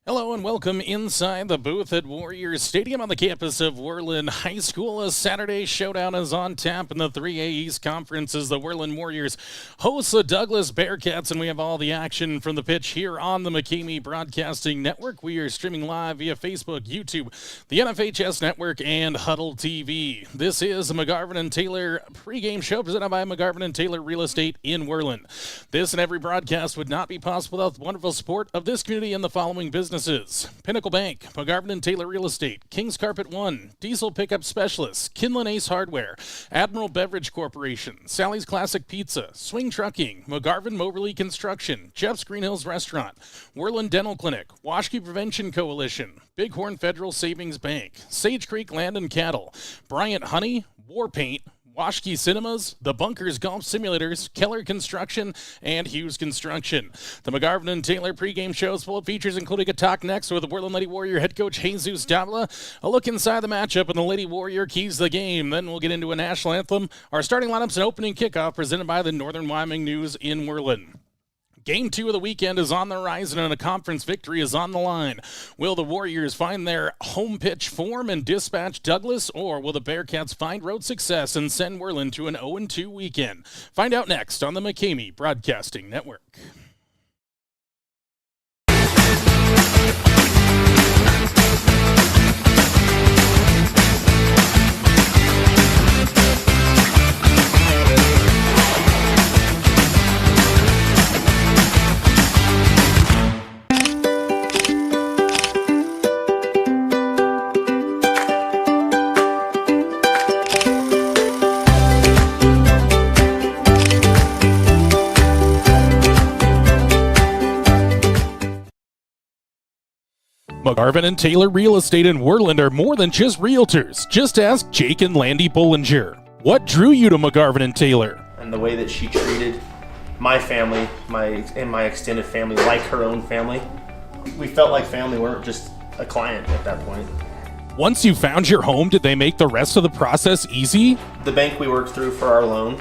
Hello and welcome inside the booth at Warriors Stadium on the campus of Worland High School. A Saturday showdown is on tap in the 3A East Conference as the Worland Warriors host the Douglas Bearcats, and we have all the action from the pitch here on the Pregame Broadcasting Network. We are streaming live via Facebook, YouTube, the NFHS Network, and Huddle TV. This is the McGarvin and Taylor pregame show presented by McGarvin and Taylor Real Estate in Worland. This and every broadcast would not be possible without the wonderful support of this community and the following businesses: Pinnacle Bank, McGarvin and Taylor Real Estate, King's Carpet One, Diesel Pickup Specialists, Kinlan Ace Hardware, Admiral Beverage Corporation, Sally's Classic Pizza, Swing Trucking, McGarvin Moberly Construction, Jeff's Green Hills Restaurant, Worland Dental Clinic, Washkey Prevention Coalition, Bighorn Federal Savings Bank, Sage Creek Land and Cattle, Bryant Honey, War Paint, Washkey Cinemas, The Bunkers Golf Simulators, Keller Construction, and Hughes Construction. The McGarvin and Taylor pregame show is full of features, including a talk next with Worland Lady Warrior head coach Jesus Davila, a look inside the matchup, and the Lady Warrior keys the game. Then we'll get into a national anthem, our starting lineups, and opening kickoff presented by the Northern Wyoming News in Worland. Game 2 of the weekend is on the horizon and a conference victory is on the line. Will the Warriors find their home pitch form and dispatch Douglas, or will the Bearcats find road success and send Worland to an 0-2 weekend? Find out next on the Pregame Broadcasting Network. McGarvin and Taylor Real Estate in Worland are more than just realtors. Just ask Jake and Landy Bollinger. What drew you to McGarvin and Taylor? And the way that she treated my family, my extended family, like her own family. We felt like family. We weren't just a client at that point. Once you found your home, did they make the rest of the process easy? The bank we worked through for our loan,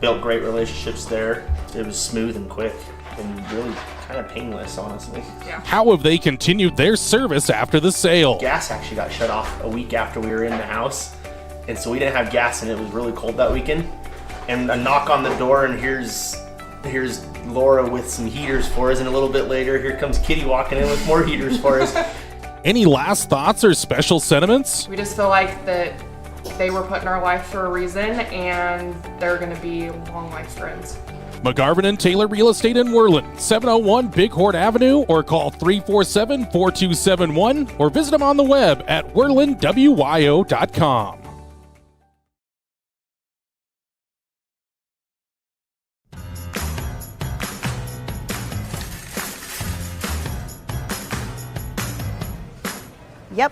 built great relationships there. It was smooth and quick and really kind of painless, honestly. Yeah. How have they continued their service after the sale? Gas actually got shut off a week after we were in the house, and so we didn't have gas, and it was really cold that weekend. And a knock on the door, and here's Laura with some heaters for us, and a little bit later, here comes Kitty walking in with more heaters for us. Any last thoughts or special sentiments? We just feel like that they were put in our life for a reason, and they're going to be long life friends. McGarvin and Taylor Real Estate in Worland, 701 Bighorn Avenue, or call 347-4271, or visit them on the web at worlandwyo.com. Yep,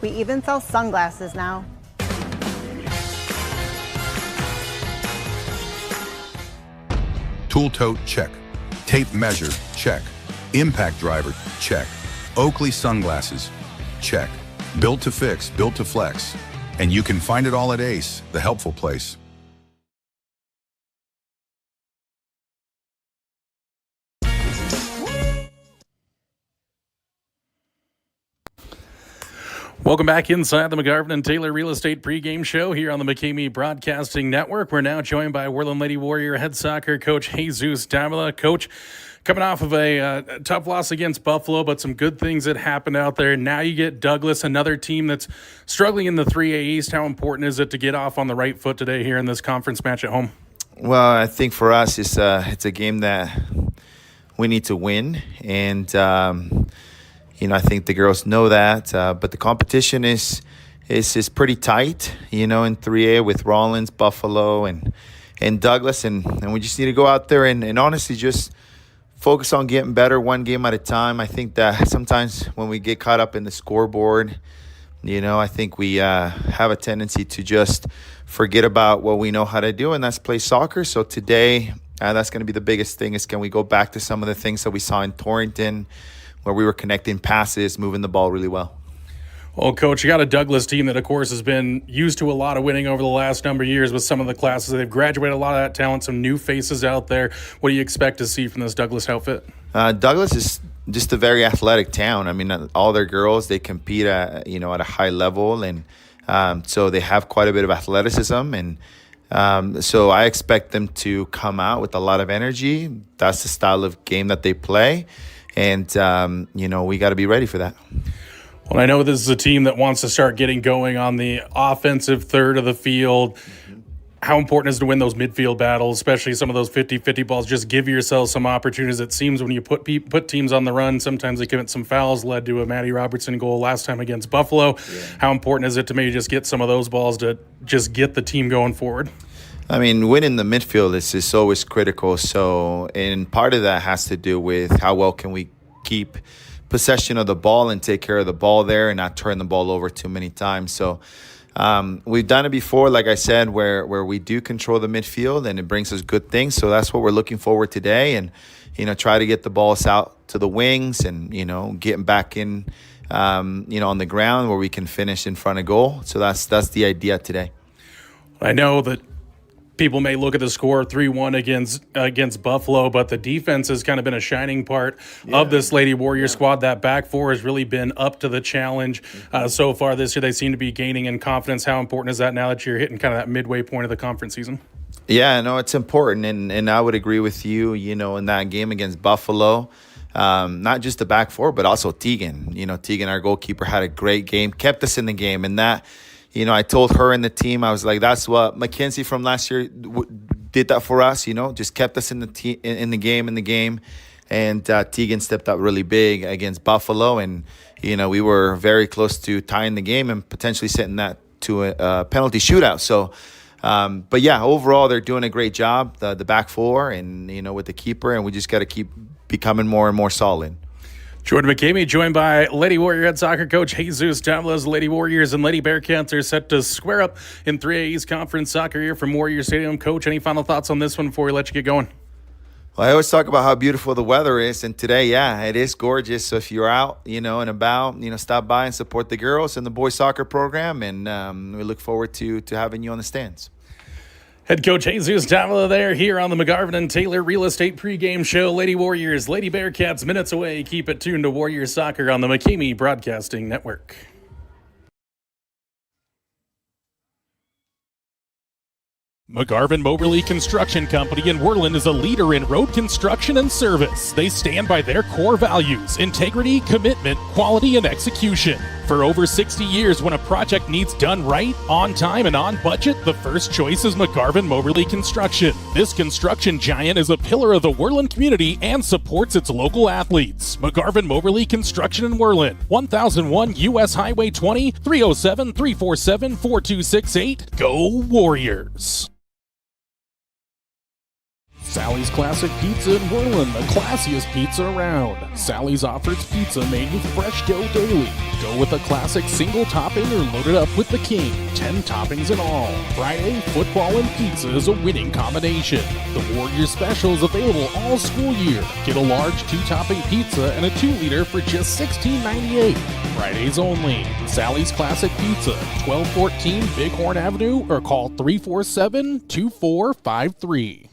we even sell sunglasses now. Tool tote, check. Tape measure, check. Impact driver, check. Oakley sunglasses, check. Built to fix, built to flex. And you can find it all at Ace, the helpful place. Welcome back inside the McGarvin and Taylor Real Estate pregame show here on the Pregame Broadcasting Network. We're now joined by Worland Lady Warrior head soccer coach Jesus Davila. Coach, coming off of a tough loss against Buffalo, but some good things that happened out there. Now you get Douglas, another team that's struggling in the 3A East. How important is it to get off on the right foot today here in this conference match at home? Well, I think for us, it's a game that we need to win, and I think the girls know that, but the competition is pretty tight, in 3A with Rollins, Buffalo, and Douglas, and we just need to go out there and honestly just focus on getting better one game at a time. I think that sometimes when we get caught up in the scoreboard, I think we have a tendency to just forget about what we know how to do, and that's play soccer. So today, that's going to be the biggest thing is can we go back to some of the things that we saw in Torrington, where we were connecting passes, moving the ball really well. Well, Coach, you got a Douglas team that, of course, has been used to a lot of winning over the last number of years with some of the classes. They've graduated a lot of that talent, some new faces out there. What do you expect to see from this Douglas outfit? Douglas is just a very athletic town. I mean, all their girls, they compete at a high level, and so they have quite a bit of athleticism, and so I expect them to come out with a lot of energy. That's the style of game that they play, and we got to be ready for that. Well, I know this is a team that wants to start getting going on the offensive third of the field. How important is it to win those midfield battles, especially some of those 50-50 balls? Just give yourself some opportunities. It seems when you put teams on the run, sometimes they commit some fouls, led to a Maddie Robertson goal last time against Buffalo. Yeah. How important is it to maybe just get some of those balls to just get the team going forward? I mean, winning the midfield is always critical. So, and part of that has to do with how well can we keep possession of the ball and take care of the ball there and not turn the ball over too many times. So we've done it before, like I said, where we do control the midfield and it brings us good things. So that's what we're looking forward today, and try to get the balls out to the wings and getting back in on the ground where we can finish in front of goal. So that's the idea today. I know that people may look at the score 3-1 against Buffalo, but the defense has kind of been a shining part of this Lady Warrior squad. That back four has really been up to the challenge so far this year. They seem to be gaining in confidence. How important is that now that you're hitting kind of that midway point of the conference season? Yeah, no, it's important, and I would agree with you, in that game against Buffalo. Not just the back four, but also Tegan. Tegan, our goalkeeper, had a great game, kept us in the game, and that – I told her and the team, I was like, that's what Mackenzie from last year did that for us, just kept us in the game. And Tegan stepped up really big against Buffalo. And, we were very close to tying the game and potentially setting that to a penalty shootout. So, but yeah, overall, they're doing a great job, the back four and, with the keeper. And we just got to keep becoming more and more solid. Jordan McCamey joined by Lady Warrior head soccer coach Jesus Douglas. Lady Warriors and Lady Bearcats are set to square up in 3A East Conference soccer here from Warrior Stadium. Coach, any final thoughts on this one before we let you get going? Well, I always talk about how beautiful the weather is, and today, it is gorgeous. So if you're out, and about, stop by and support the girls and the boys soccer program, and we look forward to having you on the stands. Head coach Jesus Davila there here on the McGarvin and Taylor Real Estate pregame show. Lady Warriors, Lady Bearcats minutes away. Keep it tuned to Warriors Soccer on the McCamey Broadcasting Network. McGarvin Moberly Construction Company in Worland is a leader in road construction and service. They stand by their core values: integrity, commitment, quality, and execution. For over 60 years, when a project needs done right, on time, and on budget, the first choice is McGarvin Moberly Construction. This construction giant is a pillar of the Worland community and supports its local athletes. McGarvin Moberly Construction in Worland, 1001 U.S. Highway 20, 307-347-4268. Go Warriors! Sally's Classic Pizza in Worland, the classiest pizza around. Sally's offers pizza made with fresh dough daily. Go with a classic single topping or load it up with the king. 10 toppings in all. Friday, football and pizza is a winning combination. The Warriors special is available all school year. Get a large 2-topping pizza and a 2-liter for just $16.98. Fridays only. Sally's Classic Pizza, 1214 Bighorn Avenue, or call 347-2453.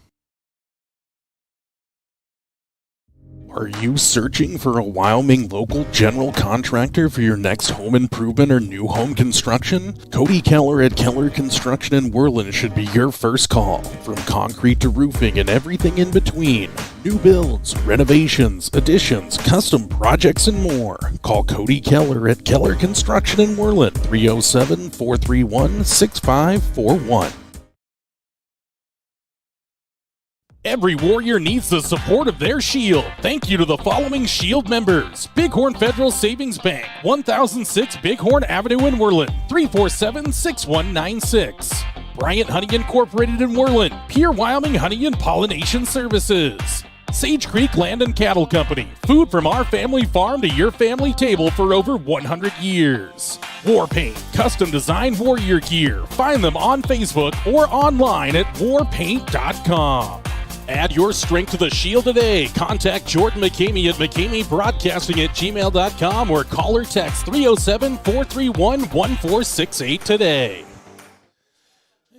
Are you searching for a Wyoming local general contractor for your next home improvement or new home construction? Cody Keller at Keller Construction in Worland should be your first call. From concrete to roofing and everything in between. New builds, renovations, additions, custom projects, and more. Call Cody Keller at Keller Construction in Worland, 307-431-6541. Every Warrior needs the support of their shield. Thank you to the following shield members: Bighorn Federal Savings Bank, 1006 Bighorn Avenue in Worland, 347-6196. Bryant Honey Incorporated in Worland, Pure Wyoming Honey and Pollination Services. Sage Creek Land and Cattle Company, food from our family farm to your family table for over 100 years. War Paint, custom designed warrior gear. Find them on Facebook or online at warpaint.com. Add your strength to the shield today. Contact Jordan McCamey at McCameyBroadcasting@gmail.com or call or text 307-431-1468 today.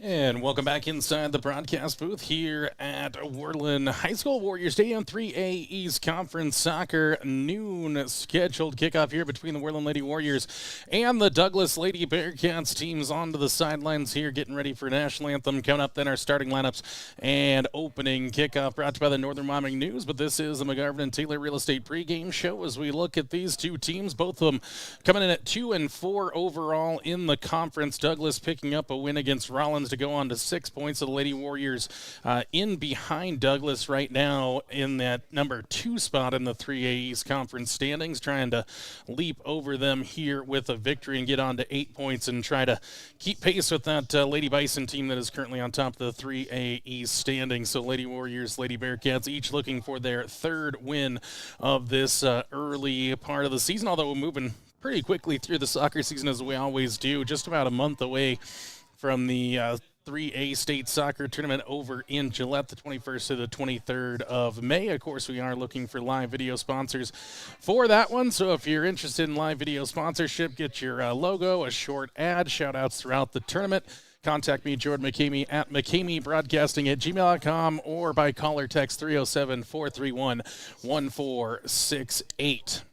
And welcome back inside the broadcast booth here at Worland High School. Warriors Stadium, 3A East Conference Soccer, noon scheduled kickoff here between the Worland Lady Warriors and the Douglas Lady Bearcats. Teams onto the sidelines here getting ready for national anthem. Coming up then our starting lineups and opening kickoff brought to you by the Northern Wyoming News. But this is the McGovern and Taylor Real Estate pregame show as we look at these two teams. Both of them coming in at 2-4 overall in the conference. Douglas picking up a win against Rollins to go on to 6 points. The Lady Warriors in behind Douglas right now in that number 2 spot in the 3A East Conference standings, trying to leap over them here with a victory and get on to 8 points and try to keep pace with that Lady Bison team that is currently on top of the 3A East standings. So Lady Warriors, Lady Bearcats each looking for their third win of this early part of the season, although we're moving pretty quickly through the soccer season as we always do, just about a month away from the 3A state soccer tournament over in Gillette, the 21st to the 23rd of May. Of course, we are looking for live video sponsors for that one. So if you're interested in live video sponsorship, get your logo, a short ad, shout-outs throughout the tournament. Contact me, Jordan McCamey, at McCameyBroadcasting@gmail.com or by call or text 307-431-1468.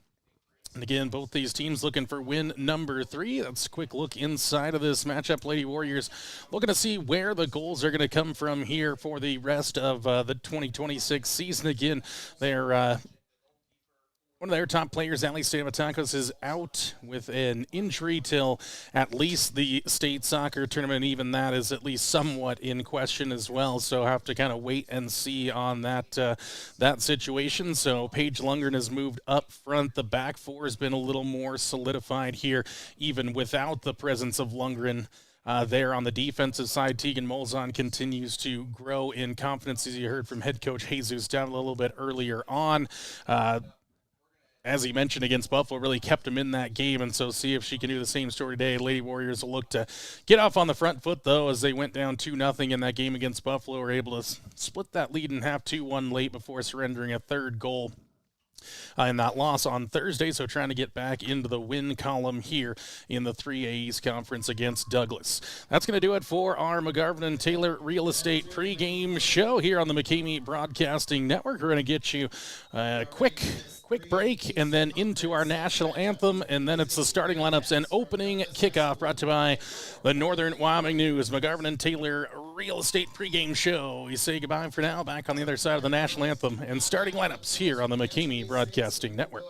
And again, both these teams looking for win number 3. That's a quick look inside of this matchup. Lady Warriors looking to see where the goals are going to come from here for the rest of the 2026 season. Again, they're one of their top players, Ali Stamatakos, is out with an injury till at least the state soccer tournament. Even that is at least somewhat in question as well. So have to kind of wait and see on that situation. So Paige Lundgren has moved up front. The back four has been a little more solidified here, even without the presence of Lundgren. There on the defensive side, Tegan Molzon continues to grow in confidence, as you heard from head coach Jesus down a little bit earlier on. As he mentioned against Buffalo, really kept him in that game, and so see if she can do the same story today. Lady Warriors will look to get off on the front foot, though, as they went down 2-0 in that game against Buffalo, were able to split that lead in half 2-1 late before surrendering a third goal in that loss on Thursday, so trying to get back into the win column here in the 3A East Conference against Douglas. That's going to do it for our McGovern and Taylor Real Estate pregame show here on the McCamey Broadcasting Network. We're going to get you a quick break and then into our national anthem, and then it's the starting lineups and opening kickoff brought to you by the Northern Wyoming News. McGovern and Taylor Real Estate pregame show. We say goodbye for now, back on the other side of the national anthem and starting lineups here on the McCamey Broadcasting Network.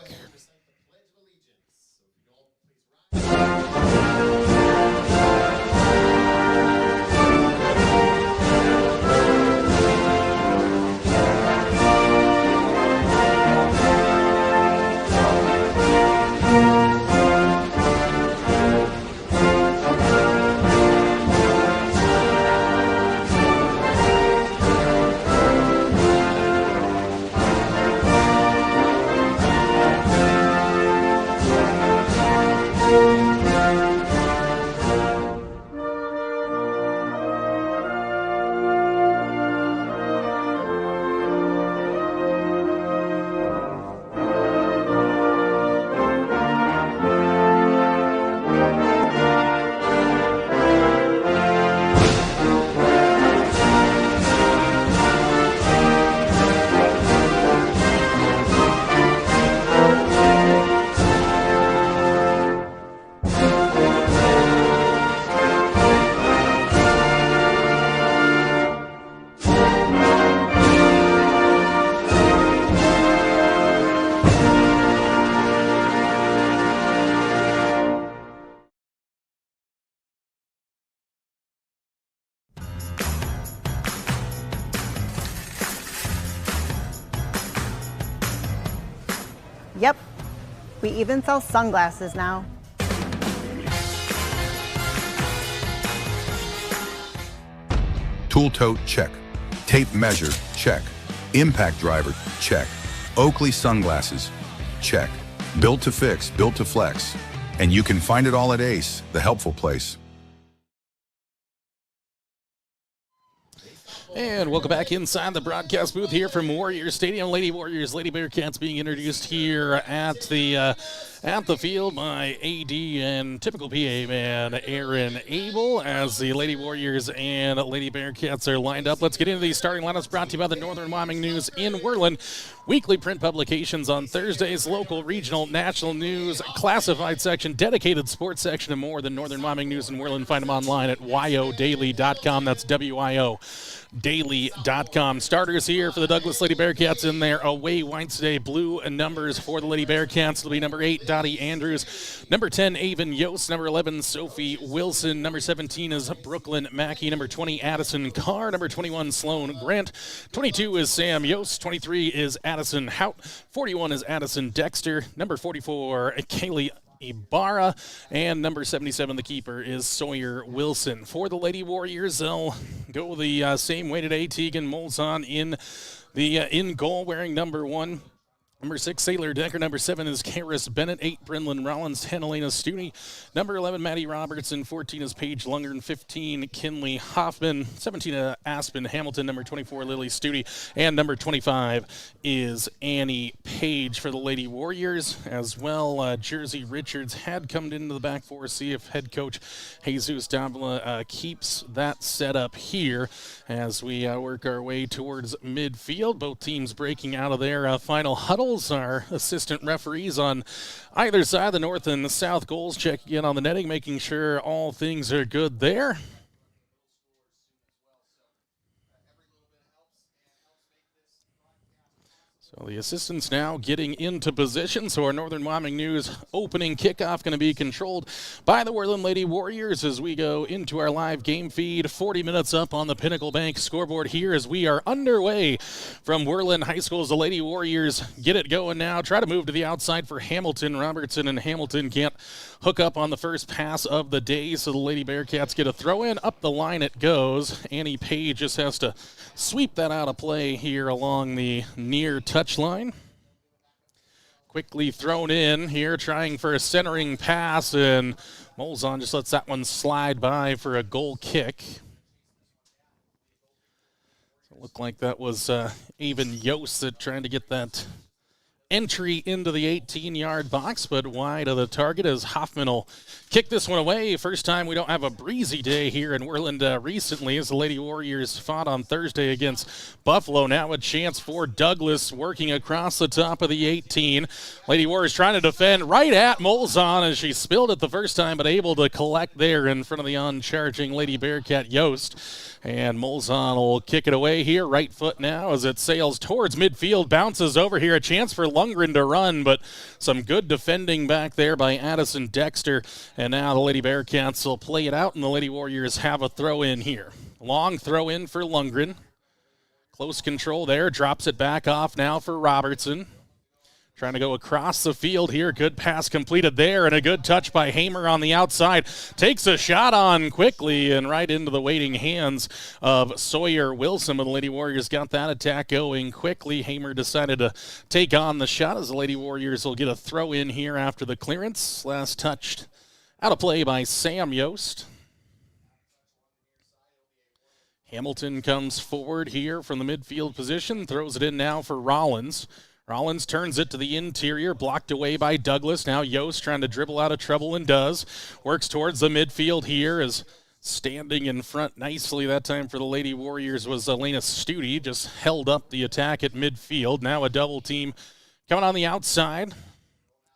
Yep, we even sell sunglasses now. Tool tote, check. Tape measure, check. Impact driver, check. Oakley sunglasses, check. Built to fix, built to flex. And you can find it all at Ace, the helpful place. And welcome back inside the broadcast booth here from Warriors Stadium. Lady Warriors, Lady Bearcats being introduced here at the at the field by AD and typical PA man Aaron Abel as the Lady Warriors and Lady Bearcats are lined up. Let's get into these starting lineups brought to you by the Northern Wyoming News in Worland. Weekly print publications on Thursdays, local, regional, national news, classified section, dedicated sports section, and more than Northern Wyoming News in Worland. Find them online at wiodaily.com. That's WIO. Daily.com. Starters here for the Douglas Lady Bearcats in their away Wednesday blue numbers for the Lady Bearcats. It'll be number 8, Dottie Andrews. Number 10, Avon Yost. Number 11, Sophie Wilson. Number 17 is Brooklyn Mackey. Number 20, Addison Carr. Number 21, Sloan Grant. 22 is Sam Yost. 23 is Addison Hout. 41 is Addison Dexter. Number 44, Kaylee Ibarra, and number 77, the keeper, is Sawyer Wilson. For the Lady Warriors, they'll go the same way today. Tegan Molzon in goal, wearing number 1. Number 6, Sailor Decker. Number 7 is Karis Bennett. 8, Brenlin Rollins. 10, Elena Studi. Number 11, Maddie Robertson. 14 is Paige Lungren. 15, Kinley Hoffman. 17, Aspen Hamilton. Number 24, Lily Studi. And number 25 is Annie Page for the Lady Warriors. As well, Jersey Richards had come into the back four. See if head coach Jesus Davila keeps that set up here as we work our way towards midfield. Both teams breaking out of their final huddle. Our assistant referees on either side, the north and the south goals, checking in on the netting, making sure all things are good there. So the assistants now getting into position. So our Northern Wyoming News opening kickoff going to be controlled by the Worland Lady Warriors as we go into our live game feed. 40 minutes up on the Pinnacle Bank scoreboard here as we are underway from Worland High School as the Lady Warriors get it going now. Try to move to the outside for Hamilton. Robertson and Hamilton can't hook up on the first pass of the day, so the Lady Bearcats get a throw in. Up the line it goes. Annie Page just has to sweep that out of play here along the near touchline. Quickly thrown in here, trying for a centering pass, and Molzon just lets that one slide by for a goal kick. It looked like that was Avon Yost that trying to get that entry into the 18-yard box, but wide of the target as Hoffman will kick this one away. First time we don't have a breezy day here in Worland recently as the Lady Warriors fought on Thursday against Buffalo. Now a chance for Douglas working across the top of the 18. Lady Warriors trying to defend right at Molzon as she spilled it the first time, but able to collect there in front of the on-charging Lady Bearcat Yost. And Molzon will kick it away here. Right foot now as it sails towards midfield. Bounces over here. A chance for Lundgren to run, but some good defending back there by Addison Dexter. And now the Lady Bearcats will play it out, and the Lady Warriors have a throw in here. Long throw in for Lundgren. Close control there. Drops it back off now for Robertson. Trying to go across the field here. Good pass completed there, and a good touch by Hamer on the outside. Takes a shot on quickly and right into the waiting hands of Sawyer Wilson. But the Lady Warriors got that attack going quickly. Hamer decided to take on the shot as the Lady Warriors will get a throw in here after the clearance. Last touched out of play by Sam Yost. Hamilton comes forward here from the midfield position. Throws it in now for Rollins. Rollins turns it to the interior, blocked away by Douglas. Now Yost trying to dribble out of trouble and does. Works towards the midfield here as standing in front nicely that time for the Lady Warriors was Elena Studi. Just held up the attack at midfield. Now a double team coming on the outside.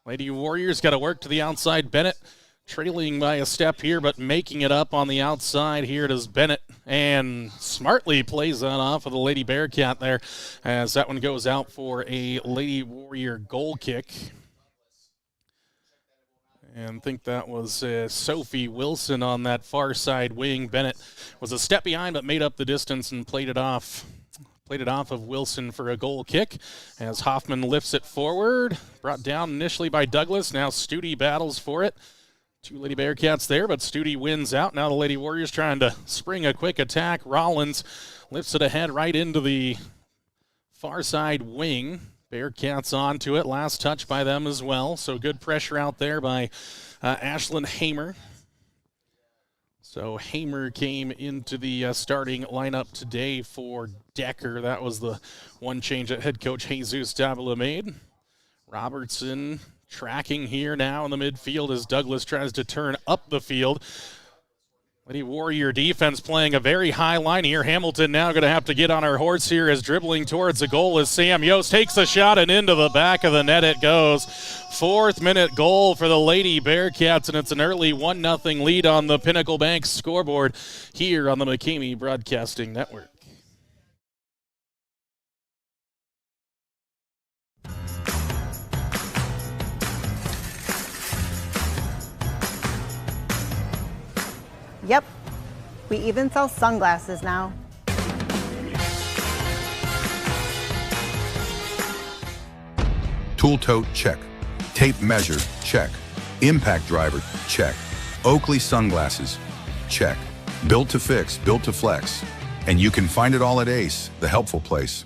Lady Warriors got to work to the outside. Bennett trailing by a step here, but making it up on the outside. Here it is Bennett, and smartly plays that off of the Lady Bearcat there as that one goes out for a Lady Warrior goal kick. And I think that was Sophie Wilson on that far side wing. Bennett was a step behind, but made up the distance and played it off of Wilson for a goal kick as Hoffman lifts it forward. Brought down initially by Douglas. Now Studi battles for it. Two Lady Bearcats there, but Studi wins out. Now the Lady Warriors trying to spring a quick attack. Rollins lifts it ahead right into the far side wing. Bearcats onto it. Last touch by them as well. So good pressure out there by Ashlyn Hamer. So Hamer came into the starting lineup today for Decker. That was the one change that head coach Jesus Davila made. Robertson Tracking here now in the midfield as Douglas tries to turn up the field. Lady Warrior defense playing a very high line here. Hamilton now going to have to get on her horse here as dribbling towards the goal as Sam Yost takes a shot and into the back of the net it goes. 4th minute goal for the Lady Bearcats, and it's an early 1-0 lead on the Pinnacle Bank scoreboard here on the McCamey Broadcasting Network. Yep, we even sell sunglasses now. Tool tote, check. Tape measure, check. Impact driver, check. Oakley sunglasses, check. Built to fix, built to flex. And you can find it all at Ace, the helpful place.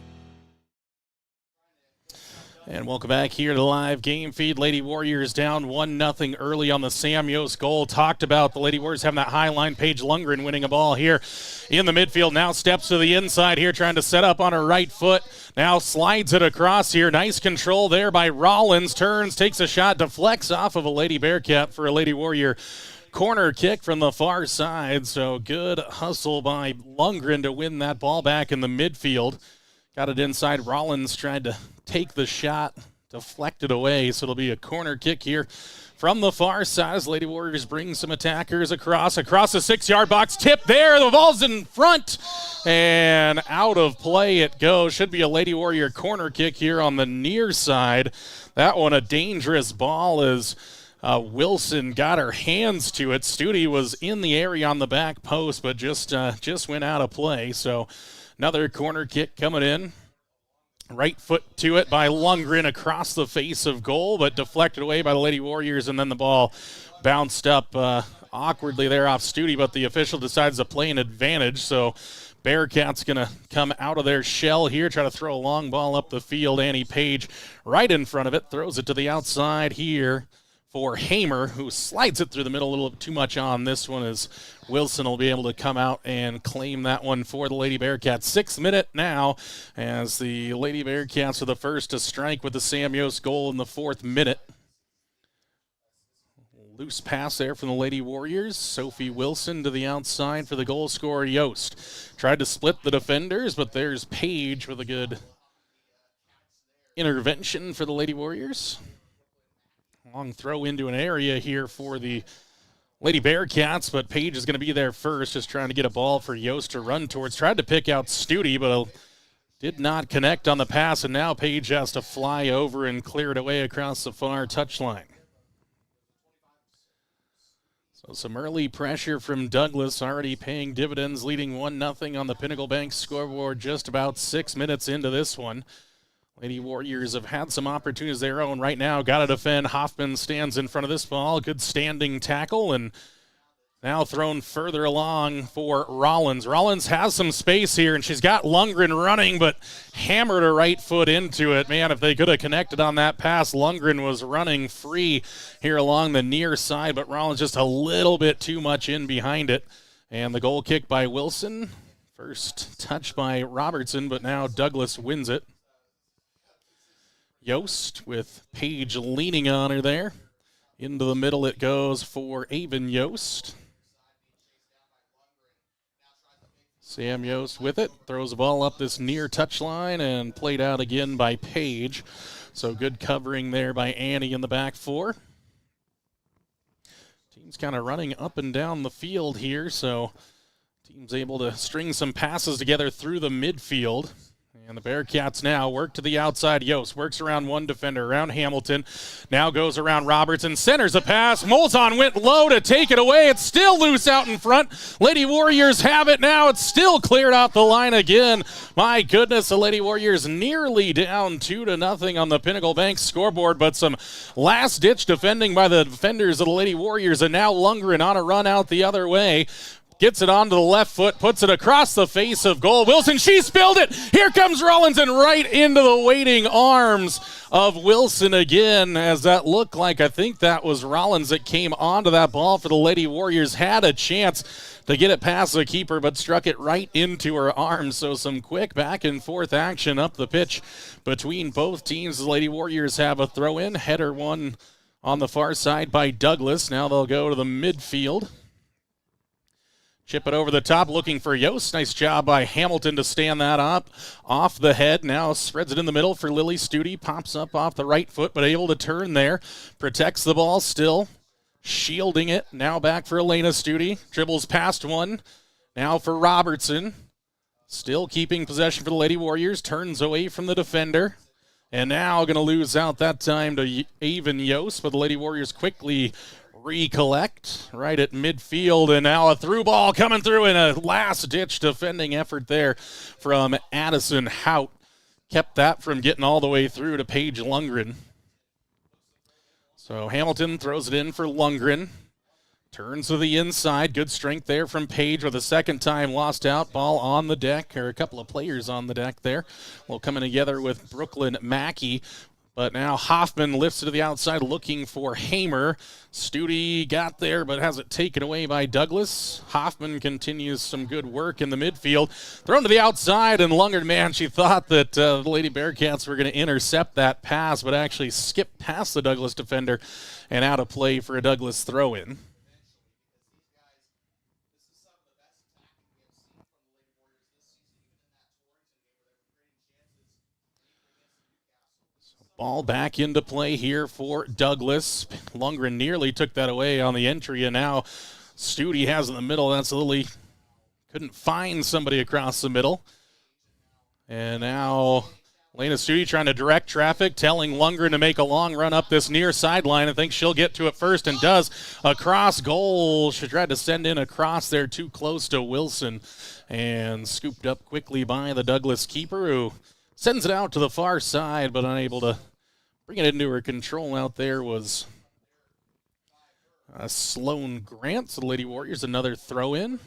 And welcome back here to the live game feed. Lady Warriors down 1-0 early on the Sam Yost goal. Talked about the Lady Warriors having that high line. Paige Lundgren winning a ball here in the midfield. Now steps to the inside here, trying to set up on her right foot. Now slides it across here. Nice control there by Rollins. Turns, takes a shot, deflects off of a Lady Bearcat for a Lady Warrior corner kick from the far side. So good hustle by Lundgren to win that ball back in the midfield. Got it inside. Rollins tried to take the shot, deflected away, so it'll be a corner kick here from the far side as Lady Warriors bring some attackers across the 6-yard box. Tip there, the ball's in front, and out of play it goes. Should be a Lady Warrior corner kick here on the near side. That one a dangerous ball as Wilson got her hands to it. Studi was in the area on the back post, but just went out of play. So another corner kick coming in. Right foot to it by Lundgren across the face of goal, but deflected away by the Lady Warriors, and then the ball bounced up awkwardly there off Studi, but the official decides to play an advantage. So Bearcats going to come out of their shell here, try to throw a long ball up the field. Annie Page right in front of it, throws it to the outside here for Hamer, who slides it through the middle a little too much on this one, as Wilson will be able to come out and claim that one for the Lady Bearcats. 6th minute now as the Lady Bearcats are the first to strike with the Sam Yost goal in the 4th minute. Loose pass there from the Lady Warriors. Sophie Wilson to the outside for the goal scorer, Yost. Tried to split the defenders, but there's Page with a good intervention for the Lady Warriors. Long throw into an area here for the Lady Bearcats, but Page is going to be there first, just trying to get a ball for Yost to run towards. Tried to pick out Studi, but did not connect on the pass, and now Page has to fly over and clear it away across the far touchline. So some early pressure from Douglas, already paying dividends, leading 1-0 on the Pinnacle Bank scoreboard just about 6 minutes into this one. Lady Warriors have had some opportunities of their own right now. Got to defend. Hoffman stands in front of this ball. Good standing tackle, and now thrown further along for Rollins. Rollins has some space here, and she's got Lundgren running, but hammered her right foot into it. Man, if they could have connected on that pass, Lundgren was running free here along the near side, but Rollins just a little bit too much in behind it. And the goal kick by Wilson. First touch by Robertson, but now Douglas wins it. Yost with Page leaning on her there. Into the middle it goes for Avon Yost. Sam Yost with it. Throws the ball up this near touchline and played out again by Page. So good covering there by Annie in the back four. Team's kind of running up and down the field here, so team's able to string some passes together through the midfield. And the Bearcats now work to the outside. Yost works around one defender, around Hamilton. Now goes around Robertson, centers a pass. Molzon went low to take it away. It's still loose out in front. Lady Warriors have it now. It's still cleared out the line again. My goodness, the Lady Warriors nearly down 2-0 on the Pinnacle Bank scoreboard, but some last-ditch defending by the defenders of the Lady Warriors, and now Lundgren on a run out the other way. Gets it onto the left foot, puts it across the face of goal. Wilson, she spilled it. Here comes Rollins and right into the waiting arms of Wilson again, as that looked like, I think that was Rollins that came onto that ball for the Lady Warriors. Had a chance to get it past the keeper, but struck it right into her arms. So some quick back and forth action up the pitch between both teams. The Lady Warriors have a throw in. Header one on the far side by Douglas. Now they'll go to the midfield. Chip it over the top, looking for Yost. Nice job by Hamilton to stand that up off the head. Now spreads it in the middle for Lily Studi. Pops up off the right foot, but able to turn there. Protects the ball still. Shielding it. Now back for Elena Studi. Dribbles past one. Now for Robertson. Still keeping possession for the Lady Warriors. Turns away from the defender. And now going to lose out that time to Avon Yost, but the Lady Warriors quickly recollect right at midfield, and now a through ball coming through in a last-ditch defending effort there from Addison Hout. Kept that from getting all the way through to Paige Lundgren. So Hamilton throws it in for Lundgren. Turns to the inside. Good strength there from Paige with a second time lost out. Ball on the deck, or a couple of players on the deck there. Well, coming together with Brooklyn Mackey. But now Hoffman lifts it to the outside looking for Hamer. Studi got there but has it taken away by Douglas. Hoffman continues some good work in the midfield. Thrown to the outside, and Lundgren, man, she thought that the Lady Bearcats were going to intercept that pass, but actually skipped past the Douglas defender and out of play for a Douglas throw-in. Ball back into play here for Douglas. Lundgren nearly took that away on the entry, and now Studi has in the middle. That's Lily. Couldn't find somebody across the middle. And now Lena Studi trying to direct traffic, telling Lundgren to make a long run up this near sideline. I think she'll get to it first and does. Across goal. She tried to send in across there too close to Wilson, and scooped up quickly by the Douglas keeper, who sends it out to the far side, but unable to bring it into her control. Out there was Sloan Grant. So the Lady Warriors, another throw-in.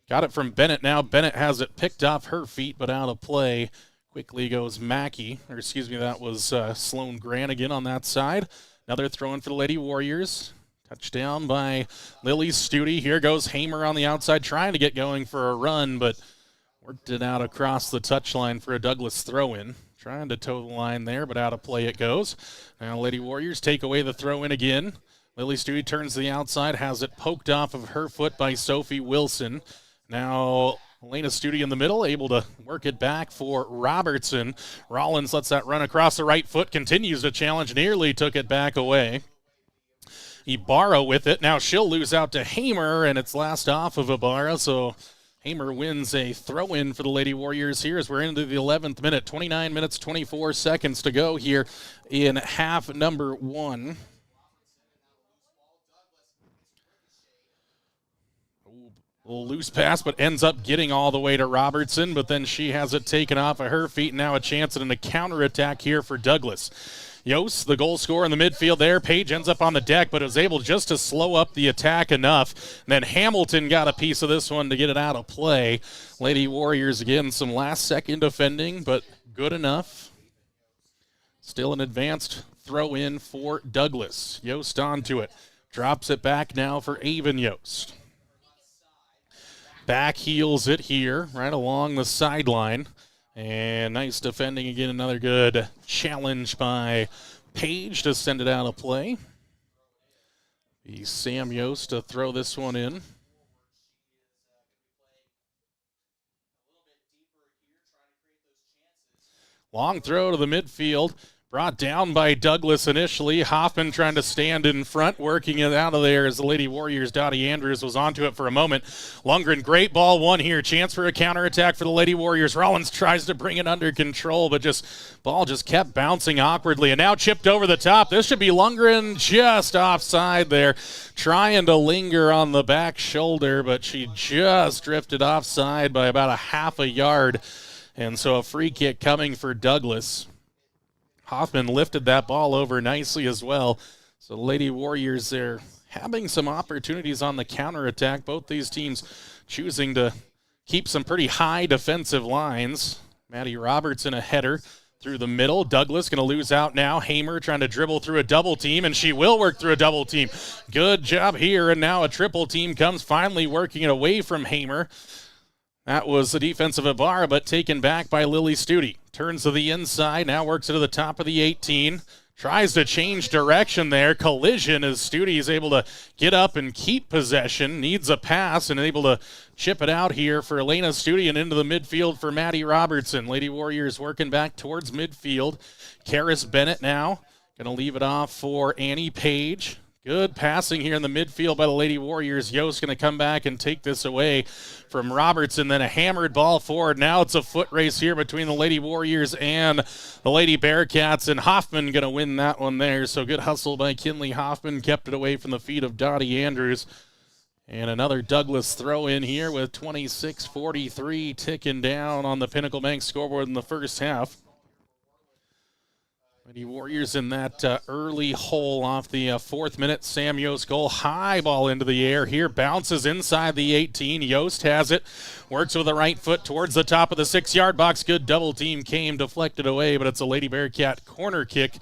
Got it from Bennett now. Bennett has it picked off her feet, but out of play. Quickly goes Mackey. Or excuse me, that was Sloan Grant again on that side. Another throw-in for the Lady Warriors. Touchdown by Lily Studi. Here goes Hamer on the outside, trying to get going for a run, but worked it out across the touchline for a Douglas throw-in. Trying to toe the line there, but out of play it goes. Now Lady Warriors take away the throw-in again. Lily Studi turns to the outside, has it poked off of her foot by Sophie Wilson. Now Elena Studi in the middle, able to work it back for Robertson. Rollins lets that run across the right foot, continues to challenge, nearly took it back away. Ibarra with it. Now she'll lose out to Hamer, and it's last off of Ibarra, so Hamer wins a throw-in for the Lady Warriors here as we're into the 11th minute. 29 minutes, 24 seconds to go here in half number one. A loose pass, but ends up getting all the way to Robertson, but then she has it taken off of her feet. Now a chance at a counterattack here for Douglas. Yost, the goal scorer in the midfield there. Paige ends up on the deck, but was able just to slow up the attack enough. And then Hamilton got a piece of this one to get it out of play. Lady Warriors, again, some last-second defending, but good enough. Still an advanced throw-in for Douglas. Yost onto it. Drops it back now for Avon Yost. Back heels it here, right along the sideline. And nice defending again. Another good challenge by Paige to send it out of play. Be Sam Yost to throw this one in. Long throw to the midfield. Brought down by Douglas initially. Hoffman trying to stand in front, working it out of there as the Lady Warriors. Dottie Andrews was onto it for a moment. Lundgren, great ball one here. Chance for a counterattack for the Lady Warriors. Rollins tries to bring it under control, but ball just kept bouncing awkwardly. And now chipped over the top. This should be Lundgren just offside there. Trying to linger on the back shoulder, but she just drifted offside by about a half a yard. And so a free kick coming for Douglas. Hoffman lifted that ball over nicely as well. So Lady Warriors there having some opportunities on the counterattack. Both these teams choosing to keep some pretty high defensive lines. Maddie Robertson a header through the middle. Douglas going to lose out now. Hamer trying to dribble through a double team, and she will work through a double team. Good job here, and now a triple team comes, finally working it away from Hamer. That was the defensive Ibarra, but taken back by Lily Studi. Turns to the inside, now works it to the top of the 18. Tries to change direction there. Collision as Studi is able to get up and keep possession. Needs a pass and able to chip it out here for Elena Studi and into the midfield for Maddie Robertson. Lady Warriors working back towards midfield. Karis Bennett now going to leave it off for Annie Page. Good passing here in the midfield by the Lady Warriors. Yost going to come back and take this away from Robertson. Then a hammered ball forward. Now it's a foot race here between the Lady Warriors and the Lady Bearcats. And Hoffman going to win that one there. So good hustle by Kinley Hoffman. Kept it away from the feet of Dottie Andrews. And another Douglas throw in here with 26:43 ticking down on the Pinnacle Bank scoreboard in the first half. Lady Warriors in that early hole off the 4th minute. Sam Yost goal. High ball into the air here. Bounces inside the 18. Yost has it. Works with the right foot towards the top of the 6-yard box. Good double team came. Deflected away, but it's a Lady Bearcat corner kick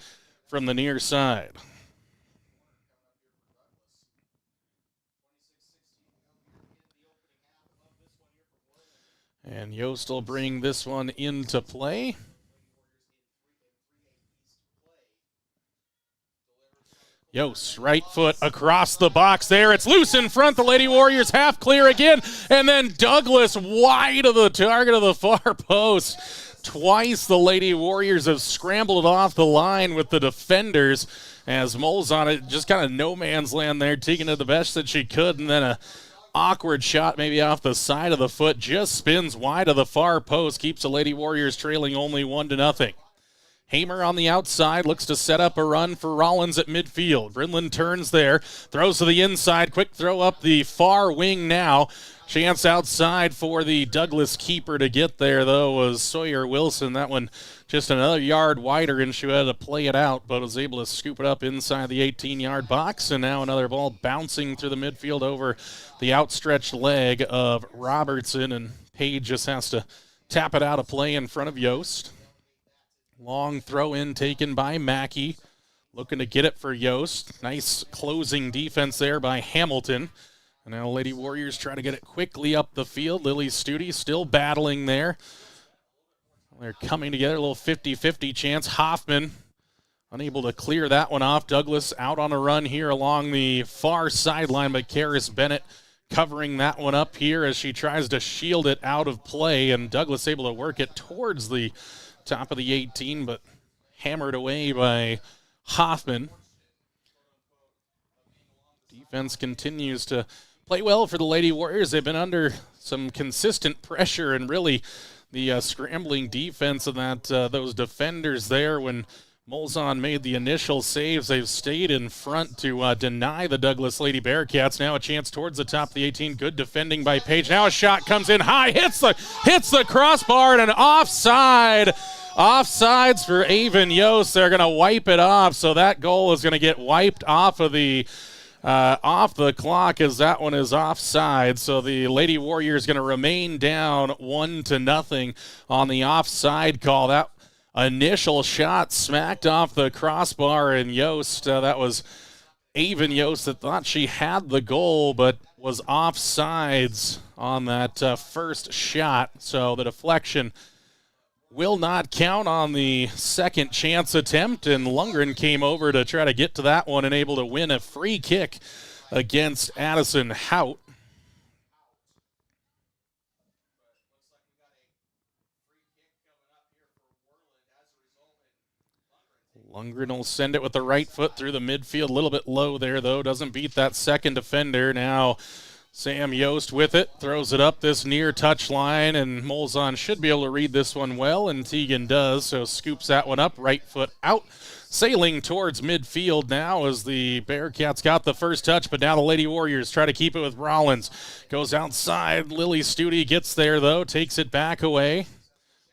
from the near side. And Yost will bring this one into play. Yost, right foot across the box there. It's loose in front. The Lady Warriors half clear again. And then Douglas wide of the target of the far post. Twice the Lady Warriors have scrambled off the line with the defenders as Moles on it. Just kind of no man's land there, taking it the best that she could. And then a awkward shot maybe off the side of the foot. Just spins wide of the far post. Keeps the Lady Warriors trailing only 1-0. Hamer on the outside, looks to set up a run for Rollins at midfield. Brinlin turns there, throws to the inside, quick throw up the far wing now. Chance outside for the Douglas keeper to get there, though, was Sawyer Wilson. That one just another yard wider, and she had to play it out, but was able to scoop it up inside the 18-yard box. And now another ball bouncing through the midfield over the outstretched leg of Robertson, and Page just has to tap it out of play in front of Yost. Long throw in taken by Mackey. Looking to get it for Yost. Nice closing defense there by Hamilton. And now Lady Warriors try to get it quickly up the field. Lily Studi still battling there. They're coming together, a little 50-50 chance. Hoffman unable to clear that one off. Douglas out on a run here along the far sideline, but Karis Bennett covering that one up here as she tries to shield it out of play. And Douglas able to work it towards the top of the 18, but hammered away by Hoffman. Defense continues to play well for the Lady Warriors. They've been under some consistent pressure, and really the scrambling defense of those defenders there when Molzon made the initial saves. They've stayed in front to deny the Douglas Lady Bearcats. Now a chance towards the top of the 18. Good defending by Page. Now a shot comes in high, hits the crossbar, and an offside. Offsides for Avon Yost. They're going to wipe it off, so that goal is going to get wiped off of the off the clock as that one is offside. So the Lady Warriors going to remain down 1-0 on the offside call. That initial shot smacked off the crossbar, and Yost, that was Avon Yost that thought she had the goal but was offsides on that first shot. So the deflection will not count on the second chance attempt, and Lundgren came over to try to get to that one and able to win a free kick against Addison Hout. Lundgren will send it with the right foot through the midfield. A little bit low there, though. Doesn't beat that second defender. Now Sam Yost with it, throws it up this near touch line, and Molzon should be able to read this one well, and Teagan does, so scoops that one up, right foot out. Sailing towards midfield now as the Bearcats got the first touch, but now the Lady Warriors try to keep it with Rollins. Goes outside, Lily Studi gets there, though, takes it back away.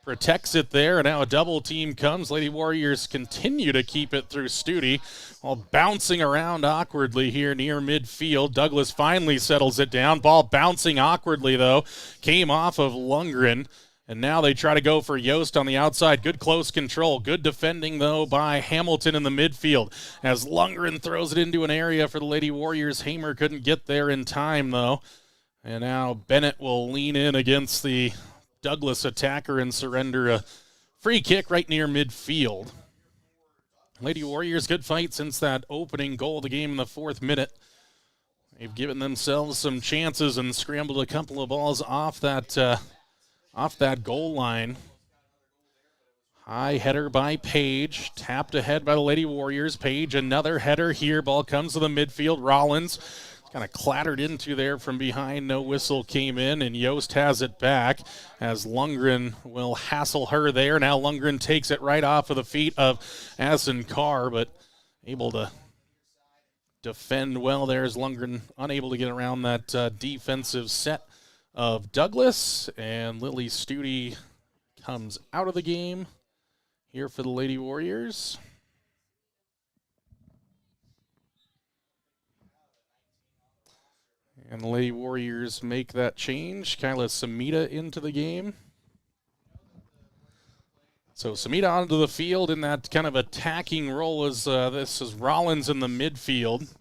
protects it there, and now a double team comes. Lady Warriors continue to keep it through Studi while bouncing around awkwardly here near midfield. Douglas finally settles it down. Ball bouncing awkwardly, though. Came off of Lundgren, and now they try to go for Yost on the outside. Good close control. Good defending, though, by Hamilton in the midfield. As Lundgren throws it into an area for the Lady Warriors. Hamer couldn't get there in time, though. And now Bennett will lean in against the Douglas attacker and surrender a free kick right near midfield. Lady Warriors, good fight since that opening goal of the game in the 4th minute. They've given themselves some chances and scrambled a couple of balls off that goal line. High header by Page, tapped ahead by the Lady Warriors. Page, another header here. Ball comes to the midfield. Rollins kind of clattered into there from behind. No whistle came in, and Yost has it back as Lundgren will hassle her there. Now Lundgren takes it right off of the feet of Asen Carr, but able to defend well there as Lundgren unable to get around that defensive set of Douglas. And Lily Studi comes out of the game here for the Lady Warriors. And the Lady Warriors make that change. Kyla Samita into the game. So Samita onto the field in that kind of attacking role as this is Rollins in the midfield.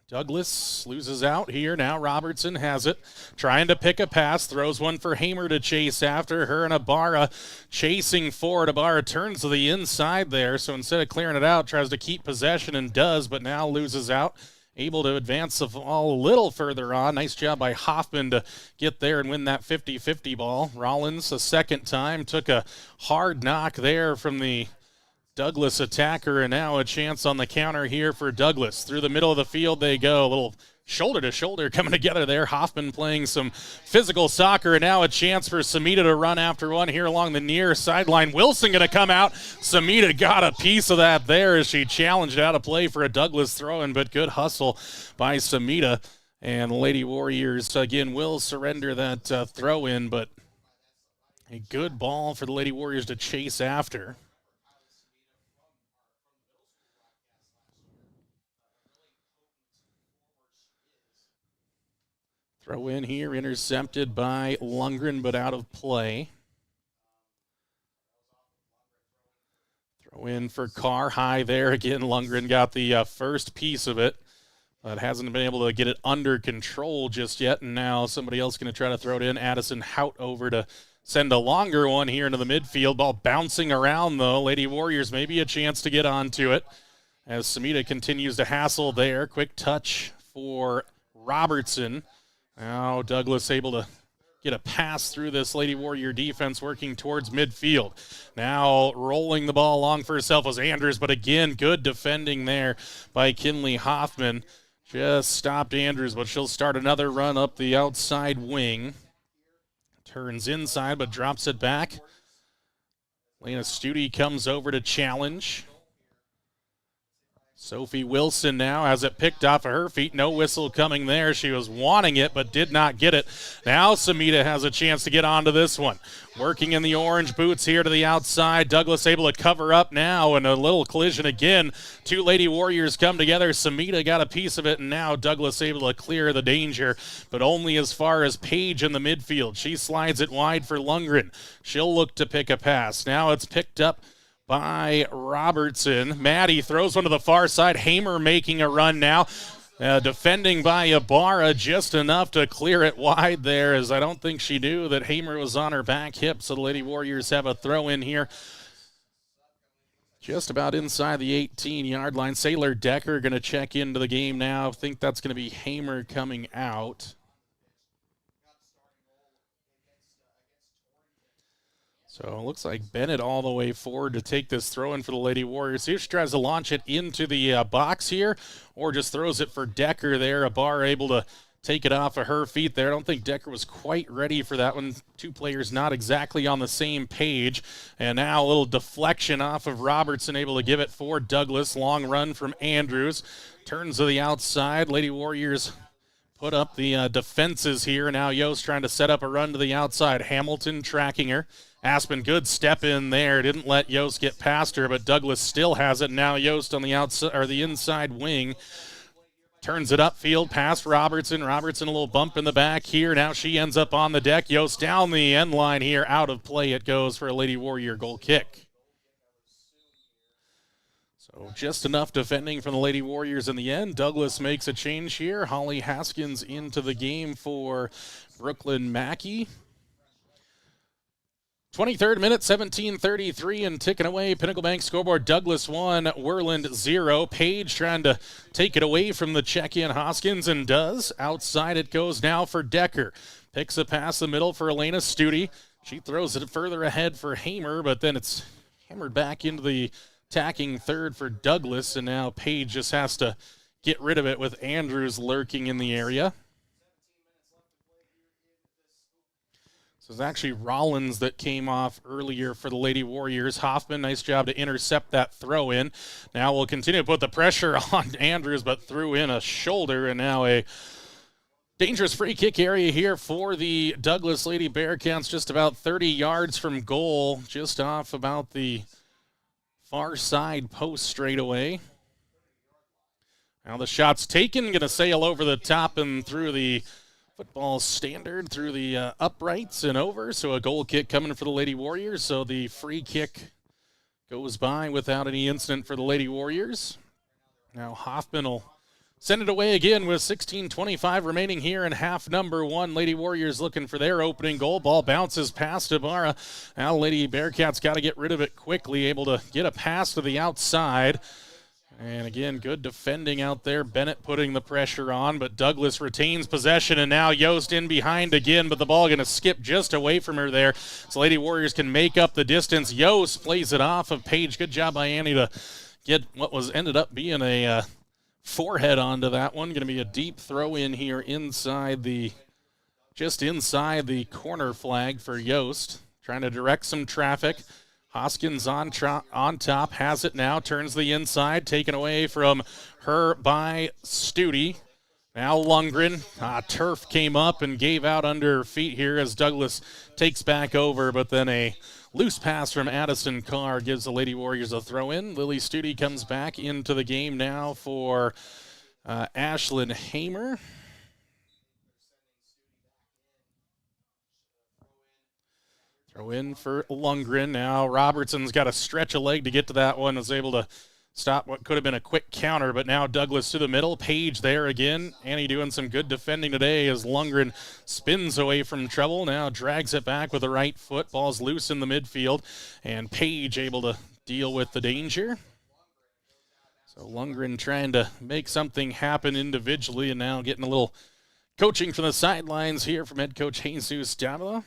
Douglas loses out here. Now Robertson has it. Trying to pick a pass. Throws one for Hamer to chase after her. And Ibarra chasing forward. Ibarra turns to the inside there. So instead of clearing it out, tries to keep possession and does, but now loses out. Able to advance the ball a little further on. Nice job by Hoffman to get there and win that 50-50 ball. Rollins, a second time, took a hard knock there from the Douglas attacker, and now a chance on the counter here for Douglas. Through the middle of the field they go. A little shoulder-to-shoulder coming together there. Hoffman playing some physical soccer, and now a chance for Samita to run after one here along the near sideline. Wilson going to come out. Samita got a piece of that there as she challenged out of play for a Douglas throw-in, but good hustle by Samita. And Lady Warriors, again, will surrender that throw-in, but a good ball for the Lady Warriors to chase after. Throw in here, intercepted by Lundgren, but out of play. Throw in for Carr, high there. Again, Lundgren got the first piece of it, but hasn't been able to get it under control just yet. And now somebody else going to try to throw it in. Addison Hout over to send a longer one here into the midfield. Ball bouncing around, though. Lady Warriors maybe a chance to get onto it as Samita continues to hassle there. Quick touch for Robertson. Now Douglas able to get a pass through this Lady Warrior defense working towards midfield. Now rolling the ball along for herself was Andrews, but again, good defending there by Kinley Hoffman. Just stopped Andrews, but she'll start another run up the outside wing. Turns inside, but drops it back. Lena Studi comes over to challenge. Sophie Wilson now has it picked off of her feet. No whistle coming there. She was wanting it, but did not get it. Now Samita has a chance to get onto this one. Working in the orange boots here to the outside. Douglas able to cover up now, and a little collision again. Two Lady Warriors come together. Samita got a piece of it, and now Douglas able to clear the danger, but only as far as Page in the midfield. She slides it wide for Lundgren. She'll look to pick a pass. Now it's picked up by Robertson. Maddie throws one to the far side. Hamer making a run now. Defending by Ibarra, just enough to clear it wide there, as I don't think she knew that Hamer was on her back hip. So the Lady Warriors have a throw in here just about inside the 18-yard line. Sailor Decker going to check into the game now. I think that's going to be Hamer coming out. So it looks like Bennett all the way forward to take this throw in for the Lady Warriors. See if she tries to launch it into the box here, or just throws it for Decker there. Ibarra able to take it off of her feet there. I don't think Decker was quite ready for that one. Two players not exactly on the same page. And now a little deflection off of Robertson, able to give it for Douglas. Long run from Andrews. Turns to the outside. Lady Warriors put up the defenses here. Now Yost trying to set up a run to the outside. Hamilton tracking her. Aspen, good step in there. Didn't let Yost get past her, but Douglas still has it. Now Yost on the outside or the inside wing. Turns it upfield past Robertson. Robertson a little bump in the back here. Now she ends up on the deck. Yost down the end line here. Out of play it goes for a Lady Warrior goal kick. So just enough defending from the Lady Warriors in the end. Douglas makes a change here. Holly Haskins into the game for Brooklyn Mackey. 23rd minute, 17:33, and ticking away. Pinnacle Bank scoreboard, Douglas 1, Worland 0. Page trying to take it away from the check-in Hoskins, and does. Outside it goes now for Decker. Picks a pass the middle for Elena Studi. She throws it further ahead for Hamer, but then it's hammered back into the attacking third for Douglas, and now Page just has to get rid of it with Andrews lurking in the area. So it's actually Rollins that came off earlier for the Lady Warriors. Hoffman, nice job to intercept that throw in. Now we'll continue to put the pressure on Andrews, but threw in a shoulder, and now a dangerous free kick area here for the Douglas Lady Bearcats, just about 30 yards from goal, just off about the far side post straight away. Now the shot's taken, going to sail over the top and through the football standard, through the uprights and over. So a goal kick coming for the Lady Warriors. So the free kick goes by without any incident for the Lady Warriors. Now Hoffman will send it away again with 16:25 remaining here in half number one. Lady Warriors looking for their opening goal. Ball bounces past Ibarra. Now Lady Bearcats got to get rid of it quickly, able to get a pass to the outside. And again, good defending out there. Bennett putting the pressure on, but Douglas retains possession, and now Yost in behind again, but the ball going to skip just away from her there. So Lady Warriors can make up the distance. Yost plays it off of Page. Good job by Annie to get what was ended up being a forehead onto that one. Going to be a deep throw in here just inside the corner flag for Yost. Trying to direct some traffic. Hoskins on top, has it now, turns the inside, taken away from her by Studi. Now Lundgren, turf came up and gave out under her feet here as Douglas takes back over, but then a loose pass from Addison Carr gives the Lady Warriors a throw in. Lily Studi comes back into the game now for Ashlyn Hamer. Throw in for Lundgren. Now Robertson's got to stretch a leg to get to that one. Was able to stop what could have been a quick counter, but now Douglas to the middle. Page there again. Annie doing some good defending today as Lundgren spins away from trouble. Now drags it back with the right foot. Ball's loose in the midfield, and Page able to deal with the danger. So Lundgren trying to make something happen individually, and now getting a little coaching from the sidelines here from head coach Jesus Davila.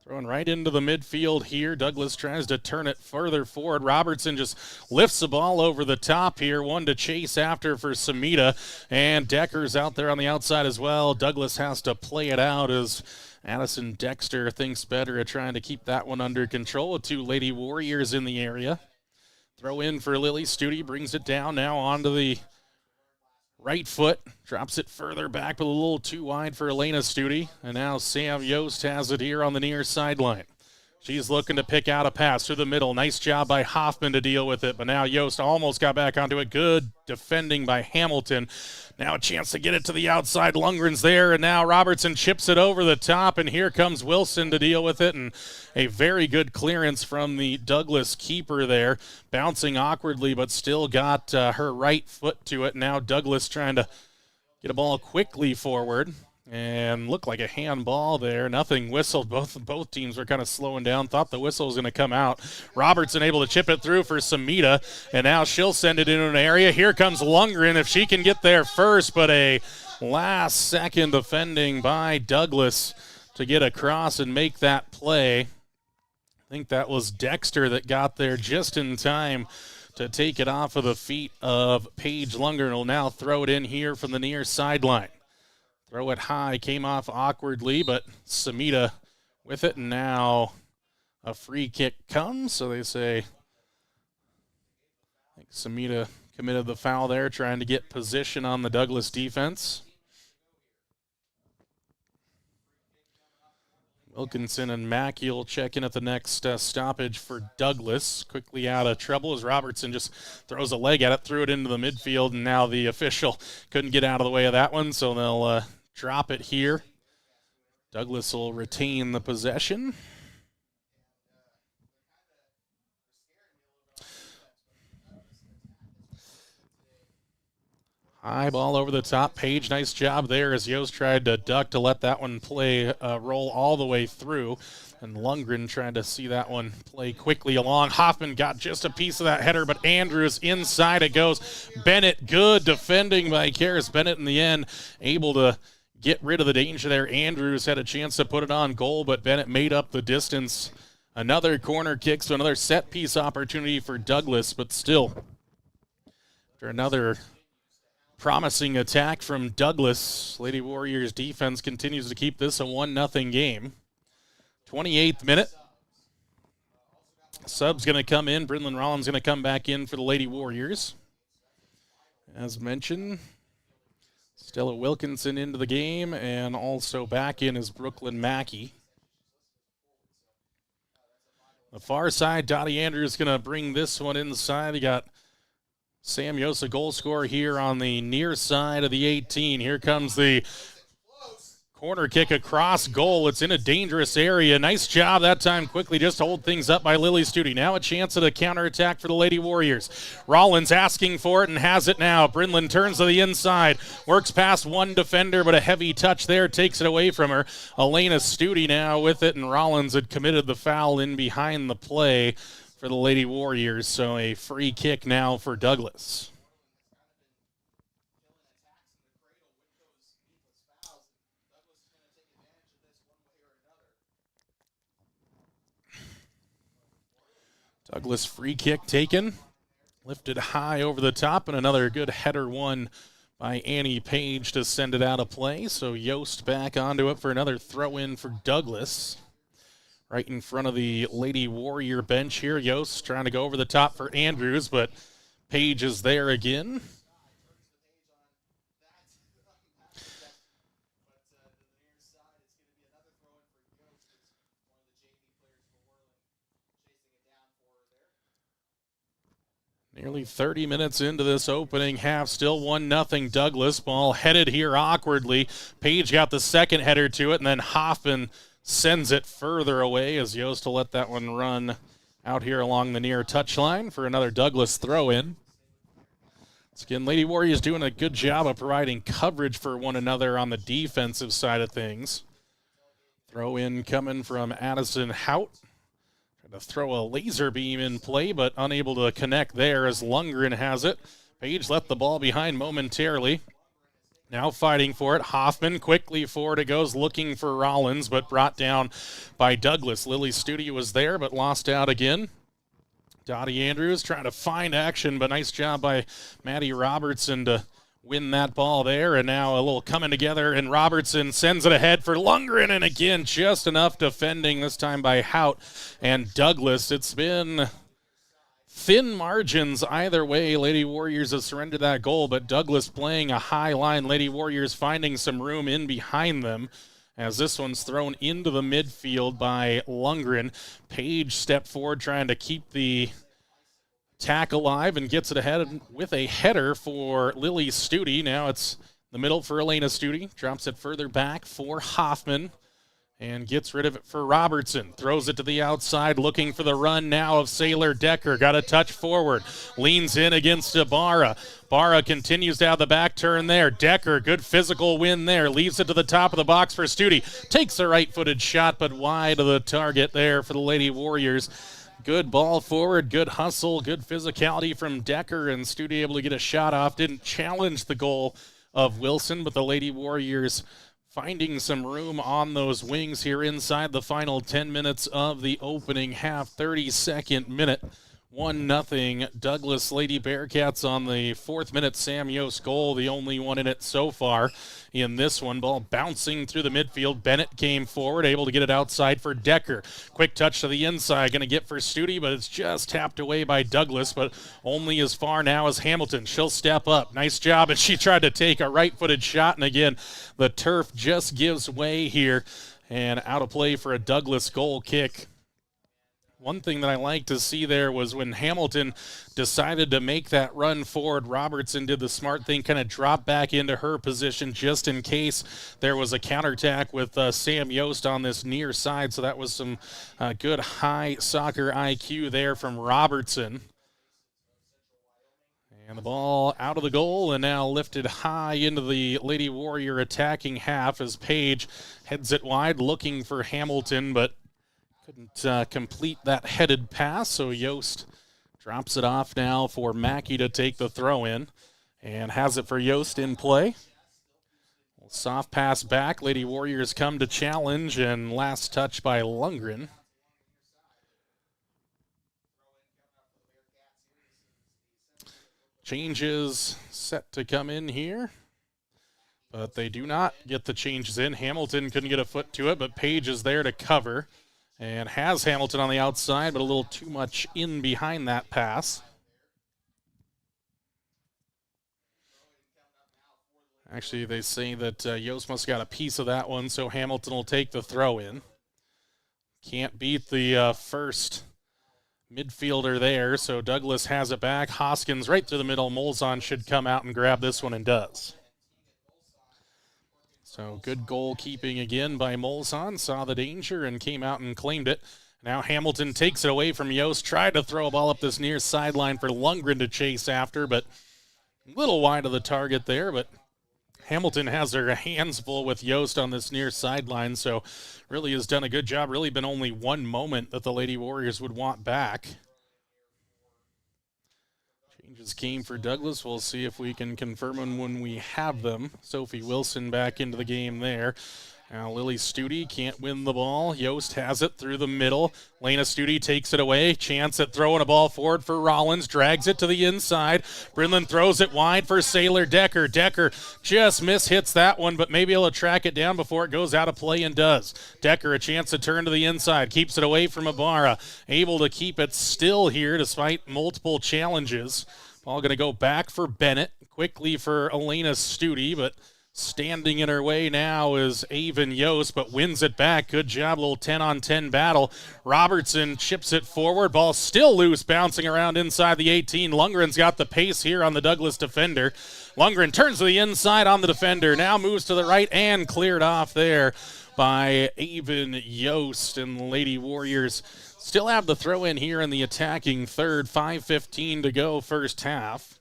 Throwing right into the midfield here. Douglas tries to turn it further forward. Robertson just lifts the ball over the top here. One to chase after for Samita. And Decker's out there on the outside as well. Douglas has to play it out as Addison Dexter thinks better at trying to keep that one under control. Two Lady Warriors in the area. Throw in for Lily Studi. Brings it down now onto the right foot, drops it further back, but a little too wide for Elena Studi. And now Sam Yost has it here on the near sideline. She's looking to pick out a pass through the middle. Nice job by Hoffman to deal with it, but now Yost almost got back onto it. Good defending by Hamilton. Now a chance to get it to the outside. Lundgren's there, and now Robertson chips it over the top, and here comes Wilson to deal with it, and a very good clearance from the Douglas keeper there. Bouncing awkwardly, but still got her right foot to it. Now Douglas trying to get a ball quickly forward. And looked like a handball there. Nothing whistled. Both teams were kind of slowing down. Thought the whistle was going to come out. Robertson able to chip it through for Samita. And now she'll send it into an area. Here comes Lundgren if she can get there first. But a last-second defending by Douglas to get across and make that play. I think that was Dexter that got there just in time to take it off of the feet of Paige Lundgren. Will now throw it in here from the near sideline. Throw it high, came off awkwardly, but Samita with it, and now a free kick comes. So they say, I think Samita committed the foul there, trying to get position on the Douglas defense. Wilkinson and Mackey will check in at the next stoppage for Douglas. Quickly out of trouble as Robertson just throws a leg at it, threw it into the midfield, and now the official couldn't get out of the way of that one, so they'll drop it here. Douglas will retain the possession. High ball over the top. Page, nice job there as Yost tried to duck to let that one play roll all the way through. And Lundgren tried to see that one play quickly along. Hoffman got just a piece of that header, but Andrews inside it goes. Bennett, good defending by Karis Bennett in the end, able to get rid of the danger there. Andrews had a chance to put it on goal, but Bennett made up the distance. Another corner kick, so another set piece opportunity for Douglas, but still, after another promising attack from Douglas, Lady Warriors defense continues to keep this a 1-0 game. 28th minute. Sub's going to come in. Brindlin Rollins going to come back in for the Lady Warriors. As mentioned, Stella Wilkinson into the game, and also back in is Brooklyn Mackey. The far side, Dottie Andrews going to bring this one inside. He got Sam Yost, a goal scorer here on the near side of the 18. Here comes the corner kick across goal. It's in a dangerous area. Nice job that time, quickly just hold things up by Lily Studi. Now a chance at a counterattack for the Lady Warriors. Rollins asking for it and has it now. Brindlin turns to the inside, works past one defender, but a heavy touch there takes it away from her. Elena Studi now with it, and Rollins had committed the foul in behind the play for the Lady Warriors, so a free kick now for Douglas. Douglas free kick taken, lifted high over the top, and another good header won by Annie Page to send it out of play. So Yost back onto it for another throw-in for Douglas. Right in front of the Lady Warrior bench here. Yost trying to go over the top for Andrews, but Page is there again. Nearly 30 minutes into this opening half, still 1-0 Douglas. Ball headed here awkwardly. Page got the second header to it, and then Hoffman sends it further away as Yost will let that one run out here along the near touchline for another Douglas throw-in. Again, Lady Warriors doing a good job of providing coverage for one another on the defensive side of things. Throw-in coming from Addison Hout. Trying to throw a laser beam in play, but unable to connect there as Lundgren has it. Page left the ball behind momentarily. Now fighting for it. Hoffman quickly forward it goes, looking for Rollins, but brought down by Douglas. Lily Studi was there, but lost out again. Dottie Andrews trying to find action, but nice job by Maddie Robertson to win that ball there. And now a little coming together, and Robertson sends it ahead for Lundgren, and again, just enough defending, this time by Hout and Douglas. It's been thin margins either way. Lady Warriors have surrendered that goal, but Douglas playing a high line. Lady Warriors finding some room in behind them as this one's thrown into the midfield by Lundgren. Page stepped forward trying to keep the tack alive and gets it ahead with a header for Lily Studi. Now it's the middle for Elena Studi. Drops it further back for Hoffman and gets rid of it for Robertson. Throws it to the outside, looking for the run now of Sailor Decker. Got a touch forward. Leans in against Ibarra. Barra continues to have the back turn there. Decker, good physical win there. Leaves it to the top of the box for Studi. Takes a right-footed shot, but wide of the target there for the Lady Warriors. Good ball forward, good hustle, good physicality from Decker, and Studi able to get a shot off. Didn't challenge the goal of Wilson, but the Lady Warriors finding some room on those wings here inside the final 10 minutes of the opening half. 32nd minute. 1-0 Douglas Lady Bearcats on the 4th minute. Sam Yost goal, the only one in it so far in this one. Ball bouncing through the midfield. Bennett came forward, able to get it outside for Decker. Quick touch to the inside, going to get for Studi, but it's just tapped away by Douglas, but only as far now as Hamilton. She'll step up. Nice job, and she tried to take a right-footed shot, and again, the turf just gives way here, and out of play for a Douglas goal kick. One thing that I like to see there was when Hamilton decided to make that run forward, Robertson did the smart thing, kind of dropped back into her position just in case there was a counterattack with Sam Yost on this near side. So that was some good high soccer IQ there from Robertson. And the ball out of the goal and now lifted high into the Lady Warrior attacking half as Page heads it wide looking for Hamilton, but couldn't complete that headed pass, so Yost drops it off now for Mackey to take the throw in and has it for Yost in play. Soft pass back. Lady Warriors come to challenge, and last touch by Lundgren. Changes set to come in here, but they do not get the changes in. Hamilton couldn't get a foot to it, but Page is there to cover. And has Hamilton on the outside, but a little too much in behind that pass. Actually, they say that Yost must have got a piece of that one, so Hamilton will take the throw in. Can't beat the first midfielder there, so Douglas has it back. Hoskins right through the middle. Molzon should come out and grab this one and does. So good goalkeeping again by Molzon. Saw the danger and came out and claimed it. Now Hamilton takes it away from Yost. Tried to throw a ball up this near sideline for Lundgren to chase after, but a little wide of the target there. But Hamilton has their hands full with Yost on this near sideline, so really has done a good job. Really been only one moment that the Lady Warriors would want back. Changes came for Douglas. We'll see if we can confirm them when we have them. Sophie Wilson back into the game there. Now Lily Studi can't win the ball. Yost has it through the middle. Lena Studi takes it away. Chance at throwing a ball forward for Rollins. Drags it to the inside. Brinlin throws it wide for Sailor Decker. Decker just mishits that one, but maybe able to track it down before it goes out of play and does. Decker a chance to turn to the inside. Keeps it away from Ibarra. Able to keep it still here despite multiple challenges. Ball going to go back for Bennett. Quickly for Elena Studi, but standing in her way now is Avon Yost, but wins it back. Good job, little 10-on-10 battle. Robertson chips it forward. Ball still loose, bouncing around inside the 18. Lundgren's got the pace here on the Douglas defender. Lundgren turns to the inside on the defender. Now moves to the right and cleared off there by Avon Yost. And the Lady Warriors still have the throw in here in the attacking third. 5:15 to go first half.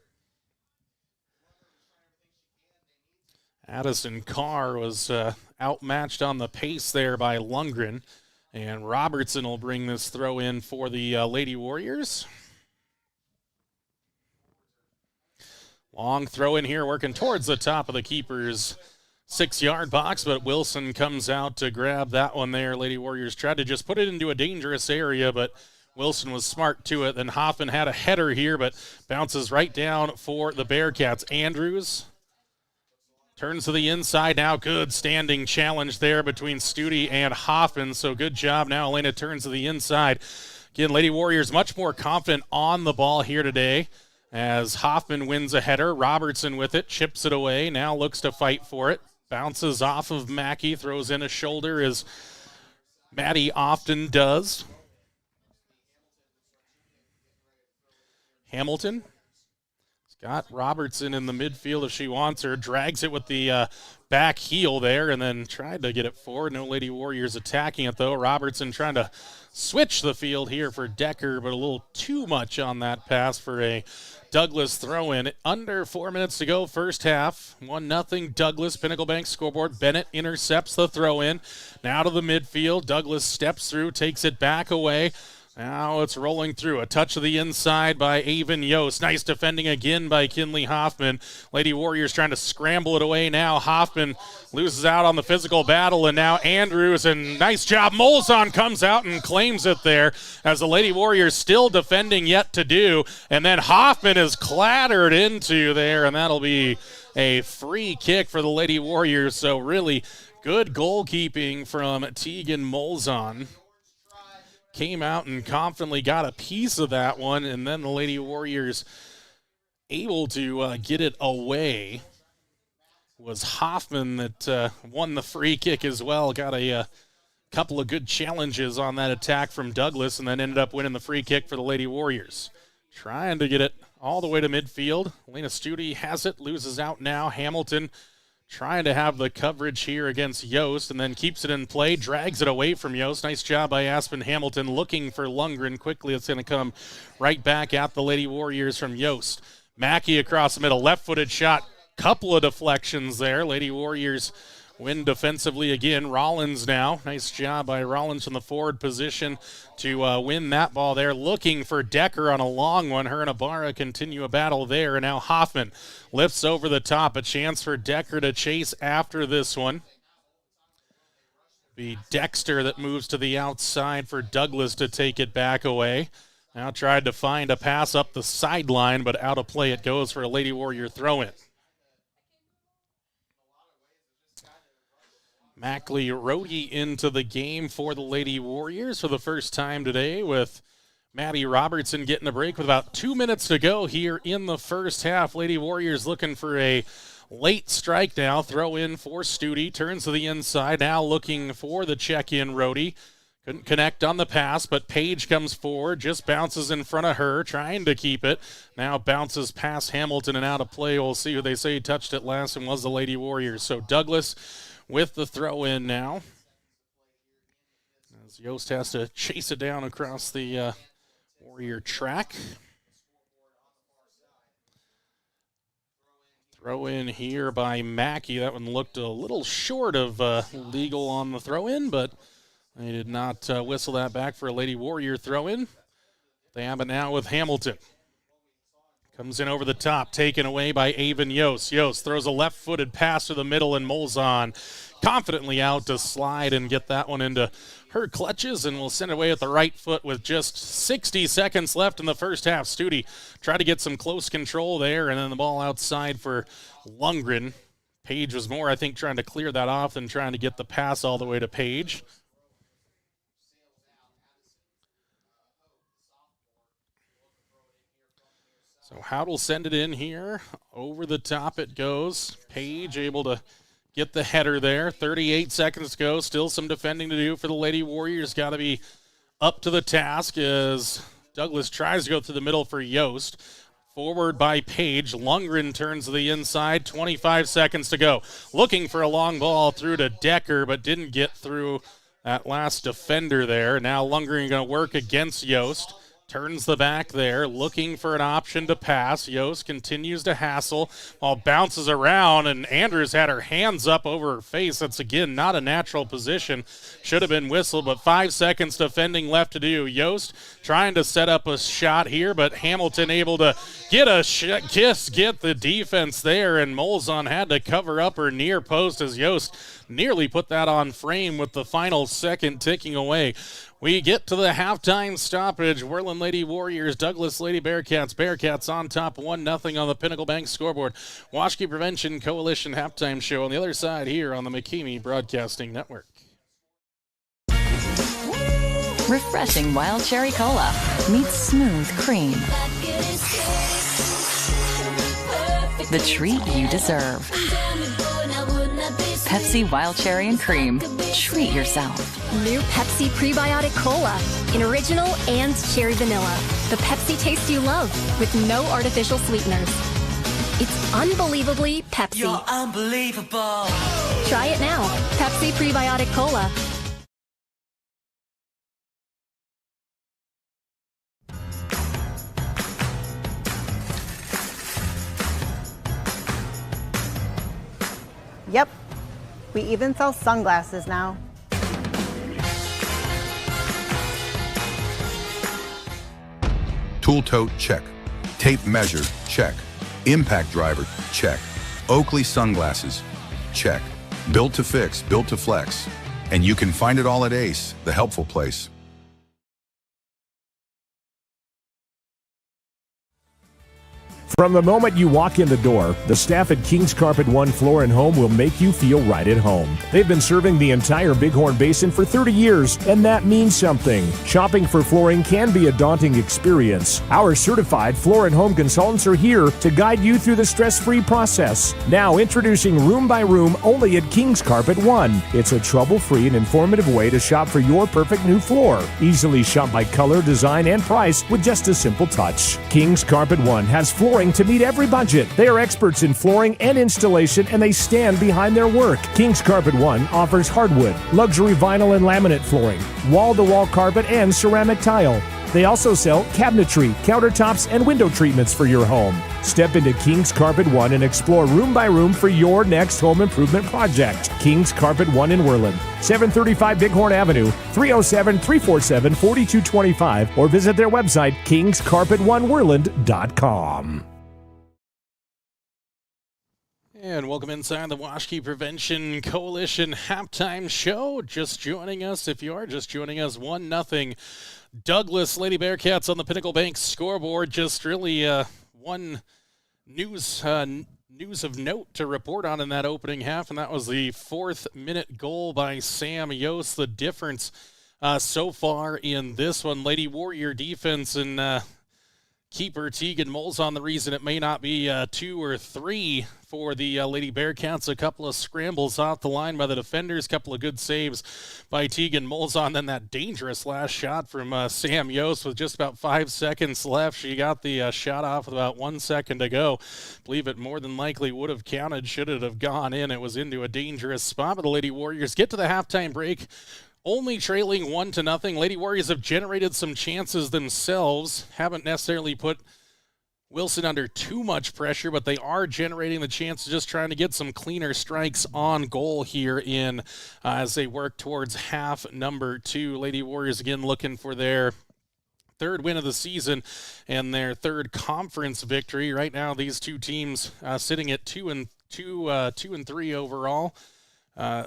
Addison Carr was outmatched on the pace there by Lundgren. And Robertson will bring this throw in for the Lady Warriors. Long throw in here, working towards the top of the keeper's 6-yard box, but Wilson comes out to grab that one there. Lady Warriors tried to just put it into a dangerous area, but Wilson was smart to it. Then Hoffman had a header here, but bounces right down for the Bearcats. Andrews turns to the inside now. Good standing challenge there between Studi and Hoffman. So good job now. Elena turns to the inside. Again, Lady Warriors much more confident on the ball here today as Hoffman wins a header. Robertson with it, chips it away. Now looks to fight for it. Bounces off of Mackey, throws in a shoulder as Maddie often does. Hamilton got Robertson in the midfield if she wants her. Drags it with the back heel there and then tried to get it forward. No Lady Warriors attacking it, though. Robertson trying to switch the field here for Decker, but a little too much on that pass for a Douglas throw-in. Under 4 minutes to go first half. 1-0 Douglas. Pinnacle Bank scoreboard. Bennett intercepts the throw-in. Now to the midfield. Douglas steps through, takes it back away. Now it's rolling through. A touch of the inside by Avon Yost. Nice defending again by Kinley Hoffman. Lady Warriors trying to scramble it away now. Hoffman loses out on the physical battle, and now Andrews, and nice job. Molson comes out and claims it there as the Lady Warriors still defending yet to do. And then Hoffman is clattered into there, and that'll be a free kick for the Lady Warriors. So really good goalkeeping from Tegan Molson. Came out and confidently got a piece of that one, and then the Lady Warriors able to get it away. Was Hoffman that won the free kick as well. Got a couple of good challenges on that attack from Douglas, and then ended up winning the free kick for the Lady Warriors. Trying to get it all the way to midfield. Lena Studi has it, loses out now. Hamilton trying to have the coverage here against Yost, and then keeps it in play, drags it away from Yost. Nice job by Aspen Hamilton looking for Lundgren. Quickly, it's going to come right back at the Lady Warriors from Yost. Mackey across the middle, left-footed shot. Couple of deflections there. Lady Warriors win defensively again. Rollins now. Nice job by Rollins from the forward position to win that ball there. Looking for Decker on a long one. Her and Ibarra continue a battle there. And now Hoffman lifts over the top. A chance for Decker to chase after this one. Be Dexter that moves to the outside for Douglas to take it back away. Now tried to find a pass up the sideline, but out of play it goes for a Lady Warrior throw-in. Mackley Rohde into the game for the Lady Warriors for the first time today, with Maddie Robertson getting a break with about 2 minutes to go here in the first half. Lady Warriors looking for a late strike now. Throw in for Studi. Turns to the inside. Now looking for the check-in. Rohde couldn't connect on the pass, but Page comes forward, just bounces in front of her, trying to keep it. Now bounces past Hamilton and out of play. We'll see who they say touched it last and was the Lady Warriors. So Douglas with the throw-in now, as Yost has to chase it down across the Warrior track. Throw-in here by Mackey. That one looked a little short of legal on the throw-in, but they did not whistle that back for a Lady Warrior throw-in. They have it now with Hamilton. Comes in over the top, taken away by Avon Yost. Yost throws a left-footed pass to the middle, and Molson confidently out to slide and get that one into her clutches, and will send it away at the right foot with just 60 seconds left in the first half. Studi tried to get some close control there, and then the ball outside for Lundgren. Page was more, I think, trying to clear that off than trying to get the pass all the way to Page. So Howd'll send it in here. Over the top it goes. Page able to get the header there. 38 seconds to go. Still some defending to do for the Lady Warriors. Got to be up to the task as Douglas tries to go through the middle for Yost. Forward by Page. Lundgren turns to the inside. 25 seconds to go. Looking for a long ball through to Decker, but didn't get through that last defender there. Now Lundgren going to work against Yost. Turns the back there, looking for an option to pass. Yost continues to hassle, while bounces around, and Andrews had her hands up over her face. That's, again, not a natural position. Should have been whistled, but 5 seconds defending left to do. Yost trying to set up a shot here, but Hamilton able to get get the defense there, and Molson had to cover up her near post as Yost nearly put that on frame with the final second ticking away. We get to the halftime stoppage. Worland Lady Warriors, Douglas Lady Bearcats. Bearcats on top 1-0 on the Pinnacle Bank scoreboard. Washkey Prevention Coalition halftime show on the other side here on the McKamey Broadcasting Network. Refreshing wild cherry cola meets smooth cream. The treat you deserve. Pepsi Wild Cherry and Cream. Treat yourself. New Pepsi Prebiotic Cola in original and cherry vanilla. The Pepsi taste you love with no artificial sweeteners. It's unbelievably Pepsi. You're unbelievable. Try it now. Pepsi Prebiotic Cola. Yep, we even sell sunglasses now. Tool tote, check. Tape measure, check. Impact driver, check. Oakley sunglasses, check. Built to fix, built to flex. And you can find it all at Ace, the helpful place. From the moment you walk in the door, the staff at King's Carpet One Floor and Home will make you feel right at home. They've been serving the entire Bighorn Basin for 30 years, and that means something. Shopping for flooring can be a daunting experience. Our certified floor and home consultants are here to guide you through the stress-free process. Now introducing Room by Room only at King's Carpet One. It's a trouble-free and informative way to shop for your perfect new floor. Easily shop by color, design, and price with just a simple touch. King's Carpet One has flooring to meet every budget. They are experts in flooring and installation, and they stand behind their work. King's Carpet One offers hardwood, luxury vinyl and laminate flooring, wall-to-wall carpet, and ceramic tile. They also sell cabinetry, countertops, and window treatments for your home. Step into King's Carpet One and explore room by room for your next home improvement project. King's Carpet One in Worland, 735 Bighorn Avenue, 307-347-4225, or visit their website, kingscarpetoneworland.com. And welcome inside the Washkey Prevention Coalition halftime show. Just joining us, if you are just joining us, 1-0 Douglas Lady Bearcats on the Pinnacle Bank scoreboard. Just really one news of note to report on in that opening half, and that was the 4th-minute goal by Sam Yost. The difference so far in this one, Lady Warrior defense and keeper Tegan Molzon, the reason it may not be 2 or 3 for the Lady Bearcats. A couple of scrambles off the line by the defenders, couple of good saves by Tegan Molzon, then that dangerous last shot from Sam Yost with just about 5 seconds left. She got the shot off with about 1 second to go. Believe it more than likely would have counted should it have gone in. It was into a dangerous spot, but the Lady Warriors get to the halftime break only trailing 1-0. Lady Warriors have generated some chances themselves. Haven't necessarily put Wilson under too much pressure, but they are generating the chances, just trying to get some cleaner strikes on goal here in as they work towards half number 2. Lady Warriors again looking for their 3rd win of the season and their 3rd conference victory. Right now, these two teams sitting at 2-3 overall.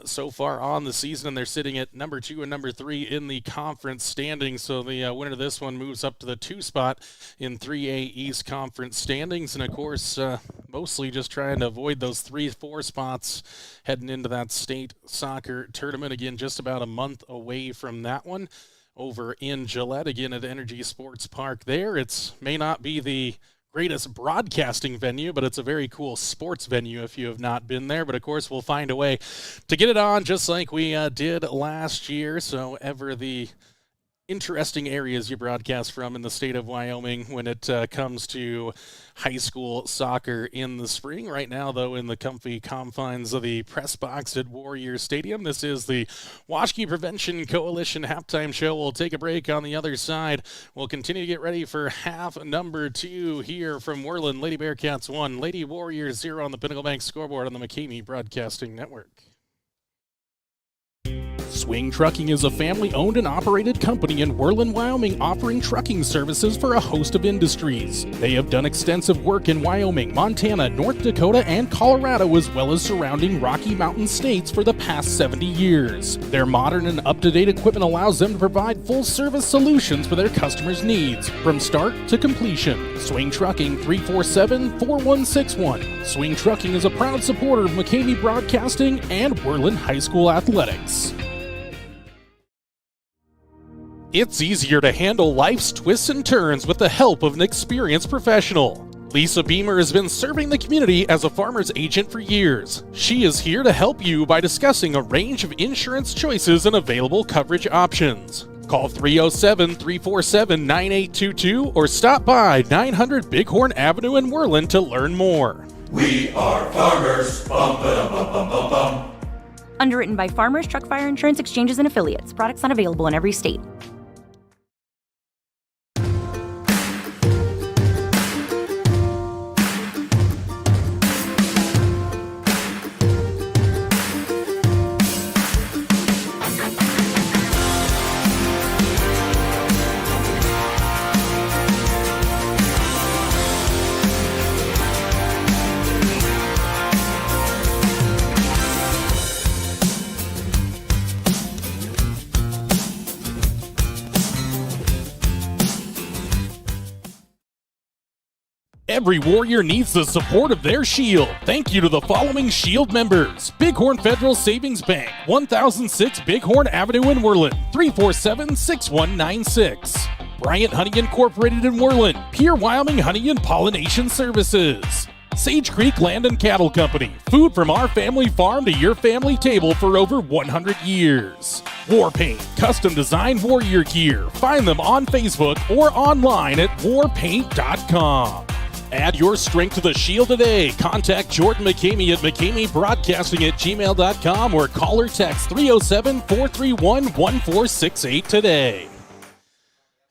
So far on the season, and they're sitting at number 2 and number 3 in the conference standings. So the winner of this one moves up to the 2 spot in 3A East Conference standings. And of course, mostly just trying to avoid those 3-4 spots heading into that state soccer tournament. Again, just about a month away from that one over in Gillette, again at Energy Sports Park there. It may not be the greatest broadcasting venue, but it's a very cool sports venue if you have not been there. But of course, we'll find a way to get it on just like we did last year. So ever the interesting areas you broadcast from in the state of Wyoming when it comes to high school soccer in the spring. Right now, though, in the comfy confines of the press box at Warrior Stadium. This is the Washkey Prevention Coalition halftime show. We'll take a break on the other side. We'll continue to get ready for half number 2 here from Worland. Lady Bearcats 1, Lady Warriors 0 on the Pinnacle Bank scoreboard on the McCamey Broadcasting Network. Swing Trucking is a family-owned and operated company in Worland, Wyoming, offering trucking services for a host of industries. They have done extensive work in Wyoming, Montana, North Dakota, and Colorado, as well as surrounding Rocky Mountain states for the past 70 years. Their modern and up-to-date equipment allows them to provide full-service solutions for their customers' needs, from start to completion. Swing Trucking, 347-4161. Swing Trucking is a proud supporter of McCamey Broadcasting and Worland High School Athletics. It's easier to handle life's twists and turns with the help of an experienced professional. Lisa Beamer has been serving the community as a farmer's agent for years. She is here to help you by discussing a range of insurance choices and available coverage options. Call 307-347-9822 or stop by 900 Bighorn Avenue in Worland to learn more. We are farmers. Bum, ba-dum, bum, bum, bum, bum. Underwritten by Farmers Truck Fire Insurance Exchanges and Affiliates. Products not available in every state. Every Warrior needs the support of their shield. Thank you to the following shield members: Bighorn Federal Savings Bank, 1006 Bighorn Avenue in Worland, 347-6196. Bryant Honey Incorporated in Worland, Pure Wyoming Honey and Pollination Services. Sage Creek Land and Cattle Company, food from our family farm to your family table for over 100 years. War Paint, custom designed warrior gear. Find them on Facebook or online at warpaint.com. Add your strength to the shield today. Contact Jordan McCamey at McCameyBroadcasting@gmail.com or call or text 307-431-1468 today.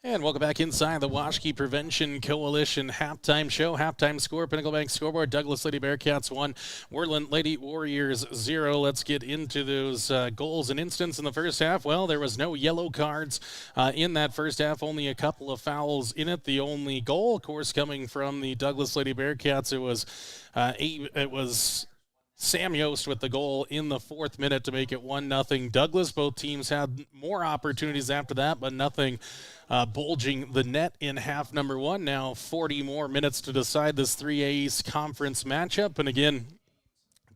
And welcome back inside the Washakie Prevention Coalition halftime show. Halftime score, Pinnacle Bank scoreboard, Douglas Lady Bearcats 1, Worland Lady Warriors 0. Let's get into those goals and instance in the first half. Well, there was no yellow cards in that first half, only a couple of fouls in it. The only goal, of course, coming from the Douglas Lady Bearcats, it was Sam Yost with the goal in the 4th minute to make it 1-0 Douglas. Both teams had more opportunities after that, but nothing bulging the net in half number 1. Now 40 more minutes to decide this 3A East Conference matchup. And again,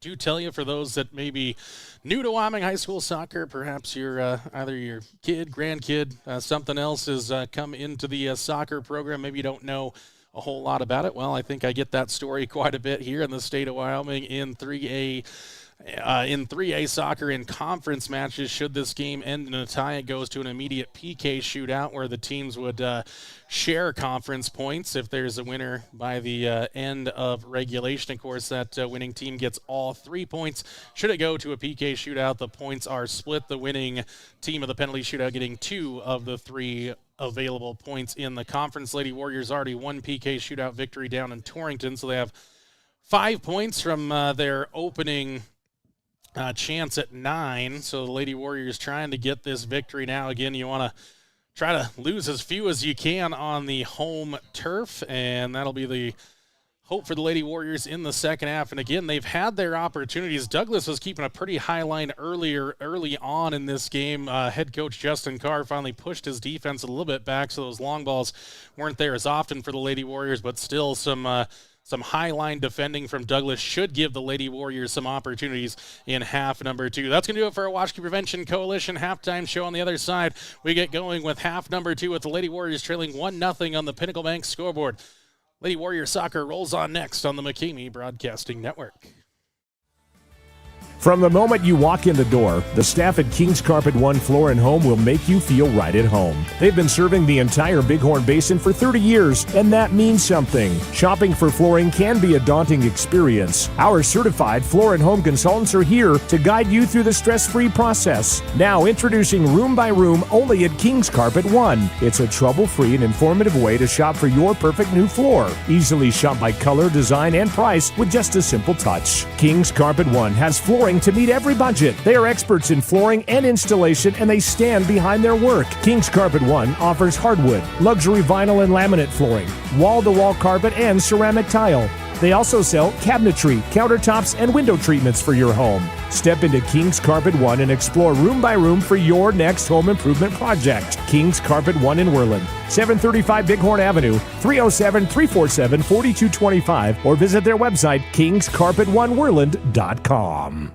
do tell you, for those that may be new to Wyoming high school soccer, perhaps you're either your kid, grandkid, something else has come into the soccer program. Maybe you don't know a whole lot about it. Well, I think I get that story quite a bit here in the state of Wyoming in 3A soccer in conference matches. Should this game end in a tie, it goes to an immediate PK shootout where the teams would share conference points. If there's a winner by the end of regulation, of course, that winning team gets all 3 points. Should it go to a PK shootout, the points are split, the winning team of the penalty shootout getting 2 of the 3 available points in the conference. Lady Warriors already won PK shootout victory down in Torrington, so they have 5 points from their opening chance at 9. So the Lady Warriors trying to get this victory now. Again, you want to try to lose as few as you can on the home turf, and that'll be the hope for the Lady Warriors in the second half. And again, they've had their opportunities. Douglas was keeping a pretty high line early on in this game. Head coach Justin Carr finally pushed his defense a little bit back, so those long balls weren't there as often for the Lady Warriors, but still some high line defending from Douglas should give the Lady Warriors some opportunities in half number 2. That's going to do it for our Washakie Prevention Coalition halftime show. On the other side, we get going with half number 2 with the Lady Warriors trailing 1-0 on the Pinnacle Bank scoreboard. Lady Warrior Soccer rolls on next on the McCamey Broadcasting Network. From the moment you walk in the door, the staff at King's Carpet One Floor and Home will make you feel right at home. They've been serving the entire Bighorn Basin for 30 years, and that means something. Shopping for flooring can be a daunting experience. Our certified floor and home consultants are here to guide you through the stress-free process. Now introducing Room by Room only at King's Carpet One. It's a trouble-free and informative way to shop for your perfect new floor. Easily shop by color, design, and price with just a simple touch. King's Carpet One has flooring to meet every budget. They are experts in flooring and installation, and they stand behind their work. King's Carpet One offers hardwood, luxury vinyl and laminate flooring, wall-to-wall carpet, and ceramic tile. They also sell cabinetry, countertops, and window treatments for your home. Step into King's Carpet One and explore room by room for your next home improvement project. King's Carpet One in Worland, 735 Bighorn Avenue, 307-347-4225, or visit their website, kingscarpetoneworland.com.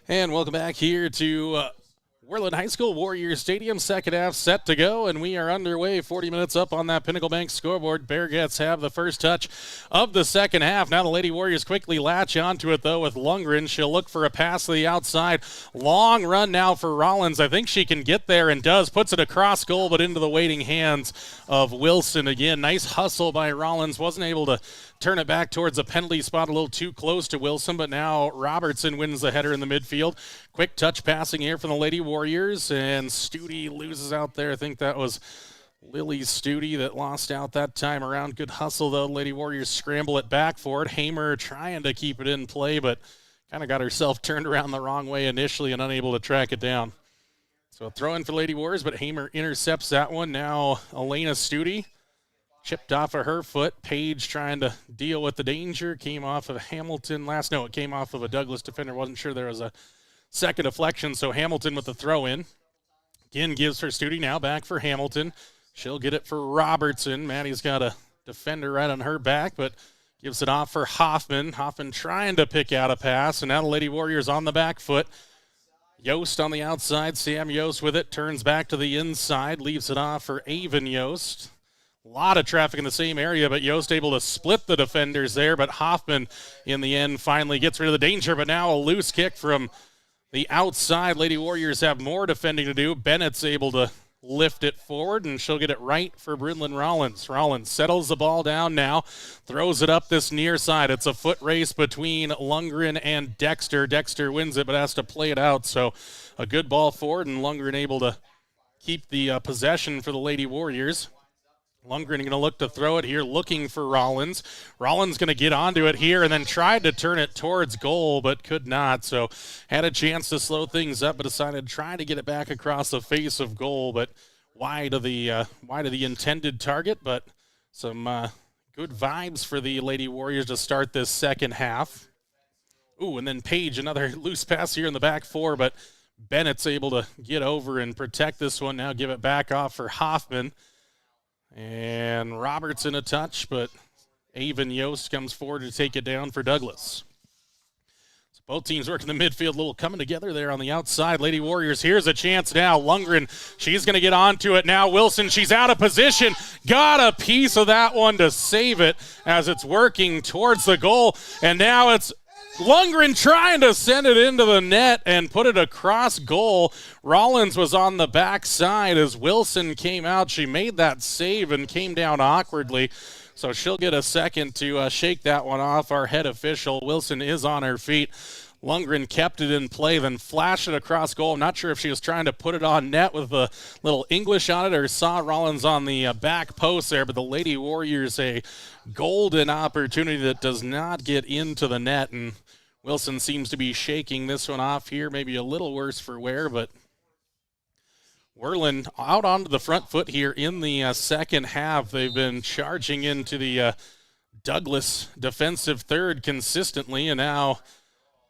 And welcome back here to Worland High School Warriors Stadium. Second half set to go, and we are underway. 40 minutes up on that Pinnacle Bank scoreboard. Bearcats have the first touch of the second half. Now the Lady Warriors quickly latch onto it, though, with Lundgren. She'll look for a pass to the outside. Long run now for Rollins. I think she can get there and does. Puts it across goal, but into the waiting hands of Wilson again. Nice hustle by Rollins. Wasn't able to turn it back towards a penalty spot, a little too close to Wilson, but now Robertson wins the header in the midfield. Quick touch passing here from the Lady Warriors, and Studi loses out there. I think that was Lily Studi that lost out that time around. Good hustle, though. Lady Warriors scramble it back for it. Hamer trying to keep it in play, but kind of got herself turned around the wrong way initially and unable to track it down. So a throw in for Lady Warriors, but Hamer intercepts that one. Now Elena Studi chipped off of her foot. Page trying to deal with the danger. Came off of Hamilton last. No, it came off of a Douglas defender. Wasn't sure there was a second deflection, so Hamilton with the throw in. Again, gives for Studi, now back for Hamilton. She'll get it for Robertson. Maddie's got a defender right on her back, but gives it off for Hoffman. Hoffman trying to pick out a pass, and now the Lady Warriors on the back foot. Yost on the outside. Sam Yost with it. Turns back to the inside. Leaves it off for Avon Yost. A lot of traffic in the same area, but Yost able to split the defenders there. But Hoffman, in the end, finally gets rid of the danger. But now a loose kick from the outside. Lady Warriors have more defending to do. Bennett's able to lift it forward, and she'll get it right for Brynlyn Rollins. Rollins settles the ball down now, throws it up this near side. It's a foot race between Lundgren and Dexter. Dexter wins it, but has to play it out. So a good ball forward, and Lundgren able to keep the possession for the Lady Warriors. Lundgren going to look to throw it here, looking for Rollins. Rollins going to get onto it here and then tried to turn it towards goal, but could not. So had a chance to slow things up, but decided to try to get it back across the face of goal, but wide of the intended target. But some good vibes for the Lady Warriors to start this second half. Ooh, and then Page, another loose pass here in the back four, but Bennett's able to get over and protect this one. Now give it back off for Hoffman. And Robertson a touch, but Avon Yost comes forward to take it down for Douglas. So both teams working the midfield, a little coming together there on the outside. Lady Warriors, here's a chance now. Lundgren, she's going to get onto it now. Wilson, she's out of position. Got a piece of that one to save it as it's working towards the goal. And now it's Lundgren trying to send it into the net and put it across goal. Rollins was on the backside as Wilson came out. She made that save and came down awkwardly. So she'll get a second to shake that one off. Our head official, Wilson, is on her feet. Lundgren kept it in play, then flashed it across goal. I'm not sure if she was trying to put it on net with a little English on it or saw Rollins on the back post there, but the Lady Warriors a golden opportunity that does not get into the net, and Wilson seems to be shaking this one off here, maybe a little worse for wear, but Worland out onto the front foot here in the second half. They've been charging into the Douglas defensive third consistently, and now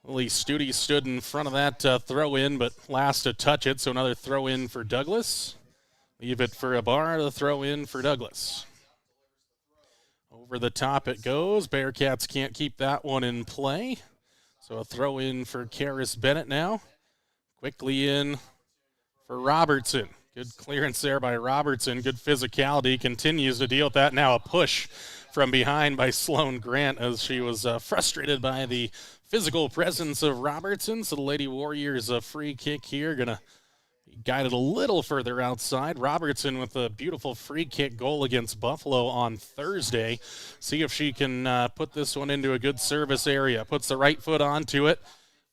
Lily Studi stood in front of that throw-in, but last to touch it, so another throw-in for Douglas. Leave it for Ibarra to throw in for Douglas. Over the top it goes. Bearcats can't keep that one in play. So a throw-in for Karis Bennett now. Quickly in for Robertson. Good clearance there by Robertson. Good physicality. Continues to deal with that. Now a push from behind by Sloan Grant as she was frustrated by the physical presence of Robertson. So the Lady Warriors a free kick here. Going to guide it a little further outside. Robertson with a beautiful free kick goal against Buffalo on Thursday. See if she can put this one into a good service area. Puts the right foot onto it.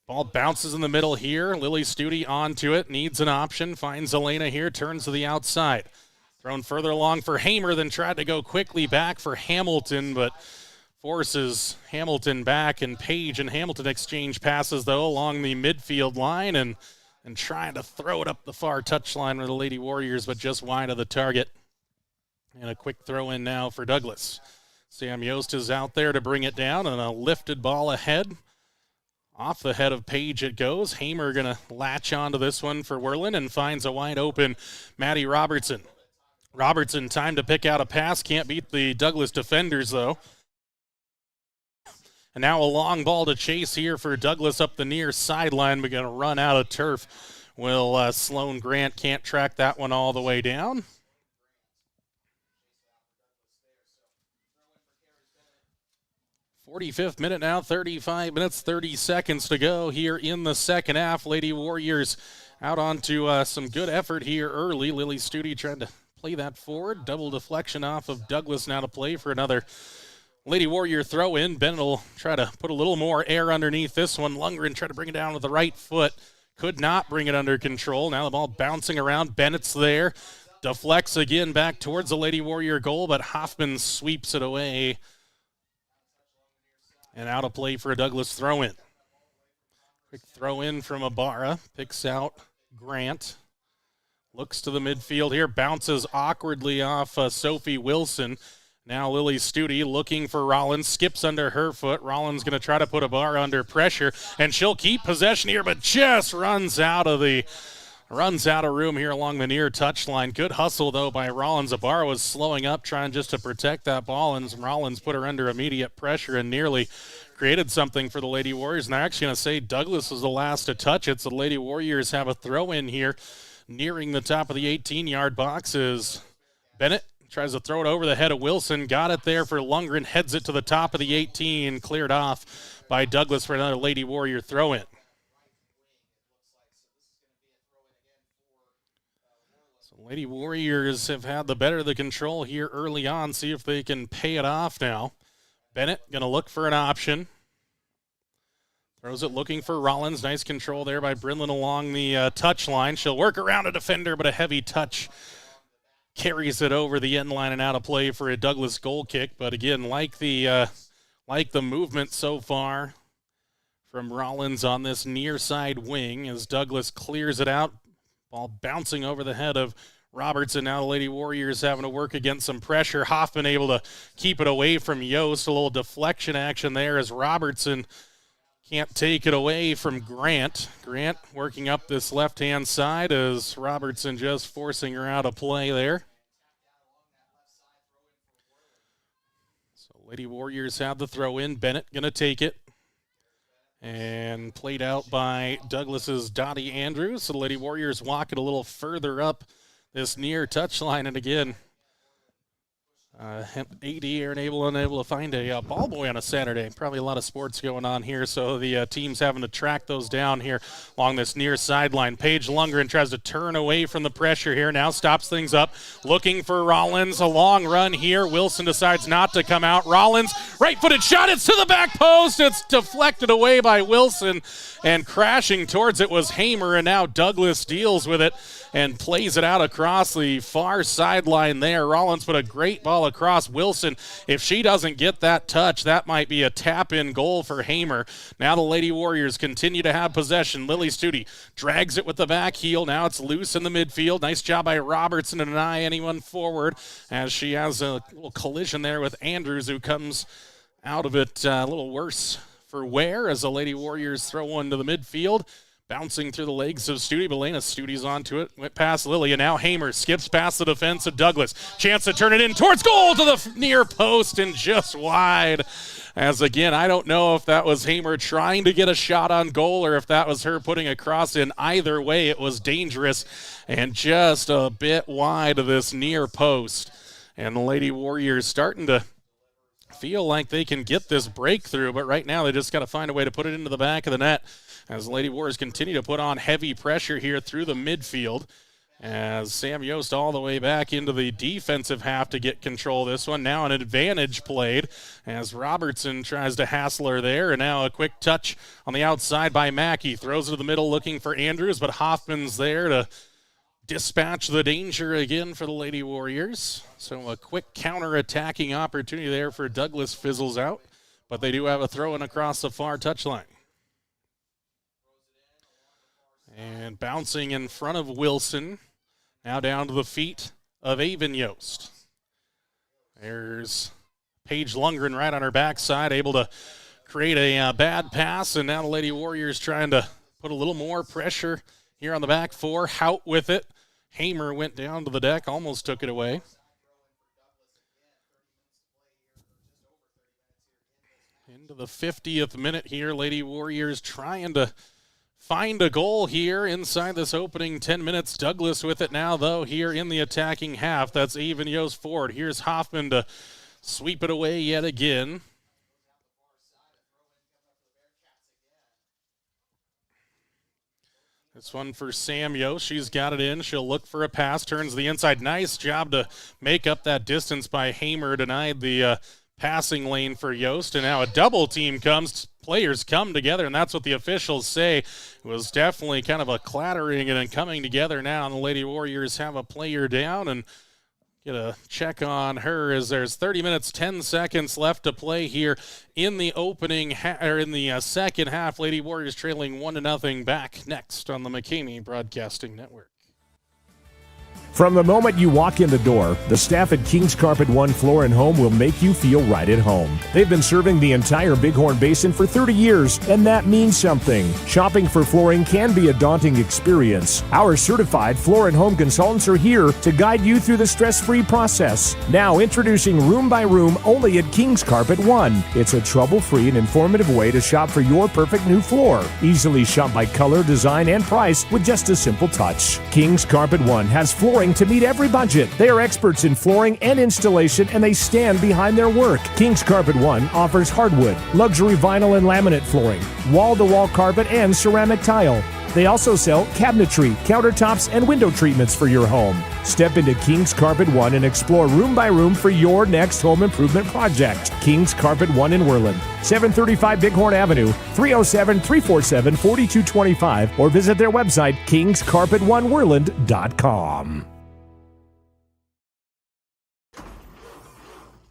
Ball bounces in the middle here. Lily Studi onto it. Needs an option. Finds Elena here. Turns to the outside. Thrown further along for Hamer, then tried to go quickly back for Hamilton, but forces Hamilton back, and Page and Hamilton exchange passes, though, along the midfield line, and trying to throw it up the far touchline with the Lady Warriors, but just wide of the target. And a quick throw in now for Douglas. Sam Yost is out there to bring it down, and a lifted ball ahead. Off the head of Page it goes. Hamer going to latch onto this one for Worland and finds a wide open Maddie Robertson. Robertson, time to pick out a pass. Can't beat the Douglas defenders, though. And now a long ball to chase here for Douglas up the near sideline. We're going to run out of turf. Will Sloan Grant can't track that one all the way down. .45th minute now, 35 minutes, 30 seconds to go here in the second half. Lady Warriors out onto some good effort here early. Lily Studi trying to play that forward. Double deflection off of Douglas now to play for another Lady Warrior throw in. Bennett will try to put a little more air underneath this one. Lundgren tried to bring it down with the right foot. Could not bring it under control. Now the ball bouncing around. Bennett's there. Deflects again back towards the Lady Warrior goal, but Hoffman sweeps it away. And out of play for a Douglas throw in. Quick throw in from Ibarra. Picks out Grant. Looks to the midfield here. Bounces awkwardly off Sophie Wilson. Now Lily Studi looking for Rollins. Skips under her foot. Rollins going to try to put Ibarra under pressure. And she'll keep possession here, but just runs out of the Runs out of room here along the near touchline. Good hustle, though, by Rollins. Ibarra was slowing up, trying just to protect that ball, and Rollins put her under immediate pressure and nearly created something for the Lady Warriors. And they're actually going to say Douglas was the last to touch it, so the Lady Warriors have a throw-in here nearing the top of the 18-yard boxes. Bennett tries to throw it over the head of Wilson. Got it there for Lundgren. Heads it to the top of the 18. Cleared off by Douglas for another Lady Warrior throw-in. So Lady Warriors have had the better of the control here early on. See if they can pay it off now. Bennett going to look for an option. Throws it looking for Rollins. Nice control there by Brinlin along the touch line. She'll work around a defender, but a heavy touch carries it over the end line and out of play for a Douglas goal kick. But again, like the movement so far from Rollins on this near side wing as Douglas clears it out. Ball bouncing over the head of Robertson. Now the Lady Warriors having to work against some pressure. Hoffman able to keep it away from Yost. A little deflection action there as Robertson can't take it away from Grant. Grant working up this left-hand side as Robertson just forcing her out of play there. So Lady Warriors have the throw in. Bennett going to take it. And played out by Douglas's Dottie Andrews. So the Lady Warriors walk it a little further up this near touchline. And again, AD are unable to find a ball boy on a Saturday. Probably a lot of sports going on here, so the team's having to track those down here along this near sideline. Paige Lundgren tries to turn away from the pressure here, now stops things up, looking for Rollins. A long run here. Wilson decides not to come out. Rollins, right-footed shot. It's to the back post. It's deflected away by Wilson, and crashing towards it was Hamer, and now Douglas deals with it and plays it out across the far sideline there. Rollins put a great ball across. Wilson, if she doesn't get that touch, that might be a tap-in goal for Hamer. Now the Lady Warriors continue to have possession. Lily Studi drags it with the back heel. Now it's loose in the midfield. Nice job by Robertson to deny anyone forward as she has a little collision there with Andrews, who comes out of it a little worse for wear as the Lady Warriors throw one to the midfield. Bouncing through the legs of Studi. Belena Studi's onto it. Went past Lily, and now Hamer skips past the defense of Douglas. Chance to turn it in towards goal to the near post and just wide. As again, I don't know if that was Hamer trying to get a shot on goal or if that was her putting a cross in. Either way, it was dangerous and just a bit wide of this near post. And the Lady Warriors starting to feel like they can get this breakthrough, but right now they just got to find a way to put it into the back of the net as the Lady Warriors continue to put on heavy pressure here through the midfield as Sam Yost all the way back into the defensive half to get control of this one. Now an advantage played as Robertson tries to hassle her there, and now a quick touch on the outside by Mackey. Throws it to the middle looking for Andrews, but Hoffman's there to dispatch the danger again for the Lady Warriors. So a quick counter-attacking opportunity there for Douglas fizzles out, but they do have a throw-in across the far touchline. And bouncing in front of Wilson, now down to the feet of Avon Yost. There's Paige Lundgren right on her backside, able to create a bad pass, and now the Lady Warriors trying to put a little more pressure here on the back four. Hout with it. Hamer went down to the deck, almost took it away. Into the 50th minute here, Lady Warriors trying to find a goal here inside this opening 10 minutes. Douglas with it now, though, here in the attacking half. That's Avon Yost forward. Here's Hoffman to sweep it away yet again. This one for Sam Yost. She's got it in. She'll look for a pass. Turns the inside. Nice job to make up that distance by Hamer. Denied the passing lane for Yost. And now a double team comes. Players come together, and that's what the officials say. It was definitely kind of a clattering and coming together now, and the Lady Warriors have a player down and get a check on her as there's 30 minutes, 10 seconds left to play here in the second half. Lady Warriors trailing 1-0 back next on the McCamey Broadcasting Network. From the moment you walk in the door, the staff at King's Carpet One Floor and Home will make you feel right at home. They've been serving the entire Bighorn Basin for 30 years, and that means something. Shopping for flooring can be a daunting experience. Our certified floor and home consultants are here to guide you through the stress-free process. Now introducing Room by Room only at King's Carpet One. It's a trouble-free and informative way to shop for your perfect new floor. Easily shop by color, design, and price with just a simple touch. King's Carpet One has flooring to meet every budget. They are experts in flooring and installation, and they stand behind their work. King's Carpet One offers hardwood, luxury vinyl and laminate flooring, wall-to-wall carpet, and ceramic tile. They also sell cabinetry, countertops, and window treatments for your home. Step into King's Carpet One and explore room by room for your next home improvement project. King's Carpet One in Worland, 735 Bighorn Avenue, 307-347-4225, or visit their website, kingscarpetoneworland.com.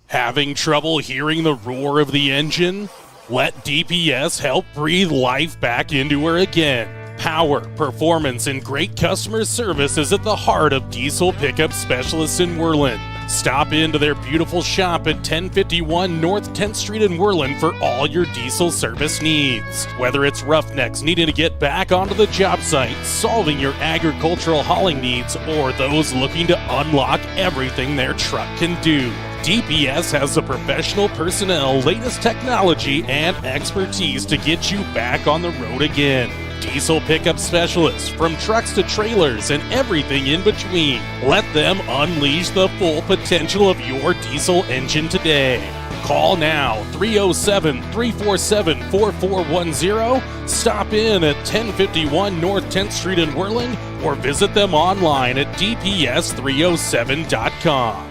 Having trouble hearing the roar of the engine? Let DPS help breathe life back into her again. Power, performance, and great customer service is at the heart of diesel pickup specialists in Worland. Stop into their beautiful shop at 1051 North 10th Street in Worland for all your diesel service needs. Whether it's roughnecks needing to get back onto the job site, solving your agricultural hauling needs, or those looking to unlock everything their truck can do, DPS has the professional personnel, latest technology, and expertise to get you back on the road again. Diesel pickup specialists, from trucks to trailers and everything in between. Let them unleash the full potential of your diesel engine today. Call now, 307-347-4410. Stop in at 1051 North 10th Street in Worland, or visit them online at dps307.com.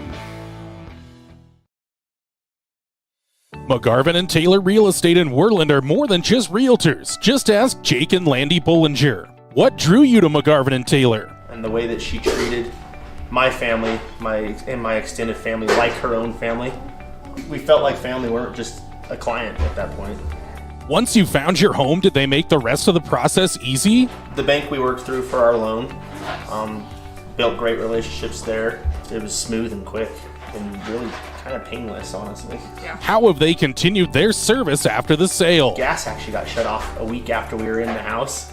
McGarvin and Taylor Real Estate in Worland are more than just realtors. Just ask Jake and Landy Bollinger. What drew you to McGarvin and Taylor? And the way that she treated my family, my extended family, like her own family. We felt like family. We weren't just a client at that point. Once you found your home, did they make the rest of the process easy? The bank we worked through for our loan, built great relationships there. It was smooth and quick and really kind of painless, honestly. Yeah. How have they continued their service after the sale? Gas actually got shut off a week after we were in the house,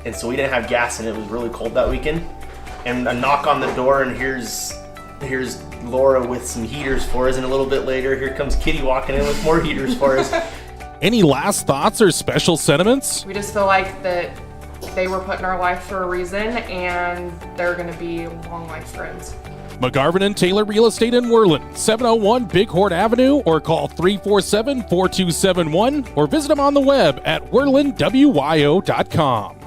and so we didn't have gas, and it was really cold that weekend. And a knock on the door, and here's Laura with some heaters for us, and a little bit later, here comes Kitty walking in with more heaters for us. Any last thoughts or special sentiments? We just feel like that they were put in our life for a reason, and they're going to be long life friends. McGarvin and Taylor Real Estate in Worland, 701 Bighorn Avenue, or call 347-4271, or visit them on the web at worlandwyo.com.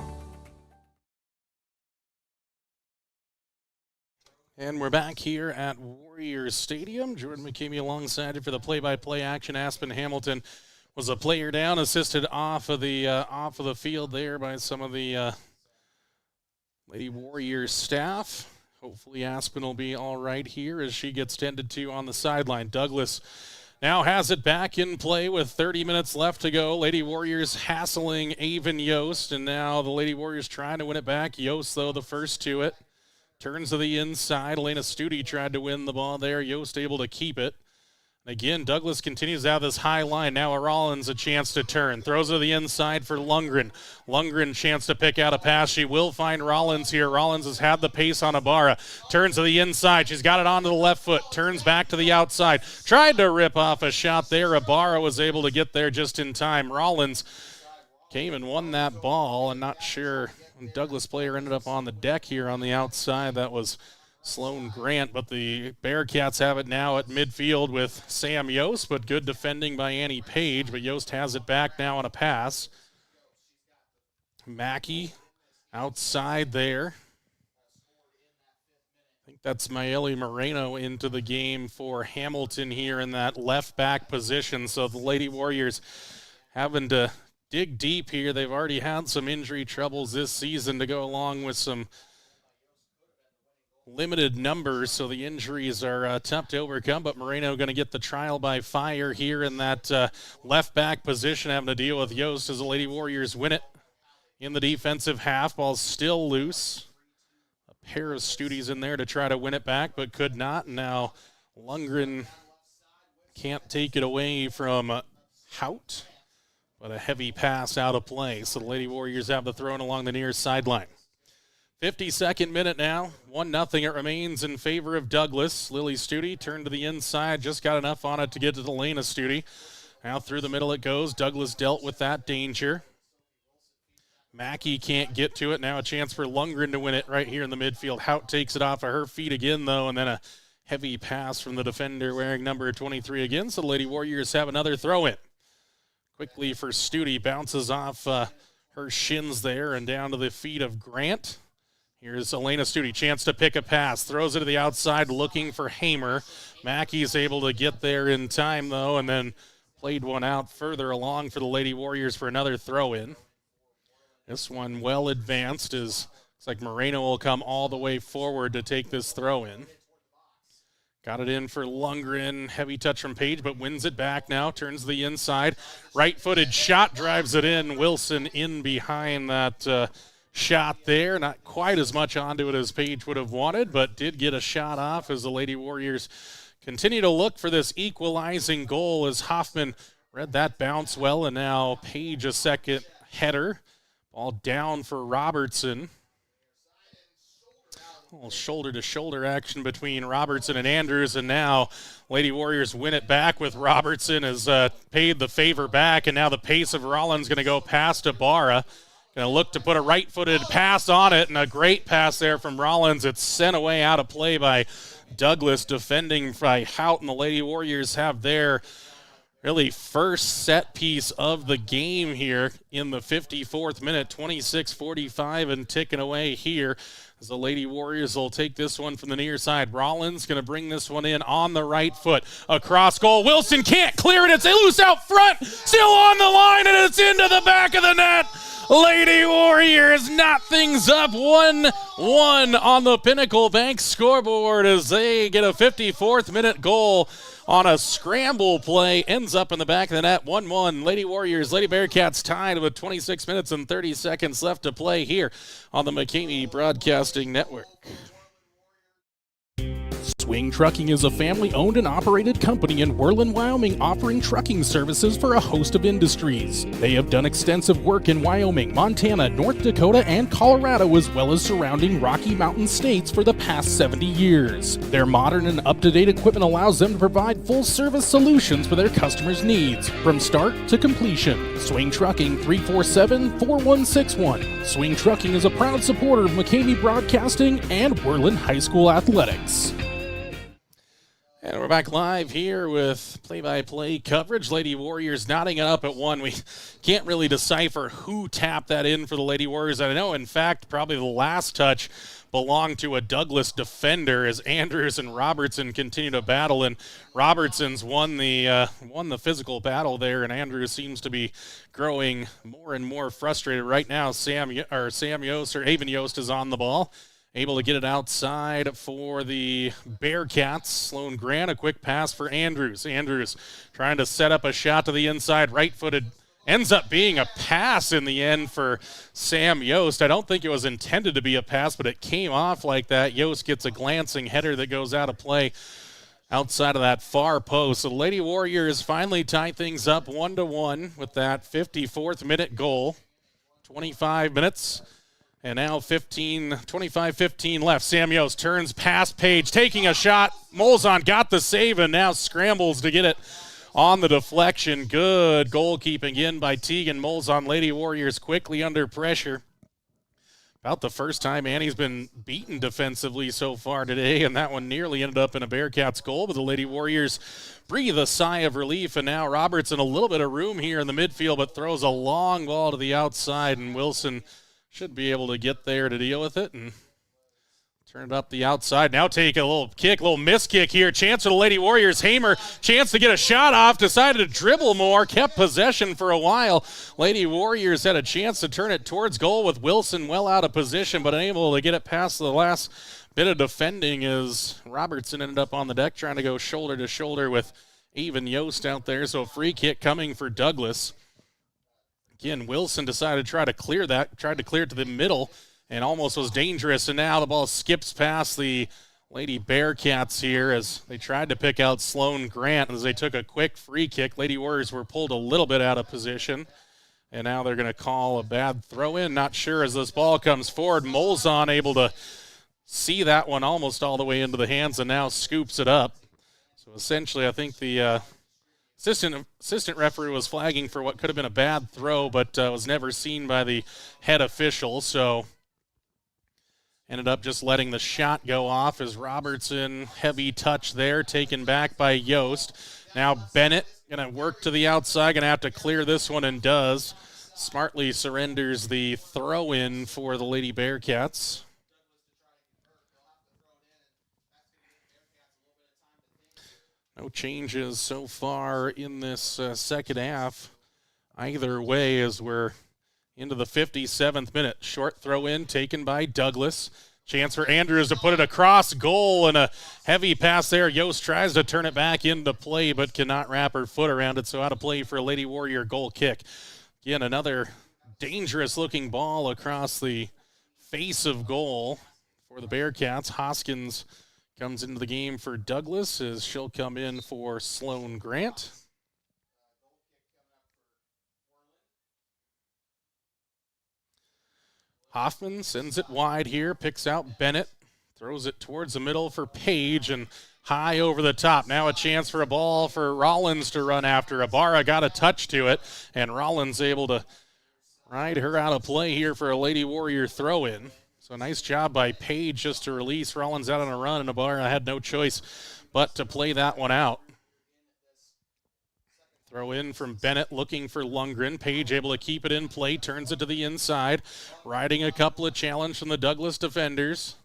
And we're back here at Warriors Stadium. Jordan McKamey alongside you for the play-by-play action. Aspen Hamilton was a player down, assisted off of the field there by some of the Lady Warriors staff. Hopefully Aspen will be all right here as she gets tended to on the sideline. Douglas now has it back in play with 30 minutes left to go. Lady Warriors hassling Avon Yost, and now the Lady Warriors trying to win it back. Yost, though, the first to it. Turns to the inside. Elena Studi tried to win the ball there. Yost able to keep it. Again, Douglas continues to have this high line. Now Rollins a chance to turn. Throws to the inside for Lundgren. Lundgren chance to pick out a pass. She will find Rollins here. Rollins has had the pace on Ibarra. Turns to the inside. She's got it onto the left foot. Turns back to the outside. Tried to rip off a shot there. Ibarra was able to get there just in time. Rollins came and won that ball. I'm not sure. Douglas player ended up on the deck here on the outside. That was Sloan Grant, but the Bearcats have it now at midfield with Sam Yost, but good defending by Annie Page, but Yost has it back now on a pass. Mackey outside there. I think that's Maeli Moreno into the game for Hamilton here in that left back position, so the Lady Warriors having to dig deep here. They've already had some injury troubles this season to go along with some limited numbers, so the injuries are tough to overcome, but Moreno going to get the trial by fire here in that left back position, having to deal with Yost as the Lady Warriors win it in the defensive half. Ball's still loose. A pair of Studies in there to try to win it back, but could not. Now Lundgren can't take it away from Hout, but a heavy pass out of play. So the Lady Warriors have the throw in along the near sideline. 52nd minute now, 1-0 it remains in favor of Douglas. Lily Studi turned to the inside, just got enough on it to get to the lane of Studi. Now through the middle it goes. Douglas dealt with that danger. Mackey can't get to it. Now a chance for Lundgren to win it right here in the midfield. Hout takes it off of her feet again, though, and then a heavy pass from the defender wearing number 23 again. So the Lady Warriors have another throw-in. Quickly for Studi, bounces off her shins there and down to the feet of Grant. Here's Elena Studi, chance to pick a pass. Throws it to the outside, looking for Hamer. Mackey's able to get there in time, though, and then played one out further along for the Lady Warriors for another throw-in. This one well advanced as looks like Moreno will come all the way forward to take this throw-in. Got it in for Lundgren. Heavy touch from Page, but wins it back now. Turns to the inside. Right-footed shot, drives it in. Wilson in behind that shot there. Not quite as much onto it as Page would have wanted, but did get a shot off as the Lady Warriors continue to look for this equalizing goal as Hoffman read that bounce well, and now Page a second header. Ball down for Robertson. A little shoulder-to-shoulder action between Robertson and Andrews, and now Lady Warriors win it back with Robertson has paid the favor back, and now the pace of Rollins going to go past Ibarra. Going to look to put a right-footed pass on it, and a great pass there from Rollins. It's sent away out of play by Douglas, defending by Hout, and the Lady Warriors have their really first set piece of the game here in the 54th minute, 26:45 and ticking away here as the Lady Warriors will take this one from the near side. Rollins going to bring this one in on the right foot. Across goal. Wilson can't clear it. It's loose out front. Still on the line, and it's into the back of the net. Lady Warriors knot things up 1-1 on the Pinnacle Bank scoreboard as they get a 54th minute goal on a scramble play. Ends up in the back of the net, 1-1. Lady Warriors, Lady Bearcats tied with 26 minutes and 30 seconds left to play here on the McCamey Broadcasting Network. Swing Trucking is a family-owned and operated company in Worland, Wyoming, offering trucking services for a host of industries. They have done extensive work in Wyoming, Montana, North Dakota, and Colorado, as well as surrounding Rocky Mountain states for the past 70 years. Their modern and up-to-date equipment allows them to provide full-service solutions for their customers' needs, from start to completion. Swing Trucking, 347-4161. Swing Trucking is a proud supporter of McCamey Broadcasting and Worland High School Athletics. And we're back live here with play-by-play coverage. Lady Warriors knotting it up at 1. We can't really decipher who tapped that in for the Lady Warriors. I know, in fact, probably the last touch belonged to a Douglas defender as Andrews and Robertson continue to battle. And Robertson's won the physical battle there, and Andrews seems to be growing more and more frustrated right now. Avon Yost is on the ball. Able to get it outside for the Bearcats. Sloan Grant, a quick pass for Andrews. Andrews trying to set up a shot to the inside, right-footed. Ends up being a pass in the end for Sam Yost. I don't think it was intended to be a pass, but it came off like that. Yost gets a glancing header that goes out of play outside of that far post. So the Lady Warriors finally tie things up 1-1 with that 54th minute goal. 25 minutes. And now 25-15 left. Sam Yost turns past Page, taking a shot. Molzon got the save and now scrambles to get it on the deflection. Good goalkeeping in by Tegan Molzon. Lady Warriors quickly under pressure. About the first time Annie's been beaten defensively so far today, and that one nearly ended up in a Bearcats goal, but the Lady Warriors breathe a sigh of relief, and now Robertson a little bit of room here in the midfield, but throws a long ball to the outside, and Wilson should be able to get there to deal with it and turn it up the outside. Now take a little kick, a little miss kick here. Chance for the Lady Warriors. Hamer, chance to get a shot off, decided to dribble more, kept possession for a while. Lady Warriors had a chance to turn it towards goal with Wilson well out of position, but unable to get it past the last bit of defending as Robertson ended up on the deck trying to go shoulder to shoulder with Avon Yost out there. So a free kick coming for Douglas. Again, Wilson decided to try to clear that, tried to clear it to the middle, and almost was dangerous, and now the ball skips past the Lady Bearcats here as they tried to pick out Sloan Grant as they took a quick free kick. Lady Warriors were pulled a little bit out of position, and now they're going to call a bad throw-in. Not sure as this ball comes forward. Molzon able to see that one almost all the way into the hands and now scoops it up. So essentially I think the assistant referee was flagging for what could have been a bad throw, but was never seen by the head official, so ended up just letting the shot go off as Robertson, heavy touch there, taken back by Yost. Now Bennett going to work to the outside, going to have to clear this one, and does. Smartly surrenders the throw-in for the Lady Bearcats. No changes so far in this second half either way as we're into the 57th minute. Short throw in taken by Douglas. Chance for Andrews to put it across goal, and a heavy pass there. Yost tries to turn it back into play but cannot wrap her foot around it, so out of play for a Lady Warrior goal kick. Again, another dangerous looking ball across the face of goal for the Bearcats. Hoskins comes into the game for Douglas as she'll come in for Sloan Grant. Hoffman sends it wide here, picks out Bennett, throws it towards the middle for Page, and high over the top. Now a chance for a ball for Rollins to run after. Ibarra got a touch to it, and Rollins able to ride her out of play here for a Lady Warrior throw-in. So nice job by Page just to release Rollins out on a run, and Ibarra had no choice but to play that one out. Throw in from Bennett looking for Lundgren. Page able to keep it in play, turns it to the inside, riding a couple of challenge from the Douglas defenders,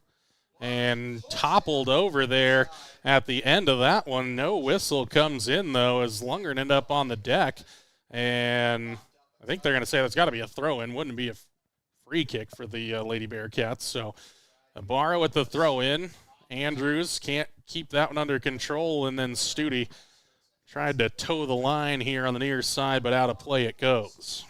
and toppled over there at the end of that one. No whistle comes in, though, as Lundgren ended up on the deck, and I think they're going to say that's got to be a throw-in. Wouldn't be a free kick for the Lady Bearcats. So Ibarra with the throw-in. Andrews can't keep that one under control, and then Studi tried to toe the line here on the near side, but out of play it goes.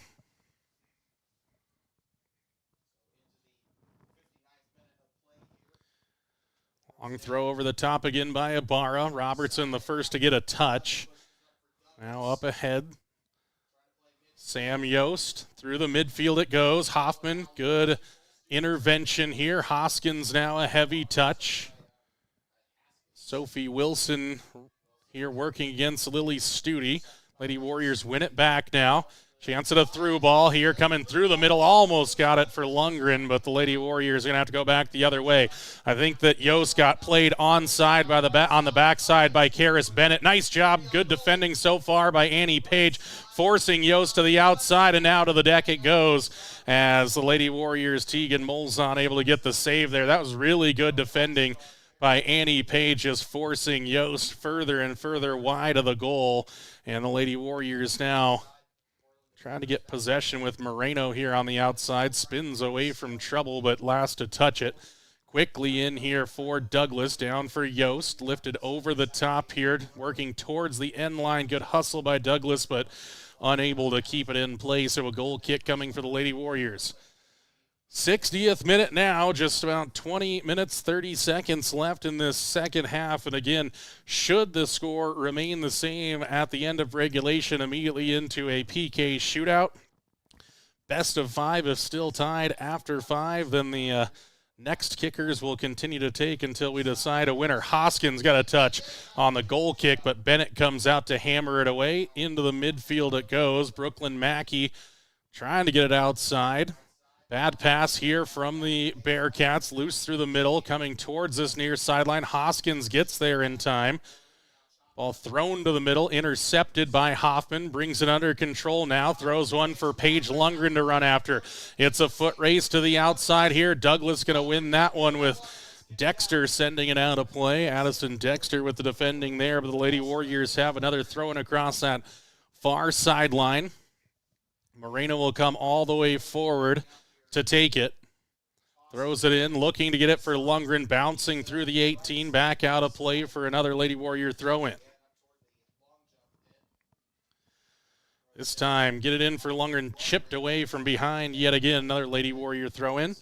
Long throw over the top again by Ibarra. Robertson the first to get a touch. Now up ahead. Sam Yost through the midfield it goes. Hoffman, good intervention here. Hoskins now a heavy touch. Sophie Wilson here working against Lily Studi. Lady Warriors win it back now. Chance at a through ball here coming through the middle. Almost got it for Lundgren, but the Lady Warriors are going to have to go back the other way. I think that Yost got played onside by on the backside by Karis Bennett. Nice job. Good defending so far by Annie Page, forcing Yost to the outside, and now to the deck it goes as the Lady Warriors, Tegan Molzon, able to get the save there. That was really good defending by Annie Page, just forcing Yost further and further wide of the goal. And the Lady Warriors now trying to get possession with Moreno here on the outside. Spins away from trouble, but last to touch it. Quickly in here for Douglas, down for Yost. Lifted over the top here, working towards the end line. Good hustle by Douglas, but unable to keep it in place. So a goal kick coming for the Lady Warriors. 60th minute now, just about 20 minutes, 30 seconds left in this second half. And again, should the score remain the same at the end of regulation, immediately into a PK shootout. Best of 5 if still tied after 5, then the next kickers will continue to take until we decide a winner. Hoskins got a touch on the goal kick, but Bennett comes out to hammer it away. Into the midfield it goes. Brooklyn Mackey trying to get it outside. Bad pass here from the Bearcats, loose through the middle, coming towards this near sideline. Hoskins gets there in time. Ball thrown to the middle, intercepted by Hoffman, brings it under control now, throws one for Paige Lundgren to run after. It's a foot race to the outside here. Douglas going to win that one with Dexter sending it out of play. Addison Dexter with the defending there, but the Lady Warriors have another throw-in across that far sideline. Moreno will come all the way forward to take it. Throws it in, looking to get it for Lundgren, bouncing through the 18, back out of play for another Lady Warrior throw-in. This time, get it in for Lundgren, chipped away from behind yet again, another Lady Warrior throw-in.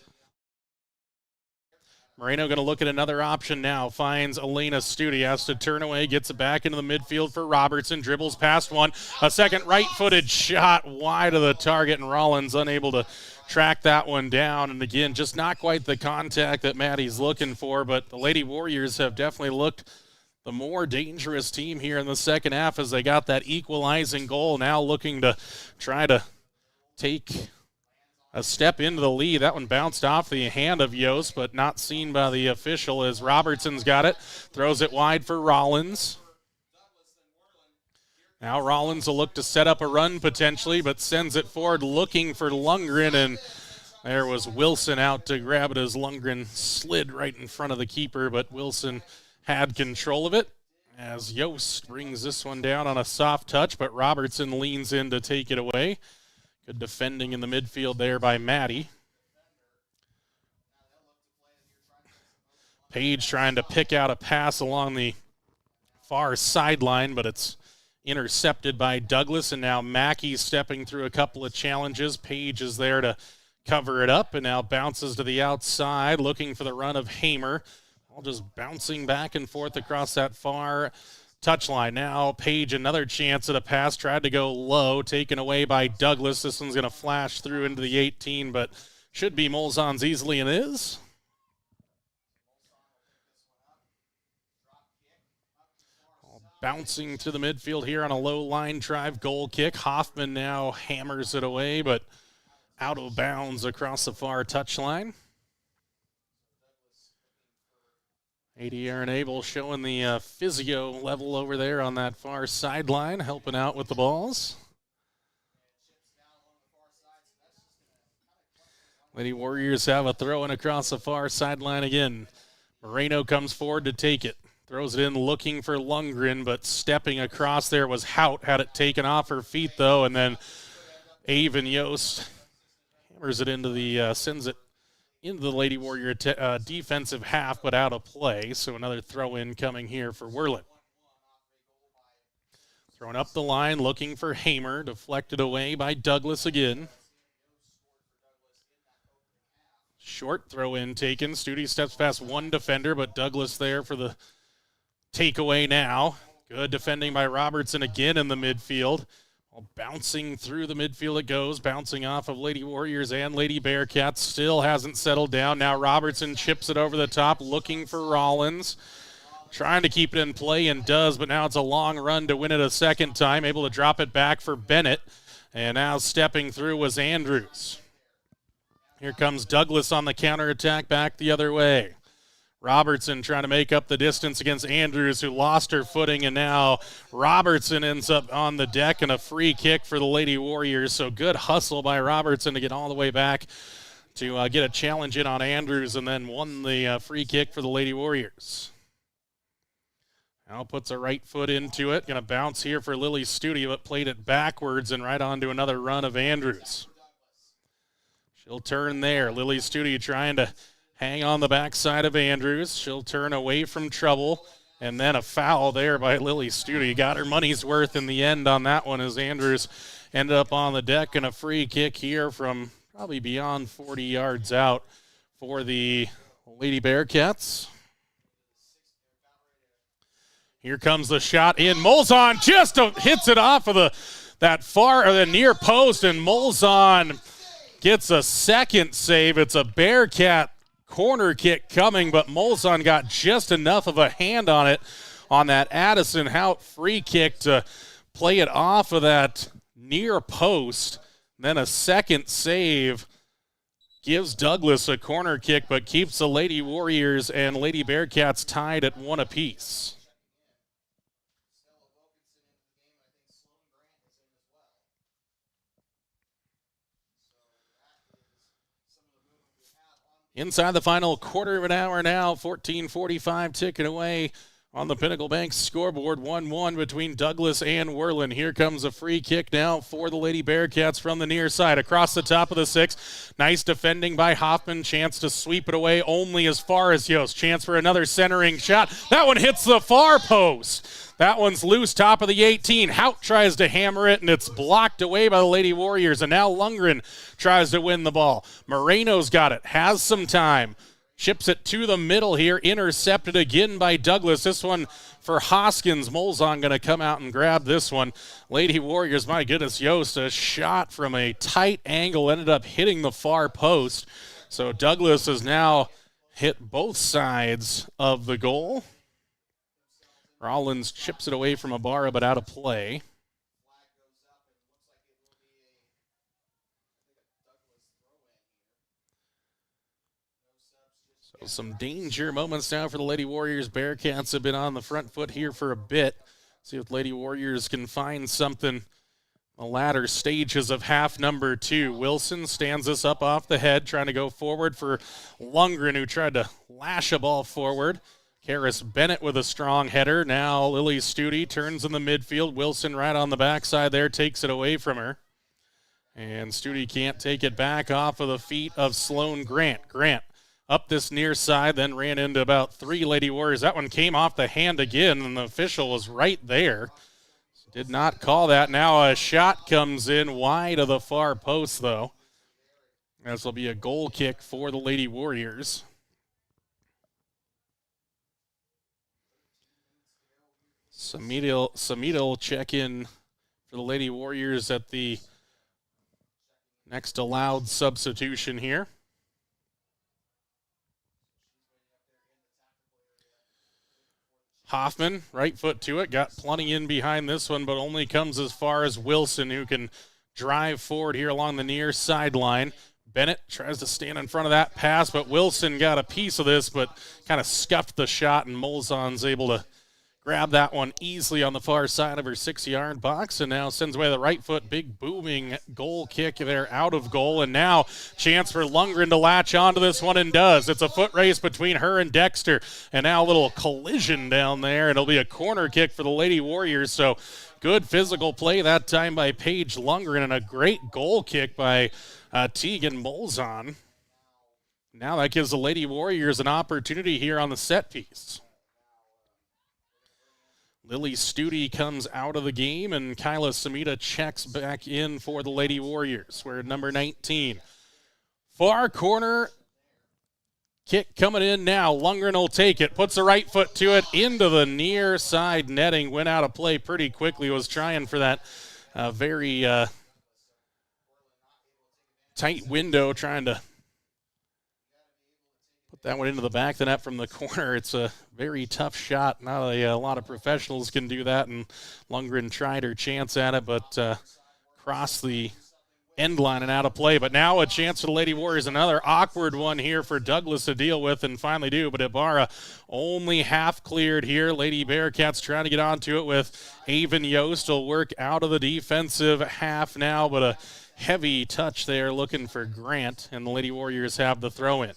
Moreno going to look at another option now. Finds Elena Studi. Has to turn away. Gets it back into the midfield for Robertson. Dribbles past one. A second right-footed shot wide of the target, and Rollins unable to track that one down. And again, just not quite the contact that Maddie's looking for, but the Lady Warriors have definitely looked the more dangerous team here in the second half as they got that equalizing goal. Now looking to try to take a step into the lead. That one bounced off the hand of Yost, but not seen by the official as Robertson's got it. Throws it wide for Rollins. Now Rollins will look to set up a run potentially, but sends it forward looking for Lundgren, and there was Wilson out to grab it as Lundgren slid right in front of the keeper, but Wilson had control of it as Yost brings this one down on a soft touch, but Robertson leans in to take it away. Good defending in the midfield there by Maddie. Page trying to pick out a pass along the far sideline, but it's intercepted by Douglas, and now Mackey stepping through a couple of challenges. Page is there to cover it up, and now bounces to the outside, looking for the run of Hamer. All just bouncing back and forth across that far touchline. Now Page, another chance at a pass, tried to go low, taken away by Douglas. This one's going to flash through into the 18, but should be Molzon's easily, and is. Bouncing to the midfield here on a low line drive goal kick. Hoffman now hammers it away, but out of bounds across the far touchline. AD Aaron Abel showing the physio level over there on that far sideline, helping out with the balls. Lady Warriors have a throw in across the far sideline again. Moreno comes forward to take it. Throws it in looking for Lundgren, but stepping across there was Hout. Had it taken off her feet, though, and then Avon Yost hammers it into the, sends it into the Lady Warrior defensive half, but out of play. So another throw-in coming here for Worland. Thrown up the line, looking for Hamer. Deflected away by Douglas again. Short throw-in taken. Studi steps past one defender, but Douglas there for the takeaway now. Good defending by Robertson again in the midfield. Bouncing through the midfield it goes, bouncing off of Lady Warriors and Lady Bearcats. Still hasn't settled down. Now Robertson chips it over the top, looking for Rollins. Trying to keep it in play and does, but now it's a long run to win it a second time. Able to drop it back for Bennett. And now stepping through was Andrews. Here comes Douglas on the counterattack back the other way. Robertson trying to make up the distance against Andrews, who lost her footing, and now Robertson ends up on the deck and a free kick for the Lady Warriors. So good hustle by Robertson to get all the way back to get a challenge in on Andrews, and then won the free kick for the Lady Warriors. Now puts a right foot into it. Going to bounce here for Lily Studi, but played it backwards and right onto another run of Andrews. She'll turn there. Lily Studi trying to hang on the backside of Andrews. She'll turn away from trouble. And then a foul there by Lily Studi. Got her money's worth in the end on that one as Andrews ended up on the deck, and a free kick here from probably beyond 40 yards out for the Lady Bearcats. Here comes the shot in. Molzon just hits it off of the near post, and Molzon gets a second save. It's a Bearcat corner kick coming, but Molzon got just enough of a hand on it on that Addison Hout free kick to play it off of that near post. Then a second save gives Douglas a corner kick, but keeps the Lady Warriors and Lady Bearcats tied at one apiece. Inside the final quarter of an hour now, 14:45 ticking away on the Pinnacle Bank scoreboard, 1-1 between Douglas and Worland. Here comes a free kick now for the Lady Bearcats from the near side. Across the top of the six. Nice defending by Hoffman. Chance to sweep it away only as far as Yost. Chance for another centering shot. That one hits the far post. That one's loose, top of the 18. Hout tries to hammer it, and it's blocked away by the Lady Warriors. And now Lundgren tries to win the ball. Moreno's got it, has some time. Chips it to the middle here, intercepted again by Douglas. This one for Hoskins. Molzon going to come out and grab this one. Lady Warriors, my goodness, Yost, a shot from a tight angle, ended up hitting the far post. So Douglas has now hit both sides of the goal. Rollins chips it away from Ibarra, but out of play. So some danger moments now for the Lady Warriors. Bearcats have been on the front foot here for a bit. See if Lady Warriors can find something. The latter stages of half number 2. Wilson stands this up off the head, trying to go forward for Lundgren, who tried to lash a ball forward. Karis Bennett with a strong header. Now Lily Studi turns in the midfield. Wilson right on the backside there, takes it away from her. And Studi can't take it back off of the feet of Sloan Grant. Grant up this near side, then ran into about 3 Lady Warriors. That one came off the hand again, and the official was right there. Did not call that. Now a shot comes in wide of the far post, though. This will be a goal kick for the Lady Warriors. Samita will check in for the Lady Warriors at the next allowed substitution here. Hoffman, right foot to it, got plenty in behind this one, but only comes as far as Wilson, who can drive forward here along the near sideline. Bennett tries to stand in front of that pass, but Wilson got a piece of this, but kind of scuffed the shot, and Molzon's able to grab that one easily on the far side of her 6-yard box, and now sends away the right foot. Big booming goal kick there out of goal, and now chance for Lundgren to latch onto this one, and does. It's a foot race between her and Dexter, and now a little collision down there. It'll be a corner kick for the Lady Warriors, so good physical play that time by Paige Lundgren, and a great goal kick by Tegan Molzon. Now that gives the Lady Warriors an opportunity here on the set piece. Lily Studi comes out of the game, and Kyla Samita checks back in for the Lady Warriors. We're at number 19. Far corner kick coming in now. Lundgren will take it, puts the right foot to it, into the near side netting. Went out of play pretty quickly. Was trying for that very tight window, trying to put that one into the back of the net from the corner. It's a very tough shot. Not a lot of professionals can do that, and Lundgren tried her chance at it, but crossed the end line and out of play. But now a chance for the Lady Warriors. Another awkward one here for Douglas to deal with, and finally do, but Ibarra only half cleared here. Lady Bearcats trying to get onto it with Avon Yost. Will work out of the defensive half now, but a heavy touch there looking for Grant, and the Lady Warriors have the throw-in.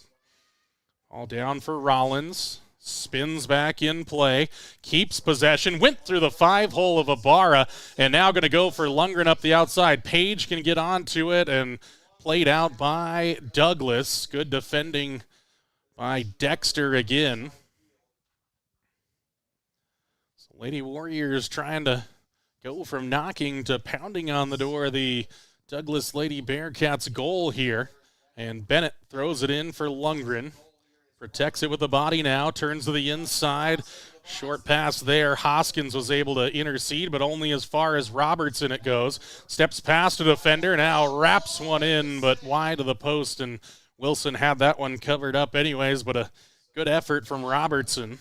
All down for Rollins. Spins back in play, keeps possession, went through the 5-hole of Ibarra, and now going to go for Lundgren up the outside. Page can get onto it, and played out by Douglas. Good defending by Dexter again. So Lady Warriors trying to go from knocking to pounding on the door of the Douglas Lady Bearcats goal here, and Bennett throws it in for Lundgren. Protects it with the body now, turns to the inside. Short pass there. Hoskins was able to intercede, but only as far as Robertson it goes. Steps past a defender, now wraps one in, but wide of the post, and Wilson had that one covered up anyways, but a good effort from Robertson.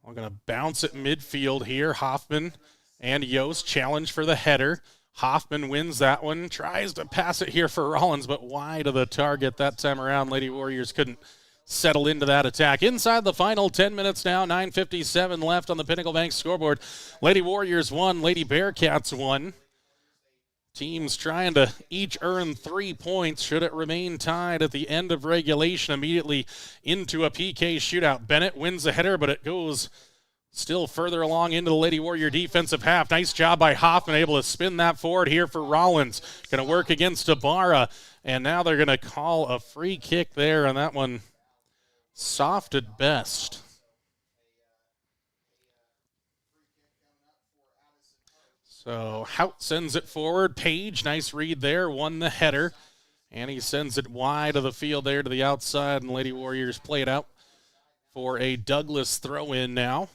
We're going to bounce it midfield here. Hoffman and Yost challenge for the header. Hoffman wins that one, tries to pass it here for Rollins, but wide of the target that time around. Lady Warriors couldn't settle into that attack. Inside the final 10 minutes now, 9:57 left on the Pinnacle Bank scoreboard. Lady Warriors 1, Lady Bearcats 1. Teams trying to each earn 3 points should it remain tied at the end of regulation, immediately into a PK shootout. Bennett wins the header, but it goes still further along into the Lady Warrior defensive half. Nice job by Hoffman, able to spin that forward here for Rollins. Going to work against Ibarra, and now they're going to call a free kick there, and that one soft at best. So Hout sends it forward. Page, nice read there, won the header. And he sends it wide of the field there to the outside, and Lady Warriors play it out for a Douglas throw-in now.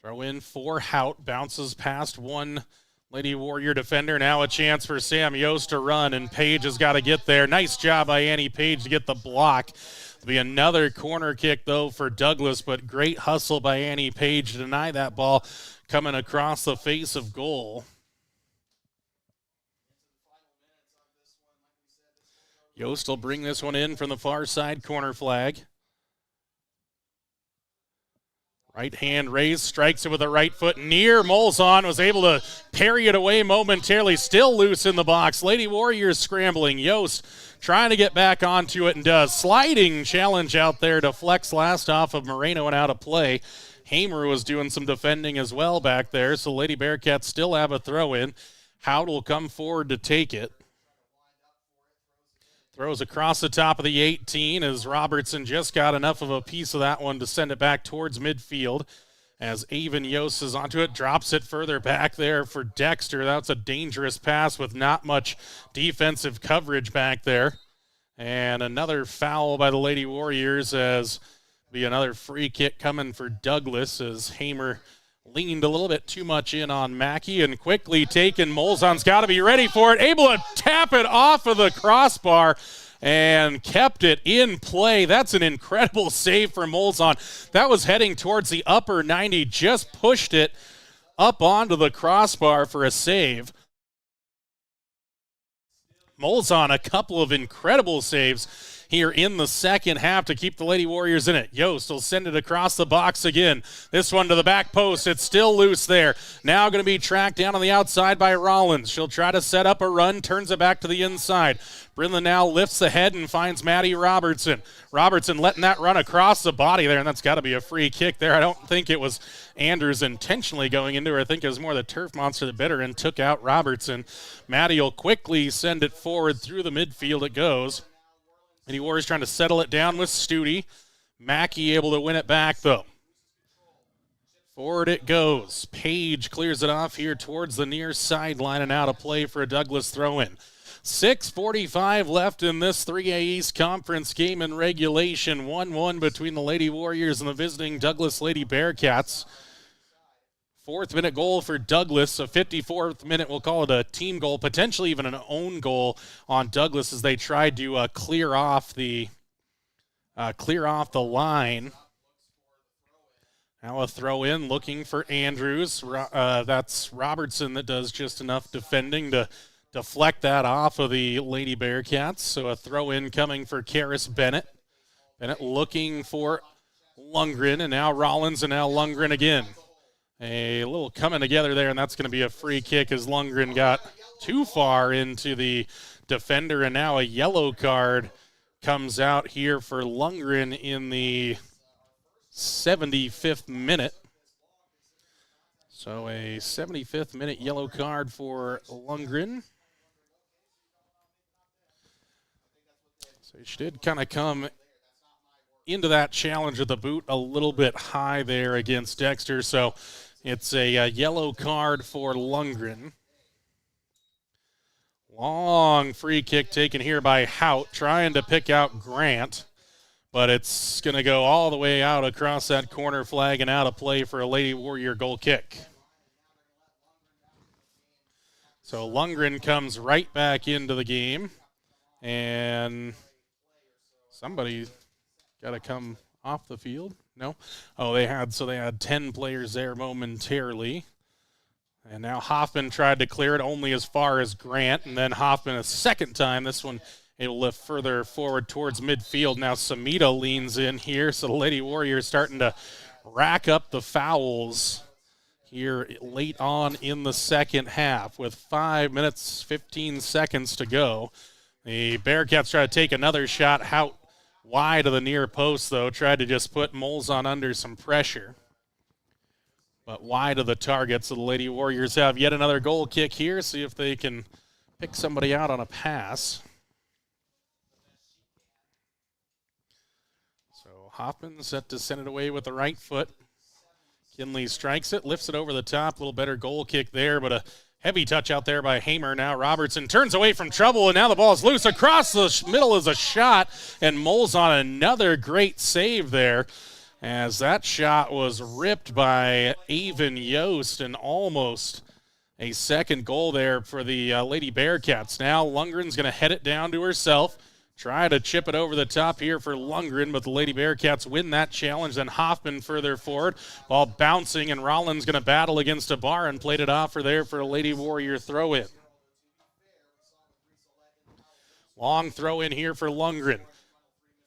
Throw in for Hout, bounces past one Lady Warrior defender. Now a chance for Sam Yost to run, and Page has got to get there. Nice job by Annie Page to get the block. It'll be another corner kick, though, for Douglas, but great hustle by Annie Page to deny that ball coming across the face of goal. Yost will bring this one in from the far side corner flag. Right hand raised, strikes it with a right foot near. Molzon was able to parry it away momentarily, still loose in the box. Lady Warriors scrambling. Yost trying to get back onto it and does. Sliding challenge out there to flex last off of Moreno and out of play. Hamer was doing some defending as well back there, so Lady Bearcats still have a throw in. Howd will come forward to take it. Throws across the top of the 18 as Robertson just got enough of a piece of that one to send it back towards midfield. As Avon Yost is onto it, drops it further back there for Dexter. That's a dangerous pass with not much defensive coverage back there. And another foul by the Lady Warriors as be another free kick coming for Douglas as Hamer leaned a little bit too much in on Mackey and quickly taken. Molzon's got to be ready for it, able to tap it off of the crossbar and kept it in play. That's an incredible save for Molzon. That was heading towards the upper 90, just pushed it up onto the crossbar for a save. Molzon, a couple of incredible saves here in the second half to keep the Lady Warriors in it. Yost will send it across the box again. This one to the back post. It's still loose there. Now going to be tracked down on the outside by Rollins. She'll try to set up a run, turns it back to the inside. Brinley now lifts the head and finds Maddie Robertson. Robertson letting that run across the body there, and that's got to be a free kick there. I don't think it was Andrews intentionally going into her. I think it was more the turf monster that bit her and took out Robertson. Maddie will quickly send it forward through the midfield. It goes. Lady Warriors trying to settle it down with Studi. Mackey able to win it back, though. Forward it goes. Page clears it off here towards the near sideline and out of play for a Douglas throw-in. 6:45 left in this 3A East Conference game in regulation. 1-1 between the Lady Warriors and the visiting Douglas Lady Bearcats. 4th minute goal for Douglas, a 54th minute, we'll call it a team goal, potentially even an own goal on Douglas as they tried to clear off the line. Now a throw in looking for Andrews. That's Robertson that does just enough defending to deflect that off of the Lady Bearcats. So a throw in coming for Karis Bennett. Bennett looking for Lundgren, and now Rollins, and now Lundgren again. A little coming together there, and that's going to be a free kick as Lundgren got too far into the defender, and now a yellow card comes out here for Lundgren in the 75th minute. So a 75th minute yellow card for Lundgren. So she did kind of come into that challenge with the boot a little bit high there against Dexter, so it's a yellow card for Lundgren. Long free kick taken here by Hout, trying to pick out Grant, but it's going to go all the way out across that corner flag and out of play for a Lady Warrior goal kick. So Lundgren comes right back into the game, and somebody got to come off the field. No? Oh, they had 10 players there momentarily. And now Hoffman tried to clear it only as far as Grant, and then Hoffman a second time. This one able to lift further forward towards midfield. Now Samita leans in here, so the Lady Warriors starting to rack up the fouls here late on in the second half with 5 minutes, 15 seconds to go. The Bearcats try to take another shot. Hout wide of the near post, though. Tried to just put Molzon under some pressure. But wide of the target, so the Lady Warriors have yet another goal kick here. See if they can pick somebody out on a pass. So Hoffman set to send it away with the right foot. Kinley strikes it, lifts it over the top. A little better goal kick there, but a Heavy touch out there by Hamer. Now Robertson turns away from trouble, and now the ball is loose. Across the middle is a shot, and Moles on another great save there, as that shot was ripped by Avon Yost, and almost a second goal there for the Lady Bearcats. Now Lundgren's going to head it down to herself. Try to chip it over the top here for Lundgren, but the Lady Bearcats win that challenge. Then Hoffman further forward. Ball bouncing, and Rollins going to battle against a bar and played it off for there for a Lady Warrior throw-in. Long throw-in here for Lundgren.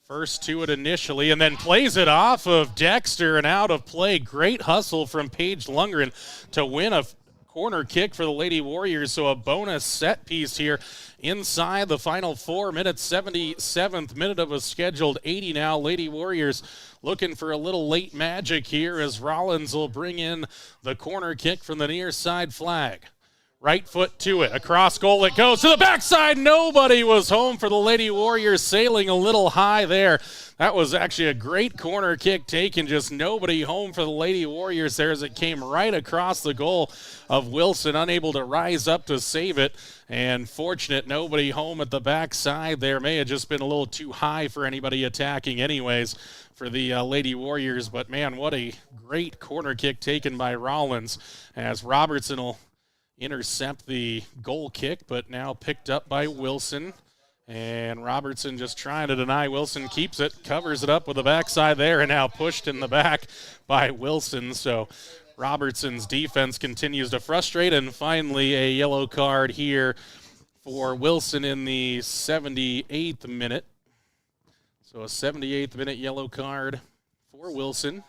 First to it initially, and then plays it off of Dexter and out of play. Great hustle from Paige Lundgren to win a corner kick for the Lady Warriors, so a bonus set piece here inside the final 4 minutes, 77th minute of a scheduled 80 now. Lady Warriors looking for a little late magic here as Rollins will bring in the corner kick from the near side flag. Right foot to it. Across goal it goes to the backside. Nobody was home for the Lady Warriors, sailing a little high there. That was actually a great corner kick taken. Just nobody home for the Lady Warriors there as it came right across the goal of Wilson, unable to rise up to save it. And fortunate, nobody home at the backside there. May have just been a little too high for anybody attacking anyways for the Lady Warriors. But man, what a great corner kick taken by Rollins, as Robertson will intercept the goal kick, but now picked up by Wilson. And Robertson just trying to deny. Wilson keeps it, covers it up with the backside there, and now pushed in the back by Wilson. So Robertson's defense continues to frustrate, and finally a yellow card here for Wilson in the 78th minute. So a 78th minute yellow card for Wilson.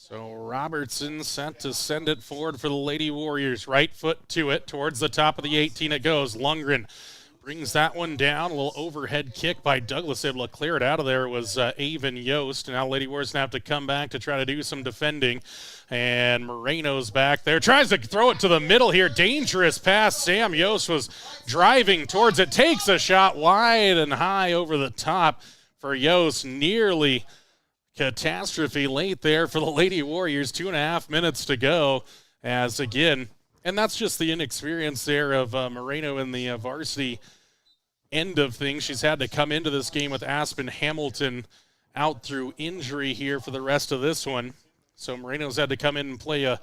So Robertson set to send it forward for the Lady Warriors. Right foot to it. Towards the top of the 18 it goes. Lundgren brings that one down. A little overhead kick by Douglas, able to clear it out of there. It was Avon Yost. Now Lady Warriors have to come back to try to do some defending. And Moreno's back there. Tries to throw it to the middle here. Dangerous pass. Sam Yost was driving towards it. Takes a shot wide and high over the top for Yost. Nearly catastrophe late there for the Lady Warriors. 2.5 minutes to go, as again, and that's just the inexperience there of Moreno in the varsity end of things. She's had to come into this game with Aspen Hamilton out through injury here for the rest of this one. So Moreno's had to come in and play a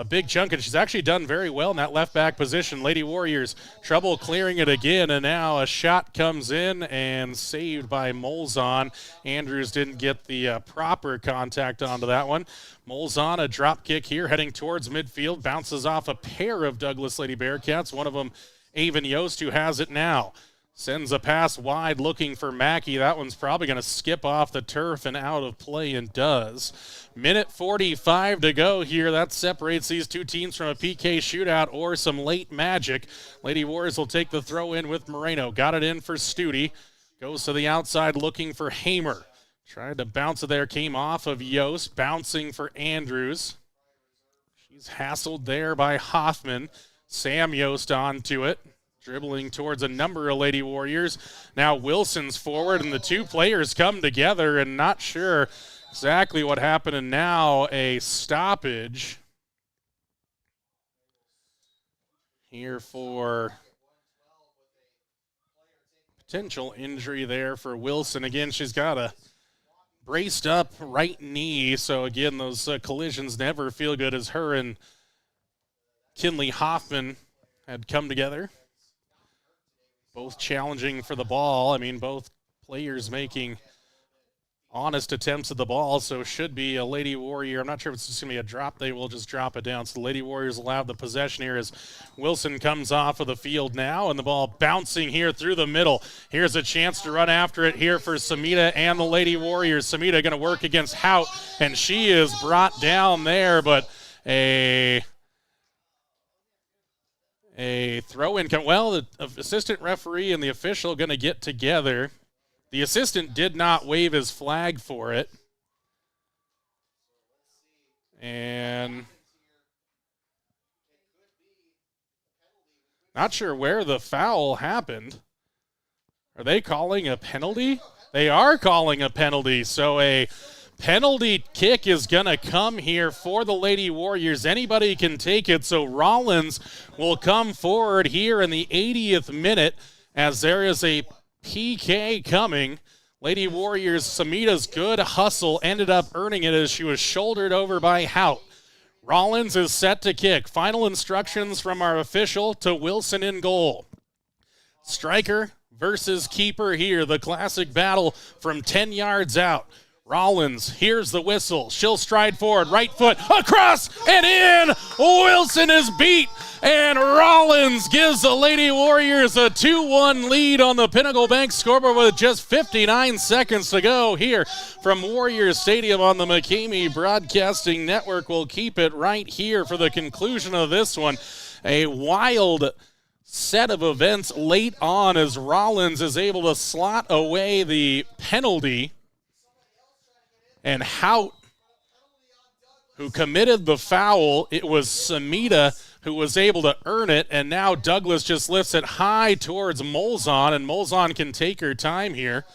big chunk, and she's actually done very well in that left back position. Lady Warriors trouble clearing it again, and now a shot comes in and saved by Molzon. Andrews didn't get the proper contact onto that one. Molzon, a drop kick here heading towards midfield, bounces off a pair of Douglas Lady Bearcats, one of them Avon Yost, who has it now. Sends a pass wide looking for Mackey. That one's probably going to skip off the turf and out of play, and does. Minute 45 to go here. That separates these two teams from a PK shootout or some late magic. Lady Warriors will take the throw in with Moreno. Got it in for Studi. Goes to the outside looking for Hamer. Tried to bounce it there. Came off of Yost. Bouncing for Andrews. She's hassled there by Hoffman. Sam Yost onto it. Dribbling towards a number of Lady Warriors. Now Wilson's forward, and the two players come together, and not sure exactly what happened, and now a stoppage here for potential injury there for Wilson. Again, she's got a braced up right knee, so again, those collisions never feel good, as her and Kinley Hoffman had come together. Both challenging for the ball. I mean, both players making honest attempts at the ball, so should be a Lady Warrior. I'm not sure if it's just going to be a drop. They will just drop it down. So the Lady Warriors will have the possession here as Wilson comes off of the field now, and the ball bouncing here through the middle. Here's a chance to run after it here for Samita and the Lady Warriors. Samita going to work against Hout, and she is brought down there, but a throw-in. Well, the assistant referee and the official going to get together. The assistant did not wave his flag for it. And not sure where the foul happened. Are they calling a penalty? They are calling a penalty. So a penalty kick is going to come here for the Lady Warriors. Anybody can take it, so Rollins will come forward here in the 80th minute as there is a PK coming. Lady Warriors, Samita's good hustle ended up earning it as she was shouldered over by Hout. Rollins is set to kick. Final instructions from our official to Wilson in goal. Striker versus keeper here, the classic battle from 10 yards out. Rollins, here's the whistle. She'll stride forward, right foot, across and in. Wilson is beat, and Rollins gives the Lady Warriors a 2-1 lead on the Pinnacle Bank scoreboard with just 59 seconds to go here from Warriors Stadium on the McCamey Broadcasting Network. We'll keep it right here for the conclusion of this one. A wild set of events late on as Rollins is able to slot away the penalty. And Hout, who committed the foul, it was Samita who was able to earn it, and now Douglas just lifts it high towards Molzon, and Molzon can take her time here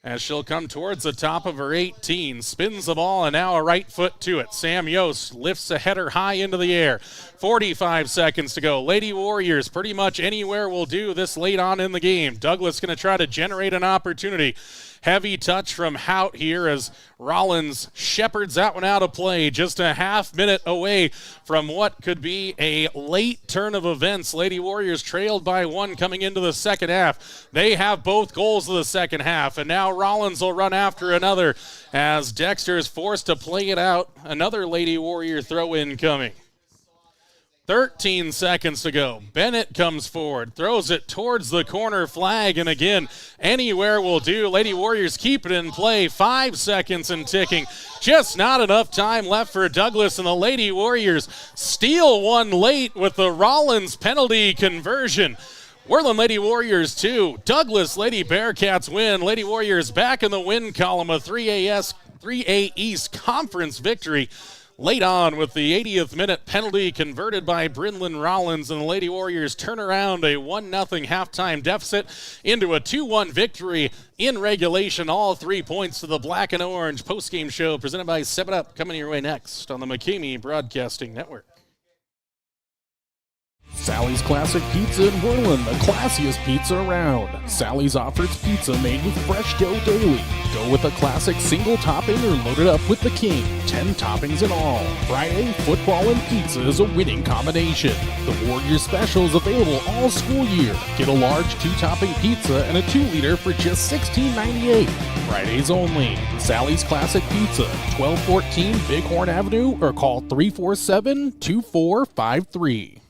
as she'll come towards the top of her 18, spins the ball, and now a right foot to it. Sam Yost lifts the header high into the air. 45 seconds to go. Lady Warriors pretty much anywhere will do this late on in the game. Douglas going to try to generate an opportunity. Heavy touch from Hout here as Rollins shepherds that one out of play. Just a half minute away from what could be a late turn of events. Lady Warriors trailed by 1 coming into the second half. They have both goals of the second half, and now Rollins will run after another as Dexter is forced to play it out. Another Lady Warrior throw-in coming. 13 seconds to go. Bennett comes forward, throws it towards the corner flag, and again, anywhere will do. Lady Warriors keep it in play. 5 seconds and ticking. Just not enough time left for Douglas, and the Lady Warriors steal one late with the Rollins penalty conversion. Worland Lady Warriors 2, Douglas Lady Bearcats win. Lady Warriors back in the win column, a 3A East Conference victory. Late on with the 80th minute penalty converted by Brynlyn Rollins, and the Lady Warriors turn around a 1-0 halftime deficit into a 2-1 victory in regulation. All 3 points to the Black and Orange postgame show presented by 7-Up, coming your way next on the McCamey Broadcasting Network. Sally's Classic Pizza in Worland, the classiest pizza around. Sally's offers pizza made with fresh dough daily. Go with a classic single topping or load it up with the king. 10 toppings in all. Friday, football and pizza is a winning combination. The Warriors special is available all school year. Get a large 2-topping pizza and a 2-liter for just $16.98. Fridays only. Sally's Classic Pizza, 1214 Bighorn Avenue, or call 347-2453.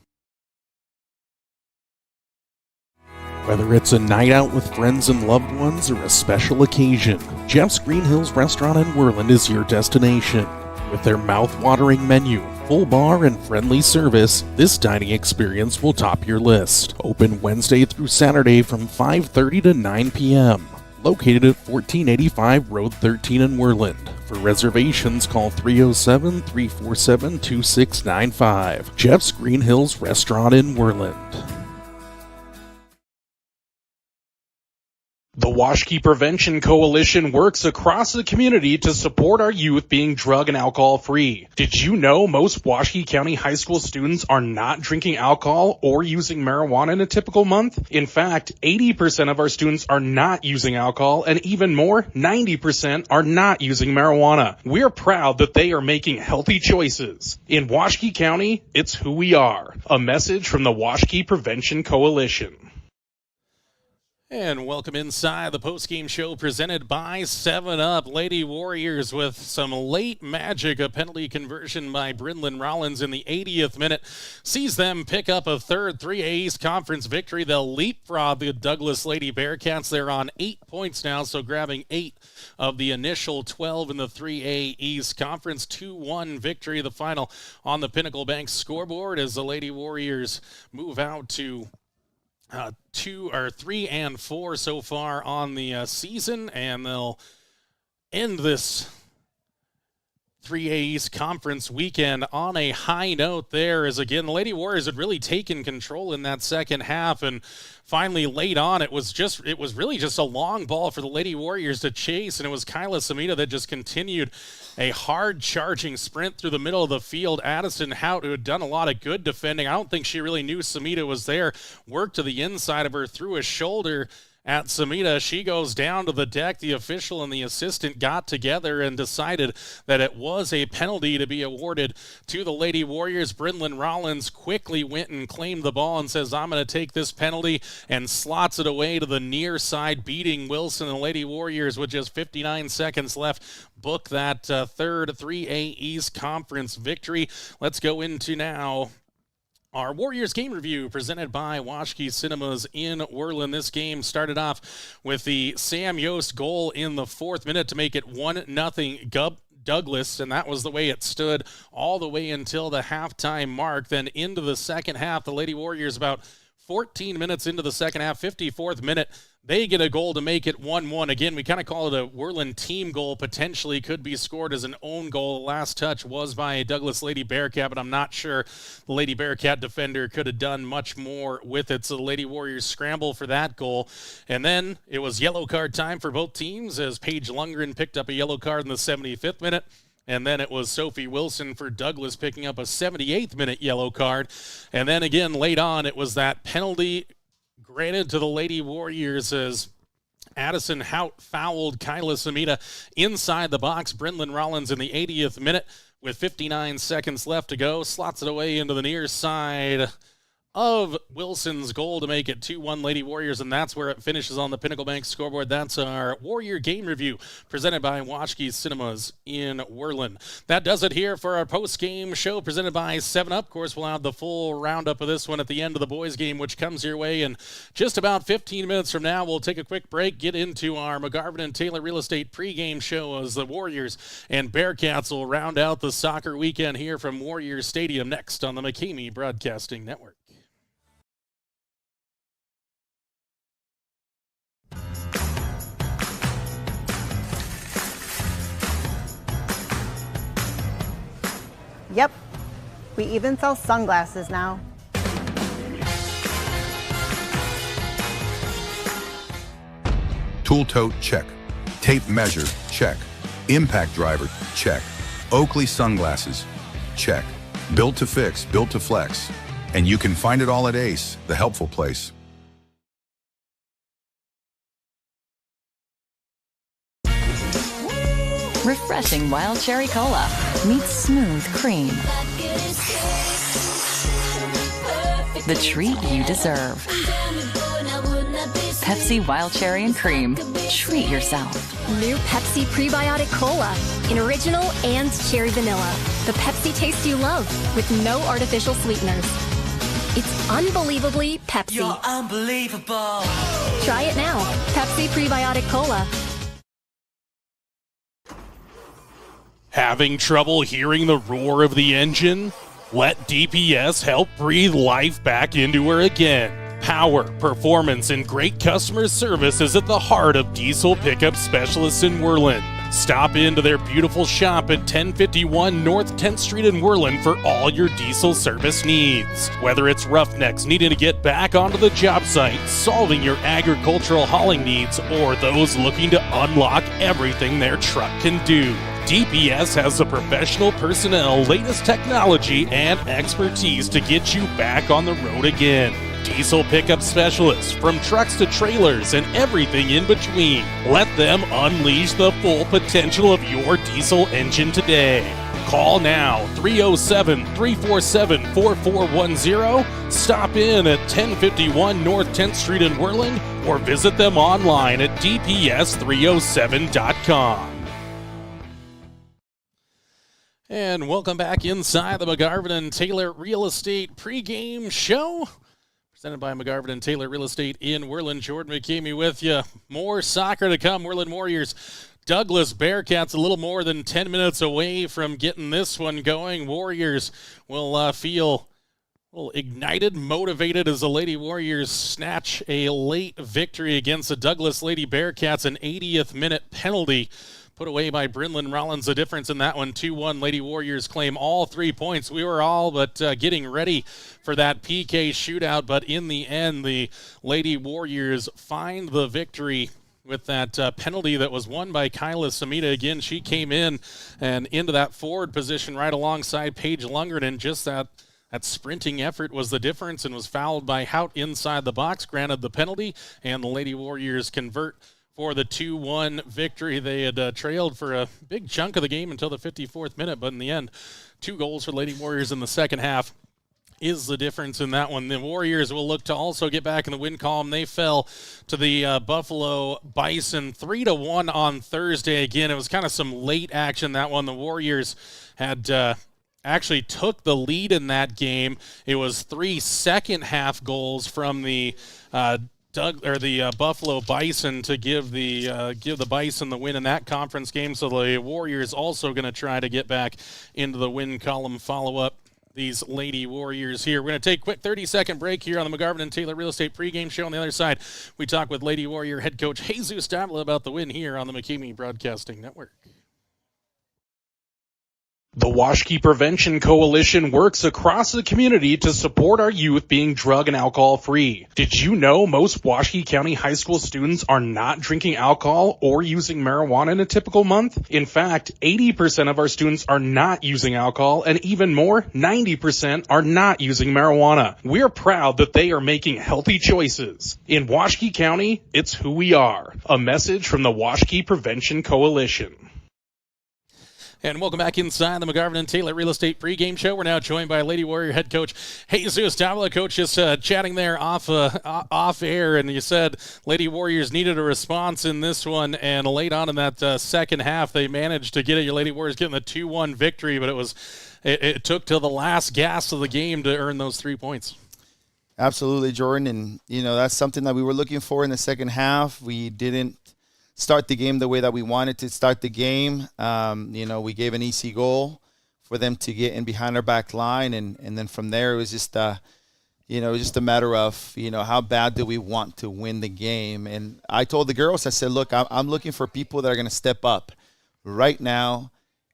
Whether it's a night out with friends and loved ones or a special occasion, Jeff's Green Hills Restaurant in Worland is your destination. With their mouth-watering menu, full bar, and friendly service, this dining experience will top your list. Open Wednesday through Saturday from 5:30 to 9 p.m. Located at 1485 Road 13 in Worland. For reservations, call 307-347-2695. Jeff's Green Hills Restaurant in Worland. The Washkey Prevention Coalition works across the community to support our youth being drug and alcohol free. Did you know most Washkey County high school students are not drinking alcohol or using marijuana in a typical month? In fact, 80% of our students are not using alcohol, and even more, 90% are not using marijuana. We're proud that they are making healthy choices. In Washkey County, it's who we are. A message from the Washkey Prevention Coalition. And welcome inside the postgame show presented by 7-Up. Lady Warriors with some late magic. A penalty conversion by Brynlyn Rollins in the 80th minute sees them pick up a third 3A East Conference victory. They'll leapfrog the Douglas Lady Bearcats. They're on 8 points now, so grabbing 8 of the initial 12 in the 3A East Conference. 2-1 victory, the final on the Pinnacle Bank scoreboard as the Lady Warriors move out to 3-4 so far on the season, and they'll end this 3A East Conference weekend on a high note there, as again the Lady Warriors had really taken control in that second half, and finally late on it was really just a long ball for the Lady Warriors to chase, and it was Kyla Samita that just continued a hard charging sprint through the middle of the field. Addison Hout, who had done a lot of good defending, I don't think she really knew Samita was there, worked to the inside of her through a shoulder at Samita. She goes down to the deck. The official and the assistant got together and decided that it was a penalty to be awarded to the Lady Warriors. Brynlyn Rollins quickly went and claimed the ball and says, I'm going to take this penalty, and slots it away to the near side, beating Wilson. The Lady Warriors, with just 59 seconds left, book that third 3A East Conference victory. Let's go into now our Warriors game review presented by Washke Cinemas in Worland. This game started off with the Sam Yost goal in the 4th minute to make it 1-0 Douglas, and that was the way it stood all the way until the halftime mark. Then into the second half, the Lady Warriors, about 14 minutes into the second half, 54th minute, they get a goal to make it 1-1. Again, we kind of call it a Worland team goal. Potentially could be scored as an own goal. The last touch was by a Douglas Lady Bearcat, but I'm not sure the Lady Bearcat defender could have done much more with it. So the Lady Warriors scramble for that goal. And then it was yellow card time for both teams, as Paige Lundgren picked up a yellow card in the 75th minute. And then it was Sophie Wilson for Douglas picking up a 78th minute yellow card. And then again, late on, it was that penalty granted to the Lady Warriors as Addison Hout fouled Kyla Samita inside the box. Brynlyn Rollins in the 80th minute with 59 seconds left to go slots it away into the near side of Wilson's goal to make it 2-1 Lady Warriors, and that's where it finishes on the Pinnacle Bank scoreboard. That's our Warrior game review presented by Washke Cinemas in Worland. That does it here for our post-game show presented by 7-Up. Of course, we'll have the full roundup of this one at the end of the boys game, which comes your way in just about 15 minutes from now. We'll take a quick break, get into our McGarvin and Taylor Real Estate pregame show as the Warriors and Bearcats will round out the soccer weekend here from Warriors Stadium next on the McCamey Broadcasting Network. Yep, we even sell sunglasses now. Tool tote, check. Tape measure, check. Impact driver, check. Oakley sunglasses, check. Built to fix, built to flex. And you can find it all at Ace, the helpful place. Refreshing wild cherry cola meets smooth cream. The treat you deserve. Pepsi Wild Cherry and Cream. Treat yourself. New Pepsi Prebiotic Cola in original and cherry vanilla. The Pepsi taste you love with no artificial sweeteners. It's unbelievably Pepsi. You're unbelievable. Try it now. Pepsi Prebiotic Cola. Having trouble hearing the roar of the engine? Let DPS help breathe life back into her again. Power, performance, and great customer service is at the heart of diesel pickup specialists in Worland. Stop into their beautiful shop at 1051 North 10th Street in Worland for all your diesel service needs. Whether it's roughnecks needing to get back onto the job site, solving your agricultural hauling needs, or those looking to unlock everything their truck can do, DPS has the professional personnel, latest technology, and expertise to get you back on the road again. Diesel pickup specialists, from trucks to trailers and everything in between. Let them unleash the full potential of your diesel engine today. Call now, 307-347-4410. Stop in at 1051 North 10th Street in Worland, or visit them online at dps307.com. And welcome back inside the McGarvin and Taylor Real Estate pregame show, presented by McGarvin and Taylor Real Estate in Worland. Jordan McCamey with you. More soccer to come. Worland Warriors, Douglas Bearcats, a little more than 10 minutes away from getting this one going. Warriors will feel a little ignited, motivated as the Lady Warriors snatch a late victory against the Douglas Lady Bearcats, an 80th minute penalty put away by Brinlin Rollins. The difference in that one, 2-1. Lady Warriors claim all 3 points. We were all but getting ready for that PK shootout, but in the end, the Lady Warriors find the victory with that penalty that was won by Kyla Samita. Again, she came in and into that forward position right alongside Paige Lundgren, and just that sprinting effort was the difference and was fouled by Hout inside the box, granted the penalty, and the Lady Warriors convert for the 2-1 victory. They had trailed for a big chunk of the game until the 54th minute, but in the end, 2 goals for Lady Warriors in the second half is the difference in that one. The Warriors will look to also get back in the win column. They fell to the Buffalo Bison 3-1 on Thursday. Again, it was kind of some late action, that one. The Warriors had actually took the lead in that game. It was 3 second-half goals from the Buffalo Bison to give the Bison the win in that conference game. So the Warriors also going to try to get back into the win column, follow up these Lady Warriors here. We're going to take a quick 30-second break here on the McGarvin and Taylor Real Estate pregame show. On the other side, we talk with Lady Warrior head coach Jesus Davila about the win here on the McKamey Broadcasting Network. The Washkey Prevention Coalition works across the community to support our youth being drug and alcohol free. Did you know most Washkey County high school students are not drinking alcohol or using marijuana in a typical month? In fact, 80% of our students are not using alcohol, and even more, 90% are not using marijuana. We're proud that they are making healthy choices. In Washkey County, it's who we are. A message from the Washkey Prevention Coalition. And welcome back inside the McGarvin and Taylor Real Estate pregame show. We're now joined by Lady Warrior head coach Jesus Davila. Coach, just chatting there off air, and you said Lady Warriors needed a response in this one, and late on in that second half, they managed to get it. Your Lady Warriors getting the 2-1 victory, but it took till the last gasp of the game to earn those 3 points. Absolutely, Jordan, and that's something that we were looking for in the second half. We didn't start the game the way that we wanted to start the game. We gave an easy goal for them to get in behind our back line, and then from there it was just a matter of how bad do we want to win the game. And I told the girls, I said, look, I'm looking for people that are going to step up right now.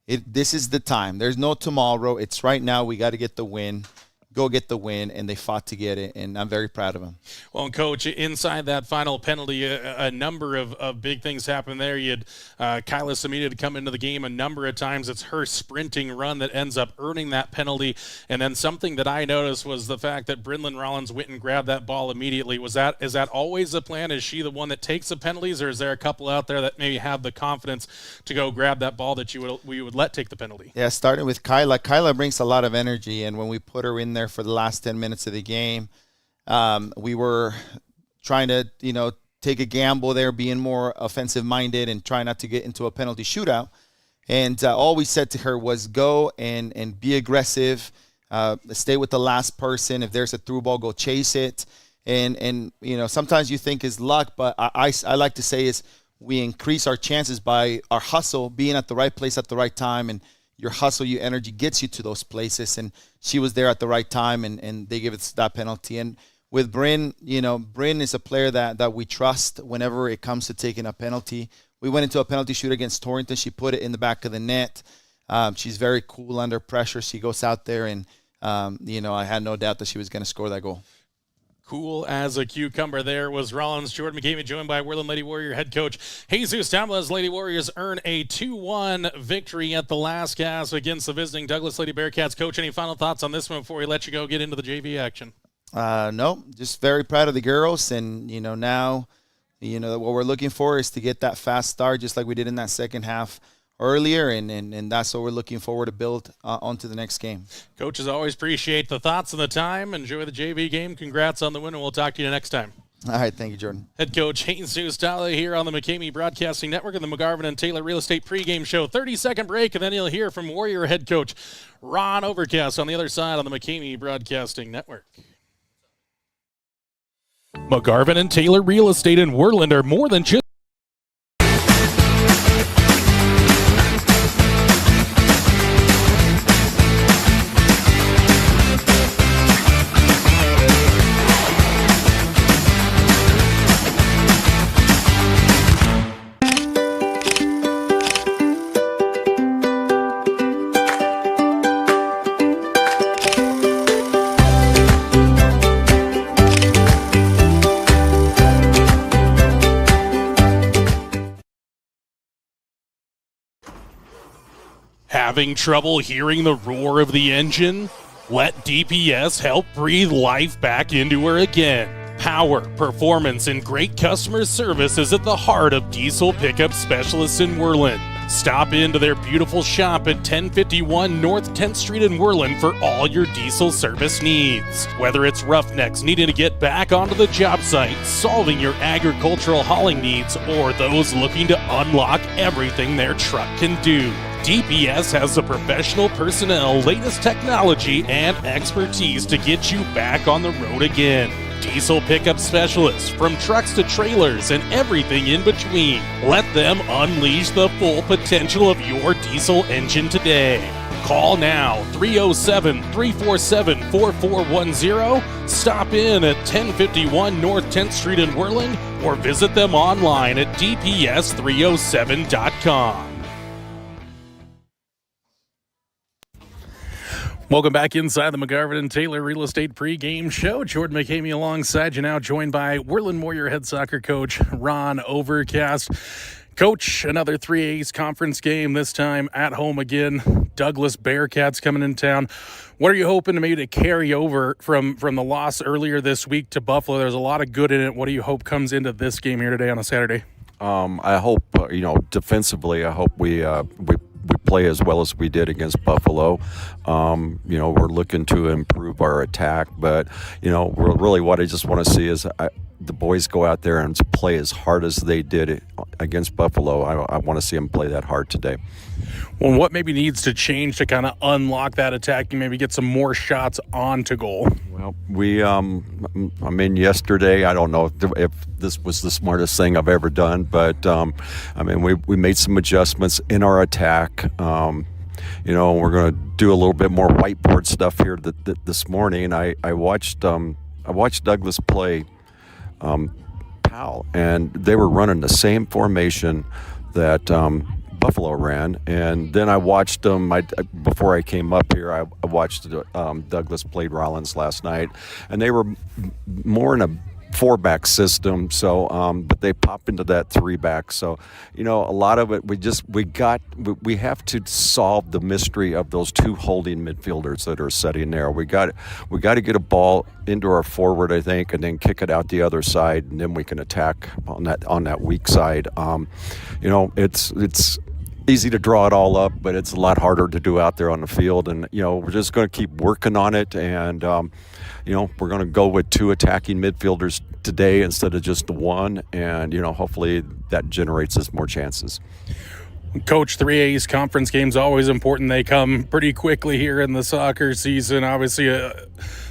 This is the time. There's no tomorrow. It's right now. We got to get the win. Go get the win, and they fought to get it, and I'm very proud of them. Well, Coach, inside that final penalty, a number of big things happened there. You had Kyla Samita to come into the game a number of times. It's her sprinting run that ends up earning that penalty, and then something that I noticed was the fact that Brinlin Rollins went and grabbed that ball immediately. Is that always the plan? Is she the one that takes the penalties, or is there a couple out there that maybe have the confidence to go grab that ball that we would let take the penalty? Yeah, starting with Kyla. Kyla brings a lot of energy, and when we put her in there for the last 10 minutes of the game, we were trying to take a gamble there, being more offensive minded and try not to get into a penalty shootout. And all we said to her was go and be aggressive, stay with the last person. If there's a through ball, go chase it. And sometimes you think is luck, but I like to say is we increase our chances by our hustle, being at the right place at the right time, and your hustle, your energy gets you to those places. And she was there at the right time, and they gave us that penalty. And with Bryn, Bryn is a player that we trust whenever it comes to taking a penalty. We went into a penalty shoot against Torrington. She put it in the back of the net. She's very cool under pressure. She goes out there, and, I had no doubt that she was going to score that goal. Cool as a cucumber there was Rollins. Jordan McKamey joined by Worland Lady Warrior head coach Jesus Davila. Lady Warriors earn a 2-1 victory at the last gasp against the visiting Douglas Lady Bearcats. Coach, any final thoughts on this one before we let you go get into the JV action? No, just very proud of the girls. And, now, what we're looking for is to get that fast start just like we did in that second half earlier, and that's what we're looking forward to build onto the next game. Coach, as always, appreciate the thoughts and the time. Enjoy the JV game. Congrats on the win, and we'll talk to you next time. All right, thank you, Jordan. Head coach Jesus Davila here on the McKamey Broadcasting Network and the McGarvin and Taylor Real Estate pregame show. 30-second break, and then you'll hear from Warrior head coach Ron Overcast on the other side on the McKamey Broadcasting Network. McGarvin and Taylor Real Estate in Worland are more than just Having trouble hearing the roar of the engine? Let DPS help breathe life back into her again. Power, performance, and great customer service is at the heart of diesel pickup specialists in Worland. Stop into their beautiful shop at 1051 North 10th Street in Worland for all your diesel service needs. Whether it's roughnecks needing to get back onto the job site, solving your agricultural hauling needs, or those looking to unlock everything their truck can do, DPS has the professional personnel, latest technology, and expertise to get you back on the road again. Diesel pickup specialists, from trucks to trailers and everything in between. Let them unleash the full potential of your diesel engine today. Call now, 307-347-4410. Stop in at 1051 North 10th Street in Worland, or visit them online at dps307.com. Welcome back inside the McGarvin and Taylor Real Estate Pregame Show. Jordan McCamey alongside you now, joined by Worland Warrior head soccer coach Ron Overcast. Coach, another 3A's conference game, this time at home again. Douglas Bearcats coming in town. What are you hoping to maybe to carry over from the loss earlier this week to Buffalo? There's a lot of good in it. What do you hope comes into this game here today on a Saturday? I hope, defensively, I hope we play as well as we did against Buffalo. We're looking to improve our attack, but, really what I just want to see is the boys go out there and play as hard as they did against Buffalo. I want to see them play that hard today. Well, what maybe needs to change to kind of unlock that attack and maybe get some more shots onto goal? Well, yesterday, I don't know if this was the smartest thing I've ever done, but, we made some adjustments in our attack. We're going to do a little bit more whiteboard stuff here this morning. I watched Douglas play Powell, and they were running the same formation that Buffalo ran, and then I watched them. Before I came up here, I watched Douglas played Rollins last night, and they were more in a 4-back system. So, but they pop into that 3-back. So, a lot of it we have to solve the mystery of those two holding midfielders that are sitting there. We got to get a ball into our forward, I think, and then kick it out the other side, and then we can attack on that weak side. It's easy to draw it all up, but it's a lot harder to do out there on the field. And, we're just going to keep working on it. And, we're going to go with 2 attacking midfielders today instead of just the one. And, hopefully that generates us more chances. Coach, 3A's conference games always important. They come pretty quickly here in the soccer season. Obviously,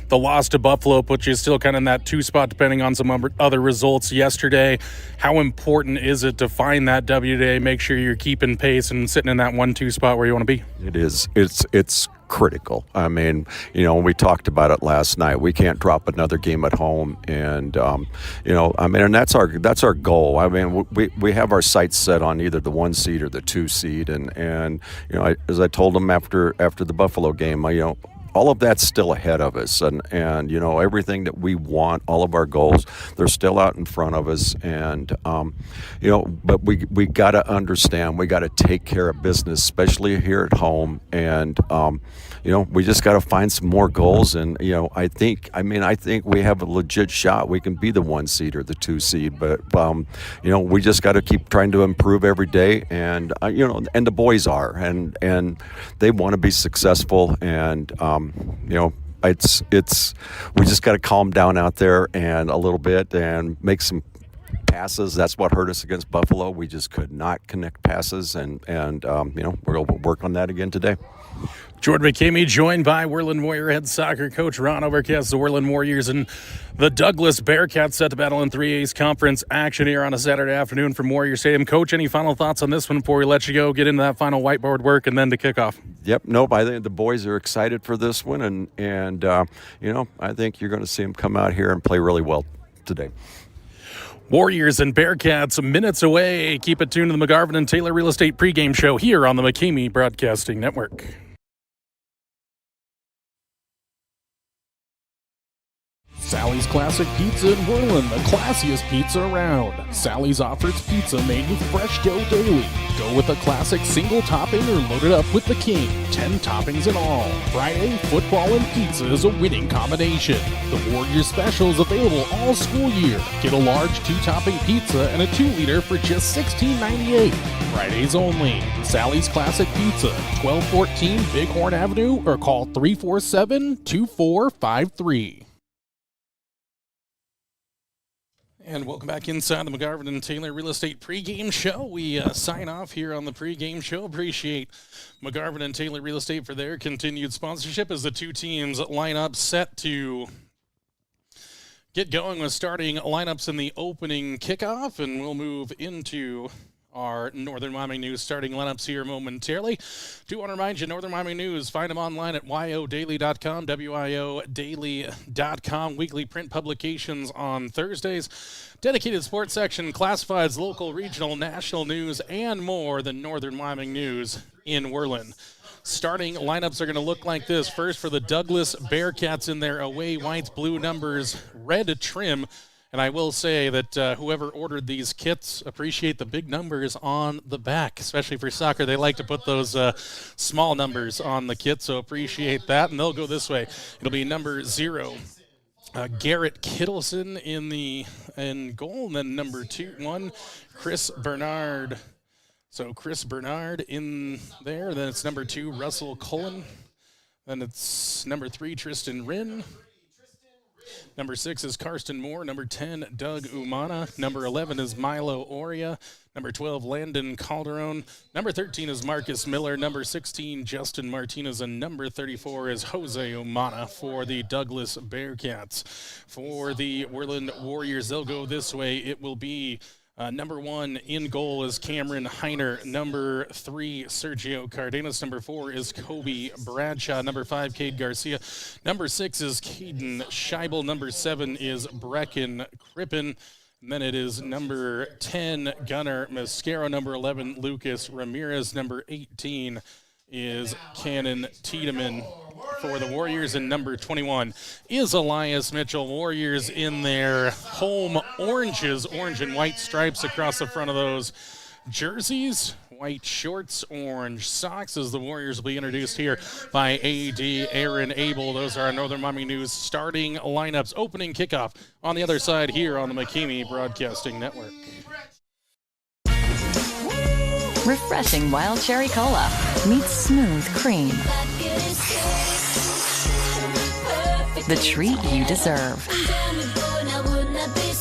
the loss to Buffalo puts you still kind of in that 2 spot, depending on some other results yesterday. How important is it to find that W today, make sure you're keeping pace and sitting in that 1-2 spot where you want to be? It is. It's critical. We talked about it last night. We can't drop another game at home, and and that's our goal. We have our sights set on either the 1 seed or the 2 seed, and as I told them after the Buffalo game, all of that's still ahead of us, and everything that we want, all of our goals, they're still out in front of us, and but we got to understand, we got to take care of business, especially here at home, and we just got to find some more goals, and I think we have a legit shot. We can be the 1 seed or the 2 seed, but we just got to keep trying to improve every day, and and the boys are, and they want to be successful, and it's we just got to calm down out there and a little bit and make some passes. That's what hurt us against Buffalo. We just could not connect passes, and we're going to work on that again today. Jordan McCamey, joined by Worland Warrior head soccer coach Ron Overcast. The Worland Warriors and the Douglas Bearcats set to battle in 3A's conference action here on a Saturday afternoon from Warrior Stadium. Coach, any final thoughts on this one before we let you go, get into that final whiteboard work, and then to kick off? Yep. Nope. I think the boys are excited for this one, and I think you're going to see them come out here and play really well today. Warriors and Bearcats minutes away. Keep it tuned to the McGarvin and Taylor Real Estate Pregame Show here on the McCamey Broadcasting Network. Sally's Classic Pizza in Worland, the classiest pizza around. Sally's offers pizza made with fresh dough daily. Go with a classic single topping or load it up with the king. 10 toppings in all. Friday, football and pizza is a winning combination. The Warriors special is available all school year. Get a large 2-topping pizza and a 2-liter for just $16.98. Fridays only. Sally's Classic Pizza, 1214 Bighorn Avenue, or call 347-2453. And welcome back inside the McGarvin and Taylor Real Estate pregame show. We sign off here on the pregame show. Appreciate McGarvin and Taylor Real Estate for their continued sponsorship as the two teams line up set to get going with starting lineups in the opening kickoff. And we'll move into our Northern Wyoming News starting lineups here momentarily. Do want to remind you, Northern Wyoming News, find them online at wiodaily.com, wiodaily.com. Weekly print publications on Thursdays. Dedicated sports section, classifieds, local, regional, national news, and more than Northern Wyoming News in Worland. Starting lineups are going to look like this. First for the Douglas Bearcats in their away whites, blue numbers, red trim. And I will say that whoever ordered these kits appreciate the big numbers on the back, especially for soccer. They like to put those small numbers on the kit, so appreciate that. And they'll go this way. It'll be number 0, Garrett Kittleson in goal, and then number 1, Chris Bernard. So Chris Bernard in there. Then it's number 2, Russell Cullen. Then it's number 3, Tristan Wren. Number 6 is Karsten Moore. Number 10, Doug Umana. Number 11 is Milo Oria. Number 12, Landon Calderon. Number 13 is Marcus Miller. Number 16, Justin Martinez. And number 34 is Jose Umana for the Douglas Bearcats. For the Worland Warriors, they'll go this way. It will be number 1 in goal is Cameron Heiner. Number 3, Sergio Cardenas. Number 4 is Kobe Bradshaw. Number 5, Cade Garcia. Number 6 is Caden Scheibel. Number 7 is Brecken Crippen. And then it is number 10, Gunnar Mascaro. Number 11, Lucas Ramirez. Number 18 is Cannon Tiedemann for the Warriors, and number 21 is Elias Mitchell. Warriors in their home oranges, orange and white stripes across the front of those jerseys. White shorts, orange socks, as the Warriors will be introduced here by A.D. Aaron Abel. Those are our Northern Wyoming News starting lineups. Opening kickoff on the other side here on the McKamey Broadcasting Network. Refreshing wild cherry cola meets smooth cream. The treat you deserve.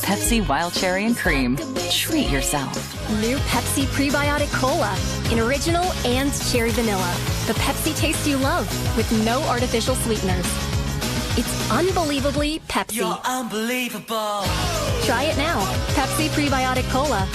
Pepsi Wild Cherry and Cream. Treat yourself. New Pepsi Prebiotic Cola in original and cherry vanilla. The Pepsi taste you love with no artificial sweeteners. It's unbelievably Pepsi. You're unbelievable. Try it now. Pepsi Prebiotic Cola.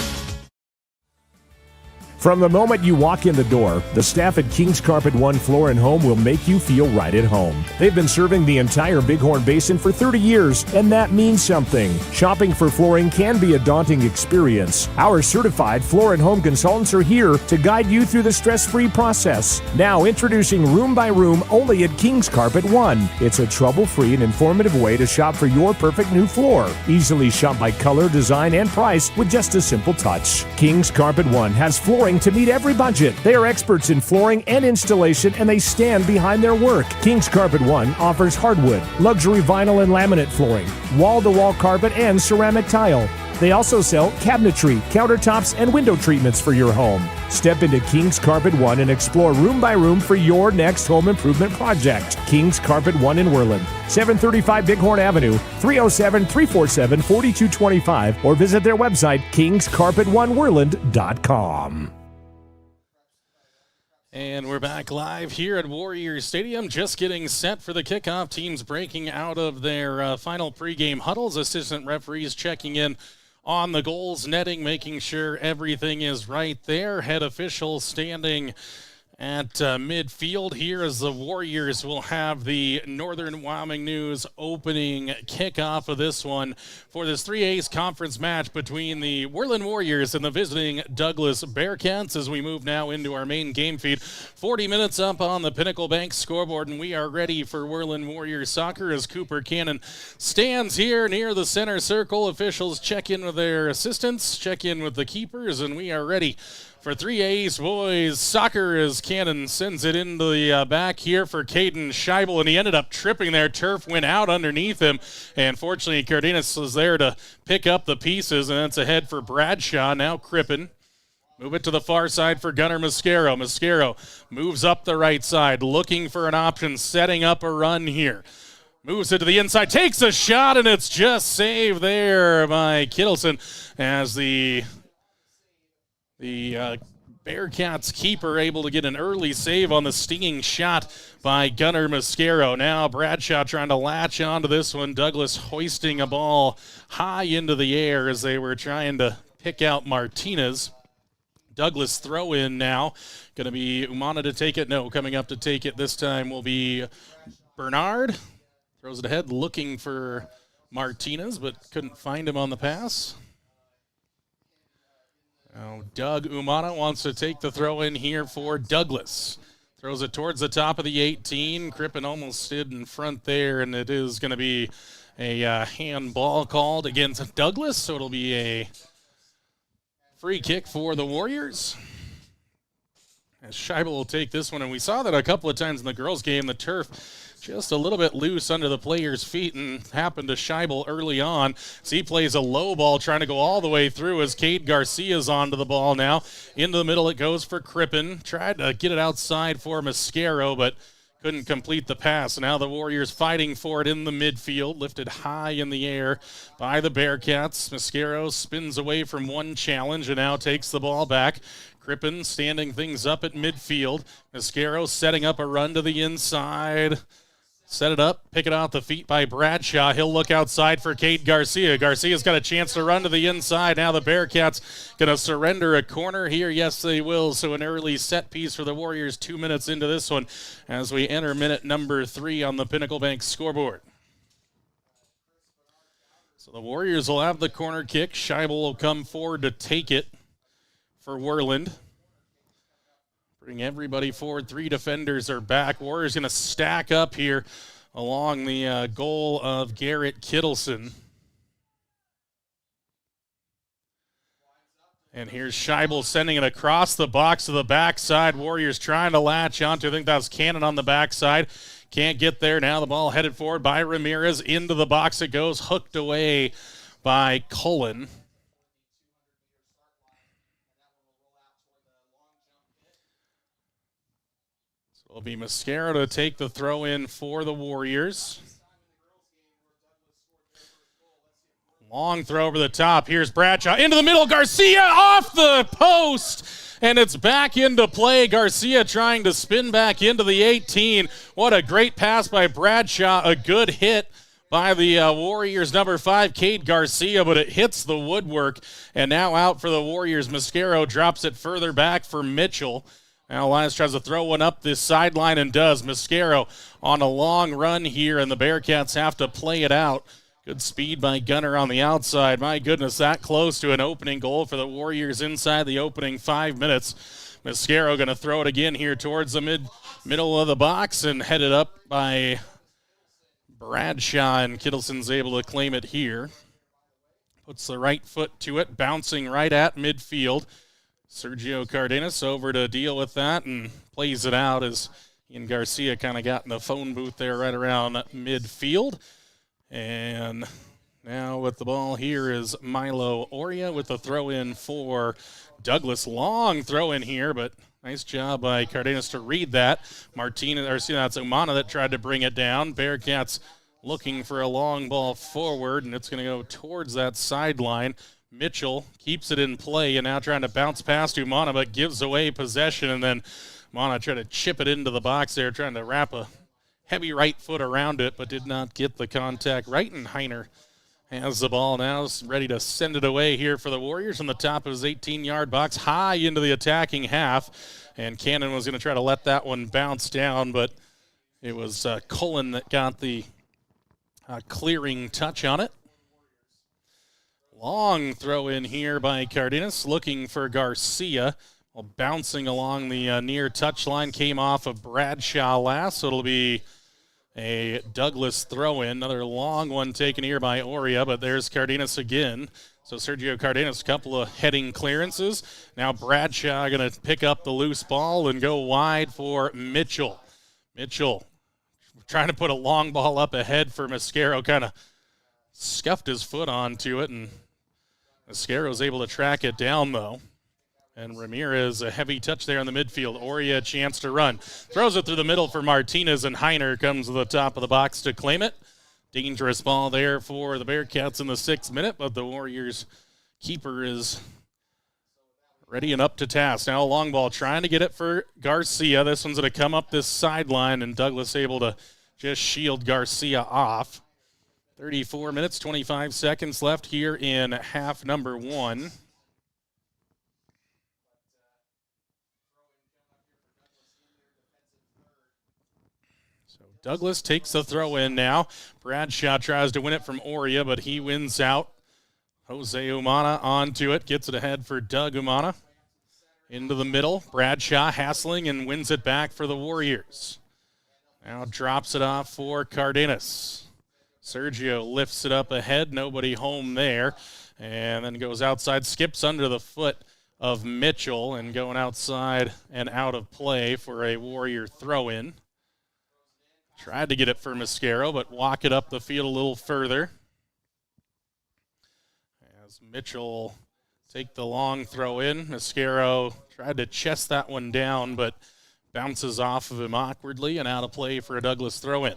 From the moment you walk in the door, the staff at King's Carpet One Floor and Home will make you feel right at home. They've been serving the entire Bighorn Basin for 30 years, and that means something. Shopping for flooring can be a daunting experience. Our certified floor and home consultants are here to guide you through the stress-free process. Now introducing Room by Room only at King's Carpet One. It's a trouble-free and informative way to shop for your perfect new floor. Easily shop by color, design, and price with just a simple touch. King's Carpet One has flooring to meet every budget. They are experts in flooring and installation, and they stand behind their work. King's Carpet One offers hardwood, luxury vinyl and laminate flooring, wall-to-wall carpet, and ceramic tile. They also sell cabinetry, countertops, and window treatments for your home. Step into King's Carpet One and explore room by room for your next home improvement project. King's Carpet One in Worland, 735 Bighorn Avenue, 307-347-4225, or visit their website, kingscarpetoneworland.com. And we're back live here at Warriors Stadium, just getting set for the kickoff. Teams breaking out of their final pregame huddles. Assistant referees checking in on the goals, netting, making sure everything is right there. Head official standing at midfield here as the Warriors will have the Northern Wyoming News opening kickoff of this one for this 3A's conference match between the Worland Warriors and the visiting Douglas Bearcats as we move now into our main game feed. 40 minutes up on the Pinnacle Bank scoreboard, and we are ready for Worland Warriors soccer as Cooper Cannon stands here near the center circle. Officials check in with their assistants, check in with the keepers, and we are ready for 3A's boys soccer as Cannon sends it into the back here for Caden Scheibel, and he ended up tripping there. Turf went out underneath him, and fortunately Cardenas was there to pick up the pieces, and that's ahead for Bradshaw. Now Crippen. Move it to the far side for Gunnar Mascaro. Mascaro moves up the right side, looking for an option, setting up a run here. Moves it to the inside, takes a shot, and it's just saved there by Kittleson as the Bearcats keeper able to get an early save on the stinging shot by Gunnar Mascaro. Now Bradshaw trying to latch onto this one. Douglas hoisting a ball high into the air as they were trying to pick out Martinez. Douglas throw in now. Going to be Umana to take it. No, coming up to take it this time will be Bernard. Throws it ahead looking for Martinez, but couldn't find him on the pass. Now Doug Umana wants to take the throw in here for Douglas. Throws it towards the top of the 18. Crippen almost stood in front there, and it is going to be a handball called against Douglas, so it'll be a free kick for the Warriors. As Scheibel will take this one, and we saw that a couple of times in the girls' game. The turf just a little bit loose under the players' feet and happened to Scheibel early on. So he plays a low ball trying to go all the way through as Cade Garcia's onto the ball now. Into the middle it goes for Crippen. Tried to get it outside for Mascaro, but couldn't complete the pass. Now the Warriors fighting for it in the midfield, lifted high in the air by the Bearcats. Mascaro spins away from one challenge and now takes the ball back. Crippen standing things up at midfield. Mascaro setting up a run to the inside. Set it up, pick it off the feet by Bradshaw. He'll look outside for Cade Garcia. Garcia's got a chance to run to the inside. Now the Bearcats going to surrender a corner here. Yes, they will. So an early set piece for the Warriors 2 minutes into this one as we enter minute number 3 on the Pinnacle Bank scoreboard. So the Warriors will have the corner kick. Scheibel will come forward to take it for Worland. Bring everybody forward. 3 defenders are back. Warriors going to stack up here along the goal of Garrett Kittleson. And here's Scheibel sending it across the box to the backside. Warriors trying to latch onto. I think that was Cannon on the backside. Can't get there. Now the ball headed forward by Ramirez. Into the box it goes. Hooked away by Cullen. It'll be Mascaro to take the throw in for the Warriors. Long throw over the top. Here's Bradshaw into the middle. Garcia off the post, and it's back into play. Garcia trying to spin back into the 18. What a great pass by Bradshaw. A good hit by the Warriors' number 5, Cade Garcia, but it hits the woodwork. And now out for the Warriors. Mascaro drops it further back for Mitchell. Now Elias tries to throw one up this sideline and does. Mascaro on a long run here, and the Bearcats have to play it out. Good speed by Gunnar on the outside. My goodness, that close to an opening goal for the Warriors inside the opening 5 minutes. Mascaro going to throw it again here towards the middle of the box and headed up by Bradshaw, and Kittleson's able to claim it here. Puts the right foot to it, bouncing right at midfield. Sergio Cardenas over to deal with that and plays it out as Ian Garcia kind of got in the phone booth there right around midfield. And now with the ball here is Milo Oria with the throw in for Douglas. Long throw in here, but nice job by Cardenas to read that. Martinez, or that's Umana that tried to bring it down. Bearcats looking for a long ball forward, and it's going to go towards that sideline. Mitchell keeps it in play and now trying to bounce past Umana, but gives away possession, and then Umana tried to chip it into the box there, trying to wrap a heavy right foot around it, but did not get the contact. Reitenheiner has the ball now, ready to send it away here for the Warriors on the top of his 18-yard box, high into the attacking half. And Cannon was going to try to let that one bounce down, but it was Cullen that got the clearing touch on it. Long throw in here by Cardenas, looking for Garcia. Well, bouncing along the near touchline, came off of Bradshaw last, so it'll be a Douglas throw-in. Another long one taken here by Oria, but there's Cardenas again. So Sergio Cardenas, a couple of heading clearances. Now Bradshaw going to pick up the loose ball and go wide for Mitchell. Mitchell trying to put a long ball up ahead for Mascaro, kind of scuffed his foot onto it, and Mascaro's able to track it down, though. And Ramirez, a heavy touch there in the midfield. Oria, a chance to run. Throws it through the middle for Martinez, and Heiner comes to the top of the box to claim it. Dangerous ball there for the Bearcats in the 6th minute, but the Warriors' keeper is ready and up to task. Now a long ball, trying to get it for Garcia. This one's going to come up this sideline, and Douglas able to just shield Garcia off. 34 minutes, 25 seconds left here in half number 1. Douglas takes the throw in now. Bradshaw tries to win it from Oria, but he wins out. Jose Umana onto it, gets it ahead for Doug Umana. Into the middle, Bradshaw hassling and wins it back for the Warriors. Now drops it off for Cardenas. Sergio lifts it up ahead, nobody home there. And then goes outside, skips under the foot of Mitchell, and going outside and out of play for a Warrior throw-in. Tried to get it for Mascaro, but walk it up the field a little further. As Mitchell take the long throw in, Mascaro tried to chest that one down, but bounces off of him awkwardly and out of play for a Douglas throw-in.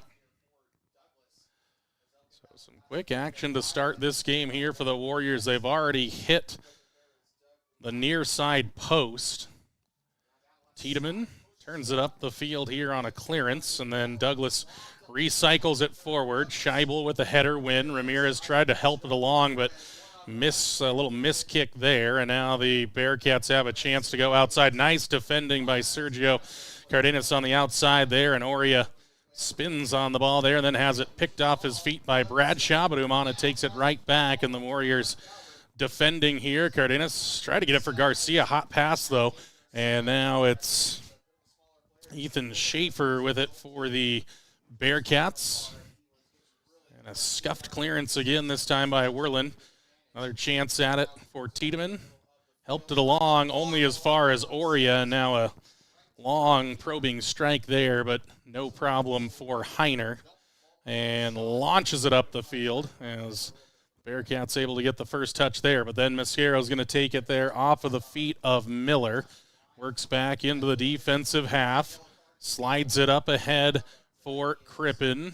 So some quick action to start this game here for the Warriors. They've already hit the near side post. Tiedemann turns it up the field here on a clearance, and then Douglas recycles it forward. Scheibel with a header win. Ramirez tried to help it along, but a little miss kick there, and now the Bearcats have a chance to go outside. Nice defending by Sergio Cardenas on the outside there, and Oria spins on the ball there, and then has it picked off his feet by Bradshaw, but Umana takes it right back, and the Warriors defending here. Cardenas tried to get it for Garcia. Hot pass, though, and now it's Ethan Schaefer with it for the Bearcats. And a scuffed clearance again, this time by Worland. Another chance at it for Tiedemann. Helped it along only as far as Oria, and now a long probing strike there, but no problem for Heiner. And launches it up the field as Bearcats able to get the first touch there, but then Mascaro's going to take it there off of the feet of Miller. Works back into the defensive half. Slides it up ahead for Crippen.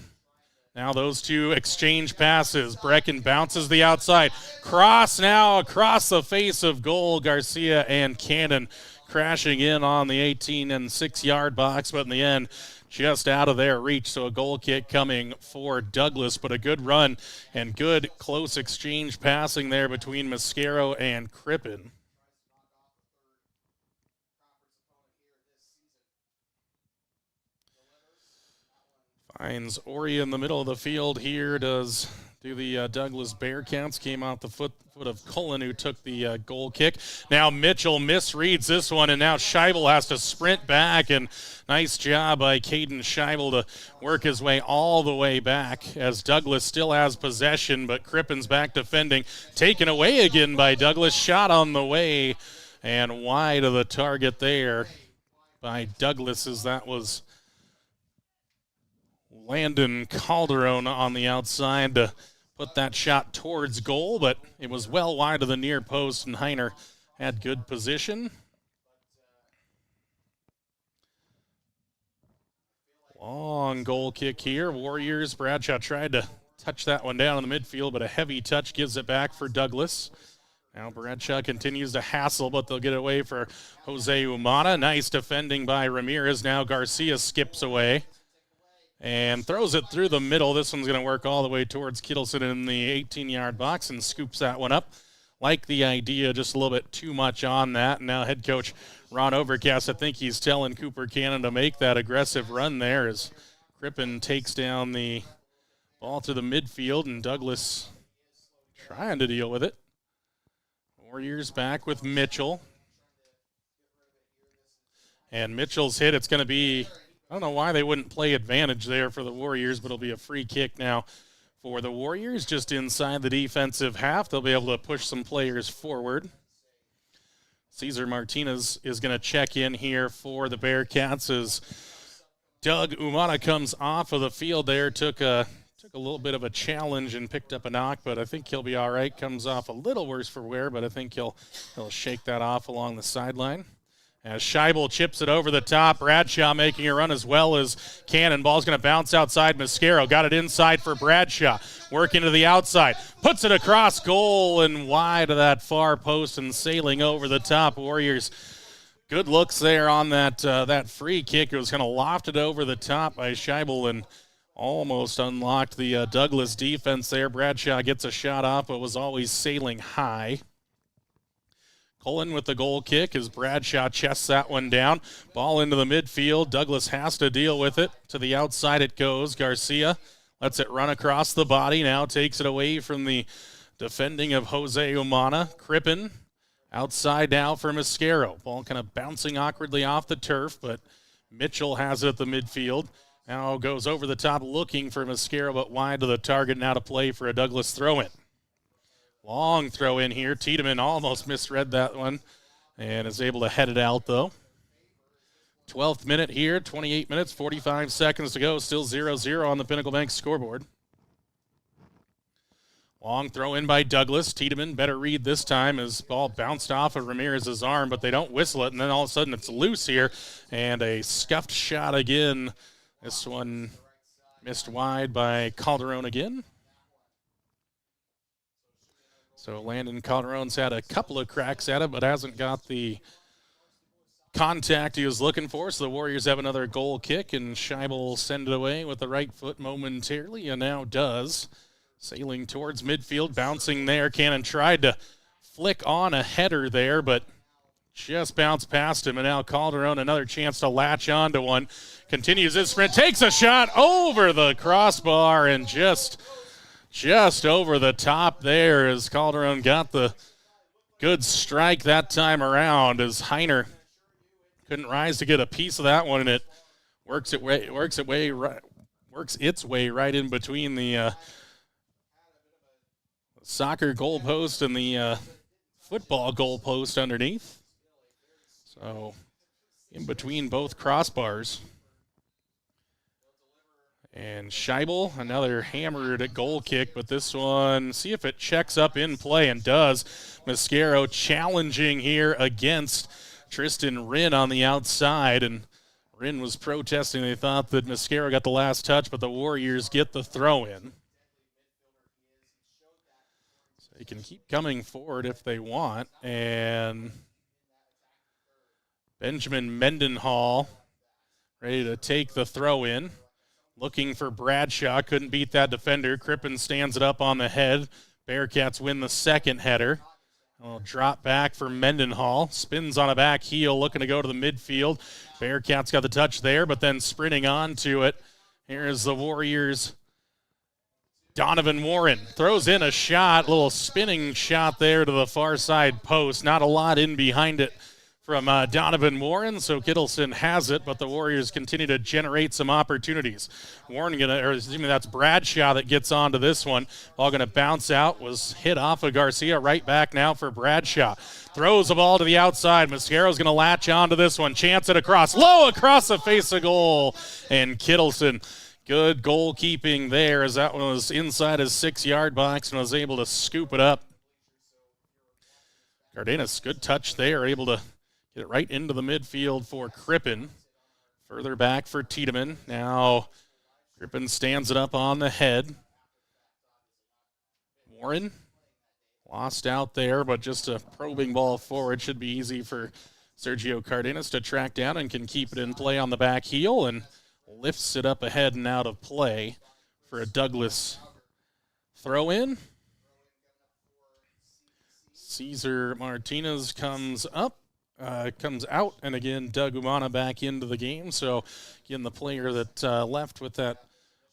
Now those two exchange passes. Brecken bounces the outside. Cross now across the face of goal. Garcia and Cannon crashing in on the 18 and 6-yard box, but in the end, just out of their reach. So a goal kick coming for Douglas, but a good run and good close exchange passing there between Mascaro and Crippen. Finds Oria in the middle of the field here. Does the Douglas Bearcats. Came out the foot of Cullen, who took the goal kick. Now Mitchell misreads this one, and now Scheibel has to sprint back, and nice job by Caden Scheibel to work his way all the way back as Douglas still has possession, but Crippen's back defending. Taken away again by Douglas. Shot on the way and wide of the target there by Douglas, as that was Landon Calderon on the outside to put that shot towards goal, but it was well wide of the near post, and Heiner had good position. Long goal kick here. Warriors, Bradshaw tried to touch that one down in the midfield, but a heavy touch gives it back for Douglas. Now Bradshaw continues to hassle, but they'll get it away for Jose Umana. Nice defending by Ramirez. Now Garcia skips away. and throws it through the middle. This one's going to work all the way towards Kittleson in the 18-yard box and scoops that one up. Like the idea, just a little bit too much on that. And now head coach Ron Overcast, I think he's telling Cooper Cannon to make that aggressive run there as Crippen takes down the ball to the midfield, and Douglas trying to deal with it. Warriors back with Mitchell. And Mitchell's hit, it's going to be, I don't know why they wouldn't play advantage there for the Warriors, but it'll be a free kick now for the Warriors just inside the defensive half. They'll be able to push some players forward. Cesar Martinez is going to check in here for the Bearcats as Doug Umana comes off of the field there, took a little bit of a challenge and picked up a knock, but I think he'll be all right. Comes off a little worse for wear, but I think he'll shake that off along the sideline. As Scheibel chips it over the top, Bradshaw making a run as well as Cannon. Ball's going to bounce outside Mascaro. Got it inside for Bradshaw. Working to the outside. Puts it across goal and wide of that far post and sailing over the top. Warriors, good looks there on that free kick. It was kind of lofted over the top by Scheibel and almost unlocked the Douglas defense there. Bradshaw gets a shot off, but was always sailing high. Cullen with the goal kick as Bradshaw chests that one down. Ball into the midfield. Douglas has to deal with it. To the outside it goes. Garcia lets it run across the body. Now takes it away from the defending of Jose Umana. Crippen outside now for Mascaro. Ball kind of bouncing awkwardly off the turf, but Mitchell has it at the midfield. Now goes over the top looking for Mascaro, but wide to the target. Now to play for a Douglas throw-in. Long throw in here. Tiedemann almost misread that one and is able to head it out, though. 12th minute here, 28 minutes, 45 seconds to go. Still 0-0 on the Pinnacle Bank scoreboard. Long throw in by Douglas. Tiedemann better read this time as ball bounced off of Ramirez's arm, but they don't whistle it, and then all of a sudden it's loose here. And a scuffed shot again. This one missed wide by Calderon again. So Landon Calderon's had a couple of cracks at it, but hasn't got the contact he was looking for. So the Warriors have another goal kick, and Scheibel will send it away with the right foot momentarily, and now does. Sailing towards midfield, bouncing there. Cannon tried to flick on a header there, but just bounced past him, and now Calderon another chance to latch onto one. Continues his sprint, takes a shot over the crossbar, and just over the top there as Calderon got the good strike that time around as Heiner couldn't rise to get a piece of that one, and it works its way right in between the soccer goalpost and the football goalpost underneath. So in between both crossbars. And Scheibel, another hammered goal kick, but this one, see if it checks up in play, and does. Mascaro challenging here against Tristan Rinn on the outside, and Rinn was protesting. They thought that Mascaro got the last touch, but the Warriors get the throw-in. So they can keep coming forward if they want, and Benjamin Mendenhall ready to take the throw-in. Looking for Bradshaw, couldn't beat that defender. Crippen stands it up on the head. Bearcats win the second header. I'll drop back for Mendenhall. Spins on a back heel, looking to go to the midfield. Bearcats got the touch there, but then sprinting on to it. Here's the Warriors. Donovan Warren throws in a shot, little spinning shot there to the far side post. Not a lot in behind it from Donovan Warren, so Kittleson has it, but the Warriors continue to generate some opportunities. That's Bradshaw that gets onto this one. Ball going to bounce out, was hit off of Garcia. Right back now for Bradshaw. Throws the ball to the outside. Mascaro's going to latch onto this one. Chance it across. Low across the face of goal. And Kittleson, good goalkeeping there as that one was inside his 6-yard box and was able to scoop it up. Cardenas, good touch there, able to get it right into the midfield for Crippen. Further back for Tiedemann. Now Crippen stands it up on the head. Warren lost out there, but just a probing ball forward. Should be easy for Sergio Cardenas to track down and can keep it in play on the back heel and lifts it up ahead and out of play for a Douglas throw in. Cesar Martinez comes out, and again, Doug Umana back into the game. So, again, the player that left with that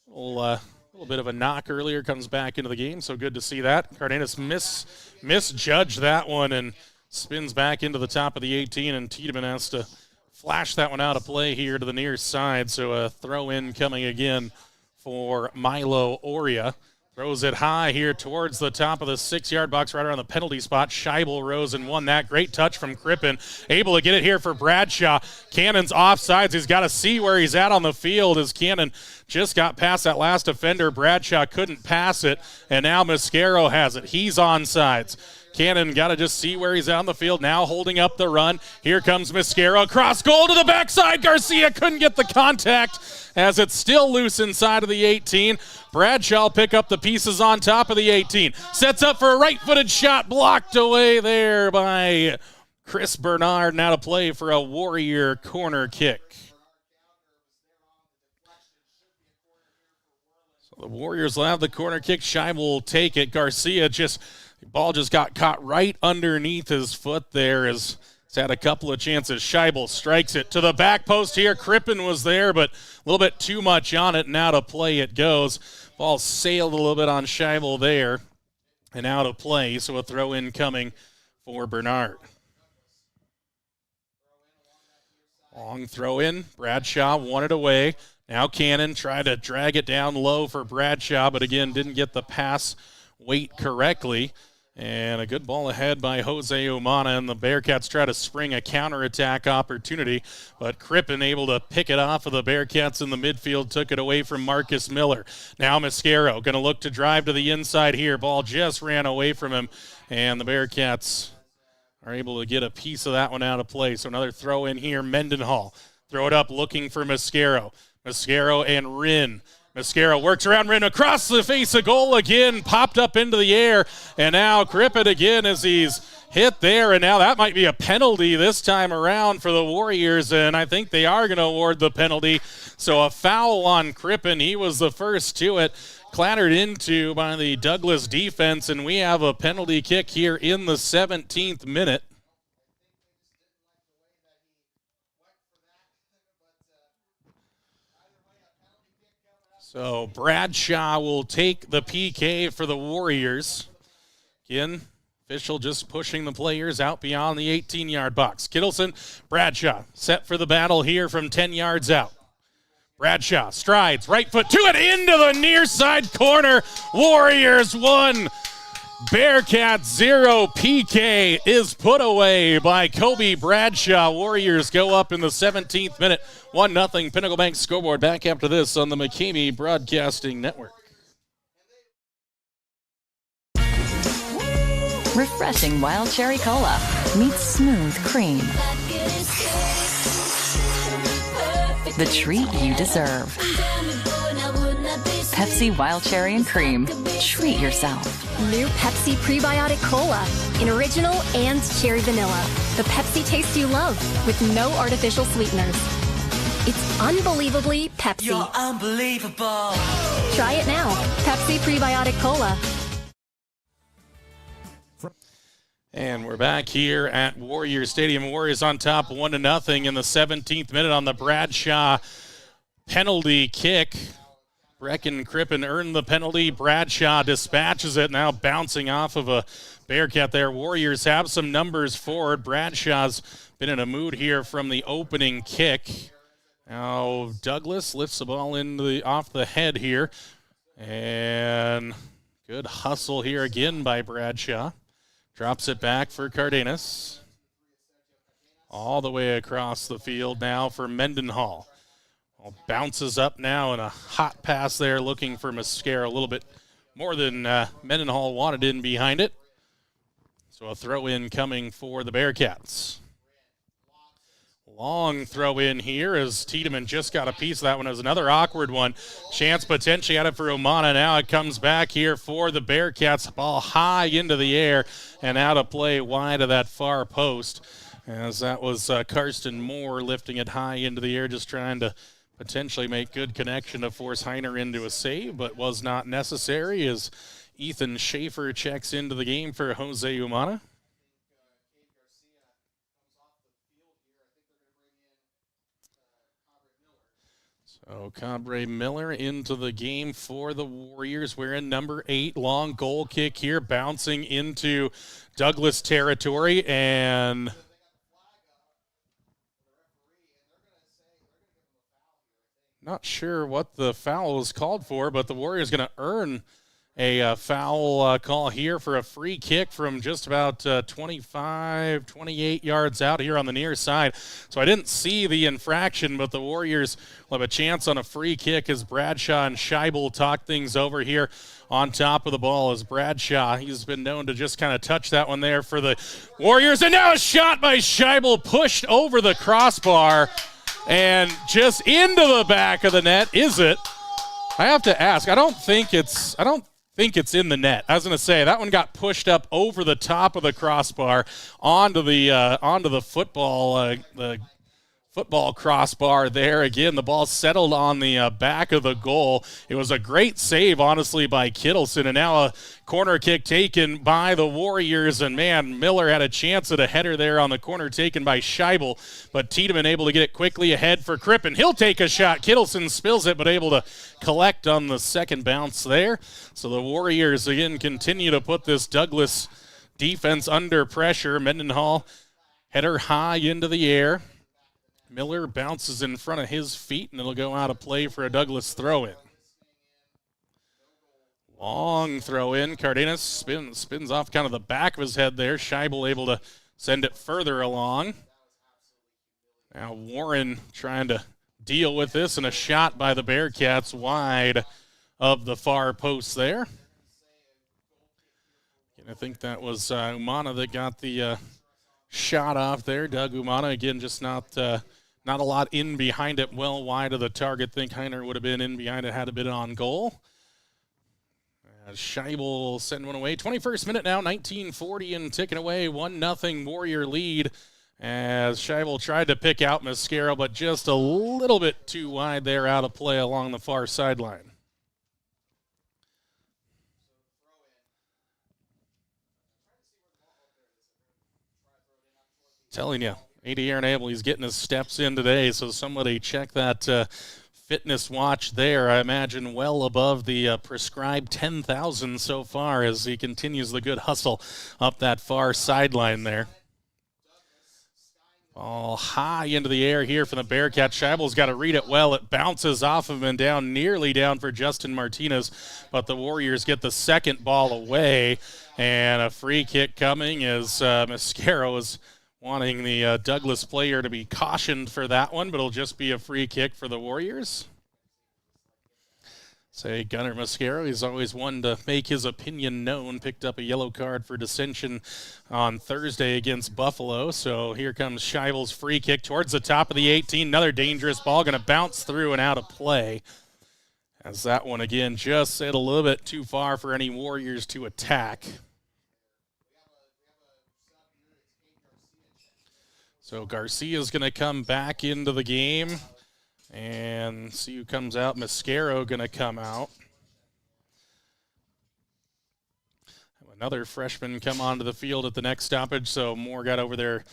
little bit of a knock earlier comes back into the game. So good to see that. Cardenas misjudged that one and spins back into the top of the 18, and Tiedemann has to flash that one out of play here to the near side. So a throw in coming again for Milo Oria. Throws it high here towards the top of the 6-yard box, right around the penalty spot. Scheibel rose and won that. Great touch from Crippen. Able to get it here for Bradshaw. Cannon's offsides. He's got to see where he's at on the field as Cannon just got past that last defender. Bradshaw couldn't pass it, and now Mascaro has it. He's onside. Cannon got to just see where he's on the field. Now holding up the run. Here comes Mascaro. Across goal to the backside. Garcia couldn't get the contact as it's still loose inside of the 18. Bradshaw will pick up the pieces on top of the 18. Sets up for a right-footed shot. Blocked away there by Chris Bernard. Now to play for a Warrior corner kick. So the Warriors will have the corner kick. Scheibel will take it. Garcia the ball just got caught right underneath his foot there as he's had a couple of chances. Scheibel strikes it to the back post here. Crippen was there, but a little bit too much on it. Now to play it goes. Ball sailed a little bit on Scheibel there and out of play. So a throw in coming for Bernard. Long throw in. Bradshaw won it away. Now Cannon tried to drag it down low for Bradshaw, but again didn't get the pass weight correctly. And a good ball ahead by Jose Umana, and the Bearcats try to spring a counterattack opportunity, but Crippen able to pick it off of the Bearcats in the midfield, took it away from Marcus Miller. Now Mascaro going to look to drive to the inside here. Ball just ran away from him, and the Bearcats are able to get a piece of that one out of play. So another throw in here. Mendenhall throw it up looking for Mascaro. Mascaro and Rinn. Mascaro works around Rinn across the face of goal again, popped up into the air, and now Crippen again as he's hit there, and now that might be a penalty this time around for the Warriors, and I think they are going to award the penalty. So a foul on Crippen. He was the first to it, clattered into by the Douglas defense, and we have a penalty kick here in the 17th minute. So Bradshaw will take the PK for the Warriors. Again, official just pushing the players out beyond the 18-yard box. Kittleson, Bradshaw set for the battle here from 10 yards out. Bradshaw strides, right foot to it, into the near side corner. Warriors 1, Bearcats 0. PK is put away by Kobe Bradshaw. Warriors go up in the 17th minute. 1-0 Pinnacle Bank scoreboard. Back after this on the McCamey Broadcasting Network. Refreshing wild cherry cola meets smooth cream. The treat you deserve. Pepsi Wild Cherry and Cream. Treat yourself. New Pepsi Prebiotic Cola in original and cherry vanilla. The Pepsi taste you love with no artificial sweeteners. It's unbelievably Pepsi. You're unbelievable. Try it now. Pepsi Prebiotic Cola. And we're back here at Warrior Stadium. Warriors on top 1-0 in the 17th minute on the Bradshaw penalty kick. Brecken Crippen earned the penalty. Bradshaw dispatches it, now bouncing off of a Bearcat there. Warriors have some numbers forward. Bradshaw's been in a mood here from the opening kick. Now Douglas lifts the ball off the head here. And good hustle here again by Bradshaw. Drops it back for Cardenas. All the way across the field now for Mendenhall. Bounces up now and a hot pass there looking for Mascaro. A little bit more than Mendenhall wanted in behind it. So a throw in coming for the Bearcats. Long throw in here as Tiedemann just got a piece of that one. It was another awkward one. Chance potentially out of for Umana. Now it comes back here for the Bearcats. Ball high into the air and out of play wide of that far post. As that was Karsten Moore lifting it high into the air, just trying to potentially make good connection to force Heiner into a save, but was not necessary as Ethan Schaefer checks into the game for Jose Umana. So Cabre Miller into the game for the Warriors. We're in number 8. Long goal kick here, bouncing into Douglas territory, and not sure what the foul was called for, but the Warriors going to earn a foul call here for a free kick from just about 25, 28 yards out here on the near side. So I didn't see the infraction, but the Warriors will have a chance on a free kick as Bradshaw and Scheibel talk things over here on top of the ball. As Bradshaw, he's been known to just kind of touch that one there for the Warriors. And now a shot by Scheibel, pushed over the crossbar and just into the back of the net. Is it? I have to ask. I don't think it's in the net. I was going to say that one got pushed up over the top of the crossbar onto the football crossbar there. Again, the ball settled on the back of the goal. It was a great save, honestly, by Kittleson, and now a corner kick taken by the Warriors. And man, Miller had a chance at a header there on the corner taken by Scheibel, but Tiedemann able to get it quickly ahead for Crippen. He'll take a shot. Kittleson spills it, but able to collect on the second bounce there. So the Warriors again continue to put this Douglas defense under pressure. Mendenhall, header high into the air. Miller bounces in front of his feet, and it'll go out of play for a Douglas throw-in. Long throw-in. Cardenas spins off kind of the back of his head there. Scheibel able to send it further along. Now Warren trying to deal with this, and a shot by the Bearcats wide of the far post there. And I think that was Umana that got the shot off there. Doug Umana, again, just not a lot in behind it, well wide of the target. Think Heiner would have been in behind it had it been on goal. Scheibel will send one away. 21st minute now, 19:40 and ticking away. 1-0 Warrior lead as Scheibel tried to pick out Mascaro, but just a little bit too wide there, out of play along the far sideline. Telling you, A.D. Aaron he's getting his steps in today, so somebody check that fitness watch there. I imagine well above the prescribed 10,000 so far as he continues the good hustle up that far sideline there. Ball high into the air here from the Bearcats. Scheibel's got to read it well. It bounces off of him and down, nearly down for Justin Martinez, but the Warriors get the second ball away, and a free kick coming as Mascaro is wanting the Douglas player to be cautioned for that one, but it'll just be a free kick for the Warriors. Say Gunnar Mascaro, he's always one to make his opinion known. Picked up a yellow card for dissension on Thursday against Buffalo. So here comes Scheibel's free kick towards the top of the 18. Another dangerous ball, going to bounce through and out of play. As that one, again, just said a little bit too far for any Warriors to attack. So Garcia's going to come back into the game and see who comes out. Mascaro going to come out. Another freshman come onto the field at the next stoppage, so Logan Moore got over there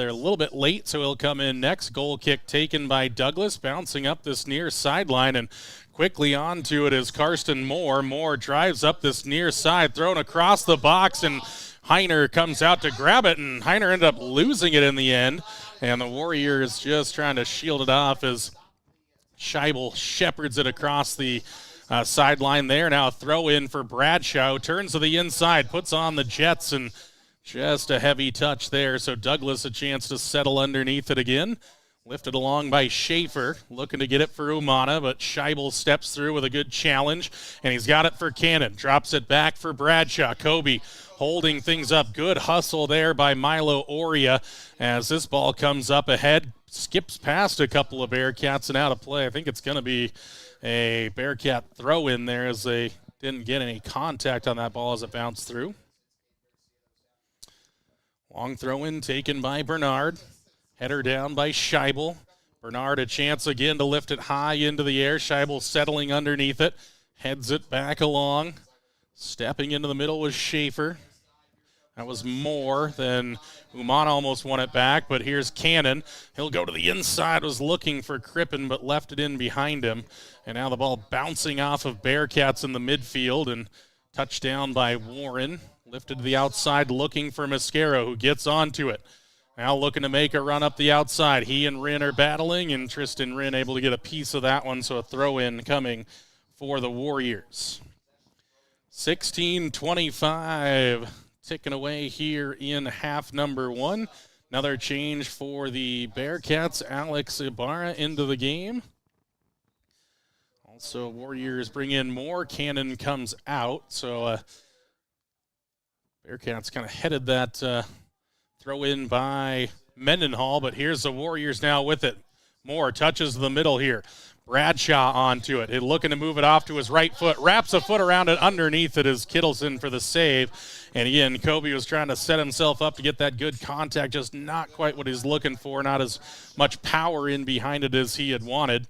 a little bit late, so he'll come in next. Goal kick taken by Douglas, bouncing up this near sideline, and quickly onto it is Karsten Moore. Moore drives up this near side, thrown across the box, and Heiner comes out to grab it, and Heiner ended up losing it in the end. And the Warriors just trying to shield it off as Scheibel shepherds it across the sideline there. Now a throw in for Bradshaw. Turns to the inside, puts on the Jets, and just a heavy touch there. So Douglas a chance to settle underneath it again. Lifted along by Schaefer, looking to get it for Umana, but Scheibel steps through with a good challenge, and he's got it for Cannon. Drops it back for Bradshaw. Kobe holding things up. Good hustle there by Milo Oria as this ball comes up ahead. Skips past a couple of Bearcats and out of play. I think it's going to be a Bearcat throw in there as they didn't get any contact on that ball as it bounced through. Long throw in taken by Bernard. Header down by Scheibel. Bernard a chance again to lift it high into the air. Scheibel settling underneath it. Heads it back along. Stepping into the middle was Schaefer. That was more than Umana almost won it back, but here's Cannon. He'll go to the inside, was looking for Crippen, but left it in behind him. And now the ball bouncing off of Bearcats in the midfield, and touchdown by Warren. Lifted to the outside, looking for Mascaro, who gets onto it. Now looking to make a run up the outside. He and Wren are battling, and Tristan Wren able to get a piece of that one, so a throw-in coming for the Warriors. 16-25. Ticking away here in half number one. Another change for the Bearcats. Alex Ibarra into the game. Also, Warriors bring in more. Cannon comes out. So Bearcats kind of headed that throw in by Mendenhall. But here's the Warriors now with it. Moore touches the middle here. Bradshaw onto it. Looking to move it off to his right foot. Wraps a foot around it. Underneath it is Kittleson for the save. And again, Kobe was trying to set himself up to get that good contact. Just not quite what he's looking for. Not as much power in behind it as he had wanted.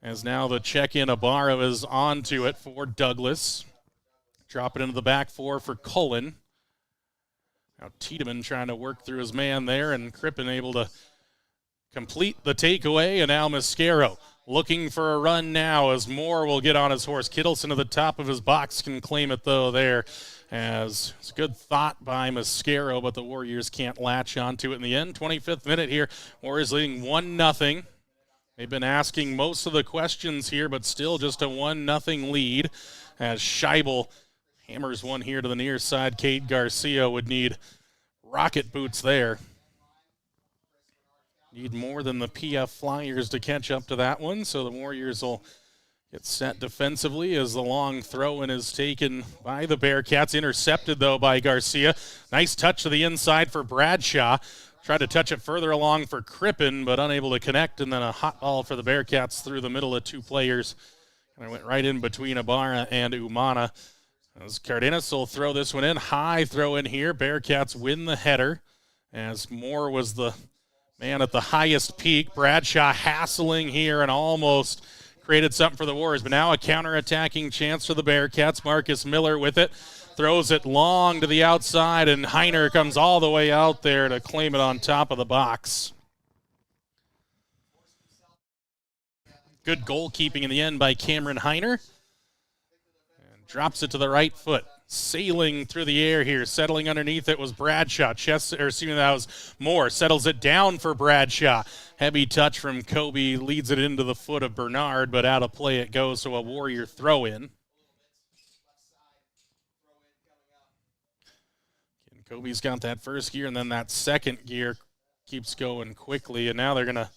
As now the check-in, Ibarra is onto it for Douglas. Drop it into the back four for Cullen. Now Tiedemann trying to work through his man there. And Crippen able to complete the takeaway. And now Mascaro looking for a run now as Moore will get on his horse. Kittleson to the top of his box can claim it, though, there. As it's a good thought by Mascaro, but the Warriors can't latch onto it in the end. 25th minute here. Warriors leading 1-0. They've been asking most of the questions here, but still just a 1-0 lead. As Scheibel hammers one here to the near side. Cade Garcia would need rocket boots there. Need more than the PF Flyers to catch up to that one, so the Warriors will get set defensively as the long throw-in is taken by the Bearcats. Intercepted, though, by Garcia. Nice touch to the inside for Bradshaw. Tried to touch it further along for Crippen, but unable to connect, and then a hot ball for the Bearcats through the middle of two players. And it went right in between Ibarra and Umana. As Cardenas will throw this one in. High throw in here. Bearcats win the header as Moore was the man at the highest peak. Bradshaw hassling here and almost created something for the Warriors. But now a counter-attacking chance for the Bearcats. Marcus Miller with it. Throws it long to the outside, and Heiner comes all the way out there to claim it on top of the box. Good goalkeeping in the end by Cameron Heiner. And drops it to the right foot. Sailing through the air here, settling underneath it was Bradshaw. That was Moore. Settles it down for Bradshaw. Heavy touch from Kobe, leads it into the foot of Bernard, but out of play it goes, so a Warrior throw-in. And Kobe's got that first gear, and then that second gear keeps going quickly, and now they're going to,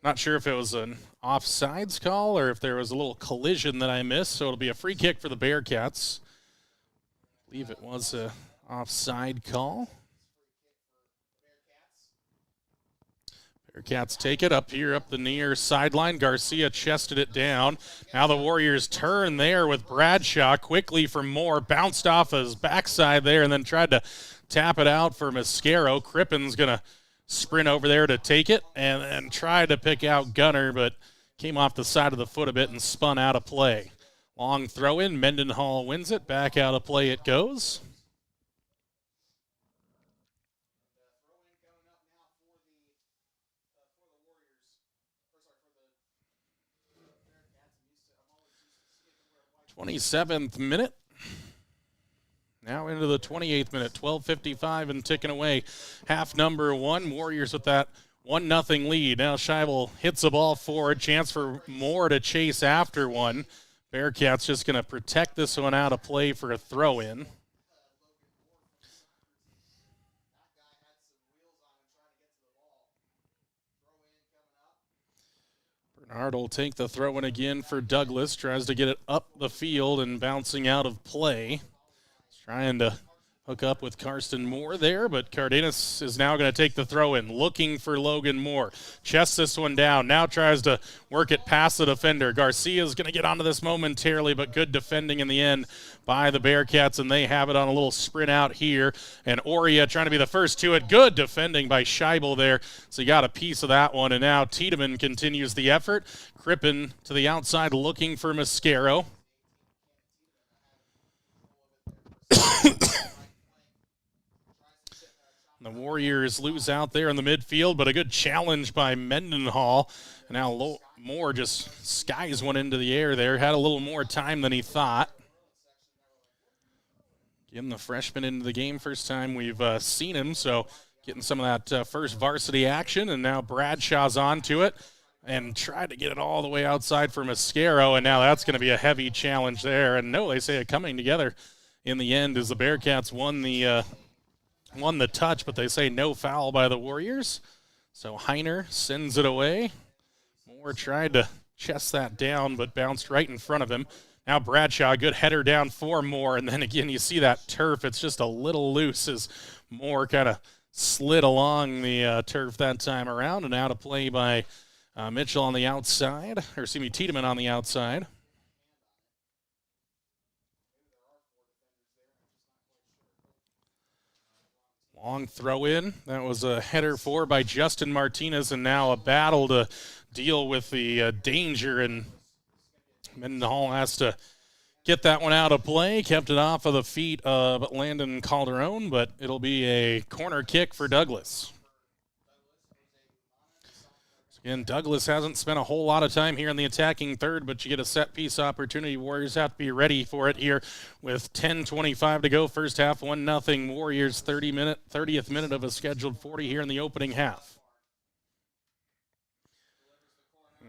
not sure if it was an offsides call or if there was a little collision that I missed, so it'll be a free kick for the Bearcats. I believe it was an offside call. Bearcats take it up here, up the near sideline. Garcia chested it down. Now the Warriors turn there with Bradshaw quickly for Moore. Bounced off his backside there and then tried to tap it out for Mascaro. Crippen's going to sprint over there to take it and try to pick out Gunner, but came off the side of the foot a bit and spun out of play. Long throw in. Mendenhall wins it. Back out of play it goes. The 27th minute. Now into the 28th minute. 12:55 and ticking away. Half number one. Warriors with that 1-0 lead. Now Scheibel hits the ball forward. Chance for Moore to chase after one. Bearcats just going to protect this one out of play for a throw-in. Bernard will take the throw-in again for Douglas. Tries to get it up the field and bouncing out of play. He's trying to hook up with Karsten Moore there, but Cardenas is now going to take the throw in, looking for Logan Moore. Chests this one down, now tries to work it past the defender. Garcia is going to get onto this momentarily, but good defending in the end by the Bearcats, and they have it on a little sprint out here. And Oria trying to be the first to it. Good defending by Scheibel there, so you got a piece of that one. And now Tiedemann continues the effort. Crippen to the outside looking for Mascaro. The Warriors lose out there in the midfield, but a good challenge by Mendenhall. And now Moore just skies one into the air there. Had a little more time than he thought. Getting the freshman into the game, first time we've seen him, so getting some of that first varsity action. And now Bradshaw's onto it and tried to get it all the way outside for Mascaro, and now that's going to be a heavy challenge there. And no, they say it coming together in the end as the Bearcats won the touch, but they say no foul by the Warriors. So Heiner sends it away. Moore tried to chest that down, but bounced right in front of him. Now Bradshaw, good header down for Moore, and then again you see that turf. It's just a little loose as Moore kind of slid along the turf that time around, and out of play by Mitchell on the outside, or excuse me, Tiedemann on the outside. Long throw in. That was a header for by Justin Martinez, and now a battle to deal with the danger, and Mendenhall has to get that one out of play. Kept it off of the feet of Landon Calderon, but it'll be a corner kick for Douglas. Again, Douglas hasn't spent a whole lot of time here in the attacking third, but you get a set-piece opportunity. Warriors have to be ready for it here with 10:25 to go. First half, 1-0. Warriors 30th minute of a scheduled 40 here in the opening half.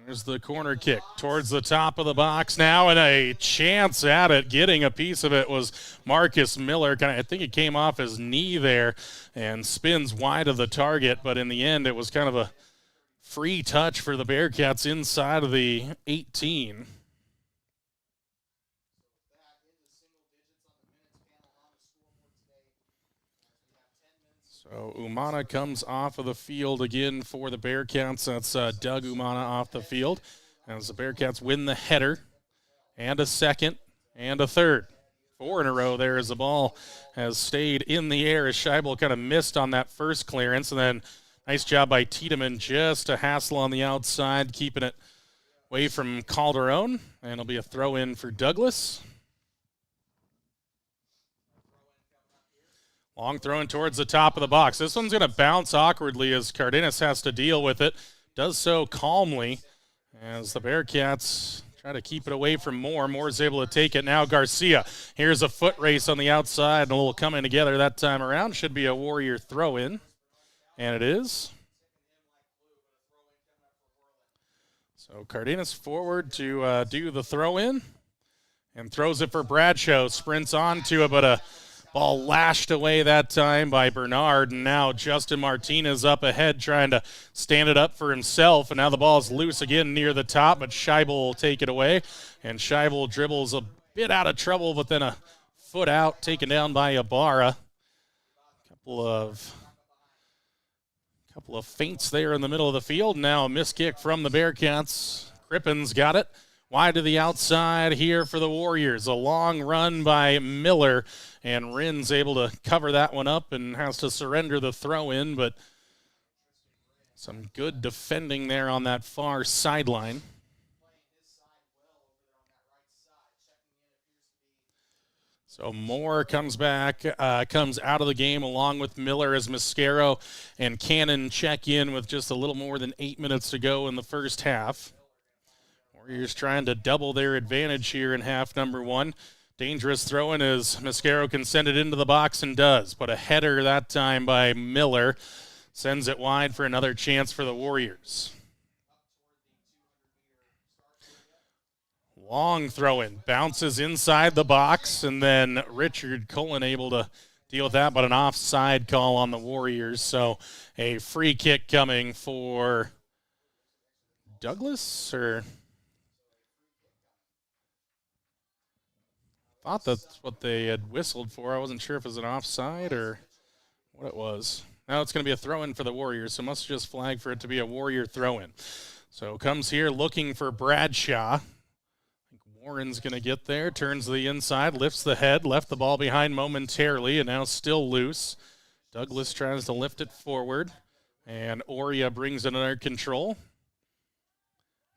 There's the corner kick towards the top of the box now, and a chance at it. Getting a piece of it was Marcus Miller. I think it came off his knee there and spins wide of the target, but in the end it was kind of a free touch for the Bearcats inside of the 18. So Umana comes off of the field again for the Bearcats. That's Doug Umana off the field as the Bearcats win the header and a second and a third. 4 in a row there as the ball has stayed in the air as Scheibel kind of missed on that first clearance, and then nice job by Tiedemann, just a hassle on the outside, keeping it away from Calderon, and it'll be a throw-in for Douglas. Long throw-in towards the top of the box. This one's going to bounce awkwardly as Cardenas has to deal with it. Does so calmly as the Bearcats try to keep it away from Moore. Moore's able to take it now. Garcia. Here's a foot race on the outside, and a little coming together that time around. Should be a Warrior throw-in. And it is. So Cardenas forward to do the throw-in and throws it for Bradshaw. Sprints onto it, but a ball lashed away that time by Bernard. And now Justin Martinez up ahead trying to stand it up for himself. And now the ball is loose again near the top, but Scheibel will take it away. And Scheibel dribbles a bit out of trouble, but then a foot out, taken down by Ibarra. Couple of feints there in the middle of the field. Now a missed kick from the Bearcats. Crippen's got it. Wide to the outside here for the Warriors. A long run by Miller, and Rin's able to cover that one up and has to surrender the throw-in, but some good defending there on that far sideline. So Moore comes back, comes out of the game along with Miller as Mascaro and Cannon check in with just a little more than 8 minutes to go in the first half. Warriors trying to double their advantage here in half number one. Dangerous throw-in as Mascaro can send it into the box and does, but a header that time by Miller sends it wide for another chance for the Warriors. Long throw-in, bounces inside the box, and then Richard Cullen able to deal with that, but an offside call on the Warriors. So a free kick coming for Douglas, or thought that's what they had whistled for. I wasn't sure if it was an offside or what it was. Now it's going to be a throw-in for the Warriors, so must just flag for it to be a Warrior throw-in. So comes here looking for Bradshaw. I think Warren's going to get there, turns to the inside, lifts the head, left the ball behind momentarily, and now still loose. Douglas tries to lift it forward, and Oria brings it under control.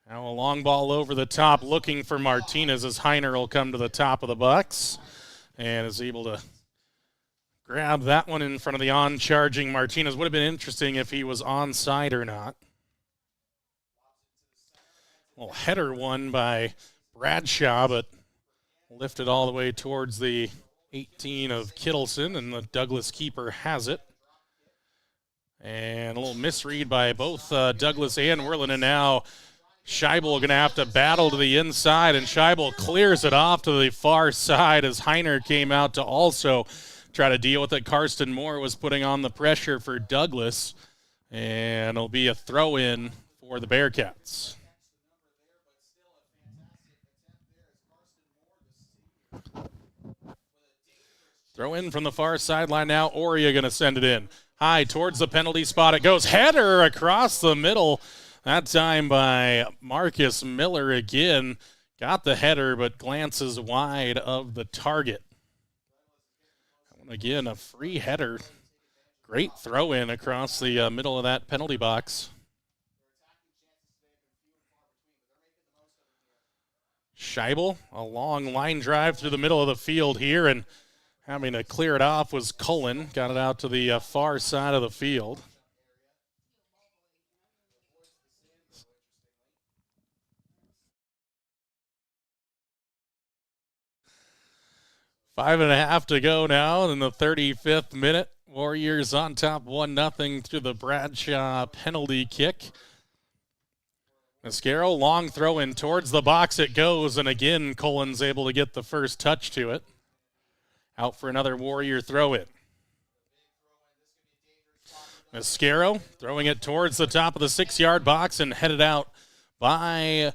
Now a long ball over the top, looking for Martinez as Heiner will come to the top of the box and is able to grab that one in front of the on-charging Martinez. Would have been interesting if he was onside or not. Well, header won by Bradshaw, but lifted all the way towards the 18 of Kittleson, and the Douglas keeper has it. And a little misread by both Douglas and Worland, and now Scheibel going to have to battle to the inside, and Scheibel clears it off to the far side as Heiner came out to also try to deal with it. Karsten Moore was putting on the pressure for Douglas, and it'll be a throw-in for the Bearcats. Throw in from the far sideline now. Oria going to send it in. High towards the penalty spot. It goes header across the middle. That time by Marcus Miller again. Got the header, but glances wide of the target. Again, a free header. Great throw in across the middle of that penalty box. Scheibel, a long line drive through the middle of the field here, and having to clear it off was Cullen. Got it out to the far side of the field. Five and a half to go now in the 35th minute. Warriors on top 1-0 through the Bradshaw penalty kick. Mascaro, long throw in towards the box it goes, and again Cullen's able to get the first touch to it. Out for another Warrior throw in. Mascaro throwing it towards the top of the 6-yard box and headed out by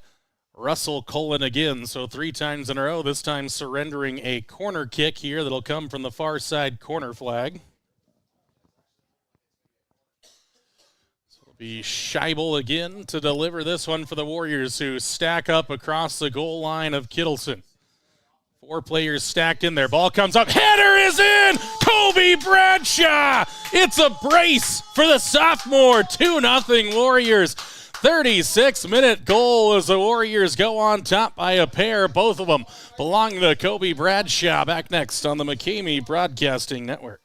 Russell Cullen again. So 3 times in a row, this time surrendering a corner kick here that'll come from the far side corner flag. Be Scheibel again to deliver this one for the Warriors, who stack up across the goal line of Kittleson. 4 players stacked in there. Ball comes up. Header is in! Kobe Bradshaw! It's a brace for the sophomore. 2-0 Warriors. 36-minute goal as the Warriors go on top by a pair. Both of them belong to Kobe Bradshaw. Back next on the McCamey Broadcasting Network.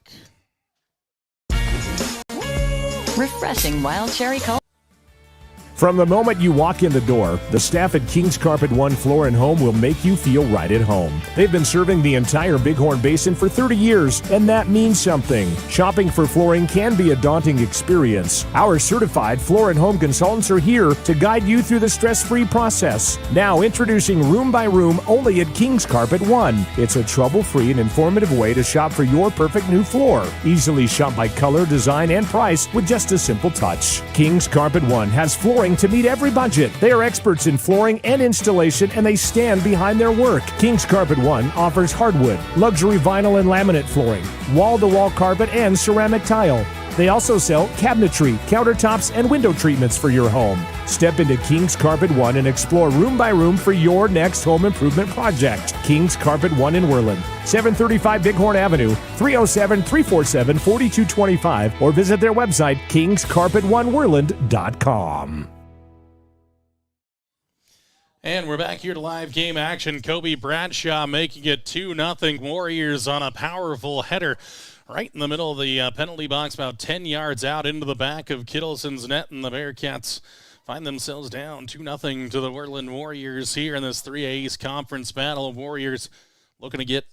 Refreshing wild cherry cola. From the moment you walk in the door, the staff at King's Carpet One Floor and Home will make you feel right at home. They've been serving the entire Bighorn Basin for 30 years, and that means something. Shopping for flooring can be a daunting experience. Our certified floor and home consultants are here to guide you through the stress-free process. Now introducing Room by Room only at King's Carpet One. It's a trouble-free and informative way to shop for your perfect new floor. Easily shop by color, design, and price with just a simple touch. King's Carpet One has flooring to meet every budget. They are experts in flooring and installation, and they stand behind their work. King's Carpet One offers hardwood, luxury vinyl and laminate flooring, wall-to-wall carpet, and ceramic tile. They also sell cabinetry, countertops, and window treatments for your home. Step into King's Carpet One and explore room by room for your next home improvement project. King's Carpet One in Worland, 735 Bighorn Avenue, 307-347-4225, or visit their website, kingscarpetoneworland.com. And we're back here to live game action. Kobe Bradshaw making it 2-0 Warriors on a powerful header right in the middle of the penalty box, about 10 yards out into the back of Kittleson's net, and the Bearcats find themselves down 2-0 to the Worland Warriors here in this 3A East Conference battle. Warriors looking to get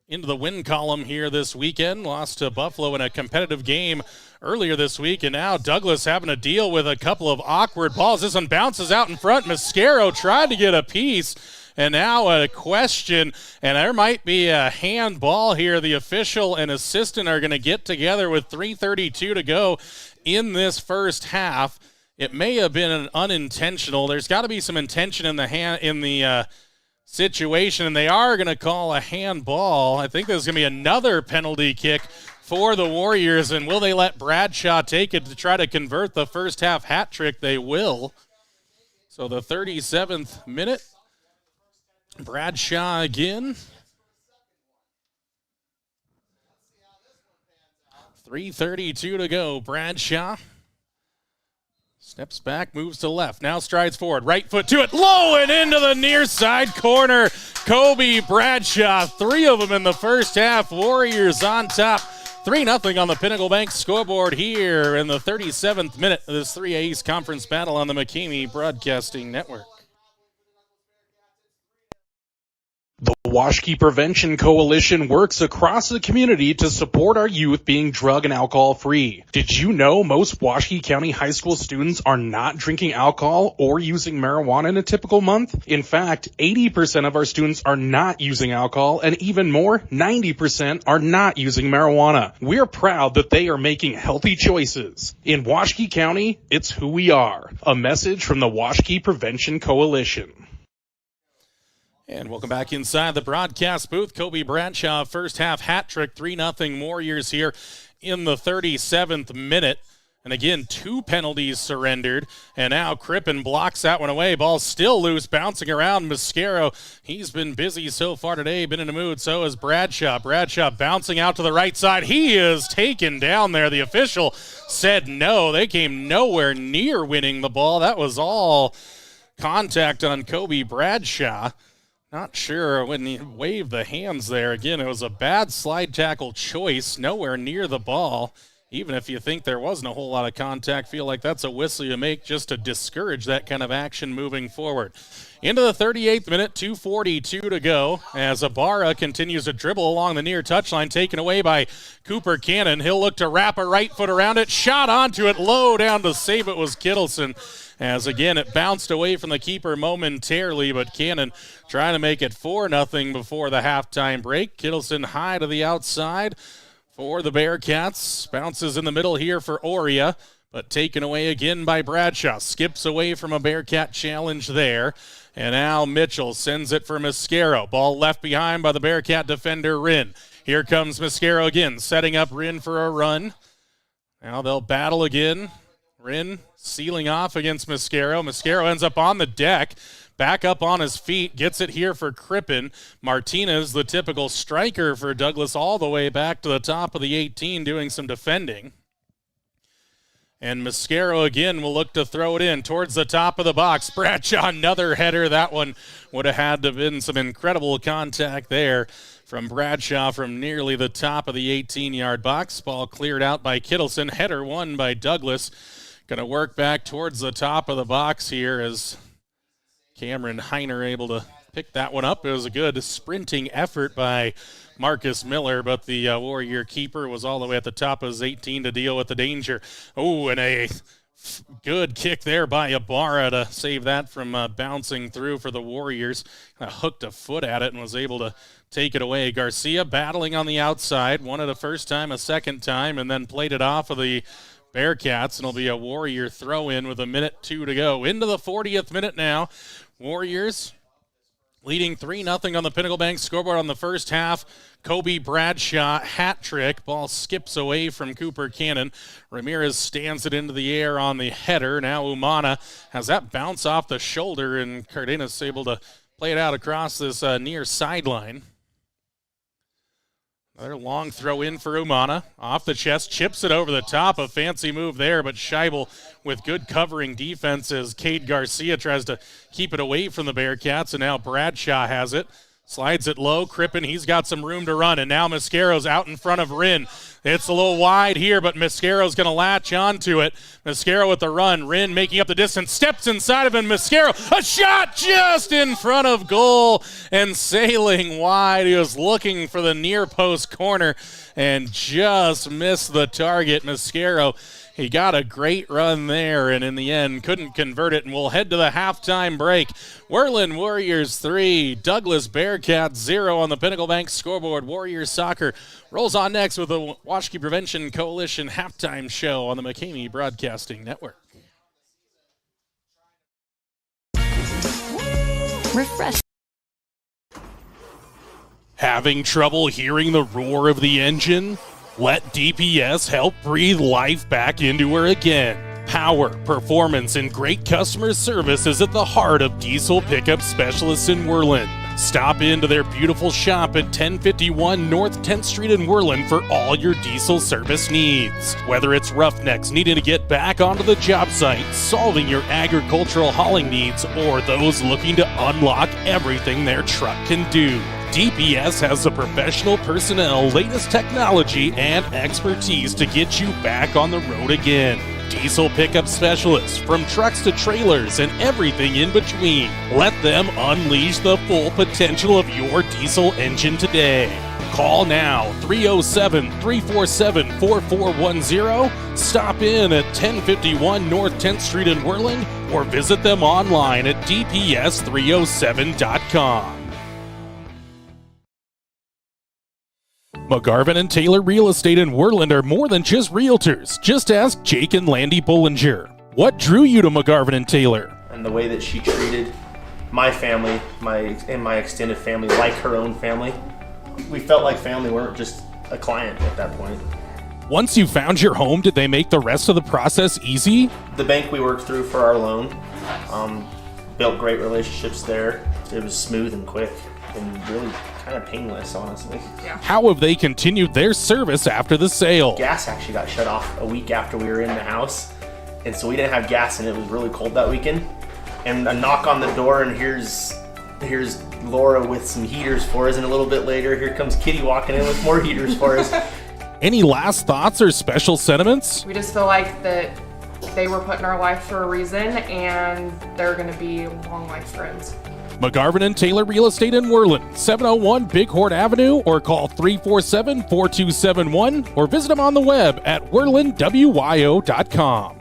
into the win column here this weekend. Lost to Buffalo in a competitive game earlier this week, and now Douglas having to deal with a couple of awkward balls. This one bounces out in front. Mascaro tried to get a piece, and now a question, and there might be a handball here. The official and assistant are going to get together with 3:32 to go in this first half. It may have been an unintentional. There's got to be some intention in the situation, and they are going to call a handball. I think there's going to be another penalty kick for the Warriors, and will they let Bradshaw take it to try to convert the first half hat trick? They will. So the 37th minute, Bradshaw again. 3:32 to go. Bradshaw steps back, moves to left, now strides forward, right foot to it, low and into the near side corner. Kobe Bradshaw, 3 of them in the first half. Warriors on top, 3-0 on the Pinnacle Bank scoreboard here in the 37th minute of this 3A East Conference battle on the McKamey Broadcasting Network. The Washkey Prevention Coalition works across the community to support our youth being drug and alcohol free. Did you know most Washkey County high school students are not drinking alcohol or using marijuana in a typical month? In fact, 80% of our students are not using alcohol, and even more, 90% are not using marijuana. We're proud that they are making healthy choices. In Washkey County, it's who we are. A message from the Washkey Prevention Coalition. And welcome back inside the broadcast booth. Kobe Bradshaw, first half hat trick, 3-0 Warriors here in the 37th minute. And again, 2 penalties surrendered. And now Crippen blocks that one away. Ball still loose, bouncing around Mascaro. He's been busy so far today, been in a mood. So is Bradshaw. Bradshaw bouncing out to the right side. He is taken down there. The official said no. They came nowhere near winning the ball. That was all contact on Kobe Bradshaw. Not sure when he waved the hands there. Again, it was a bad slide tackle choice, nowhere near the ball. Even if you think there wasn't a whole lot of contact, feel like that's a whistle you make just to discourage that kind of action moving forward. Into the 38th minute, 2:42 to go, as Ibarra continues to dribble along the near touchline, taken away by Cooper Cannon. He'll look to wrap a right foot around it, shot onto it, low down to save it was Kittleson. As again, it bounced away from the keeper momentarily, but Cannon trying to make it 4-0 before the halftime break. Kittleson high to the outside for the Bearcats. Bounces in the middle here for Oria, but taken away again by Bradshaw. Skips away from a Bearcat challenge there. And now Mitchell sends it for Mascaro. Ball left behind by the Bearcat defender, Rinn. Here comes Mascaro again, setting up Rinn for a run. Now they'll battle again. Rinn sealing off against Mascaro. Mascaro ends up on the deck, back up on his feet, gets it here for Crippen. Martinez, the typical striker for Douglas, all the way back to the top of the 18, doing some defending. And Mascaro again will look to throw it in towards the top of the box. Bradshaw, another header. That one would have had to have been some incredible contact there from Bradshaw from nearly the top of the 18-yard box. Ball cleared out by Kittleson. Header won by Douglas. Going to work back towards the top of the box here as Cameron Heiner able to pick that one up. It was a good sprinting effort by Marcus Miller, but the Warrior keeper was all the way at the top of his 18 to deal with the danger. Oh, and a good kick there by Ibarra to save that from bouncing through for the Warriors. Hooked a foot at it and was able to take it away. Garcia battling on the outside, won it a first time, a second time, and then played it off of the Bearcats, and it'll be a Warrior throw-in with 1:02 to go. Into the 40th minute now. Warriors leading 3-0 on the Pinnacle Bank scoreboard on the first half. Kobe Bradshaw hat trick. Ball skips away from Cooper Cannon. Ramirez stands it into the air on the header. Now Umana has that bounce off the shoulder, and Cardenas able to play it out across this near sideline. Another long throw in for Umana. Off the chest, chips it over the top. A fancy move there, but Scheibel with good covering defense as Cade Garcia tries to keep it away from the Bearcats, and now Bradshaw has it. Slides it low. Crippen, he's got some room to run, and now Mascaro's out in front of Rinn. It's a little wide here, but Mascaro's going to latch onto it. Mascaro with the run. Rinn making up the distance, steps inside of him. Mascaro, a shot just in front of goal and sailing wide. He was looking for the near post corner and just missed the target. Mascaro, he got a great run there, and in the end couldn't convert it, and we'll head to the halftime break. Worland Warriors 3, Douglas Bearcats 0 on the Pinnacle Bank scoreboard. Warriors soccer rolls on next with the Washkey Prevention Coalition halftime show on the McKamey Broadcasting Network. Refresh Having trouble hearing the roar of the engine? Let DPS help breathe life back into her again. Power, performance, and great customer service is at the heart of diesel pickup specialists in Worland. Stop into their beautiful shop at 1051 North 10th Street in Worland for all your diesel service needs. Whether it's roughnecks needing to get back onto the job site, solving your agricultural hauling needs, or those looking to unlock everything their truck can do, DPS has the professional personnel, latest technology, and expertise to get you back on the road again. Diesel pickup specialists, from trucks to trailers and everything in between. Let them unleash the full potential of your diesel engine today. Call now, 307-347-4410. Stop in at 1051 North 10th Street in Worland, or visit them online at dps307.com. McGarvin and Taylor Real Estate in Worland are more than just realtors. Just ask Jake and Landy Bollinger. What drew you to McGarvin and Taylor? And the way that she treated my family, my extended family, like her own family. We felt like family. We weren't just a client at that point. Once you found your home, did they make the rest of the process easy? The bank we worked through for our loan, built great relationships there. It was smooth and quick and really kind of painless, honestly. Yeah. How have they continued their service after the sale? Gas actually got shut off a week after we were in the house, and so we didn't have gas, and it was really cold that weekend. And a knock on the door, and here's Laura with some heaters for us, and a little bit later, here comes Kitty walking in with more heaters for us. Any last thoughts or special sentiments? We just feel like that they were put in our life for a reason, and they're going to be long life friends. McGarvin and Taylor Real Estate in Worland, 701 Bighorn Avenue, or call 347-4271, or visit them on the web at worlandwyo.com.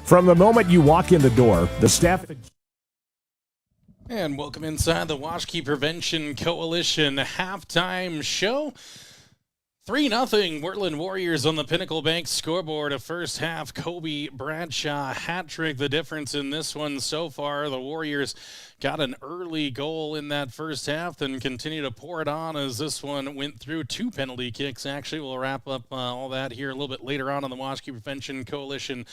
From the moment you walk in the door, the staff... And welcome inside the Washkey Prevention Coalition halftime show. 3-0 Worland Warriors on the Pinnacle Bank scoreboard. A first half Kobe Bradshaw hat trick. The difference in this one so far, the Warriors got an early goal in that first half, then continue to pour it on as this one went through 2 penalty kicks. Actually, we'll wrap up all that here a little bit later on the Washkey Prevention Coalition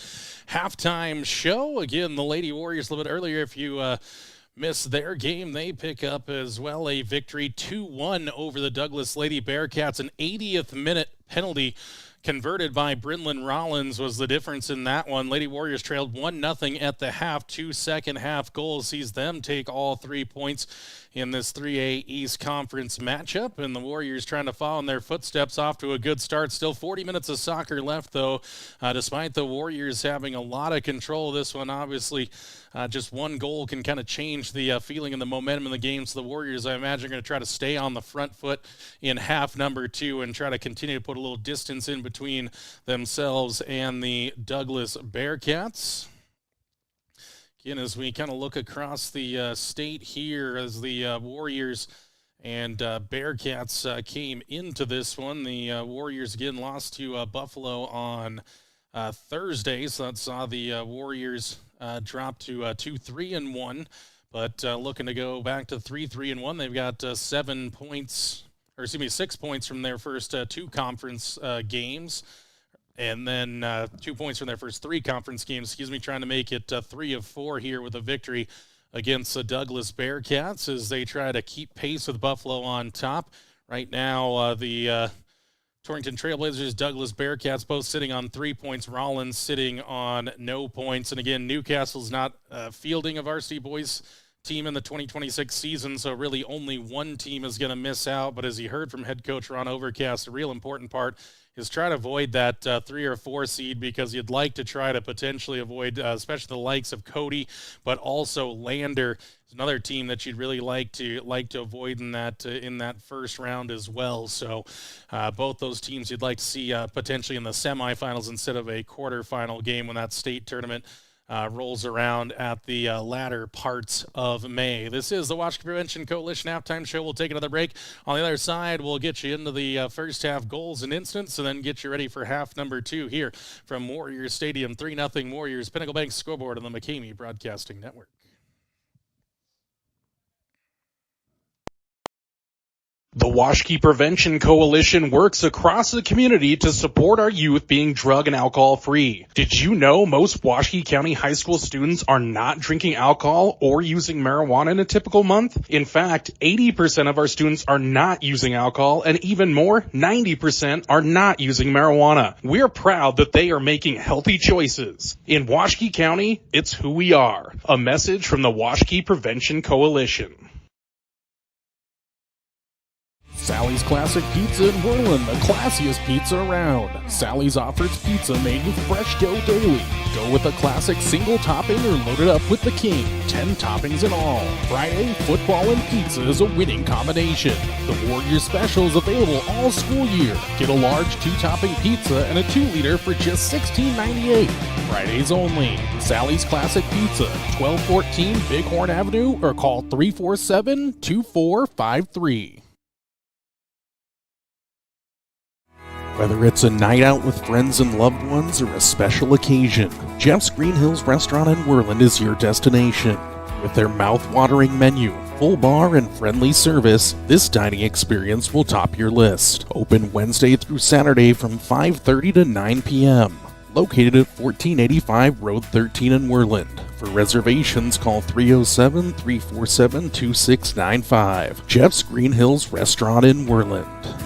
halftime show. Again, the Lady Warriors a little bit earlier, if you miss their game, they pick up as well a victory 2-1 over the Douglas Lady Bearcats. An 80th minute penalty converted by Brynlyn Rollins was the difference in that one. Lady Warriors trailed 1-0 at the half. 2 second half goals sees them take all 3 points in this 3A East Conference matchup, and the Warriors trying to follow in their footsteps off to a good start. Still 40 minutes of soccer left, though, despite the Warriors having a lot of control of this one. Obviously, just one goal can kind of change the feeling and the momentum in the game. So the Warriors, I imagine, are going to try to stay on the front foot in half number 2 and try to continue to put a little distance in between themselves and the Douglas Bearcats. Again, as we kind of look across the state here, as the Warriors and Bearcats came into this one, the Warriors again lost to Buffalo on Thursday, so that saw the Warriors drop to 2-3-1, but looking to go back to 3-3-1. They've got 6 points from their first 2 conference games. And then 2 points from their first 3 conference games, trying to make it 3 of 4 here with a victory against the Douglas Bearcats as they try to keep pace with Buffalo on top. Right now, the Torrington Trailblazers, Douglas Bearcats both sitting on 3 points. Rollins sitting on no points. And again, Newcastle's not fielding a varsity boys team in the 2026 season, so really only one team is going to miss out. But as you heard from head coach Ron Overcast, the real important part is try to avoid that 3 or 4 seed, because you'd like to try to potentially avoid, especially the likes of Cody, but also Lander is another team that you'd really like to avoid in that first round as well. So both those teams you'd like to see potentially in the semifinals instead of a quarterfinal game when that state tournament rolls around at the latter parts of May. This is the Washkey Prevention Coalition halftime show. We'll take another break. On the other side, we'll get you into the first half goals and instants, and then get you ready for half number 2 here from Warriors Stadium. 3-0 Warriors, Pinnacle Bank scoreboard on the McCamey Broadcasting Network. The Washkey Prevention Coalition works across the community to support our youth being drug and alcohol free. Did you know most Washkey County high school students are not drinking alcohol or using marijuana in a typical month? In fact, 80% of our students are not using alcohol, and even more, 90% are not using marijuana. We're proud that they are making healthy choices. In Washkey County, it's who we are. A message from the Washkey Prevention Coalition. Sally's Classic Pizza in Worland, the classiest pizza around. Sally's offers pizza made with fresh dough daily. Go with a classic single topping or load it up with the king. 10 toppings in all. Friday, football and pizza is a winning combination. The Warriors special is available all school year. Get a large 2-topping pizza and a 2-liter for just $16.98. Fridays only. Sally's Classic Pizza, 1214 Bighorn Avenue, or call 347-2453. Whether it's a night out with friends and loved ones or a special occasion, Jeff's Green Hills Restaurant in Worland is your destination. With their mouth-watering menu, full bar, and friendly service, this dining experience will top your list. Open Wednesday through Saturday from 5:30 to 9 p.m. Located at 1485 Road 13 in Worland. For reservations, call 307-347-2695. Jeff's Green Hills Restaurant in Worland.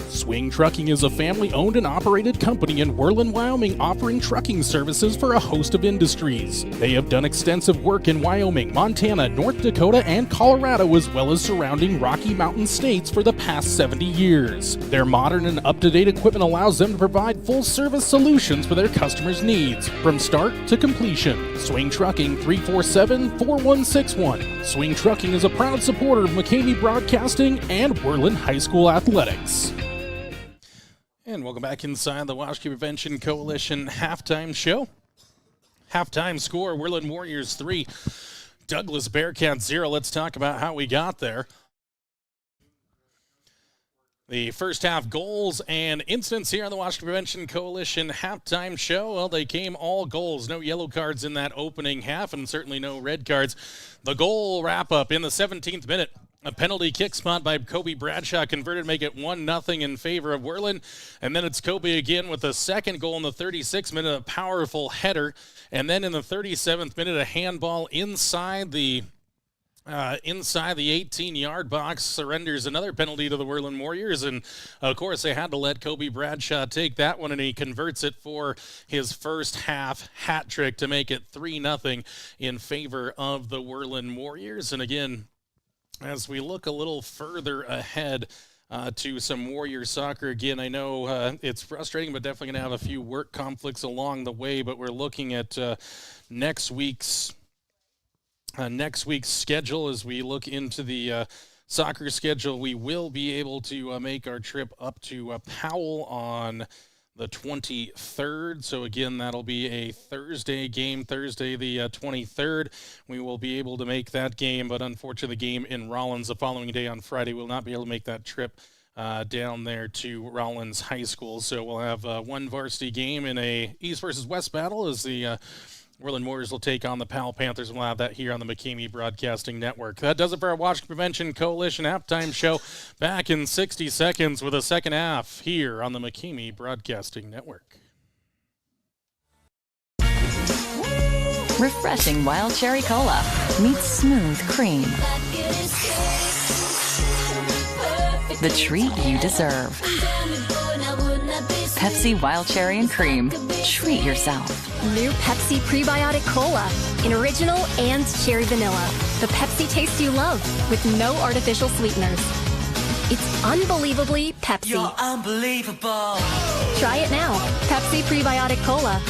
Swing Trucking is a family-owned and operated company in Worland, Wyoming, offering trucking services for a host of industries. They have done extensive work in Wyoming, Montana, North Dakota, and Colorado, as well as surrounding Rocky Mountain states for the past 70 years. Their modern and up-to-date equipment allows them to provide full-service solutions for their customers' needs, from start to completion. Swing Trucking, 347-4161. Swing Trucking is a proud supporter of Pregame Broadcasting and Worland High School Athletics. And welcome back inside the Washkey Prevention Coalition halftime show. Halftime score, Worland Warriors 3, Douglas Bearcats 0. Let's talk about how we got there. The first half goals and incidents here on the Washkey Prevention Coalition halftime show. Well, they came all goals. No yellow cards in that opening half, and certainly no red cards. The goal wrap-up in the 17th minute. A penalty kick spot by Kobe Bradshaw converted to make it 1-0 in favor of Worland. And then it's Kobe again with a second goal in the 36th minute, a powerful header. And then in the 37th minute, a handball inside the 18-yard box surrenders another penalty to the Worland Warriors. And, of course, they had to let Kobe Bradshaw take that one, and he converts it for his first half hat trick to make it 3-0 in favor of the Worland Warriors. And, again, as we look a little further ahead to some Warrior soccer, again, I know it's frustrating, but definitely going to have a few work conflicts along the way, but we're looking at next week's schedule. As we look into the soccer schedule, we will be able to make our trip up to Powell on the 23rd. So again, that'll be a Thursday game, Thursday the 23rd. We will be able to make that game, but unfortunately the game in Rollins the following day on Friday will not be able to make that trip down there to Rollins High School. So we'll have one varsity game in a East versus West battle as the Worland Warriors will take on the Powell Panthers, and we'll have that here on the Pregame Broadcasting Network. That does it for our Washkey Prevention Coalition halftime show. Back in 60 seconds with a second half here on the Pregame Broadcasting Network. Refreshing wild cherry cola meets smooth cream. The treat you deserve. Pepsi Wild Cherry and Cream. Treat yourself. New Pepsi Prebiotic Cola in original and cherry vanilla. The Pepsi taste you love with no artificial sweeteners. It's unbelievably Pepsi. You're unbelievable. Try it now. Pepsi Prebiotic Cola.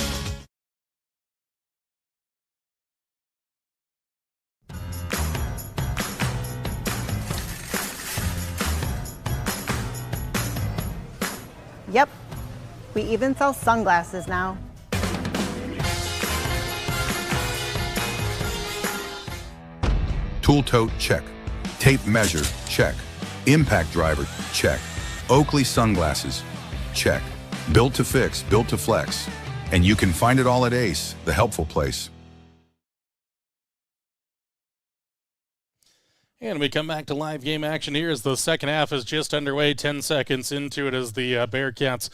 Yep, we even sell sunglasses now. Tool tote, check. Tape measure, check. Impact driver, check. Oakley sunglasses, check. Built to fix, built to flex. And you can find it all at Ace, the helpful place. And we come back to live game action here as the second half is just underway, 10 seconds into it as the Bearcats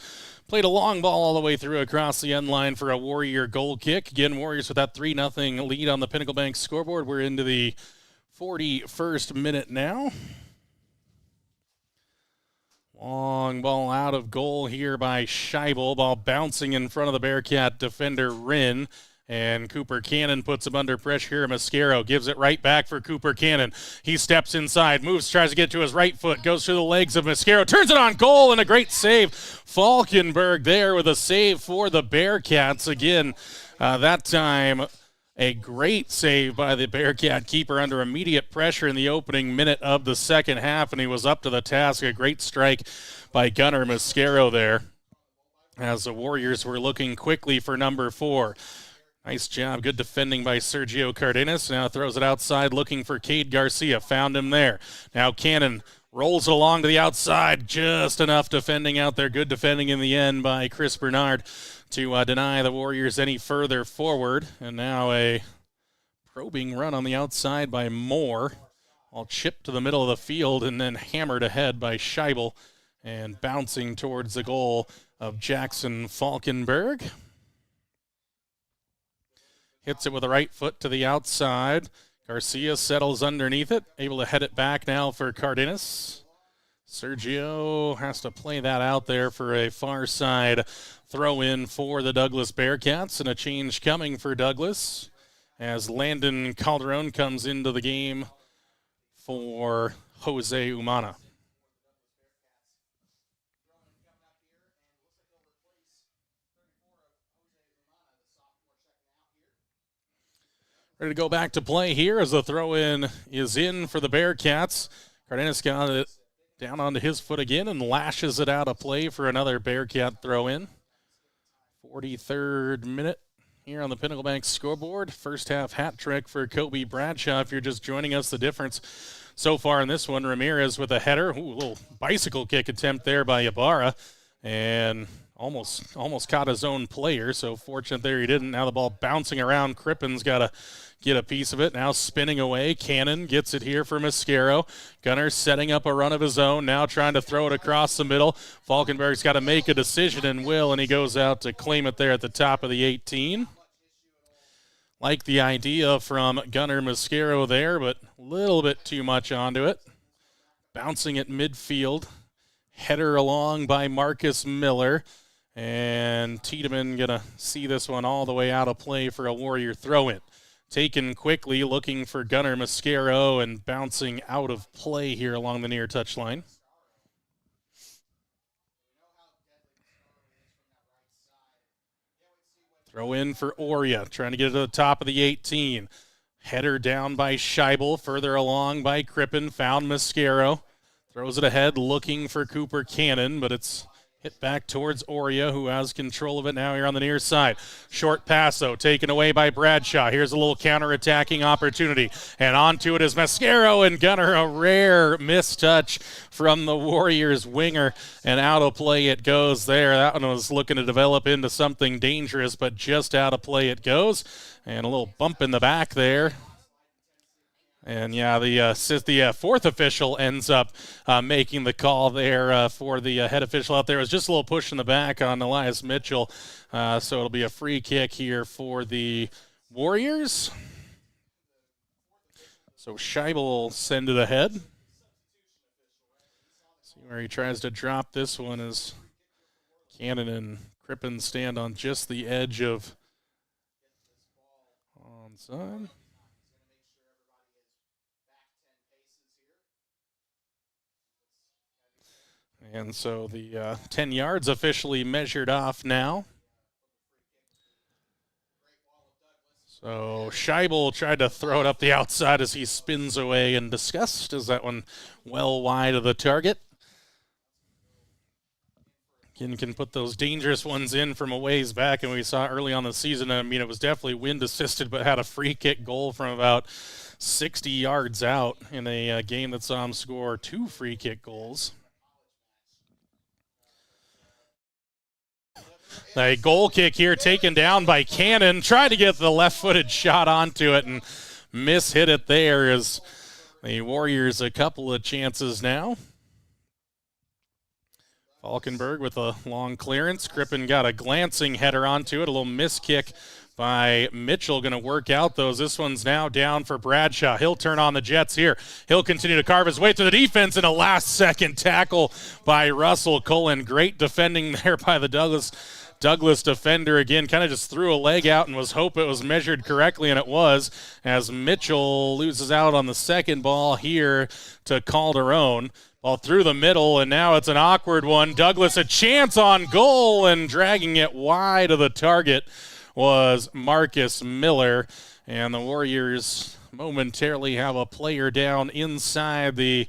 played a long ball all the way through across the end line for a Warrior goal kick. Again, Warriors with that 3-0 lead on the Pinnacle Bank scoreboard. We're into the 41st minute now. Long ball out of goal here by Scheibel. Ball bouncing in front of the Bearcat defender, Rinn. And Cooper Cannon puts him under pressure here. Mascaro gives it right back for Cooper Cannon. He steps inside, moves, tries to get to his right foot, goes through the legs of Mascaro, turns it on goal, and a great save. Falkenberg there with a save for the Bearcats. Again, that time a great save by the Bearcat keeper under immediate pressure in the opening minute of the second half, and he was up to the task. A great strike by Gunnar Mascaro there as the Warriors were looking quickly for number 4. Nice job. Good defending by Sergio Cardenas. Now throws it outside looking for Cade Garcia. Found him there. Now Cannon rolls it along to the outside. Just enough defending out there. Good defending in the end by Chris Bernard to deny the Warriors any further forward. And now a probing run on the outside by Moore. All chipped to the middle of the field and then hammered ahead by Scheibel and bouncing towards the goal of Jackson Falkenberg. Hits it with the right foot to the outside. Garcia settles underneath it, able to head it back now for Cardenas. Sergio has to play that out there for a far side throw in for the Douglas Bearcats, and a change coming for Douglas as Landon Calderon comes into the game for Jose Umana. Ready to go back to play here as the throw-in is in for the Bearcats. Cardenas got it down onto his foot again and lashes it out of play for another Bearcat throw-in. 43rd minute here on the Pinnacle Bank scoreboard. First half hat trick for Kobe Bradshaw. If you're just joining us, the difference so far in this one, Ramirez with a header. Ooh, a little bicycle kick attempt there by Ibarra. And almost caught his own player, so fortunate there he didn't. Now the ball bouncing around. Crippen's got to get a piece of it. Now spinning away. Cannon gets it here for Mascaro. Gunnar setting up a run of his own. Now trying to throw it across the middle. Falkenberg's got to make a decision and will, and he goes out to claim it there at the top of the 18. Like the idea from Gunnar Mascaro there, but a little bit too much onto it. Bouncing at midfield. Header along by Marcus Miller. And Tiedemann going to see this one all the way out of play for a Warrior throw-in. Taken quickly, looking for Gunnar Mascaro and bouncing out of play here along the near touchline. Throw in for Oria, trying to get it to the top of the 18. Header down by Scheibel, further along by Crippen, found Mascaro. Throws it ahead, looking for Cooper Cannon, but it's hit back towards Oria, who has control of it now here on the near side. Short pass, though, taken away by Bradshaw. Here's a little counter-attacking opportunity. And onto it is Mascaro and Gunnar. A rare mistouch from the Warriors winger. And out of play it goes there. That one was looking to develop into something dangerous, but just out of play it goes. And a little bump in the back there. And, yeah, the fourth official ends up making the call there for the head official out there. It was just a little push in the back on Elias Mitchell. So it'll be a free kick here for the Warriors. So Scheibel will send it ahead. See where he tries to drop this one as Cannon and Crippen stand on just the edge of onside. And so the 10 yards officially measured off now. So Scheibel tried to throw it up the outside as he spins away in disgust. Is that one well wide of the target? Can put those dangerous ones in from a ways back, and we saw early on the season. I mean, it was definitely wind assisted, but had a free kick goal from about 60 yards out in a game that saw him score 2 free kick goals. A goal kick here taken down by Cannon. Tried to get the left-footed shot onto it and mishit it there as The Warriors a couple of chances now. Falkenberg with a long clearance. Crippen got a glancing header onto it. A little miss kick by Mitchell. Going to work out those. This one's now down for Bradshaw. He'll turn on the Jets here. He'll continue to carve his way through the defense, and a last-second tackle by Russell Cullen. Great defending there by the Douglas defender. Again, kind of just threw a leg out and was hope it was measured correctly, and it was, as Mitchell loses out on the second ball here to Calderon. Ball through the middle, and now it's an awkward one. Douglas a chance on goal, and dragging it wide of the target was Marcus Miller. And the Warriors momentarily have a player down inside the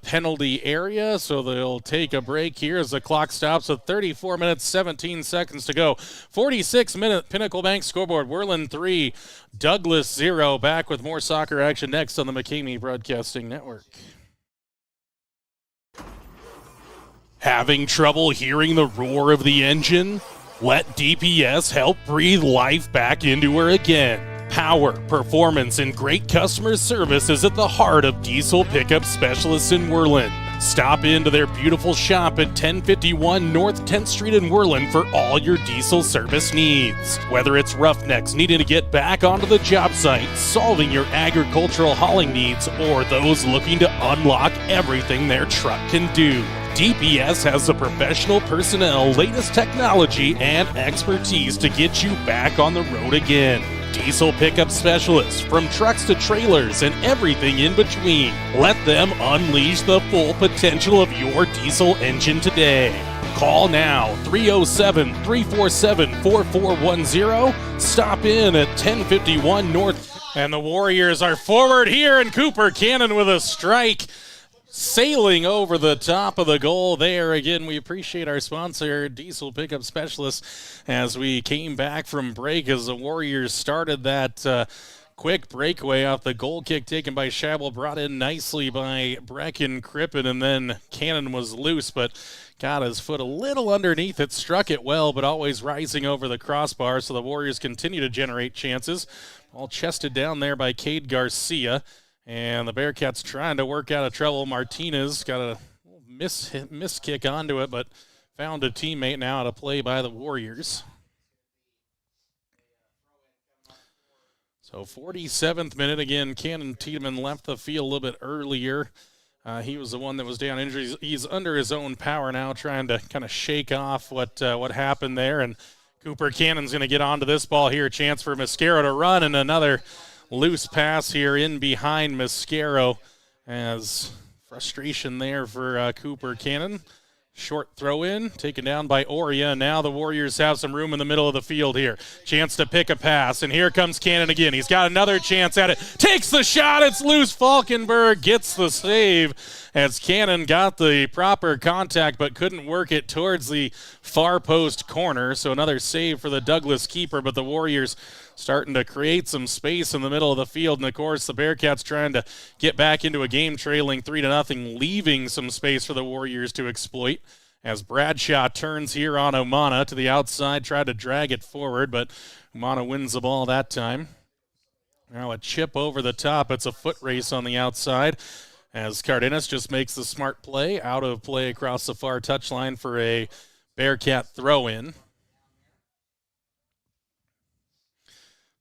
penalty area, so they'll take a break here as the clock stops at 34 minutes, 17 seconds to go. 46-minute Pinnacle Bank scoreboard. Worland 3, Douglas 0. Back with more soccer action next on the McKamey Broadcasting Network. Having trouble hearing the roar of the engine? Let DPS help breathe life back into her again. Power, performance, and great customer service is at the heart of diesel pickup specialists in Worland. Stop into their beautiful shop at 1051 North 10th Street in Worland for all your diesel service needs. Whether it's roughnecks needing to get back onto the job site, solving your agricultural hauling needs, or those looking to unlock everything their truck can do, DPS has the professional personnel, latest technology, and expertise to get you back on the road again. Diesel pickup specialists, from trucks to trailers and everything in between. Let them unleash the full potential of your diesel engine today. Call now, 307-347-4410. Stop in at 1051 North. And the Warriors are forward here, and Cooper Cannon with a strike. Sailing over the top of the goal there. Again, we appreciate our sponsor, Diesel Pickup Specialists, as we came back from break as the Warriors started that quick breakaway off the goal kick taken by Schabel, brought in nicely by Brecken Crippen, and then Cannon was loose, but got his foot a little underneath it, struck it well, but always rising over the crossbar, so the Warriors continue to generate chances. All chested down there by Cade Garcia. And the Bearcats trying to work out of trouble. Martinez got a miss kick onto it, but found a teammate now to play by the Warriors. So 47th minute, again, Cannon Tiedemann left the field a little bit earlier. He was the one that was down injured. He's under his own power now, trying to kind of shake off what happened there. And Cooper Cannon's going to get onto this ball here. Chance for Mascaro to run, and another loose pass here in behind Mascaro, as frustration there for Cooper Cannon. Short throw in, taken down by Oria. Now the Warriors have some room in the middle of the field here. Chance to pick a pass, and here comes Cannon again. He's got another chance at it. Takes the shot, it's loose. Falkenberg gets the save as Cannon got the proper contact but couldn't work it towards the far post corner. So another save for the Douglas keeper, but the Warriors starting to create some space in the middle of the field. And, of course, the Bearcats trying to get back into a game trailing 3-0, leaving some space for the Warriors to exploit. As Bradshaw turns here on Omana to the outside, tried to drag it forward, but Omana wins the ball that time. Now a chip over the top. It's a foot race on the outside as Cardenas just makes the smart play, out of play across the far touchline for a Bearcat throw-in.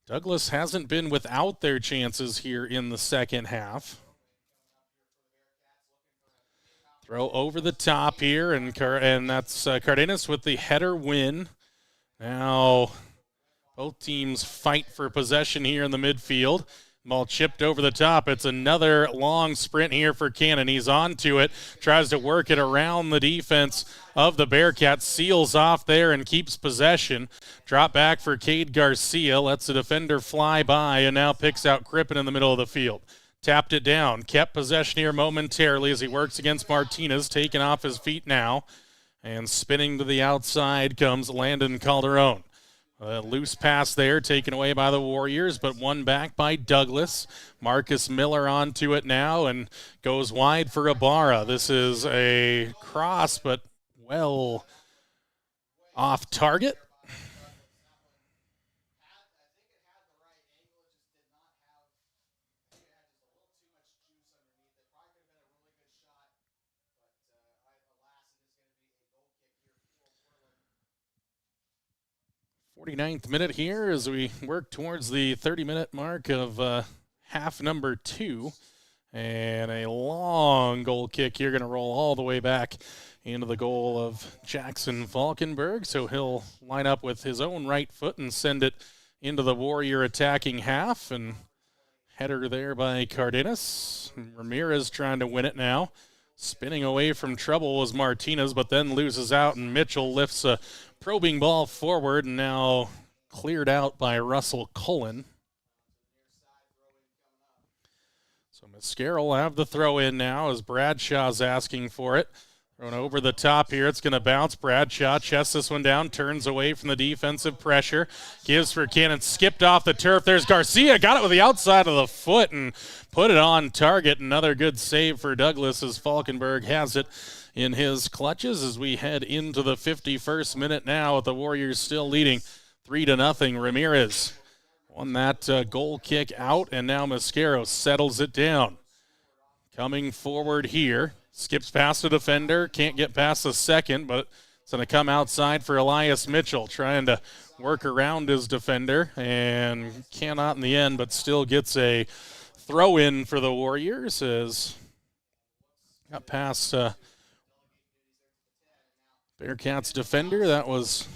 Douglas hasn't been without their chances here in the second half. Throw over the top here, and that's Cardenas with the header win. Now both teams fight for possession here in the midfield. Ball chipped over the top. It's another long sprint here for Cannon. He's onto it, tries to work it around the defense of the Bearcats, seals off there and keeps possession. Drop back for Cade Garcia, lets the defender fly by, and now picks out Crippen in the middle of the field. Tapped it down, kept possession here momentarily as he works against Martinez, taken off his feet now, and spinning to the outside comes Landon Calderon. A loose pass there, taken away by the Warriors, but won back by Douglas. Marcus Miller onto it now and goes wide for Ibarra. This is a cross, but well off target. 49th minute here as we work towards the 30-minute mark of half number 2. And a long goal kick here, going to roll all the way back into the goal of Jackson Falkenberg. So he'll line up with his own right foot and send it into the Warrior attacking half. And header there by Cardenas. Ramirez trying to win it now. Spinning away from trouble was Martinez, but then loses out, and Mitchell lifts a probing ball forward, and now cleared out by Russell Cullen. So Mascara will have the throw in now as Bradshaw's asking for it. Thrown over the top here. It's going to bounce. Bradshaw chests this one down, turns away from the defensive pressure. Gives for Cannon, skipped off the turf. There's Garcia, got it with the outside of the foot and put it on target. Another good save for Douglas as Falkenberg has it in his clutches as we head into the 51st minute now with the Warriors still leading 3-0. Ramirez won that goal kick out, and now Mascaro settles it down. Coming forward here. Skips past the defender, can't get past the second, but it's going to come outside for Elias Mitchell, trying to work around his defender, and cannot in the end, but still gets a throw-in for the Warriors as got past Bearcats defender. That was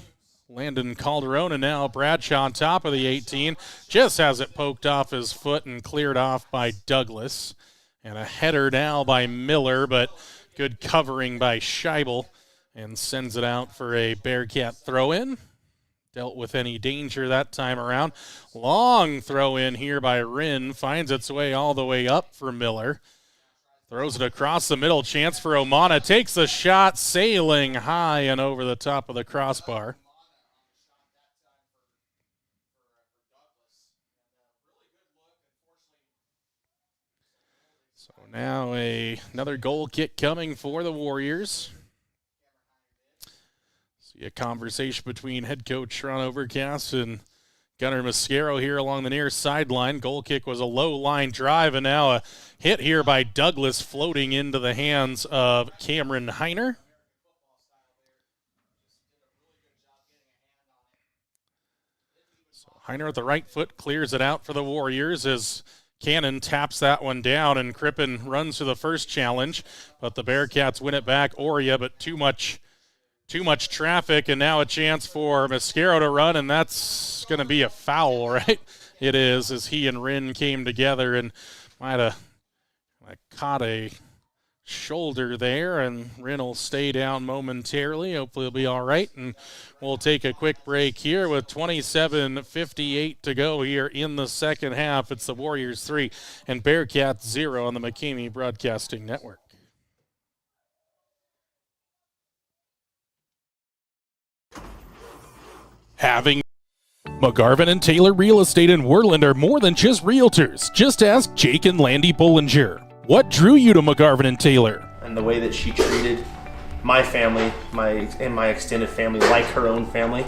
Landon Calderon, and now Bradshaw on top of the 18. Just has it poked off his foot and cleared off by Douglas. And a header now by Miller, but good covering by Scheibel, and sends it out for a Bearcat throw-in. Dealt with any danger that time around. Long throw-in here by Rinn, finds its way all the way up for Miller. Throws it across the middle, chance for Omana, takes the shot, sailing high and over the top of the crossbar. Now another goal kick coming for the Warriors. See a conversation between head coach Toronto Overcast and Gunnar Mascaro here along the near sideline. Goal kick was a low line drive, and now a hit here by Douglas floating into the hands of Cameron Heiner. So Heiner at the right foot clears it out for the Warriors as Cannon taps that one down, and Crippen runs to the first challenge, but the Bearcats win it back. Oria, but too much traffic, and now a chance for Mascaro to run, and that's going to be a foul, right? It is, as he and Rinn came together and might have caught a shoulder there, and Rinn will stay down momentarily. Hopefully he'll be all right, and we'll take a quick break here with 27:58 to go here in the second half. It's the Warriors 3 and Bearcats 0 on the McCamey Broadcasting Network. Having McGarvin and Taylor Real Estate in Worland are more than just realtors. Just ask Jake and Landy Bullinger. What drew you to McGarvin and Taylor? And the way that she treated my family, my extended family, like her own family.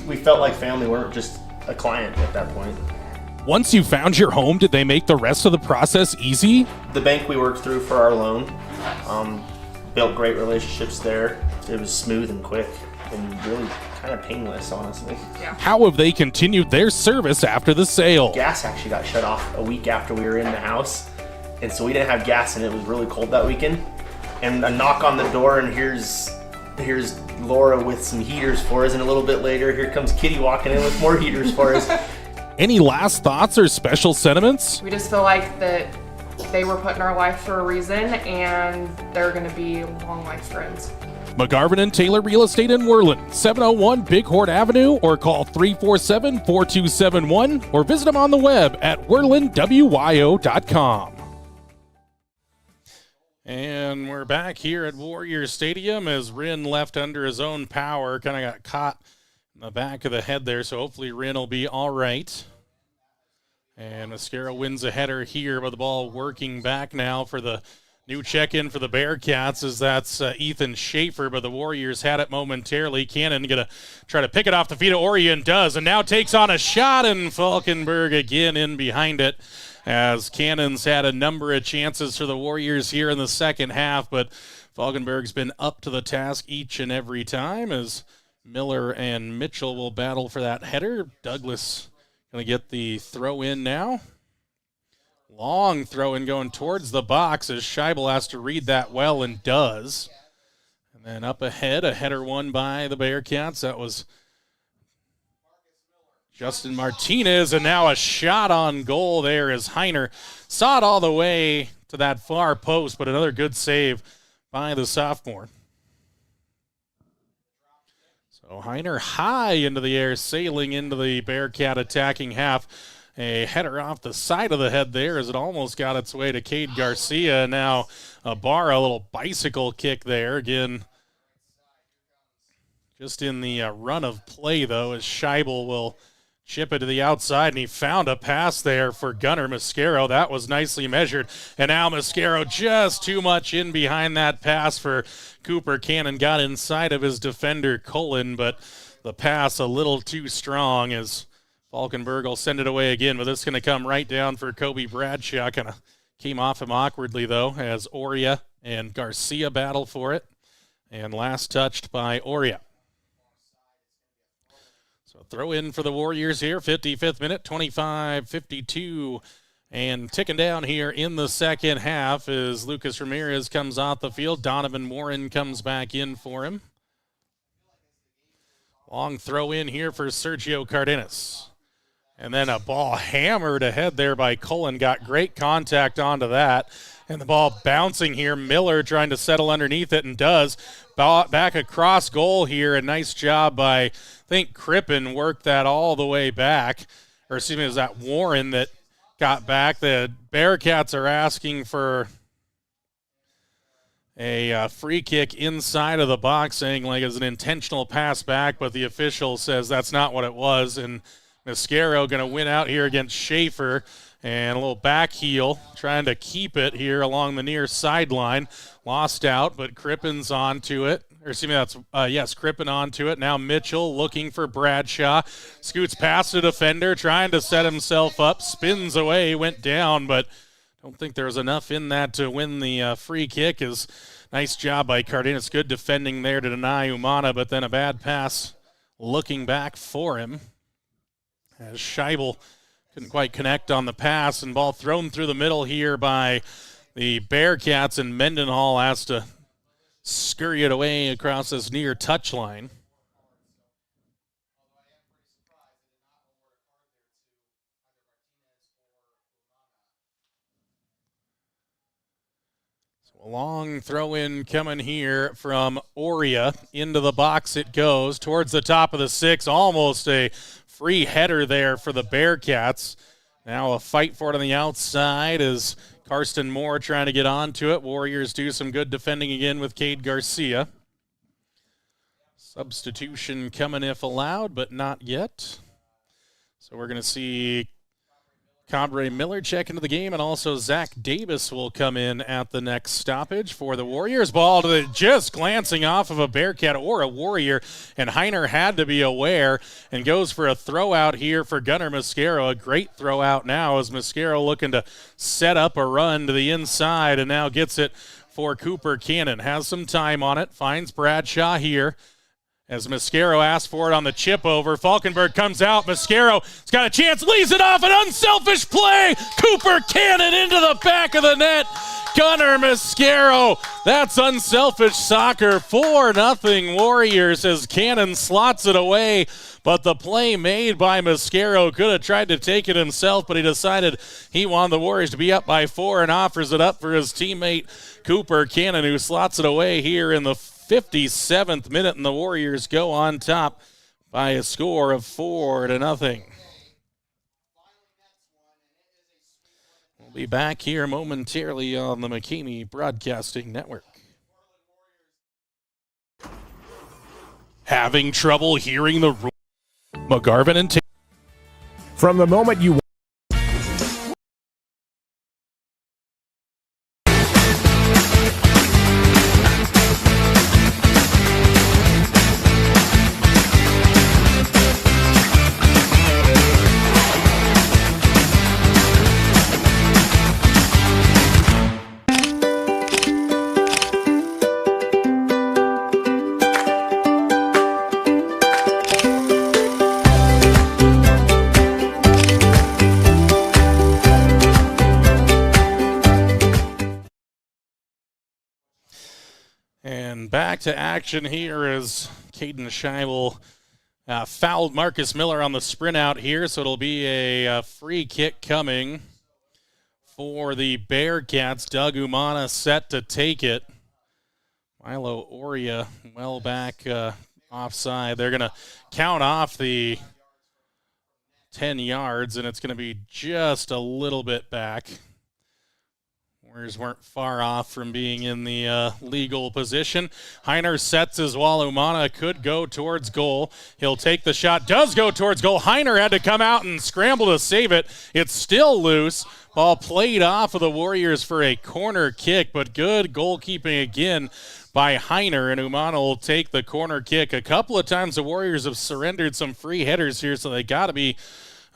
We felt like family, weren't just a client at that point. Once you found your home, did they make the rest of the process easy? The bank we worked through for our loan, built great relationships there. It was smooth and quick and really kind of painless, honestly. Yeah. How have they continued their service after the sale? Gas actually got shut off a week after we were in the house. And so we didn't have gas, and it was really cold that weekend. And a knock on the door, and here's Laura with some heaters for us. And a little bit later, here comes Kitty walking in with more heaters for us. Any last thoughts or special sentiments? We just feel like that they were put in our life for a reason, and they're going to be long life friends. McGarvin and Taylor Real Estate in Worland, 701 Bighorn Avenue, or call 347-4271, or visit them on the web at worlandwyo.com. And we're back here at Warrior Stadium as Rinn left under his own power. Kind of got caught in the back of the head there, so hopefully Rinn will be all right. And Mascaro wins a header here, but the ball working back now for the new check-in for the Bearcats, as that's Ethan Schaefer, but the Warriors had it momentarily. Cannon going to try to pick it off the feet of Oria, and does, and now takes on a shot, and Falkenberg again in behind it, as Cannon's had a number of chances for the Warriors here in the second half, but Falkenberg's been up to the task each and every time, as Miller and Mitchell will battle for that header. Douglas going to get the throw in now. Long throw in going towards the box as Scheibel has to read that well and does. And then up ahead, a header won by the Bearcats. That was Justin Martinez, and now a shot on goal there as Heiner saw it all the way to that far post, but another good save by the sophomore. So Heiner high into the air, sailing into the Bearcat attacking half. A header off the side of the head there as it almost got its way to Cade Garcia. Now Ibarra, a little bicycle kick there. Again, just in the run of play, though, as Scheibel will chip it to the outside, and he found a pass there for Gunnar Mascaro. That was nicely measured, and now Mascaro just too much in behind that pass for Cooper Cannon. Got inside of his defender, Cullen, but the pass a little too strong as Falkenberg will send it away again, but this is going to come right down for Kobe Bradshaw. Kind of came off him awkwardly, though, as Oria and Garcia battle for it, and last touched by Oria. Throw in for the Warriors here, 55th minute, 25-52. And ticking down here in the second half as Lucas Ramirez comes off the field. Donovan Warren comes back in for him. Long throw in here for Sergio Cardenas. And then a ball hammered ahead there by Cullen. Got great contact onto that. And the ball bouncing here. Miller trying to settle underneath it and does. Back across goal here. A nice job by, I think, Crippen worked that all the way back. Or excuse me, it was that Warren that got back. The Bearcats are asking for a free kick inside of the box, saying like it's an intentional pass back, but the official says that's not what it was. And Mascaro going to win out here against Schaefer. And a little back heel, trying to keep it here along the near sideline. Lost out, but Crippen's onto it. Or excuse me, that's, Crippen onto it. Now Mitchell looking for Bradshaw. Scoots past the defender, trying to set himself up. Spins away, went down, but don't think there was enough in that to win the free kick. Nice job by Cardenas. Good defending there to deny Umana, but then a bad pass looking back for him. As Scheibel couldn't quite connect on the pass, and ball thrown through the middle here by the Bearcats, and Mendenhall has to scurry it away across this near touchline. So a long throw-in coming here from Oria. Into the box it goes, towards the top of the six, almost a free header there for the Bearcats. Now a fight for it on the outside as Karsten Moore trying to get onto it. Warriors do some good defending again with Cade Garcia. Substitution coming if allowed, but not yet. So we're going to see Cabre Miller check into the game, and also Zach Davis will come in at the next stoppage for the Warriors. Ball to the, just glancing off of a Bearcat or a Warrior, and Heiner had to be aware and goes for a throw out here for Gunnar Mascaro. A great throw out now as Mascaro looking to set up a run to the inside, and now gets it for Cooper Cannon. Has some time on it, finds Bradshaw here. As Mascaro asks for it on the chip over, Falkenberg comes out. Mascaro's got a chance, leaves it off, an unselfish play. Cooper Cannon into the back of the net. Gunnar Mascaro, that's unselfish soccer. 4-0 Warriors as Cannon slots it away. But the play made by Mascaro, could have tried to take it himself, but he decided he wanted the Warriors to be up by 4 and offers it up for his teammate Cooper Cannon, who slots it away here in the 57th minute, and the Warriors go on top by a score of 4-0. We'll be back here momentarily on the McKamey Broadcasting Network. Having trouble hearing the rules? McGarvin and From the moment you And back to action here as Caden Scheibel fouled Marcus Miller on the sprint out here, so it'll be a free kick coming for the Bearcats. Doug Umana set to take it. Milo Oria well back offside. They're going to count off the 10 yards, and it's going to be just a little bit back. Warriors weren't far off from being in the legal position. Heiner sets his wall. Umana could go towards goal. He'll take the shot. Does go towards goal. Heiner had to come out and scramble to save it. It's still loose. Ball played off of the Warriors for a corner kick, but good goalkeeping again by Heiner, and Umana will take the corner kick. A couple of times the Warriors have surrendered some free headers here, so they got to be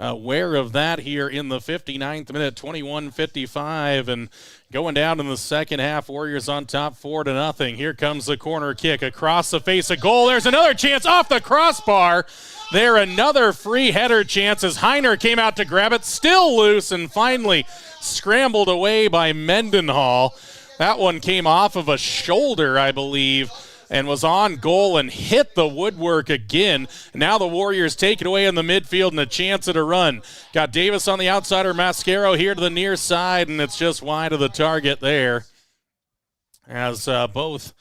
aware of that here in the 59th minute, 21-55, and going down in the second half, Warriors on top 4-0. Here comes the corner kick across the face of goal. There's another chance off the crossbar. There, another free header chance as Heiner came out to grab it, still loose, and finally scrambled away by Mendenhall. That one came off of a shoulder, I believe, and was on goal and hit the woodwork again. Now the Warriors take it away in the midfield and a chance at a run. Got Davis on the outside, or Mascaro here to the near side, and it's just wide of the target there. As both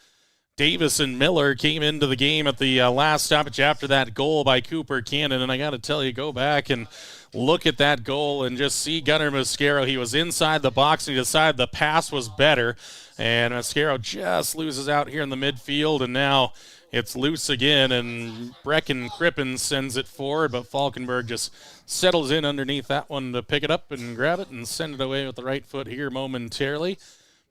Davis and Miller came into the game at the last stoppage after that goal by Cooper Cannon. And I got to tell you, go back and look at that goal and just see Gunnar Mascaro. He was inside the box and he decided the pass was better. And Mascaro just loses out here in the midfield, and now it's loose again, and Brecken Crippen sends it forward, but Falkenberg just settles in underneath that one to pick it up and grab it and send it away with the right foot here momentarily.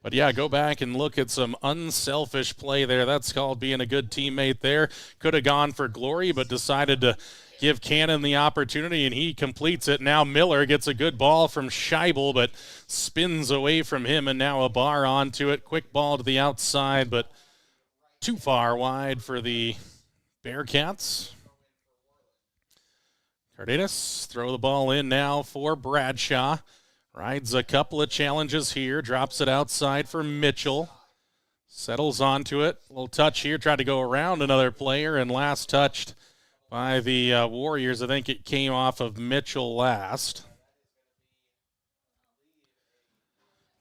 But yeah, go back and look at some unselfish play there. That's called being a good teammate there. Could have gone for glory, but decided to give Cannon the opportunity, and he completes it. Now Miller gets a good ball from Scheibel, but spins away from him, and now a bar onto it. Quick ball to the outside, but too far wide for the Bearcats. Cardenas throw the ball in now for Bradshaw. Rides a couple of challenges here, drops it outside for Mitchell. Settles onto it. A little touch here, tried to go around another player, and last touched by the Warriors. I think it came off of Mitchell last.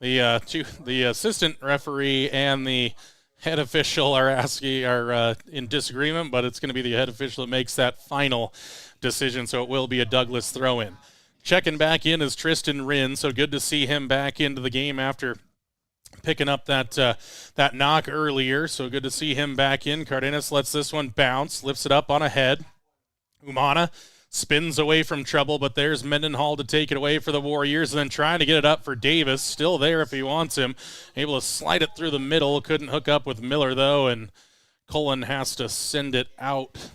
The assistant referee and the head official are in disagreement, but it's going to be the head official that makes that final decision, so it will be a Douglas throw-in. Checking back in is Tristan Rinn, so good to see him back into the game after picking up that knock earlier, so good to see him back in. Cardenas lets this one bounce, lifts it up on a head. Umana spins away from trouble, but there's Mendenhall to take it away for the Warriors, and then trying to get it up for Davis. Still there if he wants him. Able to slide it through the middle. Couldn't hook up with Miller, though, and Cullen has to send it out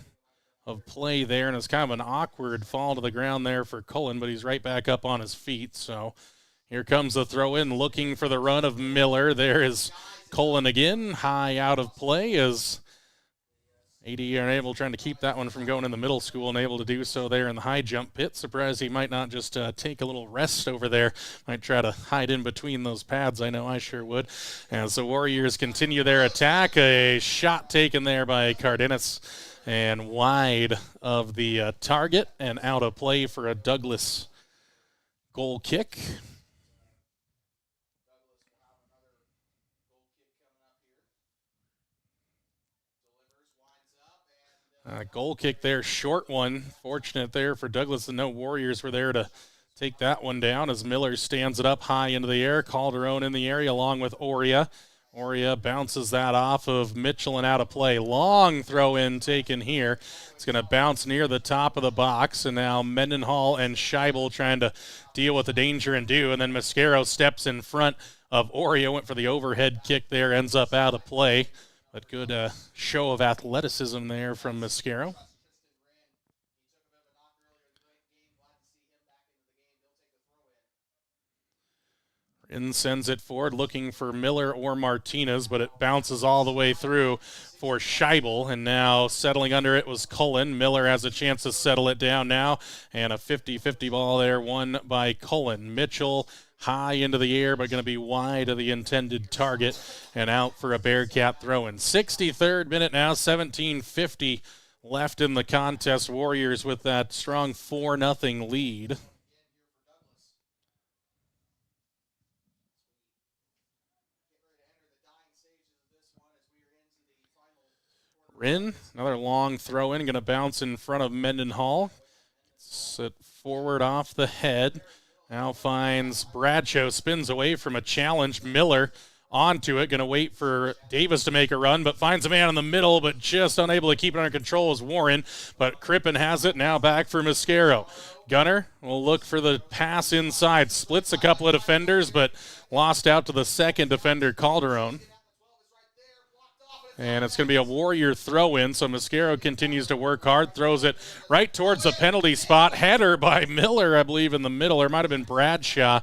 of play there, and it's kind of an awkward fall to the ground there for Cullen, but he's right back up on his feet. So here comes the throw-in, looking for the run of Miller. There is Cullen again, high out of play as AD are able, trying to keep that one from going in the middle school, and able to do so there in the high jump pit. Surprised he might not just take a little rest over there. Might try to hide in between those pads. I know I sure would. As the Warriors continue their attack, a shot taken there by Cardenas and wide of the target and out of play for a Douglas goal kick. Goal kick there, short one. Fortunate there for Douglas, and no Warriors were there to take that one down as Miller stands it up high into the air. Calderon in the area along with Oria. Oria bounces that off of Mitchell and out of play. Long throw in taken here. It's going to bounce near the top of the box, and now Mendenhall and Scheibel trying to deal with the danger and do, and then Mascaro steps in front of Oria, went for the overhead kick there, ends up out of play. But good show of athleticism there from Mascaro. Rinn sends it forward, looking for Miller or Martinez, but it bounces all the way through for Scheibel, and now settling under it was Cullen. Miller has a chance to settle it down now, and a 50-50 ball there, won by Cullen. Mitchell high into the air, but going to be wide of the intended target and out for a Bearcat throw-in. 63rd minute now, 17:50 left in the contest. Warriors with that strong 4-0 lead. Wren, another long throw in, going to bounce in front of Mendenhall. Sit forward off the head. Now finds Bradshaw, spins away from a challenge. Miller onto it, going to wait for Davis to make a run, but finds a man in the middle, but just unable to keep it under control is Warren. But Crippen has it, now back for Mascaro. Gunner will look for the pass inside, splits a couple of defenders, but lost out to the second defender, Calderon. And it's going to be a Warrior throw-in, so Mascaro continues to work hard, throws it right towards the penalty spot. Header by Miller, I believe, in the middle. Or it might have been Bradshaw,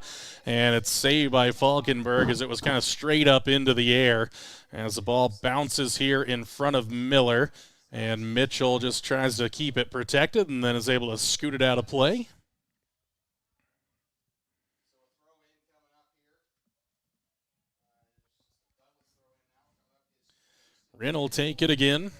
and it's saved by Falkenberg as it was kind of straight up into the air as the ball bounces here in front of Miller. And Mitchell just tries to keep it protected and then is able to scoot it out of play. Wren will take it again.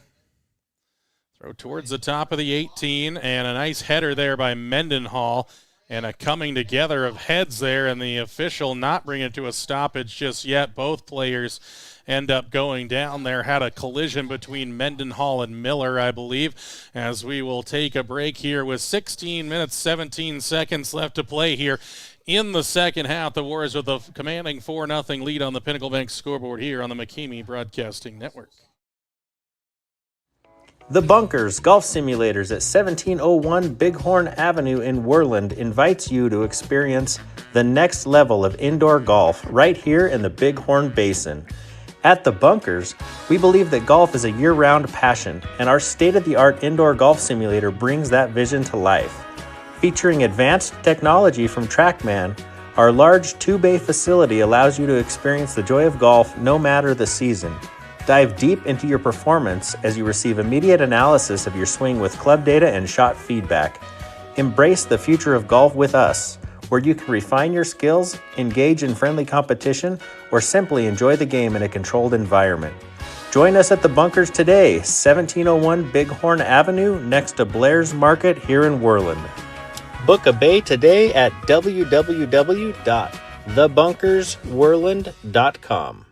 Throw towards the top of the 18, and a nice header there by Mendenhall, and a coming together of heads there, and the official not bringing it to a stoppage just yet. Both players end up going down there. Had a collision between Mendenhall and Miller, I believe, as we will take a break here with 16 minutes, 17 seconds left to play here. In the second half, the Warriors with a commanding 4-0 lead on the Pinnacle Bank scoreboard here on the McKamey Broadcasting Network. The Bunkers Golf Simulators at 1701 Bighorn Avenue in Worland invites you to experience the next level of indoor golf right here in the Bighorn Basin. At the Bunkers, we believe that golf is a year-round passion, and our state-of-the-art indoor golf simulator brings that vision to life. Featuring advanced technology from TrackMan, our large 2-bay facility allows you to experience the joy of golf no matter the season. Dive deep into your performance as you receive immediate analysis of your swing with club data and shot feedback. Embrace the future of golf with us, where you can refine your skills, engage in friendly competition, or simply enjoy the game in a controlled environment. Join us at the Bunkers today, 1701 Bighorn Avenue, next to Blair's Market here in Worland. Book a bay today at www.thebunkersworland.com.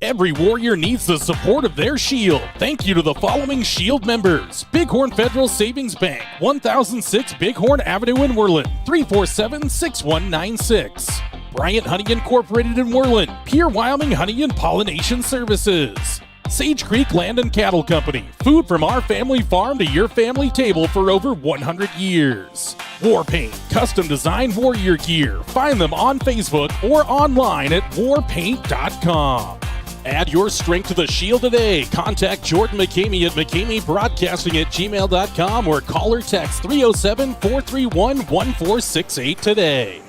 Every Warrior needs the support of their Shield. Thank you to the following Shield members: Bighorn Federal Savings Bank, 1006 Bighorn Avenue in Worland, 347-6196. Bryant Honey Incorporated in Worland, Pure Wyoming Honey and Pollination Services. Sage Creek Land and Cattle Company, food from our family farm to your family table for over 100 years. War Paint, custom designed warrior gear. Find them on Facebook or online at warpaint.com. Add your strength to the Shield today. Contact Jordan McKamey at McKameyBroadcasting@gmail.com or call or text 307-431-1468 today.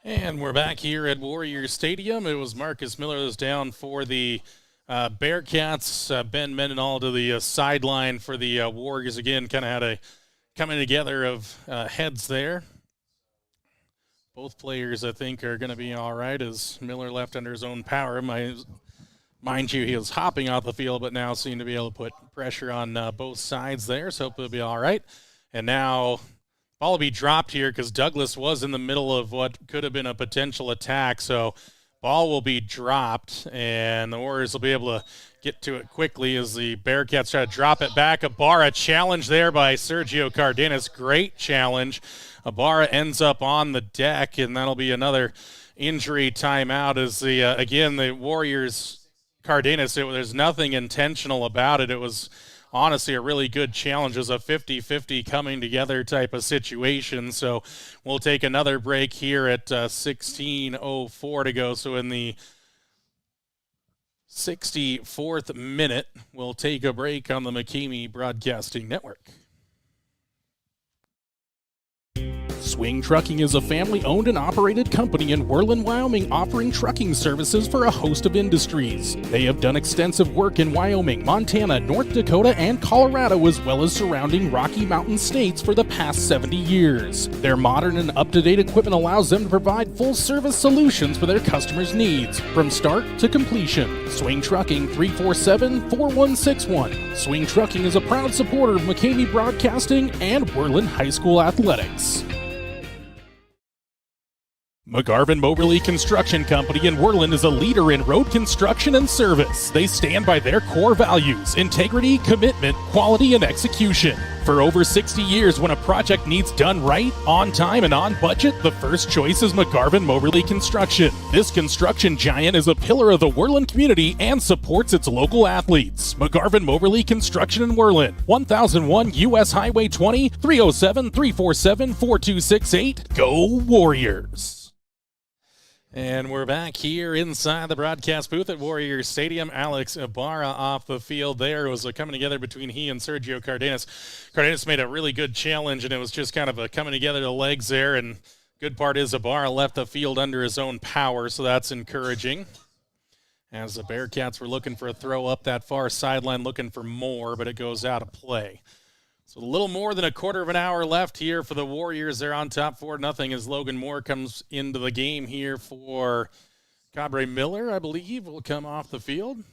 And we're back here at Warriors Stadium. It was Marcus Miller that was down for the Bearcats. Ben Mendenhall to the sideline for the Warriors. Again, kind of had a coming together of heads there. Both players, I think, are going to be all right as Miller left under his own power. Mind you, he was hopping off the field, but now seemed to be able to put pressure on both sides there, so hopefully it'll be all right. And now ball will be dropped here because Douglas was in the middle of what could have been a potential attack, so ball will be dropped, and the Warriors will be able to get to it quickly as the Bearcats try to drop it back. Ibarra challenge there by Sergio Cardenas. Great challenge. Ibarra ends up on the deck, and that'll be another injury timeout as again, the Warriors, Cardenas, there's nothing intentional about it. It was honestly a really good challenge. It was a 50-50 coming together type of situation. So we'll take another break here at 16:04 to go. So in the 64th minute, we'll take a break on the McKamey Broadcasting Network. Swing Trucking is a family-owned and operated company in Worland, Wyoming, offering trucking services for a host of industries. They have done extensive work in Wyoming, Montana, North Dakota, and Colorado, as well as surrounding Rocky Mountain states for the past 70 years. Their modern and up-to-date equipment allows them to provide full-service solutions for their customers' needs, from start to completion. Swing Trucking, 347-4161. Swing Trucking is a proud supporter of McCamey Broadcasting and Worland High School Athletics. McGarvin Moberly Construction Company in Worland is a leader in road construction and service. They stand by their core values: integrity, commitment, quality, and execution. For over 60 years, when a project needs done right, on time, and on budget, the first choice is McGarvin Moberly Construction. This construction giant is a pillar of the Worland community and supports its local athletes. McGarvin Moberly Construction in Worland, 1001 U.S. Highway 20, 307-347-4268. Go Warriors! And we're back here inside the broadcast booth at Warriors Stadium. Alex Ibarra off the field there. It was a coming together between he and Sergio Cardenas. Cardenas made a really good challenge, and it was just kind of a coming together the legs there. And good part is Ibarra left the field under his own power, so that's encouraging. As the Bearcats were looking for a throw up that far sideline, looking for more, but it goes out of play. So a little more than a quarter of an hour left here for the Warriors. They're on top 4-0 as Logan Moore comes into the game here for Cabre Miller, I believe, will come off the field.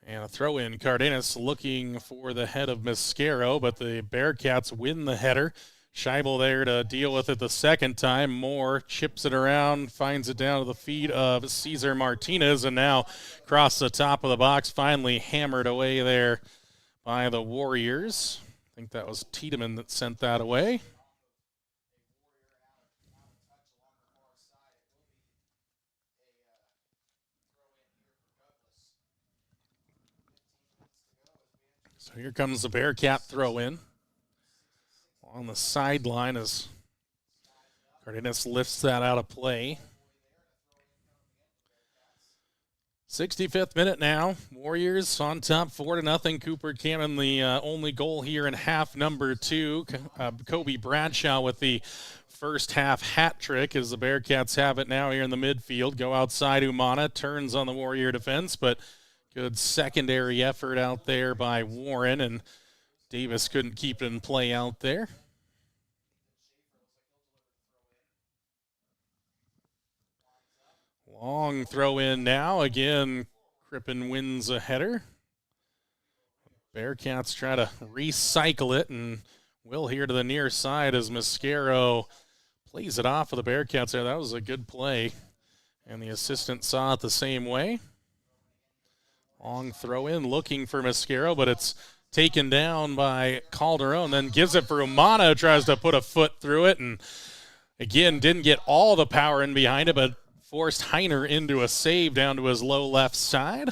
And a throw in. Cardenas looking for the head of Mascaro, but the Bearcats win the header. Scheibel there to deal with it the second time. Moore chips it around, finds it down to the feet of Cesar Martinez, and now across the top of the box, finally hammered away there by the Warriors. I think that was Tiedemann that sent that away. So here comes the Bearcat throw in. On the sideline as Cardenas lifts that out of play. 65th minute now. Warriors on top 4-0. Cooper Cannon the only goal here in half number 2. Kobe Bradshaw with the first half hat trick as the Bearcats have it now here in the midfield. Go outside Umana, turns on the Warrior defense, but good secondary effort out there by Warren, and Davis couldn't keep it in play out there. Long throw in now. Again, Crippen wins a header. Bearcats try to recycle it, and Will here to the near side as Mascaro plays it off of the Bearcats there. That was a good play, and the assistant saw it the same way. Long throw in, looking for Mascaro, but it's taken down by Calderon, then gives it for Umana, tries to put a foot through it, and again, didn't get all the power in behind it, but forced Heiner into a save down to his low left side.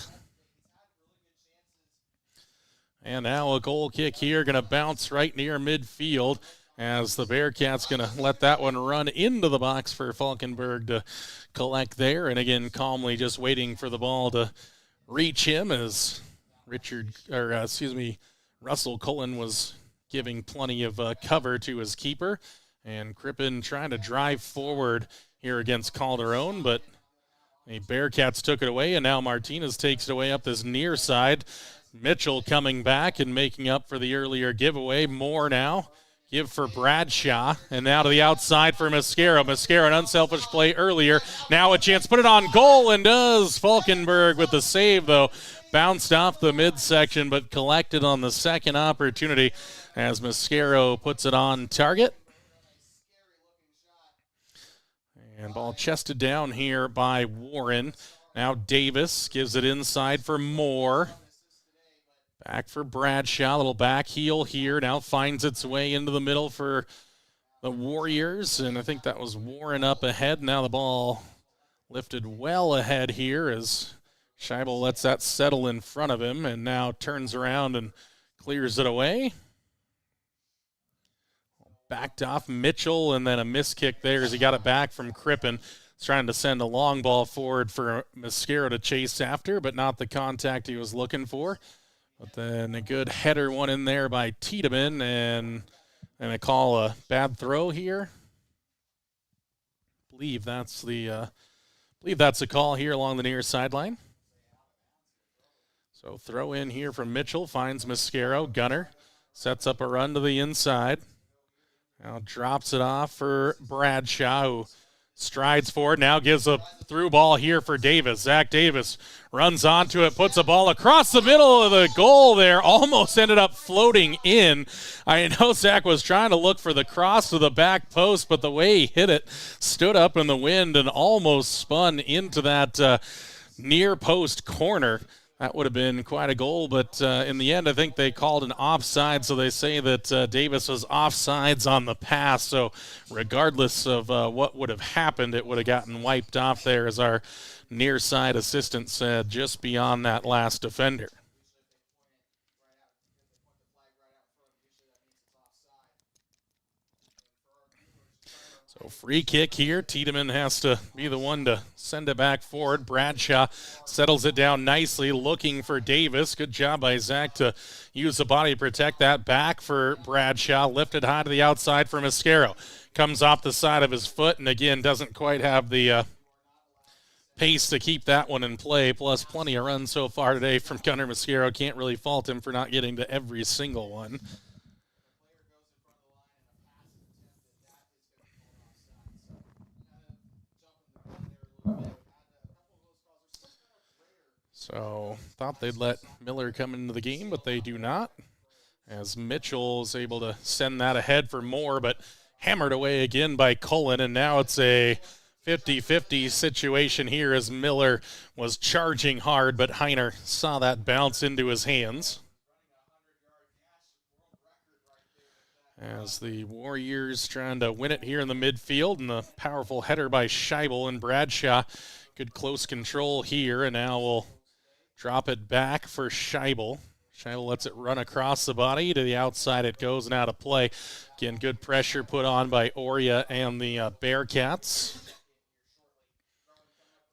And now a goal kick here, going to bounce right near midfield as the Bearcats going to let that one run into the box for Falkenberg to collect there. And again, calmly just waiting for the ball to reach him as Russell Cullen was giving plenty of cover to his keeper. And Crippen trying to drive forward here against Calderon, but the Bearcats took it away, and now Martinez takes it away up this near side. Mitchell coming back and making up for the earlier giveaway. Moore now. Give for Bradshaw, and now to the outside for Mascaro. Mascaro, an unselfish play earlier. Now a chance, put it on goal, and does. Falkenberg with the save, though. Bounced off the midsection, but collected on the second opportunity as Mascaro puts it on target. And ball chested down here by Warren. Now Davis gives it inside for Moore. Back for Bradshaw, little back heel here. Now finds its way into the middle for the Warriors. And I think that was Warren up ahead. Now the ball lifted well ahead here as Scheibel lets that settle in front of him and now turns around and clears it away. Backed off Mitchell, and then a miss kick there as he got it back from Crippen. He's trying to send a long ball forward for Mascaro to chase after, but not the contact he was looking for. But then a good header one in there by Tiedemann, and I call a bad throw here. Believe that's a call here along the near sideline. So throw in here from Mitchell, finds Mascaro. Gunner sets up a run to the inside. Now drops it off for Bradshaw, who strides forward, now gives a through ball here for Davis. Zach Davis runs onto it, puts a ball across the middle of the goal there, almost ended up floating in. I know Zach was trying to look for the cross to the back post, but the way he hit it stood up in the wind and almost spun into that near post corner. That would have been quite a goal, but in the end, I think they called an offside, so they say that Davis was offsides on the pass. So regardless of what would have happened, it would have gotten wiped off there, as our near side assistant said, just beyond that last defender. So free kick here. Tiedemann has to be the one to send it back forward. Bradshaw settles it down nicely, looking for Davis. Good job by Zach to use the body to protect that. Back for Bradshaw. Lifted high to the outside for Mascaro. Comes off the side of his foot, and again, doesn't quite have the pace to keep that one in play. Plus, plenty of runs so far today from Gunnar Mascaro. Can't really fault him for not getting to every single one. So thought they'd let Miller come into the game, but they do not, as Mitchell is able to send that ahead for more, but hammered away again by Cullen, and now it's a 50-50 situation here as Miller was charging hard, but Heiner saw that bounce into his hands. As the Warriors trying to win it here in the midfield, and the powerful header by Scheibel and Bradshaw. Good close control here, and now we'll drop it back for Scheibel. Scheibel lets it run across the body. To the outside it goes and out of play. Again, good pressure put on by Oria and the Bearcats.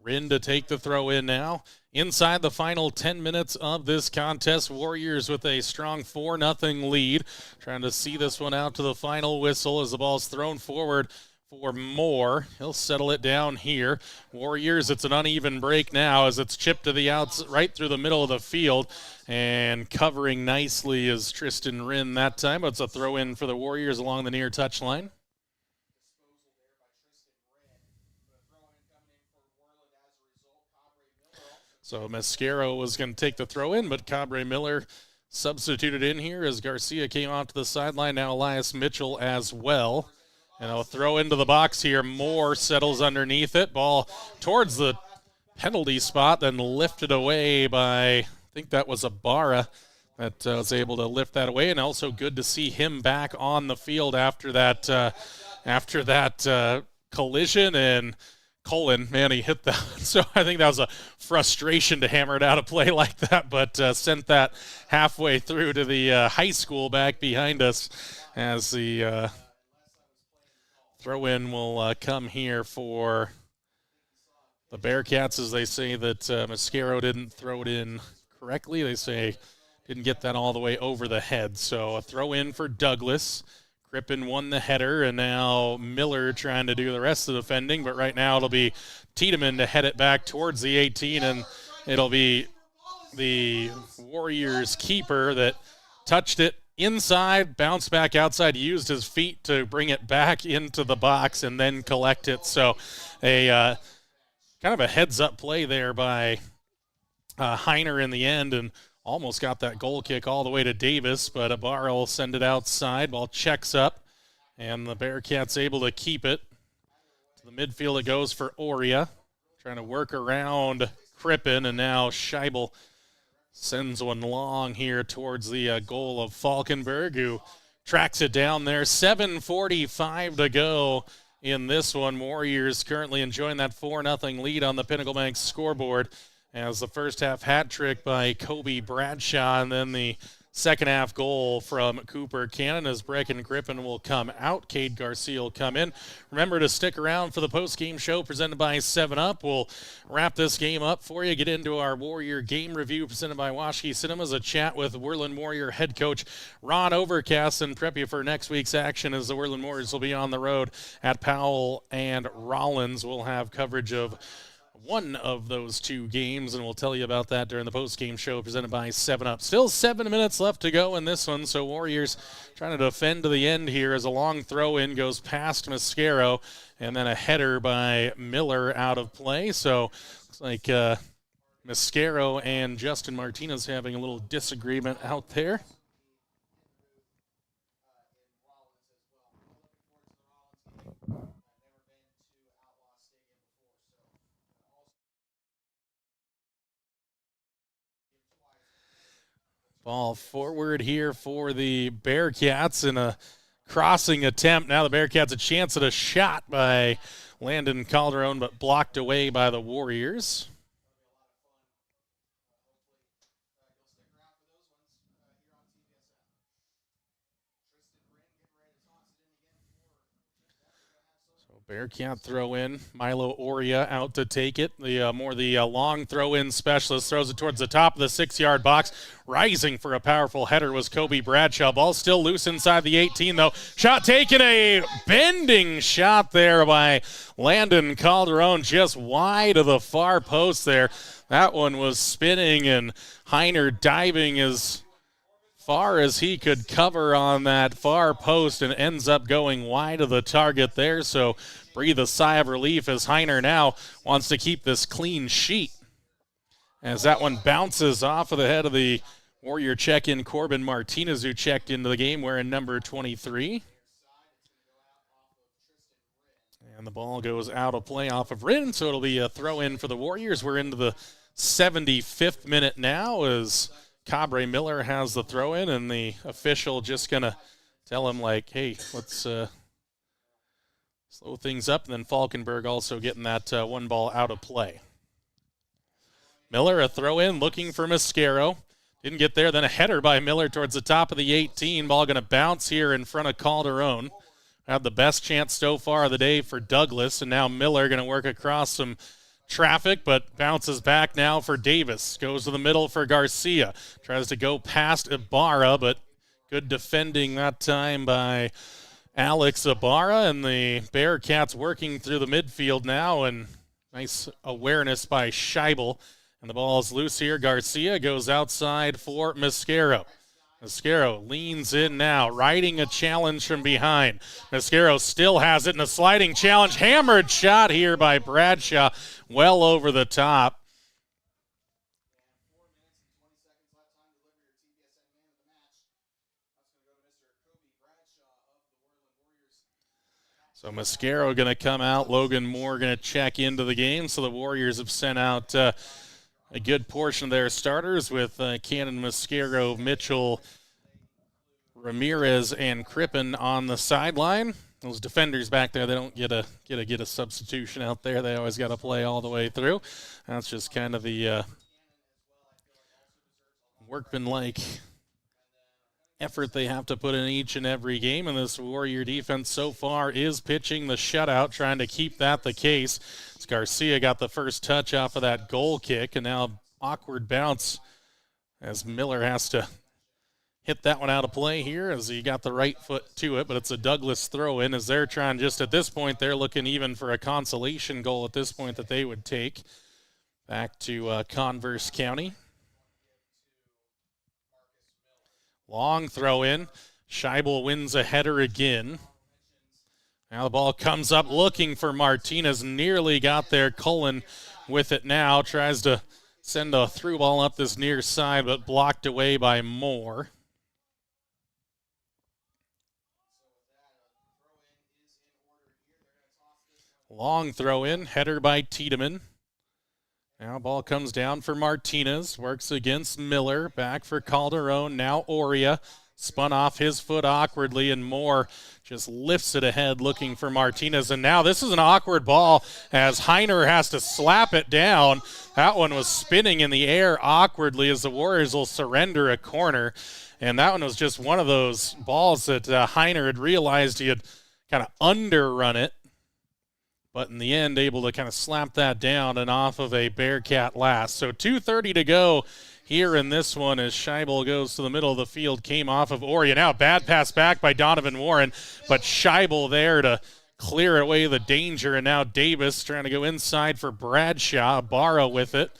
Rinn to take the throw in now. Inside the final 10 minutes of this contest, Warriors with a strong 4-0 lead. Trying to see this one out to the final whistle as the ball's thrown forward for Moore. He'll settle it down here. Warriors, it's an uneven break now as it's chipped to the outs right through the middle of the field. And covering nicely is Tristan Rinn that time. It's a throw in for the Warriors along the near touchline. So Mascaro was going to take the throw in, but Cabre Miller substituted in here as Garcia came off to the sideline. Now Elias Mitchell as well. And I'll throw into the box here. Moore settles underneath it. Ball towards the penalty spot, then lifted away by, I think that was Ibarra that was able to lift that away. And also good to see him back on the field after that collision. And Cullen, man, he hit that. So I think that was a frustration to hammer it out of play like that, but sent that halfway through to the high school back behind us as the throw-in will come here for the Bearcats, as they say that Mascaro didn't throw it in correctly. They say didn't get that all the way over the head. So a throw-in for Douglas. Crippen won the header, and now Miller trying to do the rest of the defending, but right now it'll be Tiedemann to head it back towards the 18, and it'll be the Warriors keeper that touched it inside, bounced back outside, used his feet to bring it back into the box and then collect it. So a kind of a heads-up play there by Heiner in the end, and almost got that goal kick all the way to Davis, but Ibarra will send it outside. Ball checks up, and the Bearcats able to keep it. To the midfield it goes for Oria, trying to work around Crippen, and now Scheibel sends one long here towards the goal of Falkenberg, who tracks it down there. 7:45 to go in this one. Warriors currently enjoying that 4-0 lead on the Pinnacle Bank scoreboard, as the first half hat trick by Kobe Bradshaw, and then the second half goal from Cooper Cannon as Brecken Crippen will come out. Cade Garcia will come in. Remember to stick around for the post-game show presented by 7-Up. We'll wrap this game up for you, get into our Warrior game review presented by Washke Cinemas, a chat with Worland Warrior head coach Ron Overcast, and prep you for next week's action as the Worland Warriors will be on the road at Powell and Rollins. We'll have coverage of one of those two games, and we'll tell you about that during the post-game show presented by 7-Up. Still 7 minutes left to go in this one, so Warriors trying to defend to the end here as a long throw-in goes past Mascaro, and then a header by Miller out of play. So looks like Mascaro and Justin Martinez having a little disagreement out there. Ball forward here for the Bearcats in a crossing attempt. Now the Bearcats a chance at a shot by Landon Calderon, but blocked away by the Warriors. Bearcat throw in. Milo Oria out to take it. The long throw-in specialist throws it towards the top of the 6-yard box. Rising for a powerful header was Kobe Bradshaw. Ball still loose inside the 18, though. Shot taken, a bending shot there by Landon Calderon, just wide of the far post there. That one was spinning, and Heiner diving as far as he could cover on that far post and ends up going wide of the target there. So breathe a sigh of relief as Heiner now wants to keep this clean sheet. As that one bounces off of the head of the Warrior check-in Corbin Martinez, who checked into the game wearing number 23. And the ball goes out of play off of Rin, so it'll be a throw-in for the Warriors. We're into the 75th minute now as Cabre Miller has the throw-in, and the official just going to tell him, like, hey, let's slow things up. And then Falkenberg also getting that one ball out of play. Miller, a throw-in, looking for Mascaro. Didn't get there. Then a header by Miller towards the top of the 18. Ball going to bounce here in front of Calderon. Had the best chance so far of the day for Douglas, and now Miller going to work across some traffic, but bounces back now for Davis. Goes to the middle for Garcia. Tries to go past Ibarra, but good defending that time by Alex Ibarra, and the Bearcats working through the midfield now, and nice awareness by Scheibel. And the ball is loose here. Garcia goes outside for Mascaro. Mascaro leans in now, riding a challenge from behind. Mascaro still has it in a sliding challenge. Hammered shot here by Bradshaw, well over the top. So Mascaro going to come out. Logan Moore going to check into the game. So the Warriors have sent out a good portion of their starters with Cannon, Mascaro, Mitchell, Ramirez, and Crippen on the sideline. Those defenders back there, they don't get a substitution out there. They always got to play all the way through. That's just kind of the workmanlike effort they have to put in each and every game. And this Warrior defense so far is pitching the shutout, trying to keep that the case. As Garcia got the first touch off of that goal kick, and now awkward bounce as Miller has to hit that one out of play here as he got the right foot to it, but it's a Douglas throw-in as they're trying just at this point, they're looking even for a consolation goal at this point that they would take back to Converse County. Long throw-in. Scheibel wins a header again. Now the ball comes up looking for Martinez. Nearly got there. Cullen with it now. Tries to send a through ball up this near side, but blocked away by Moore. Long throw-in. Header by Tiedemann. Now ball comes down for Martinez. Works against Miller. Back for Calderon. Now Oria. Spun off his foot awkwardly, and Moore just lifts it ahead looking for Martinez. And now this is an awkward ball as Heiner has to slap it down. That one was spinning in the air awkwardly as the Warriors will surrender a corner. And that one was just one of those balls that Heiner had realized he had kind of underrun it. But in the end, able to kind of slap that down and off of a Bearcat last. So 2:30 to go here in this one as Scheibel goes to the middle of the field, came off of Oria. Now bad pass back by Donovan Warren, but Scheibel there to clear away the danger. And now Davis trying to go inside for Bradshaw. Barra with it.